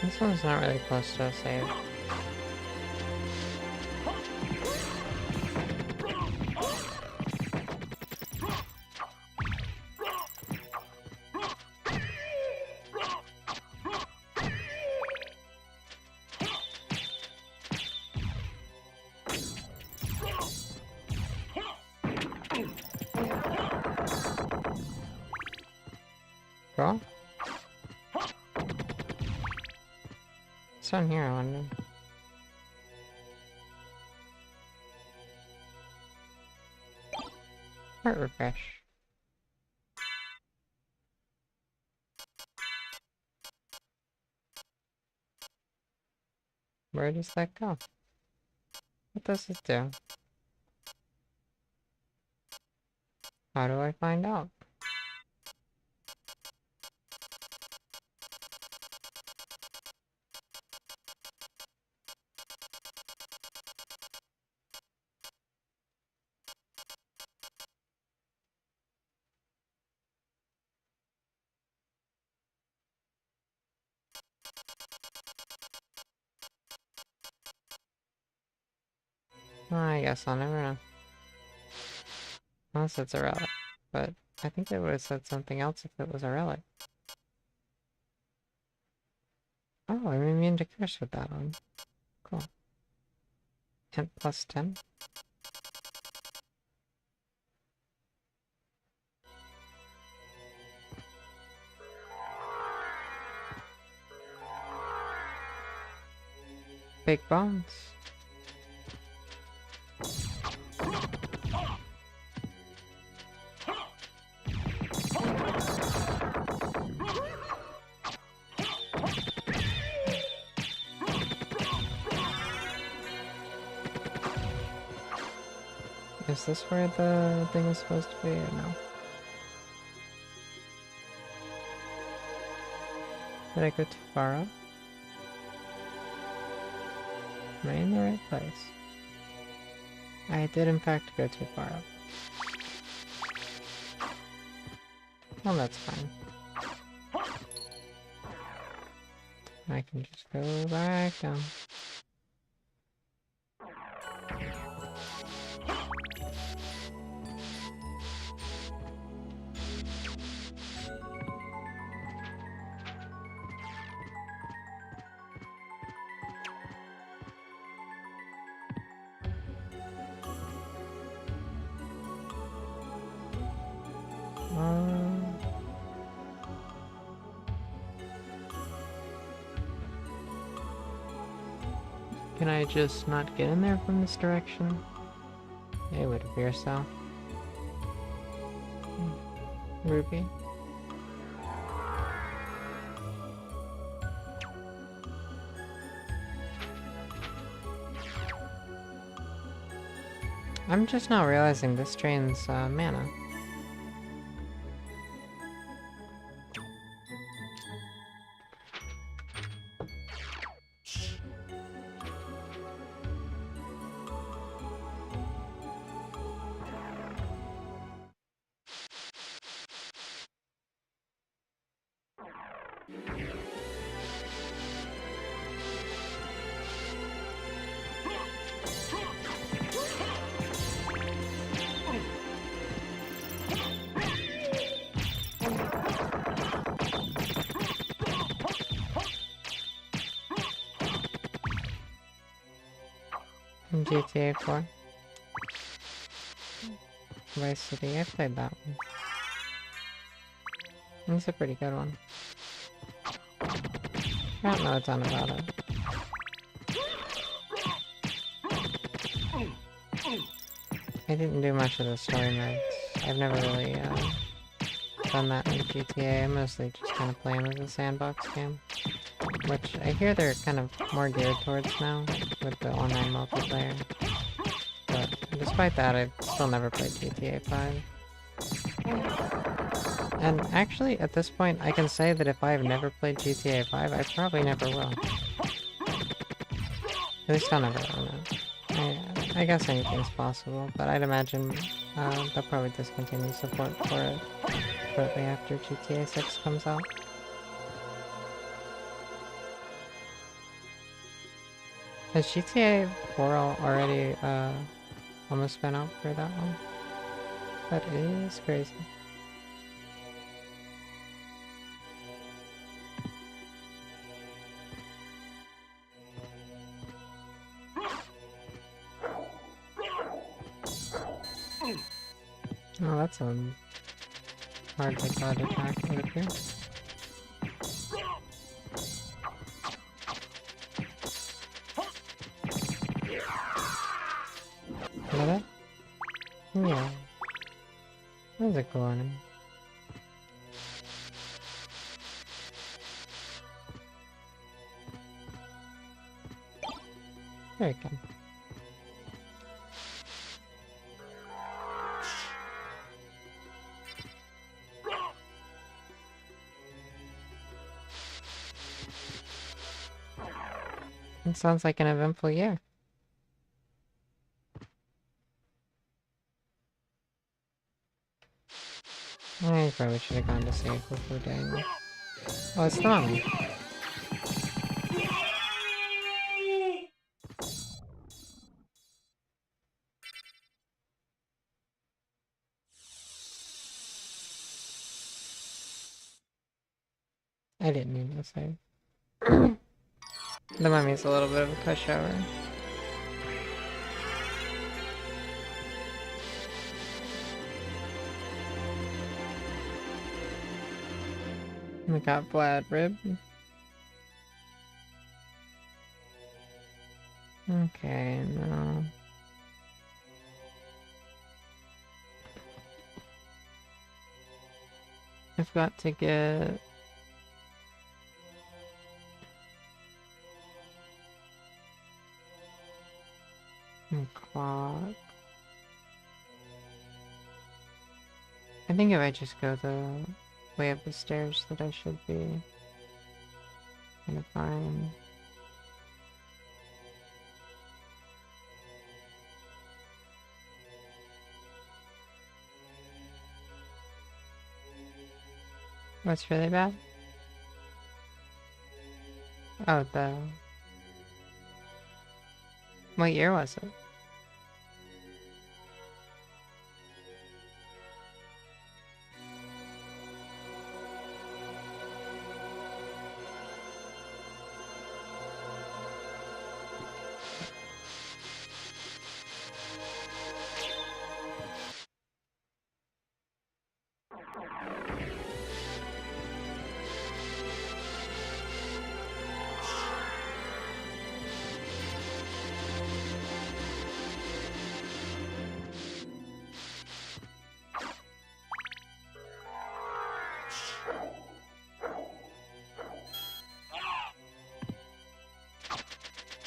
This one's not really close to a save. Girl? What's on here, I wonder? Heart refresh. Where does that go? What does it do? How do I find out? I guess I'll never know. Unless it's a relic. But I think they would have said something else if it was a relic. Oh, I'm immune to curse with that one. Cool. Int plus 10. Big bones. Is this where the thing is supposed to be, or no? Did I go too far up? Am I in the right place? I did in fact go too far up. Well, that's fine. I can just go back down. Can I just not get in there from this direction? It would appear so. Ruby. I'm just now realizing this drains mana. GTA 4. Vice City, I played that one. It's a pretty good one. I don't know a ton about it. I didn't do much of the story modes. I've never really done that in GTA. I mostly just kind of play them as a sandbox game. Which I hear they're kind of more geared towards now with the online multiplayer. But despite that, I've still never played GTA 5. And actually, at this point, I can say that if I have never played GTA 5, I probably never will. At least I'll never own it. I guess anything's possible, but I'd imagine they'll probably discontinue support for it shortly after GTA 6 comes out. Has GTA 4 already almost been out for that one? That is crazy. Oh, that's a hardly caught attack, it would appear. That? Yeah. That's a cool enemy. Very good. It sounds like an eventful year. I probably should have gone to save before doing this. Oh, it's the mummy. I didn't mean to save. The mummy's a little bit of a pushover. We got Vlad Rib. Okay, no. I've got to get... clock. I think if I just go the way up the stairs that I should be gonna find. What's really bad? Oh, the... What year was it?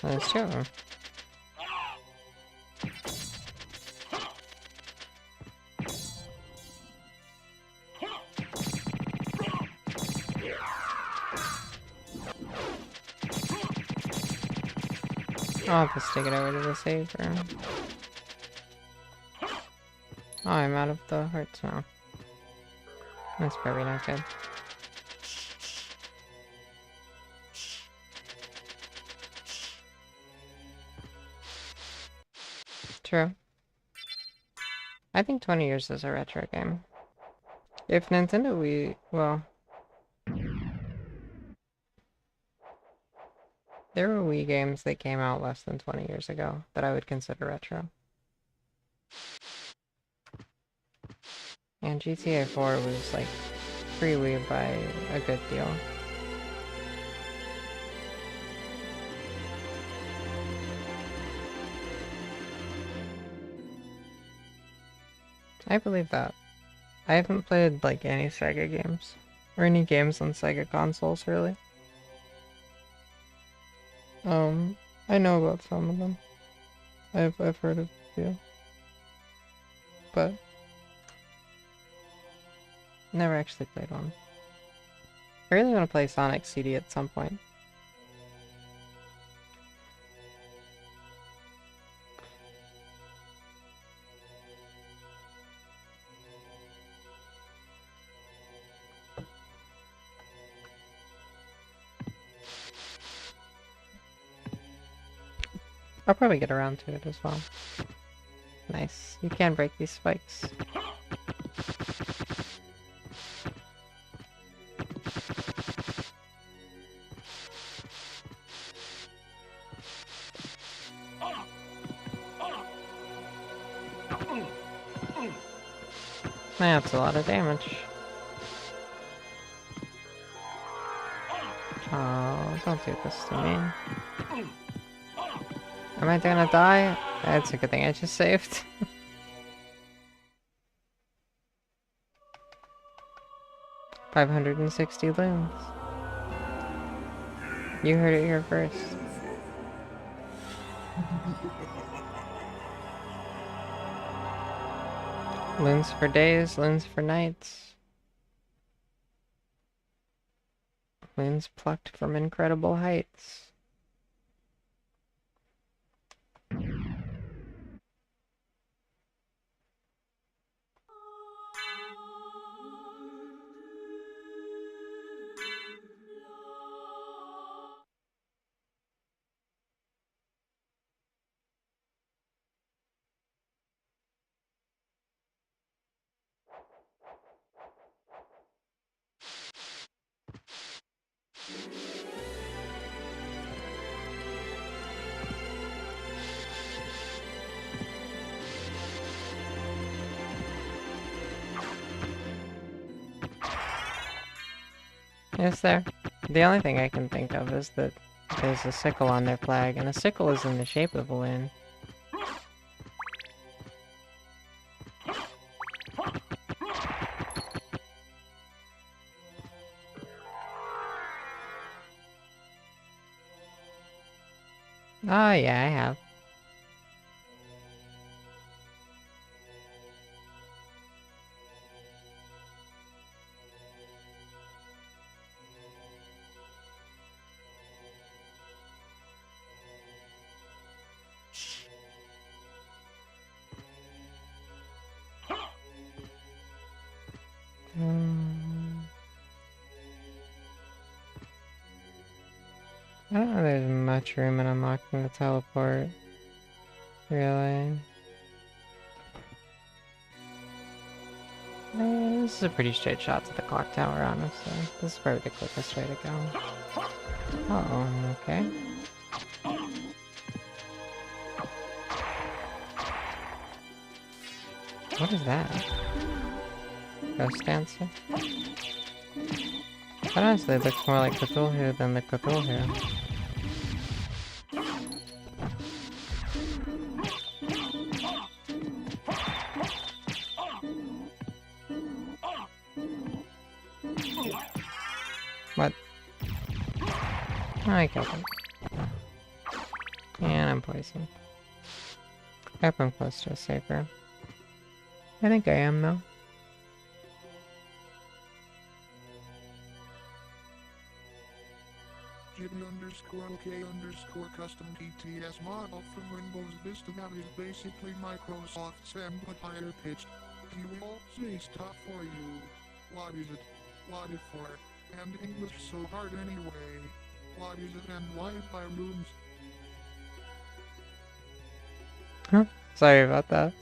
There's two of them. I'll have to stick it over to the save room. Oh, I'm out of the hearts now. That's probably not good. True. I think 20 years is a retro game. If Nintendo Wii... well... there were Wii games that came out less than 20 years ago that I would consider retro. And GTA 4 was like free Wii by a good deal. I believe that. I haven't played like any Sega games or any games on Sega consoles really. I know about some of them. I've heard of a few. But never actually played one. I really want to play Sonic CD at some point. I'll probably get around to it as well. Nice. You can break these spikes. That's a lot of damage. Oh, don't do this to me. Am I gonna die? That's a good thing I just saved. $560 loons. You heard it here first. Loons for days, loons for nights. Loons plucked from incredible heights. Is there? The only thing I can think of is that there's a sickle on their flag, and a sickle is in the shape of a loon. Oh yeah, I have. I don't know there's much room in unlocking the teleport. Really? This is a pretty straight shot to the clock tower, honestly. This is probably the quickest way to go. Oh, okay. What is that? Ghost dancer? But honestly, it looks more like Cthulhu than the Cthulhu. What? I killed him. poisoned. I hope I'm close to a safe room. I think I am, though. Jimmy_OK_custom TTS model from Windows Vista that is basically Microsoft's M but higher pitched. He will say stuff for you. What is it? What it for? And English so hard anyway. What is it and why is my rooms? Huh? Sorry about that.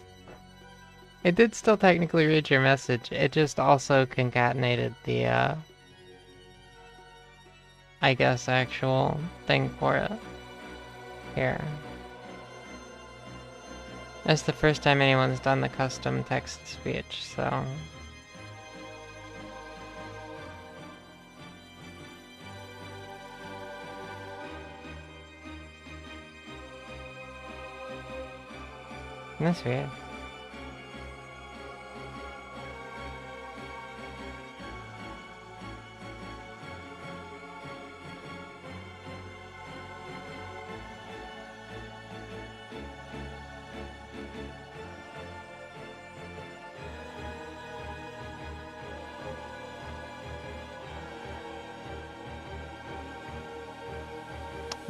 It did still technically read your message. It just also concatenated the, I guess, actual thing for it. Here. That's the first time anyone's done the custom text-to-speech, so... That's weird.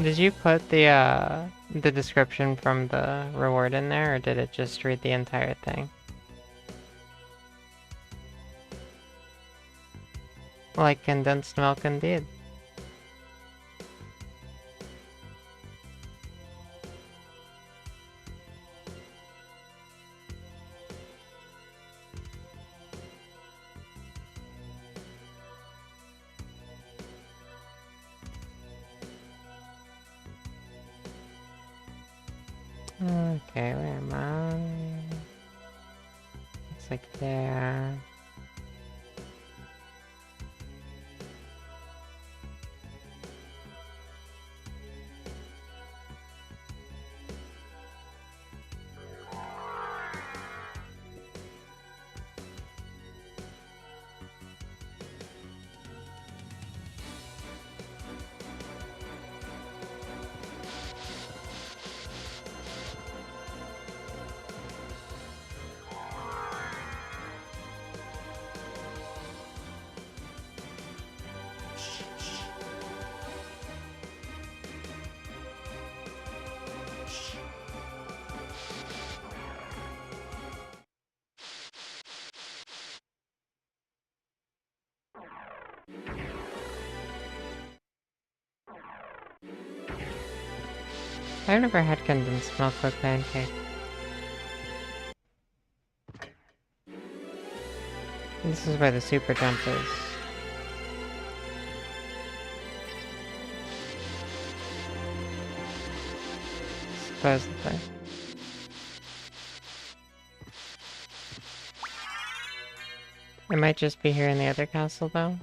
Did you put the description from the reward in there, or did it just read the entire thing? Like condensed milk indeed. Okay, where am I? It's like there. I've never had condensed milk with pancake. This is where the super jump is. Supposedly. It might just be here in the other castle, though.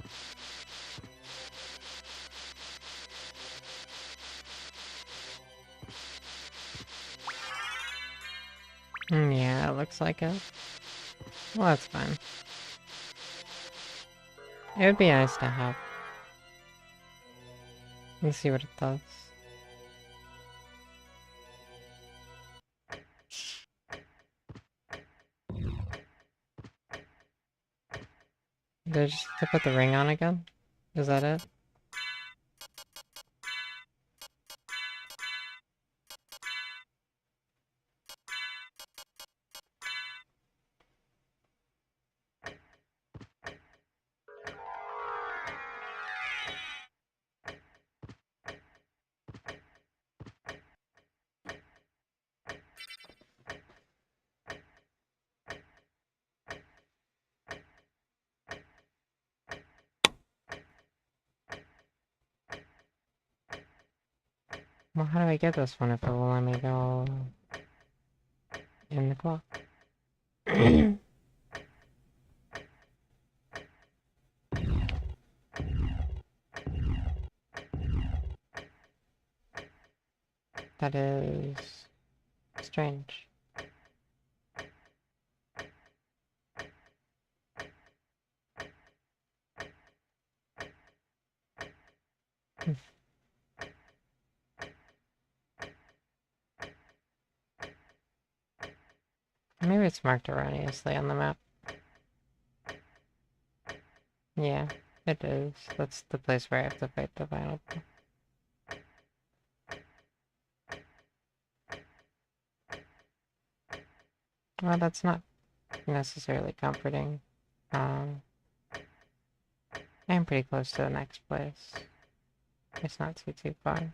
Yeah, it looks like it. Well, that's fine. It would be nice to have. Let's see what it does. Did I just have to put the ring on again? Is that it? Well, how do I get this one if it will let me go in the clock? That is strange. Maybe it's marked erroneously on the map. Yeah, it is. That's the place where I have to fight the final boss. Well, that's not necessarily comforting. I'm pretty close to the next place. It's not too far.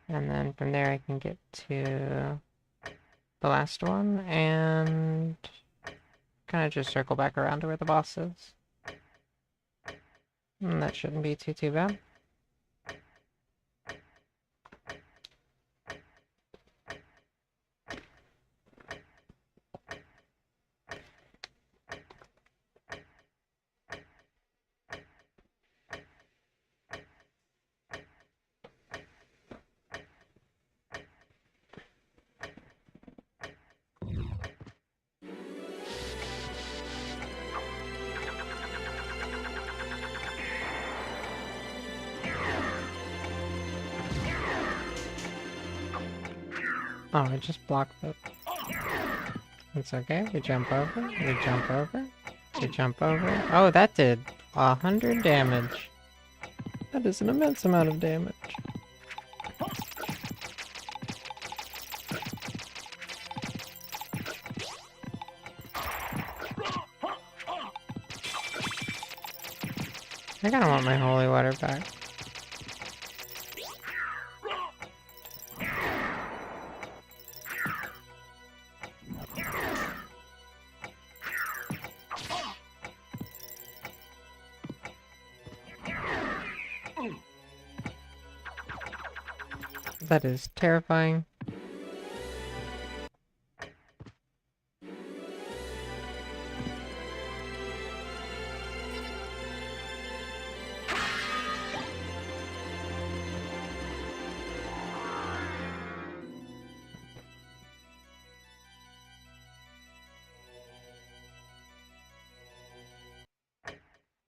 And then from there I can get to the last one and kind of just circle back around to where the boss is. And that shouldn't be too bad. Oh, I just blocked it. It's okay. We jump over. We jump over. We jump over. Oh, that did 100 damage. That is an immense amount of damage. I kinda want my holy water back. That is terrifying.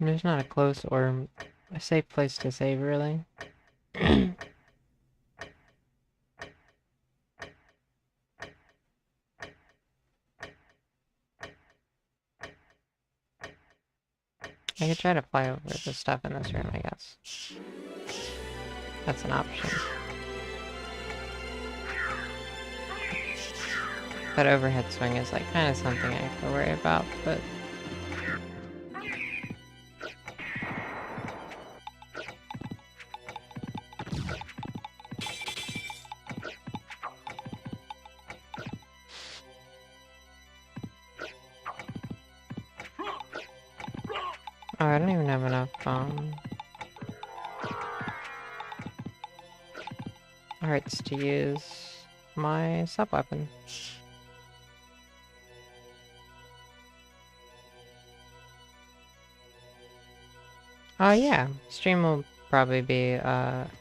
There's not a close or a safe place to save, really. I could try to fly over the stuff in this room, I guess. That's an option. But overhead swing is like kind of something I have to worry about, but... Oh, I don't even have enough, hearts to use my sub-weapon. Oh yeah, stream will probably be,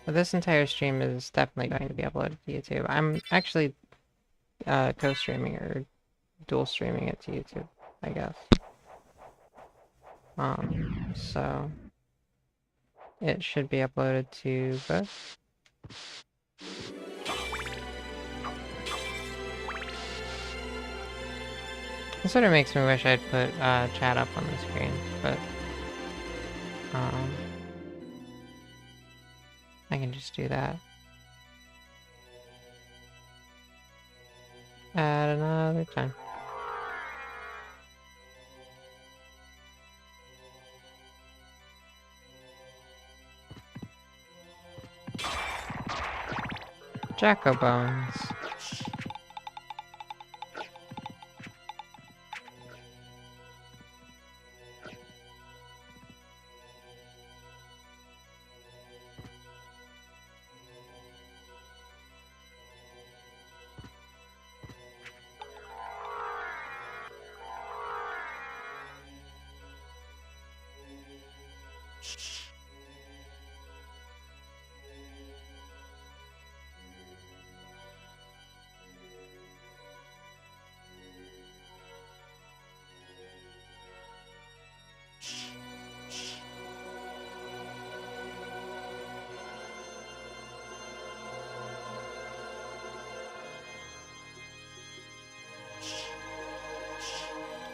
this entire stream is definitely going to be uploaded to YouTube. I'm actually, co-streaming or dual streaming it to YouTube, I guess. So it should be uploaded to both. It sort of makes me wish I'd put chat up on the screen, but I can just do that at another time. Jacko Bones.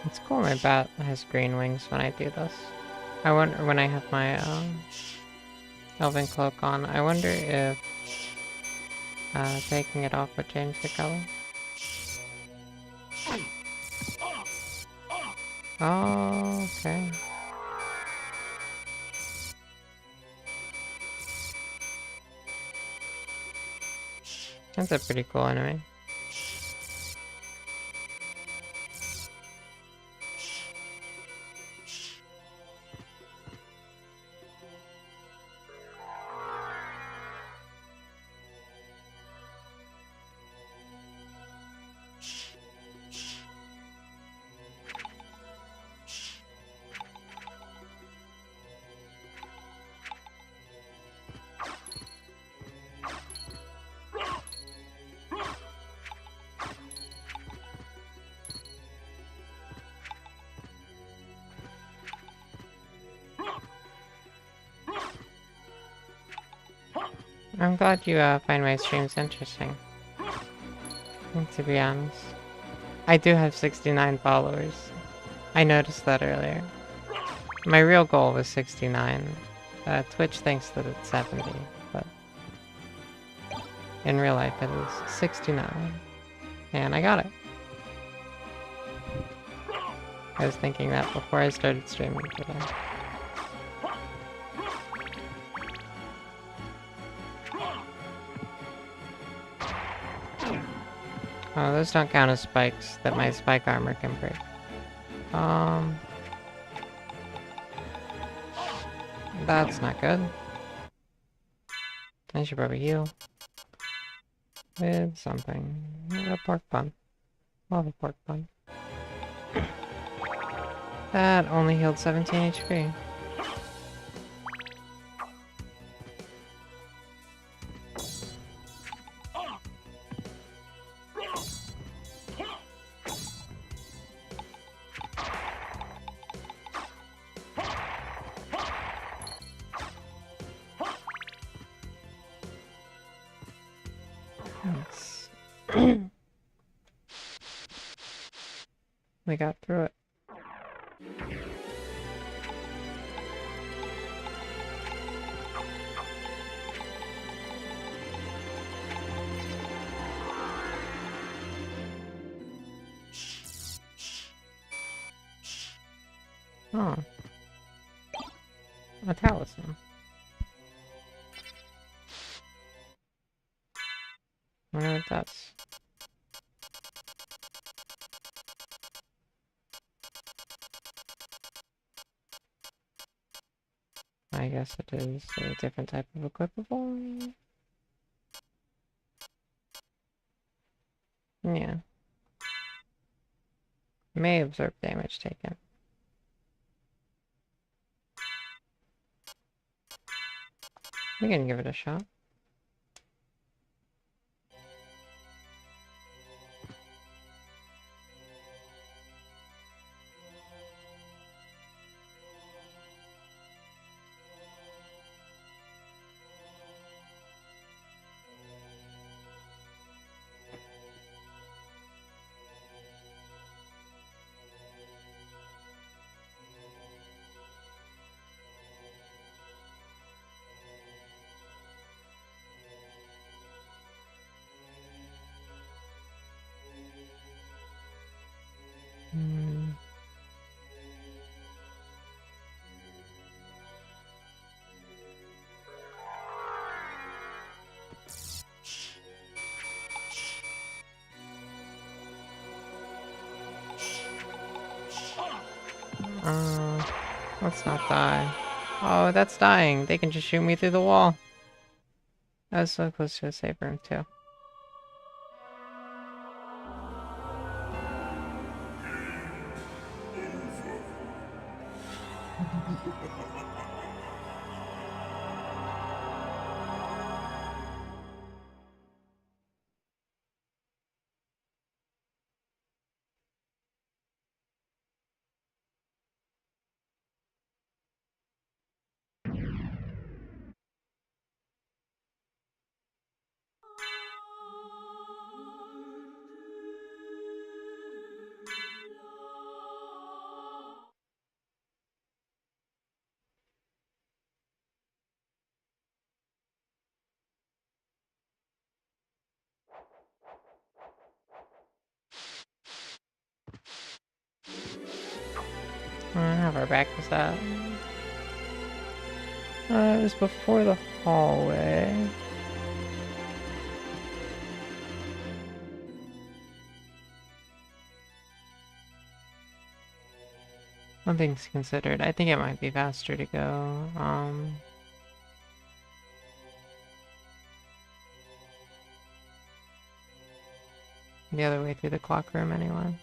It's cool my bat has green wings when I do this. I wonder when I have my elven cloak on, I wonder if taking it off would change the color. Oh, okay. That's a pretty cool anime. I'm glad you find my streams interesting. To be honest. I do have 69 followers. I noticed that earlier. My real goal was 69. Twitch thinks that it's 70, but in real life it is 69. And I got it. I was thinking that before I started streaming today. Oh, those don't count as spikes that my spike armor can break. That's not good. I should probably heal. With something. A pork bun. Love a pork bun. That only healed 17 HP. We got through it. Oh. A talisman. I wonder what that's. I guess it is a different type of equipable. Yeah. May absorb damage taken. We can give it a shot. Let's not die. Oh, that's dying. They can just shoot me through the wall. I was so close to a save room, too. How far back was that? It was before the hallway. All things considered, I think it might be faster to go, the other way through the clock room anyway.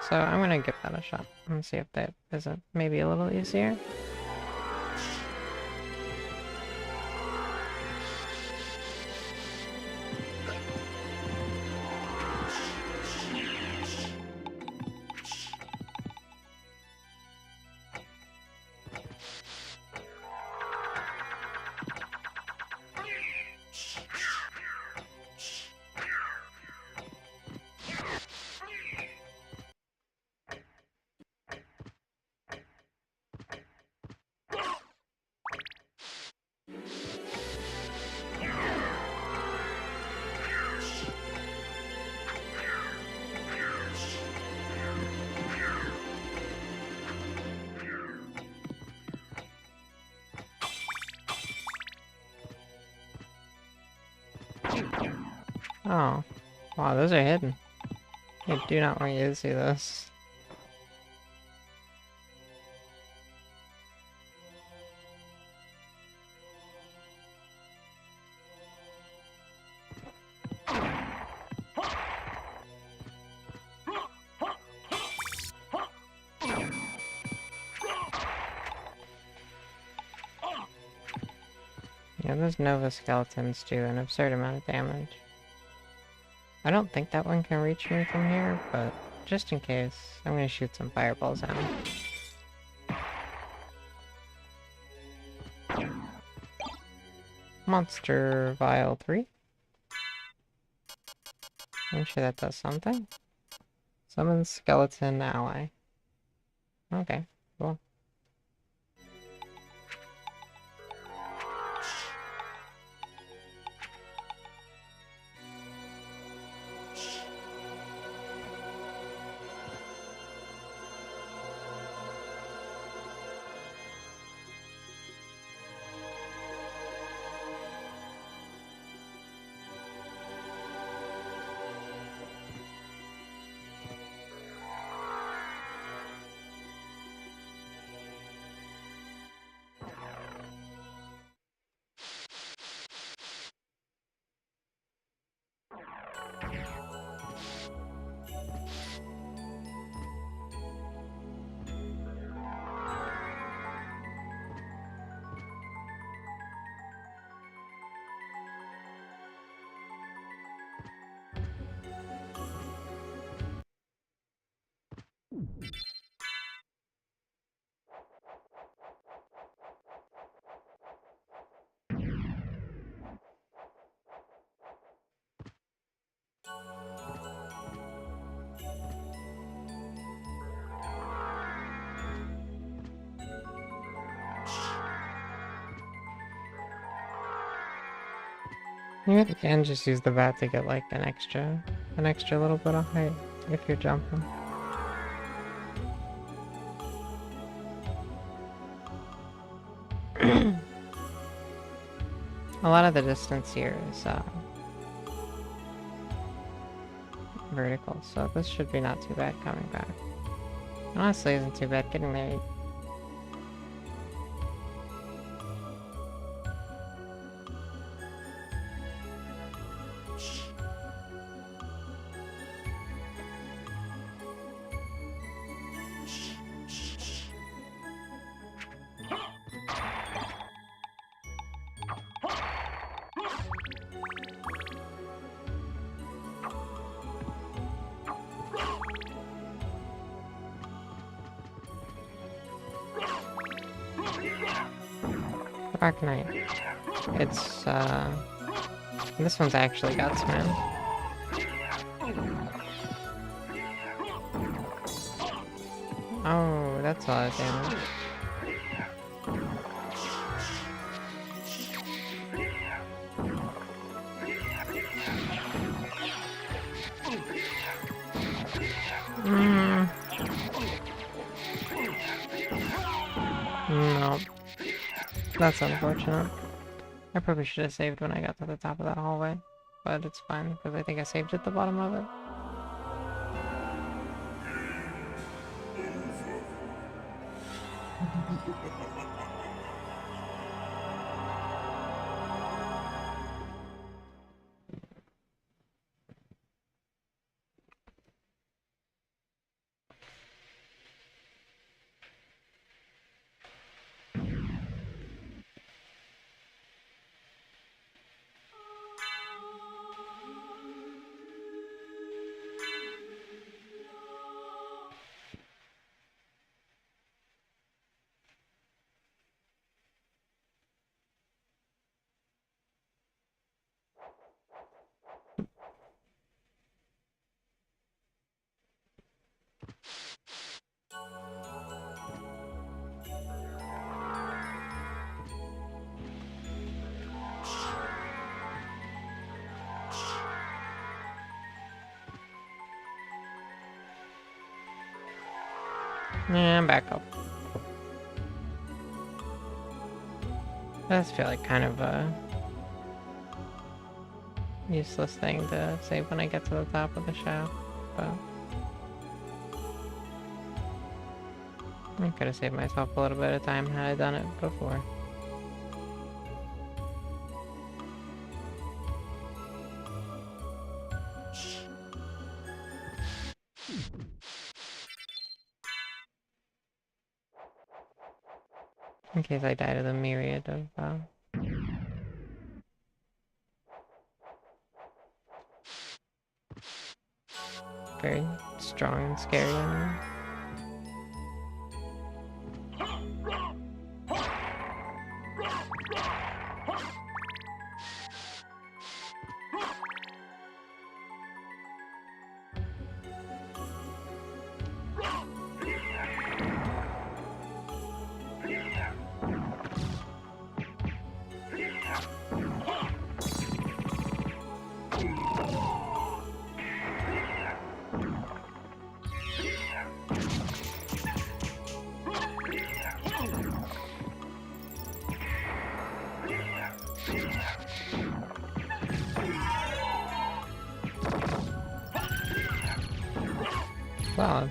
So I'm gonna give that a shot and see if that isn't maybe a little easier. Oh. Wow, those are hidden. I do not want you to see this. Yeah, those Nova skeletons do an absurd amount of damage. I don't think that one can reach me from here, but just in case, I'm gonna shoot some fireballs at him. Monster Vial 3. I'm sure that does something. Summon skeleton ally. Okay, cool. You can just use the bat to get like an extra little bit of height if you're jumping. A lot of the distance here is vertical, so this should be not too bad coming back. Honestly, isn't too bad getting there. Dark Knight. It's, this one's actually got some man. Oh, that's a lot of damage. No. That's unfortunate. I probably should have saved when I got to the top of that hallway. But it's fine, because I think I saved at the bottom of it. And back up. I just feel like kind of a useless thing to save when I get to the top of the shaft, but I could have saved myself a little bit of time had I done it before. In case I died of the myriad of very strong and scary enemies. Solid.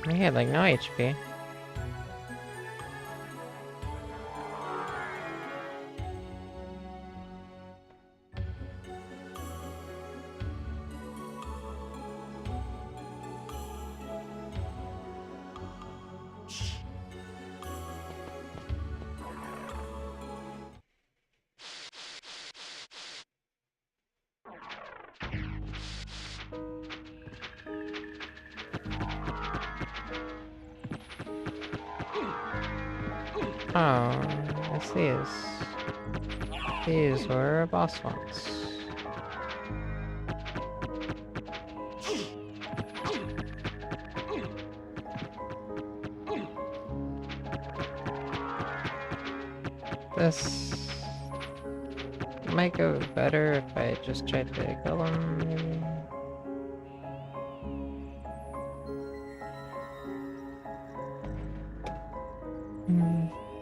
He had like no HP. Oh, I see. These were boss ones. This might go better if I just tried to kill them, maybe.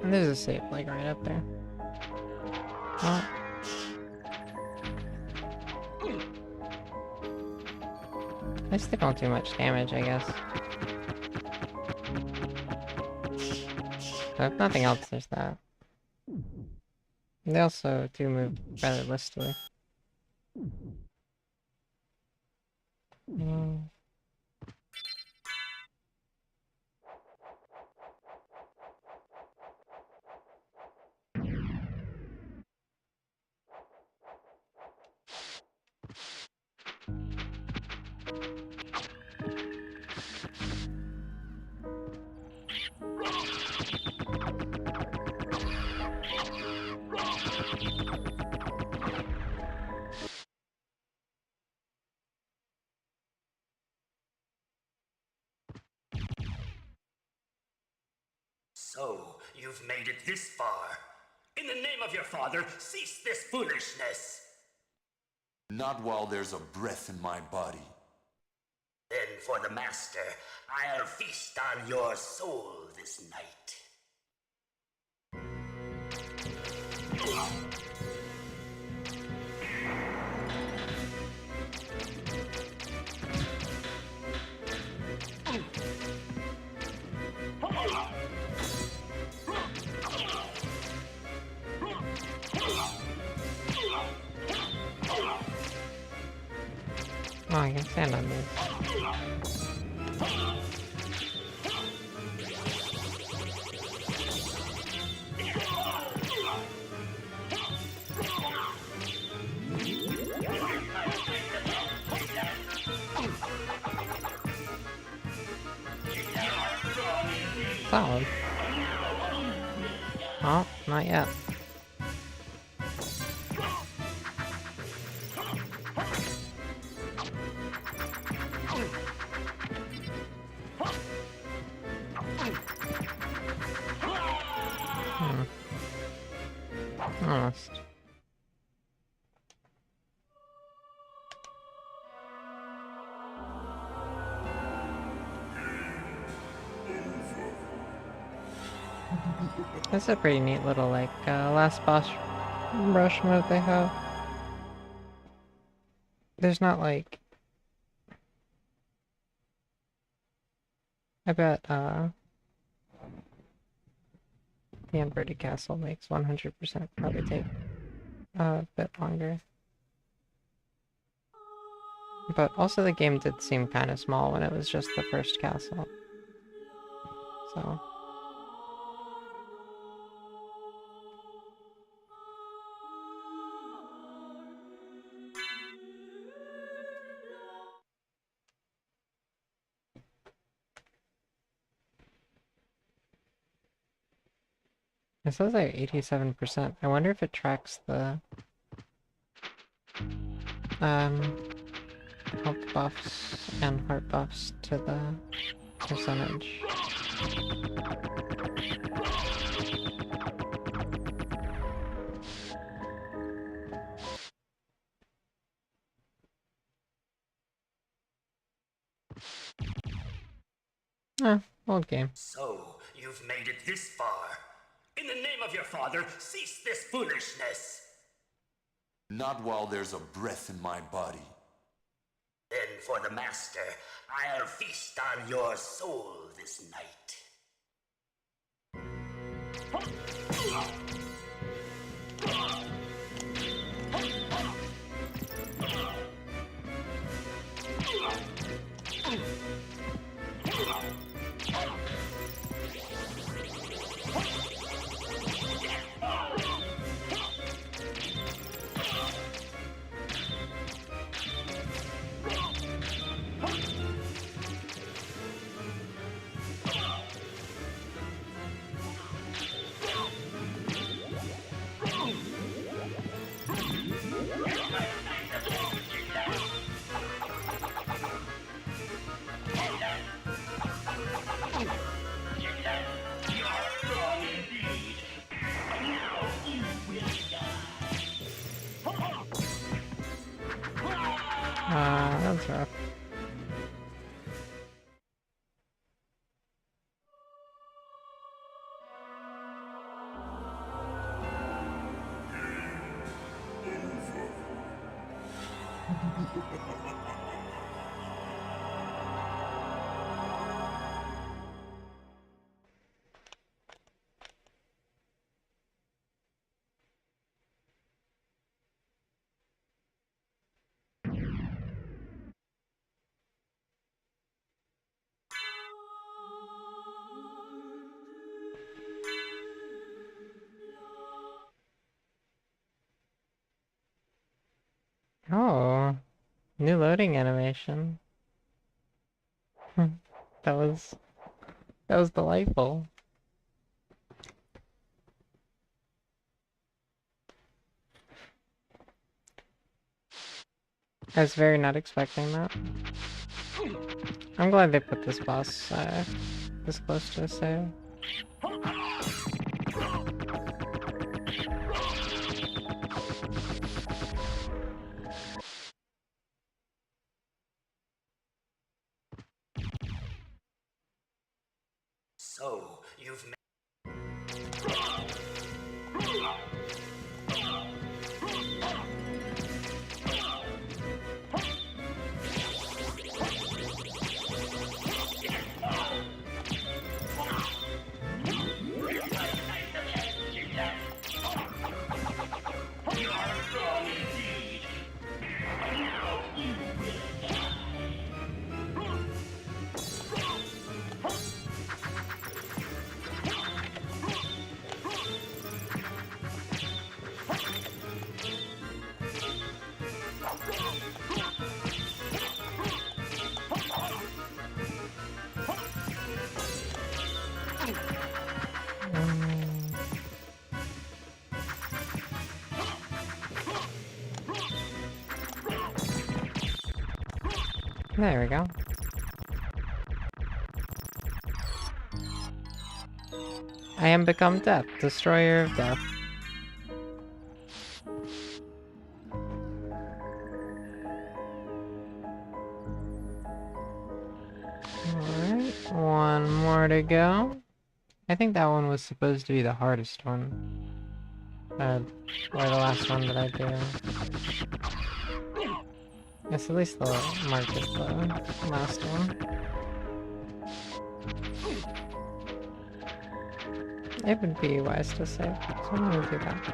And there's a safe like right up there. Oh. I stick on too much damage, I guess. But if nothing else, there's that. They also do move rather listily. So, you've made it this far. In the name of your father, cease this foolishness. Not while there's a breath in my body. Then for the master, I'll feast on your soul this night. Oh, I can stand on these. Solid. Oh, not yet. Almost. That's a pretty neat little, like, last boss rush move they have. There's not, like... I bet, the inverted castle makes 100% probably take a bit longer. But also the game did seem kind of small when it was just the first castle. So... It says like 87%. I wonder if it tracks the health buffs and heart buffs to the percentage. Old game. So, you've made it this far. In the name of your father, cease this foolishness. Not while there's a breath in my body. Then for the master, I'll feast on your soul this night. That's rough. Oh, new loading animation. That was delightful. I was very not expecting that. I'm glad they put this boss this close to a save. So, you've There we go. I am become death, destroyer of death. Alright, one more to go. I think that one was supposed to be the hardest one. Or the last one that I do. Yes, at least the mark is the last one. It would be wise to save, so I'm gonna do that.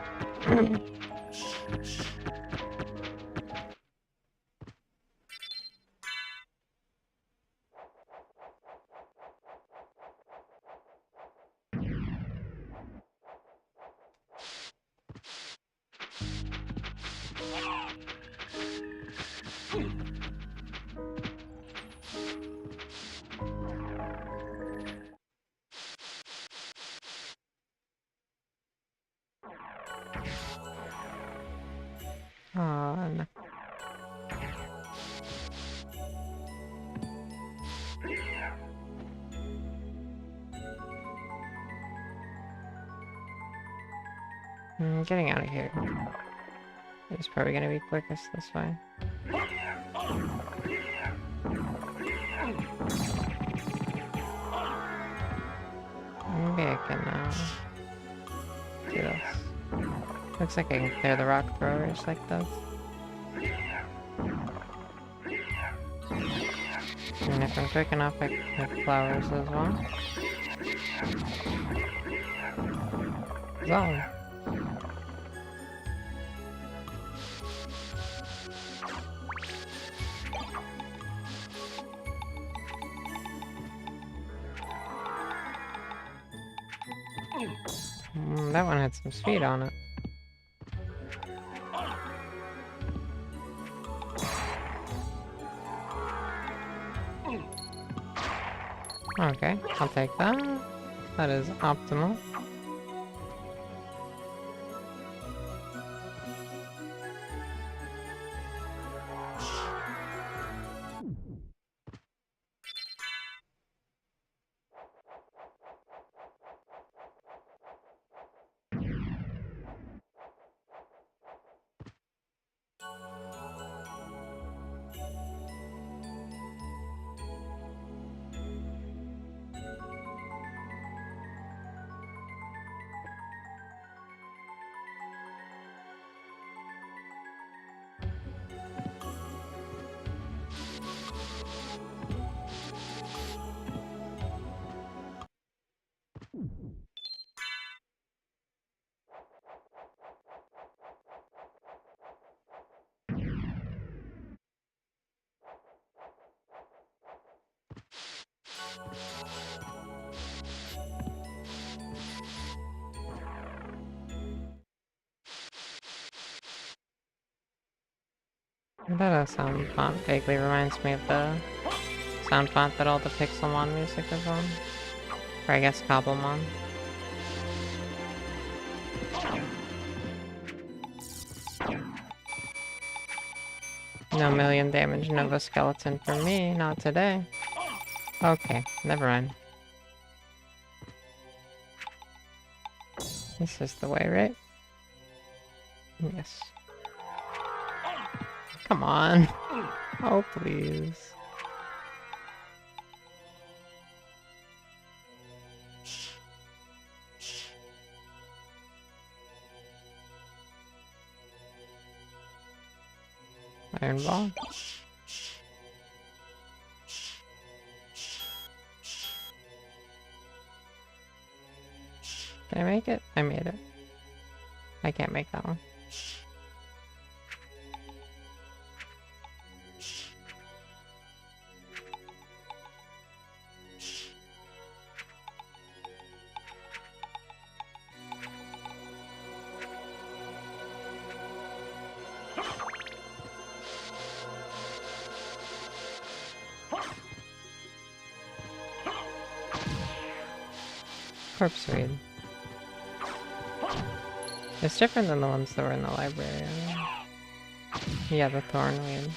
Oh, no. Getting out of here. It's probably gonna be quickest this way. Maybe I can do this. Looks like I can clear the rock throwers like this. And if I'm quick enough, I can hit flowers as well. Zone. That one had some speed on it. Okay, I'll take that. That is optimal. That sound font vaguely reminds me of the sound font that all the Pixelmon music is on. Or I guess Cobblemon. No million damage Nova Skeleton for me, not today. Okay, never mind. This is the way, right? Yes. Come on. Oh, please. Iron ball. Did I make it? I made it. I can't make that one. Corpse read. It's different than the ones that were in the library. Yeah, the thorn weed.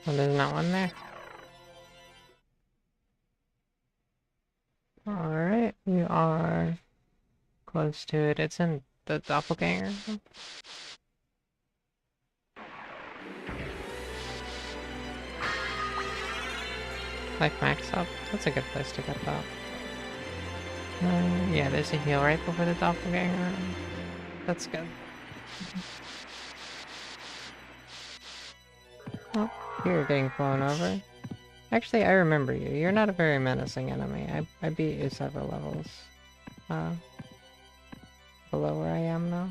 Oh, there's not one there. Alright, we are close to it. It's in the doppelganger. Life max up. That's a good place to get that. Yeah, there's a heal right before the doppelganger. That's good. Oh, you're getting flown over. Actually, I remember you. You're not a very menacing enemy. I beat you several levels below where I am now.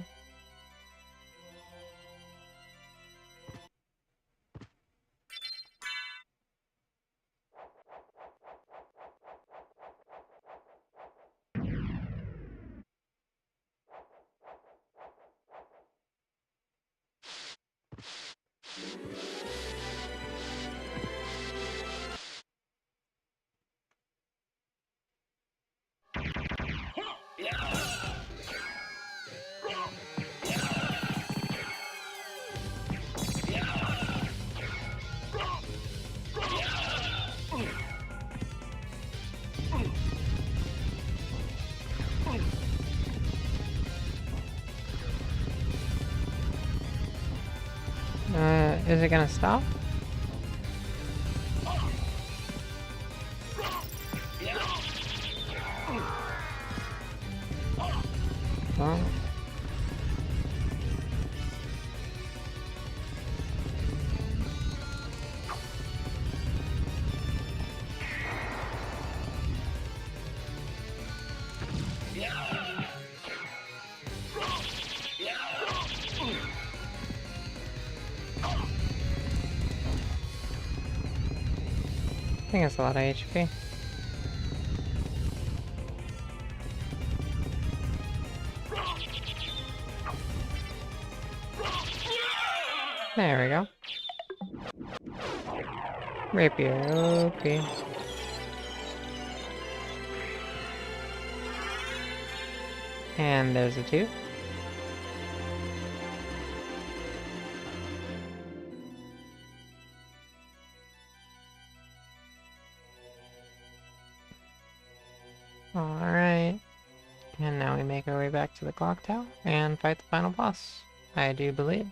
Is it gonna stop? Well. I think that's a lot of HP. There we go. Rapier, okay. And there's a 2. Alright. And now we make our way back to the clock tower and fight the final boss, I do believe.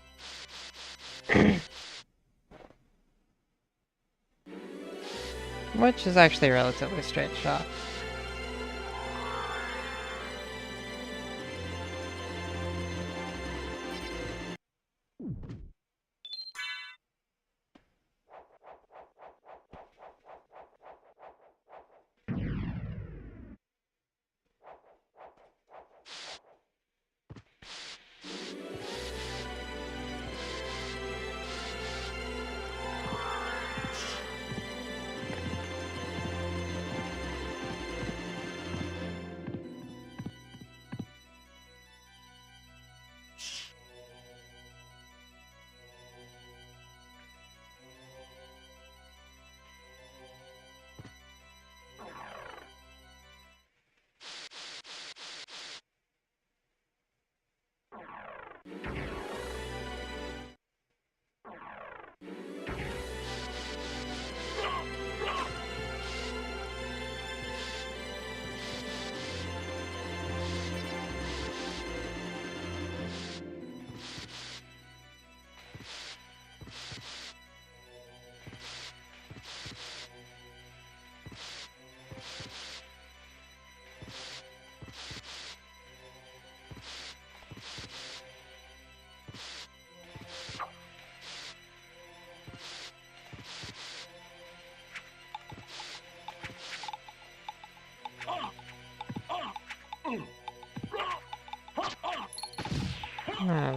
Which is actually a relatively straight shot.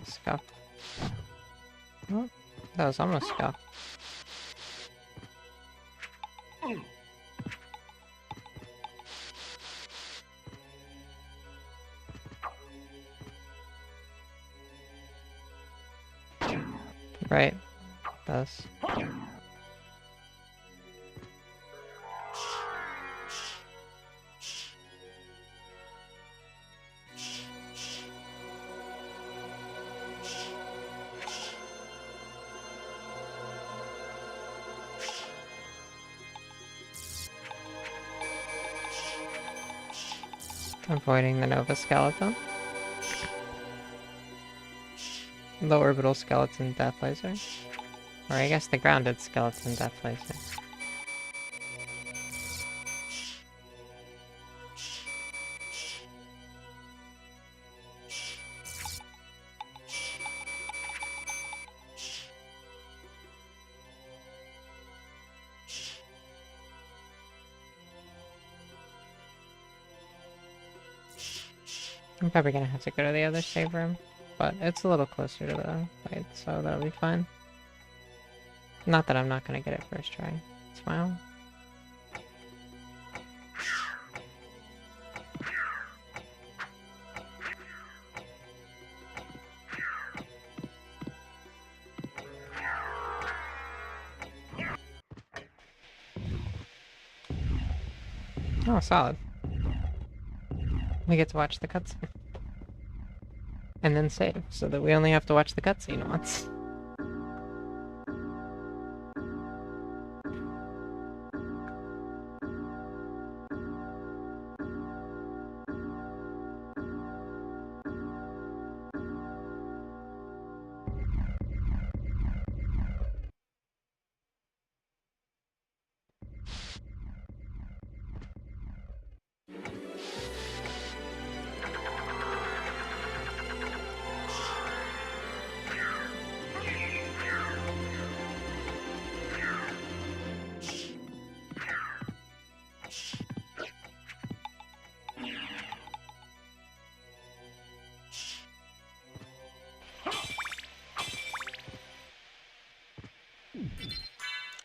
that was scuff. Oh, that was almost scuff. Right. Does. Avoiding the Nova Skeleton. The Orbital Skeleton Death Laser. Or I guess the Grounded Skeleton Death Laser. I'm probably gonna have to go to the other save room, but it's a little closer to the fight, so that'll be fine. Not that I'm not gonna get it first try. Smile. Oh, solid. We get to watch the cutscene. And then save, so that we only have to watch the cutscene once.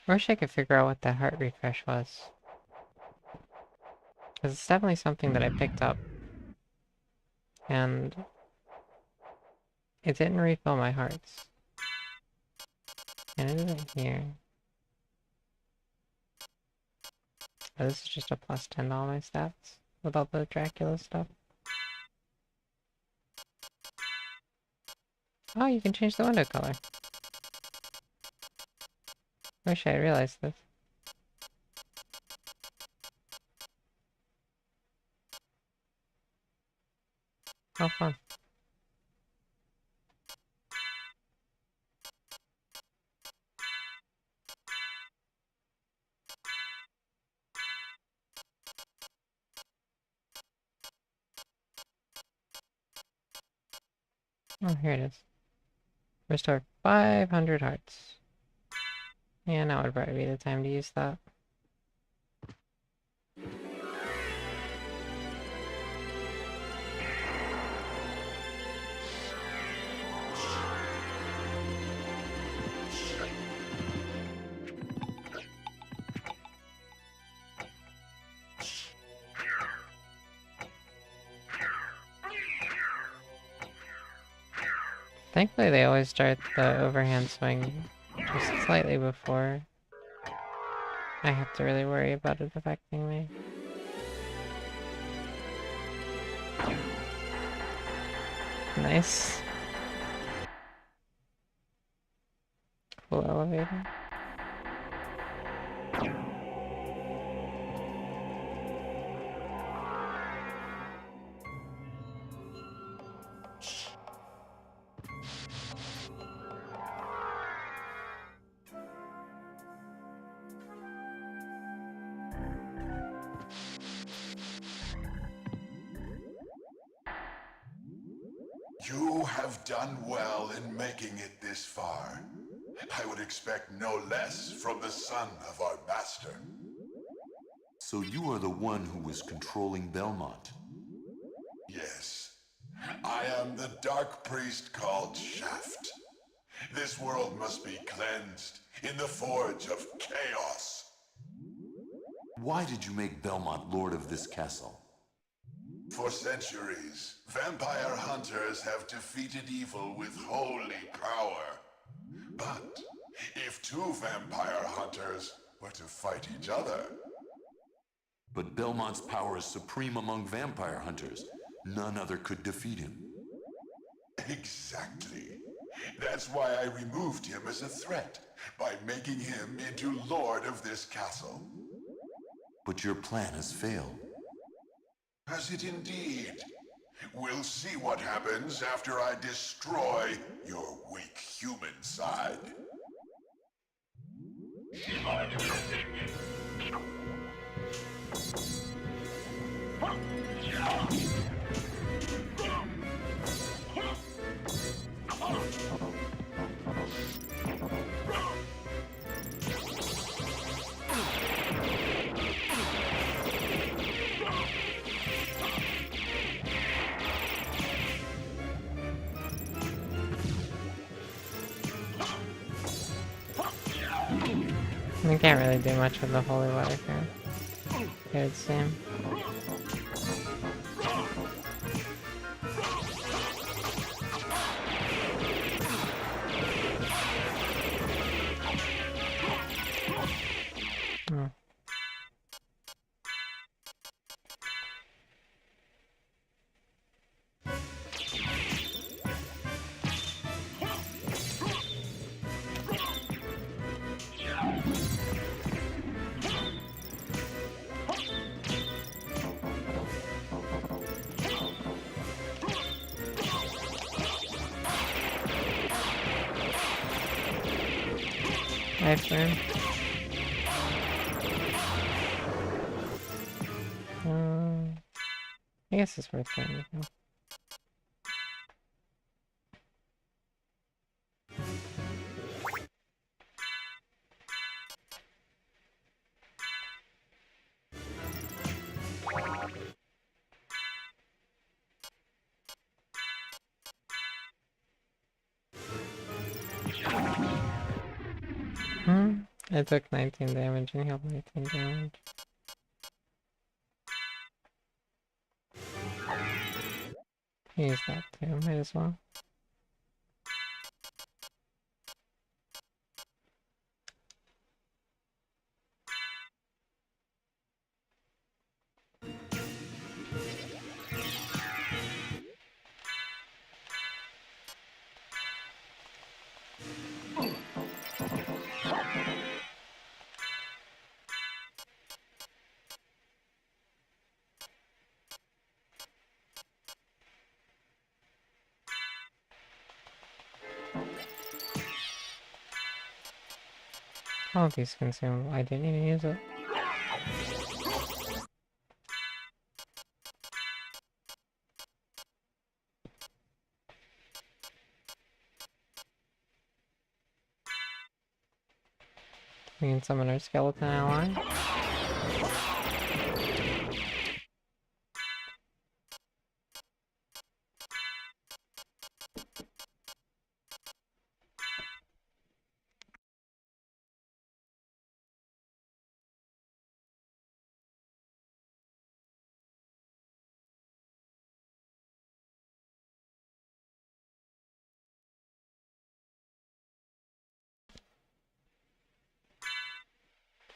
I wish I could figure out what the heart refresh was. Because it's definitely something that I picked up. And it didn't refill my hearts. And it isn't here. Oh, this is just a plus 10 to all my stats with all the Dracula stuff. Oh, you can change the window color. Wish I had realized this. How fun. Oh, here it is. Restore 500 hearts. Yeah, now would probably be the time to use that. Thankfully, they always start the overhand swing just slightly before I have to really worry about it affecting me. Nice. Cool elevator. You have done well in making it this far. I would expect no less from the son of our master. So you are the one who was controlling Belmont. Yes, I am the dark priest called Shaft. This world must be cleansed in the forge of chaos. Why did you make Belmont lord of this castle? For centuries, vampire hunters have defeated evil with holy power. But if two vampire hunters were to fight each other... But Belmont's power is supreme among vampire hunters. None other could defeat him. Exactly. That's why I removed him as a threat, by making him into lord of this castle. But your plan has failed. Has it indeed? We'll see what happens after I destroy your weak human side. We can't really do much with the holy water here. It would seem. Oh. Life room. I guess it's worth trying to go. I took 19 damage and healed 19 damage. Use that too, might as well. All these consumable. I didn't even use it. We can summon our skeleton ally.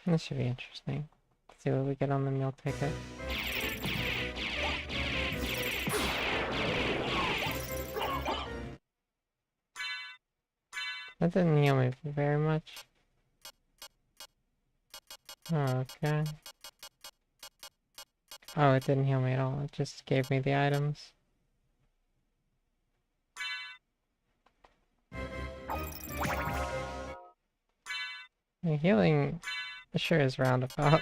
This should be interesting. Let's see what we get on the meal ticket. That didn't heal me very much. Oh, okay. Oh, it didn't heal me at all. It just gave me the items. The healing sure is roundabout.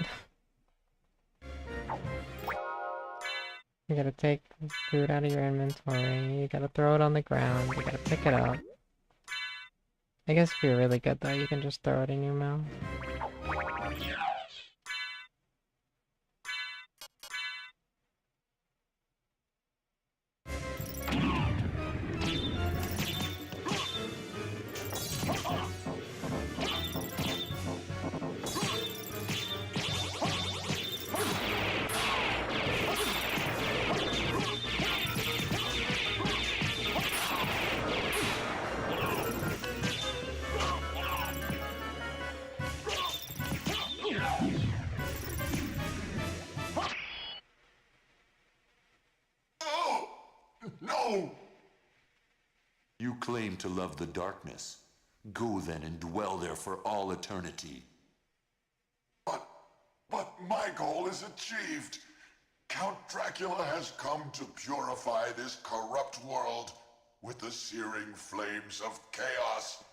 You gotta take food out of your inventory, you gotta throw it on the ground, you gotta pick it up. I guess if you're really good though, you can just throw it in your mouth. No! You claim to love the darkness. Go then and dwell there for all eternity. But my goal is achieved. Count Dracula has come to purify this corrupt world with the searing flames of chaos.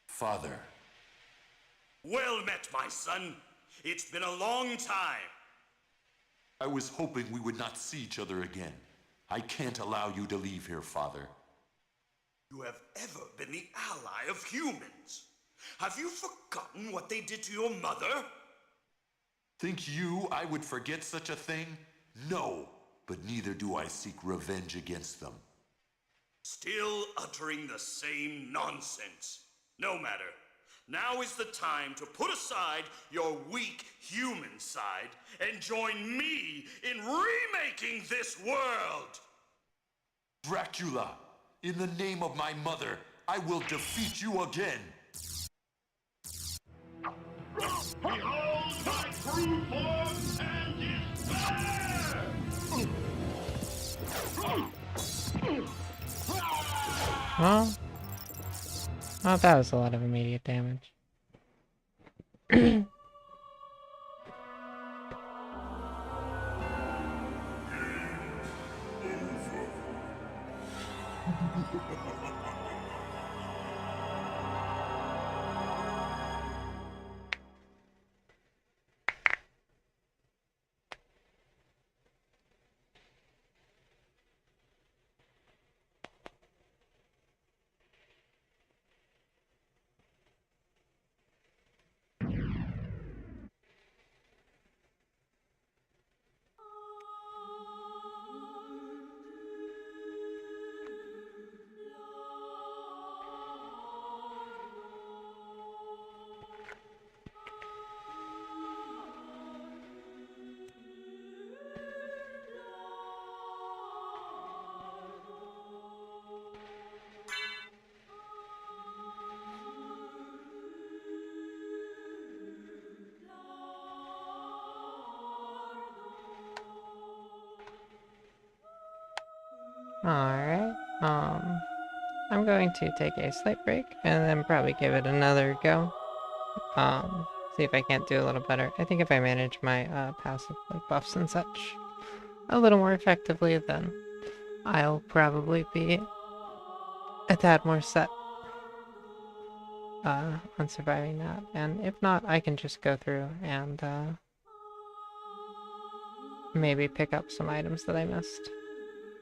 Father. Well met, my son. It's been a long time. I was hoping we would not see each other again. I can't allow you to leave here, Father. You have ever been the ally of humans. Have you forgotten what they did to your mother? Think you I would forget such a thing? No, but neither do I seek revenge against them. Still uttering the same nonsense. No matter. Now is the time to put aside your weak human side and join me in remaking this world! Dracula, in the name of my mother, I will defeat you again! Behold my true form and despair! Well, that was a lot of immediate damage. Alright, I'm going to take a slight break and then probably give it another go. See if I can't do a little better. I think if I manage my passive like buffs and such a little more effectively, then I'll probably be a tad more set on surviving that. And if not, I can just go through and maybe pick up some items that I missed,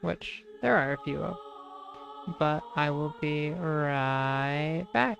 which there are a few of. But I will be right back.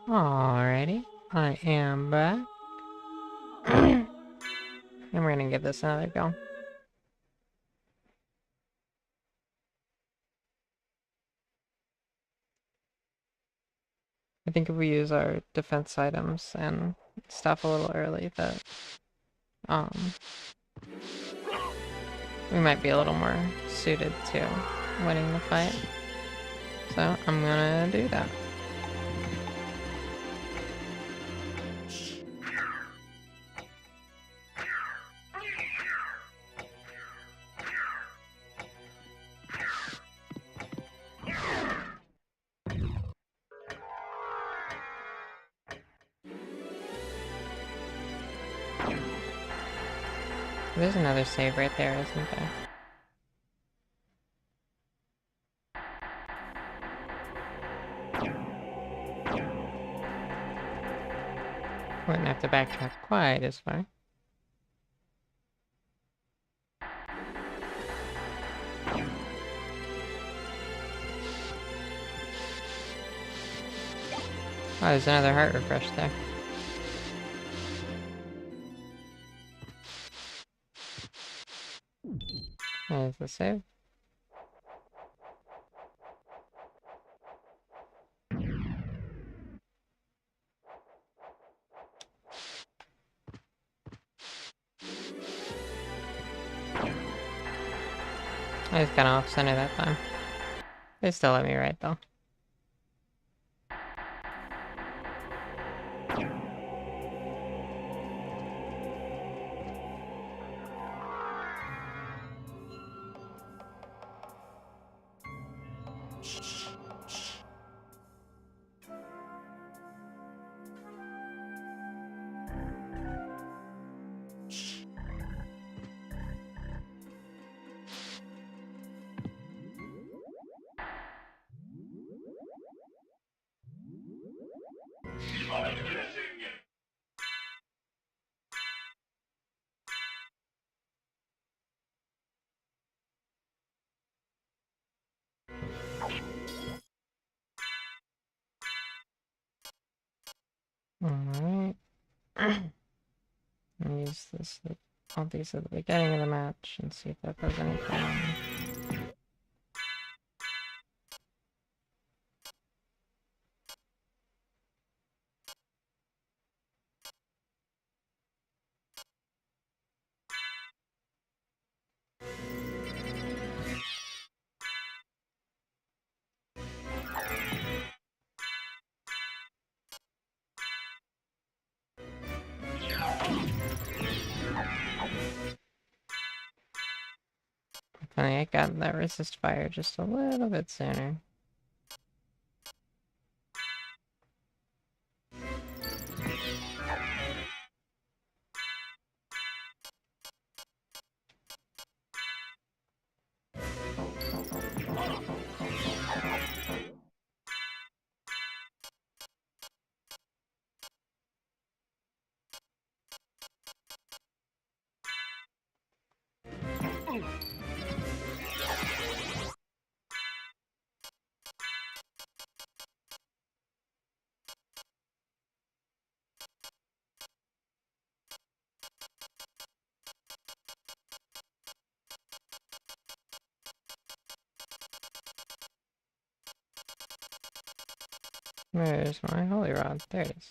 Alrighty, I am back. And we're gonna give this another go. I think if we use our defense items and stuff a little early, that we might be a little more suited to winning the fight. So I'm gonna do that. There's another save right there, isn't there? Wouldn't have to backtrack quite as far. Oh, there's another heart refresh there. There's the save. I was kind of off center that time. They still let me right though. Alright. Use this, all these at the beginning of the match and see if that does anything. Funny, I got that resist fire just a little bit sooner. Where's my holy rod? There it is.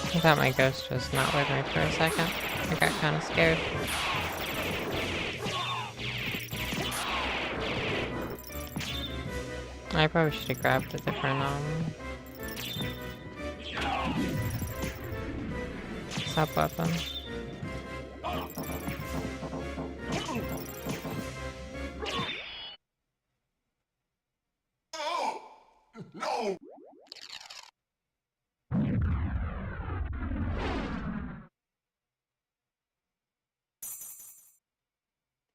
I thought my ghost was not with me for a second. I got kind of scared. I probably should have grabbed a different sub weapon. No!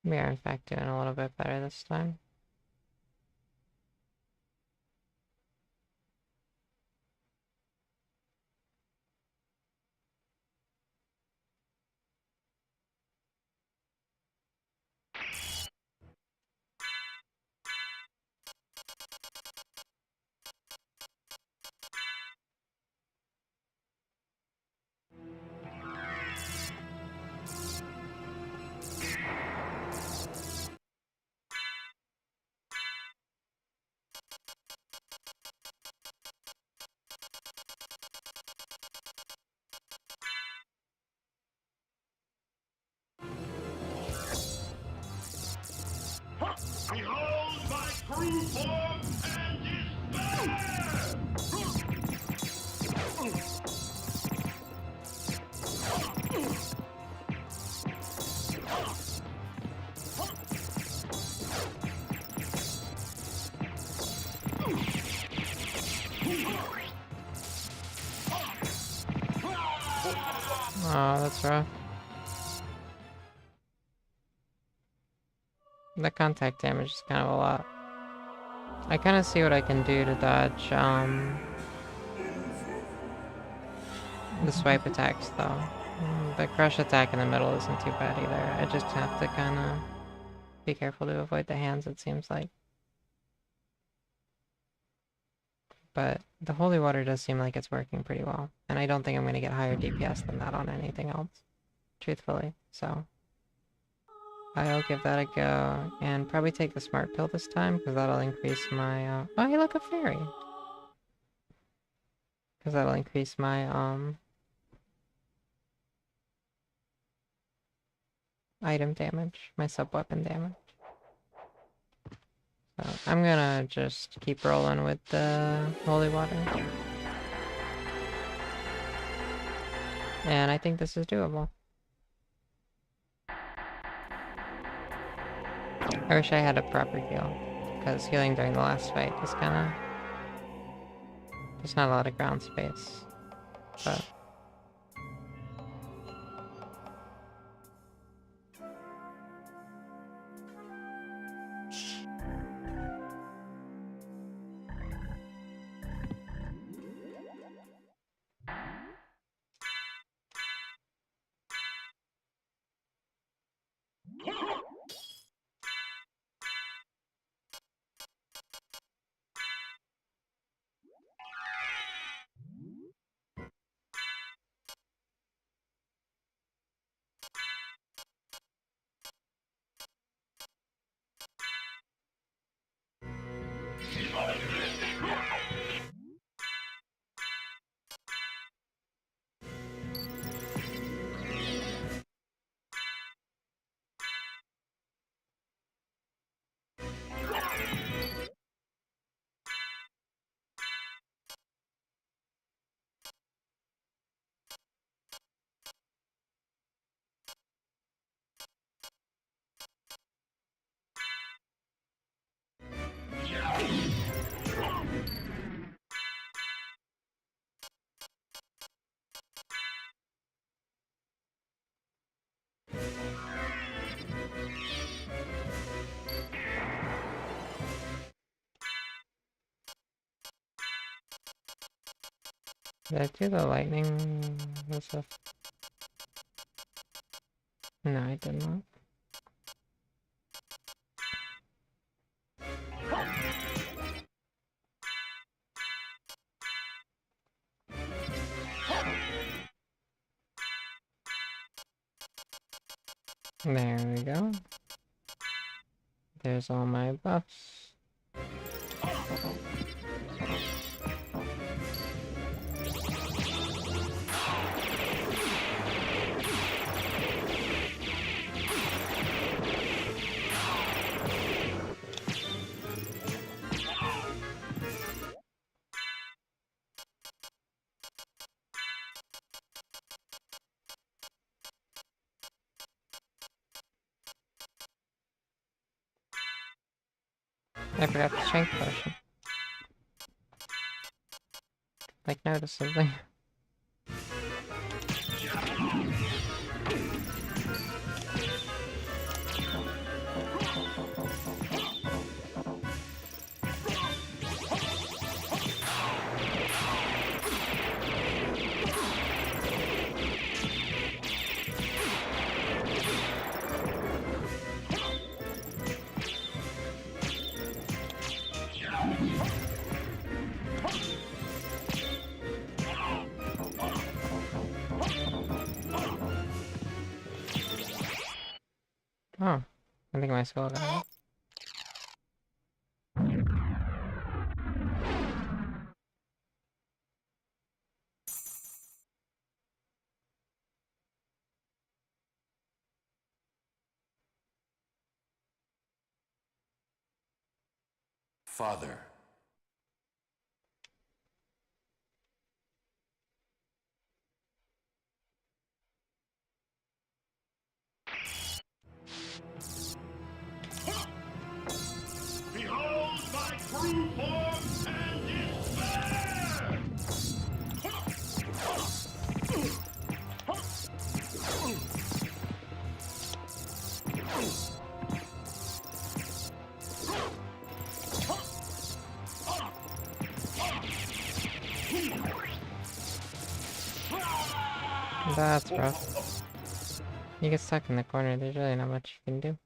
We are in fact doing a little bit better this time. Behold my true form and despair! Oh, that's rough. The contact damage is kind of a lot. I kind of see what I can do to dodge, the swipe attacks, though. The crush attack in the middle isn't too bad either. I just have to kind of be careful to avoid the hands, it seems like. But the holy water does seem like it's working pretty well. And I don't think I'm going to get higher DPS than that on anything else, truthfully. So I'll give that a go, and probably take the smart pill this time, because that'll increase my, oh hey, look, a fairy! Because that'll increase my, item damage, my sub-weapon damage. So I'm gonna just keep rolling with the holy water. And I think this is doable. I wish I had a proper heal, because healing during the last fight is kinda... There's not a lot of ground space, but... Did I do the lightning and stuff? No, I did not. There we go. There's all my buffs. I forgot the strength potion. Like, noticeably. Oh, I think my skull got it. Father. Behold my true form and despair! That's rough. You get stuck in the corner, there's really not much you can do.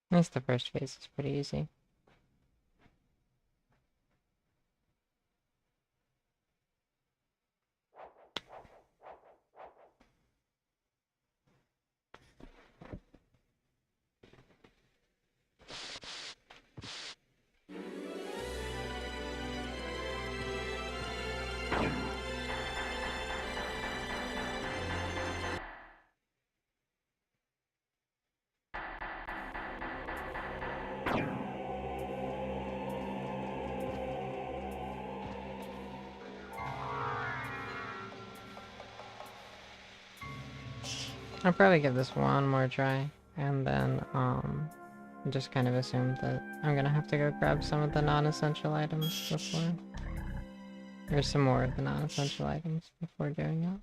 At least the first phase is pretty easy. I'll probably give this one more try, and then, just kind of assume that I'm gonna have to go grab some of the non-essential items before... or some more of the non-essential items before doing it.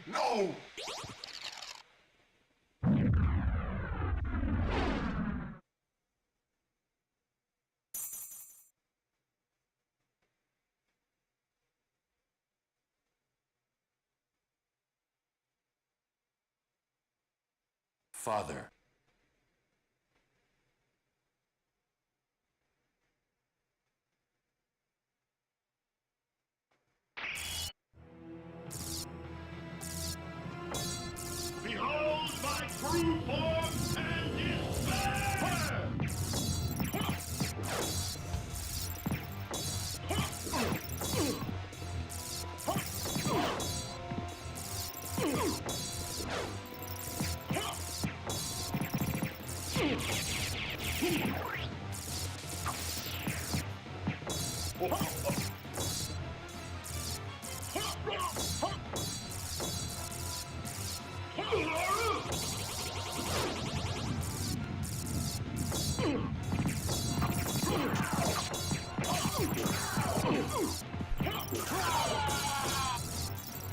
No! Father. Behold my true form and despair!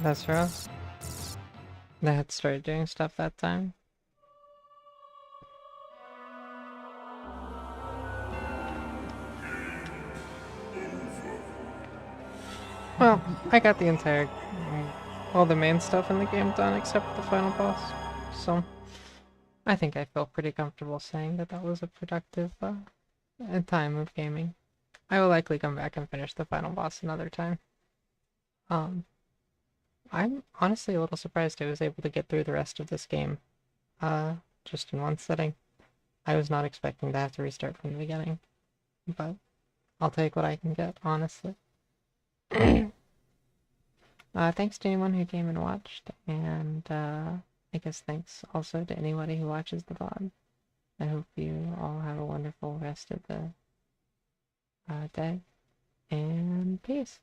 That's true. They had started doing stuff that time. Well, I got the entire, all the main stuff in the game done except the final boss, so I think I feel pretty comfortable saying that that was a productive time of gaming. I will likely come back and finish the final boss another time. I'm honestly a little surprised I was able to get through the rest of this game, just in one sitting. I was not expecting to have to restart from the beginning, but I'll take what I can get, honestly. Thanks to anyone who came and watched, and I guess thanks also to anybody who watches the VOD. I hope you all have a wonderful rest of the day, and peace.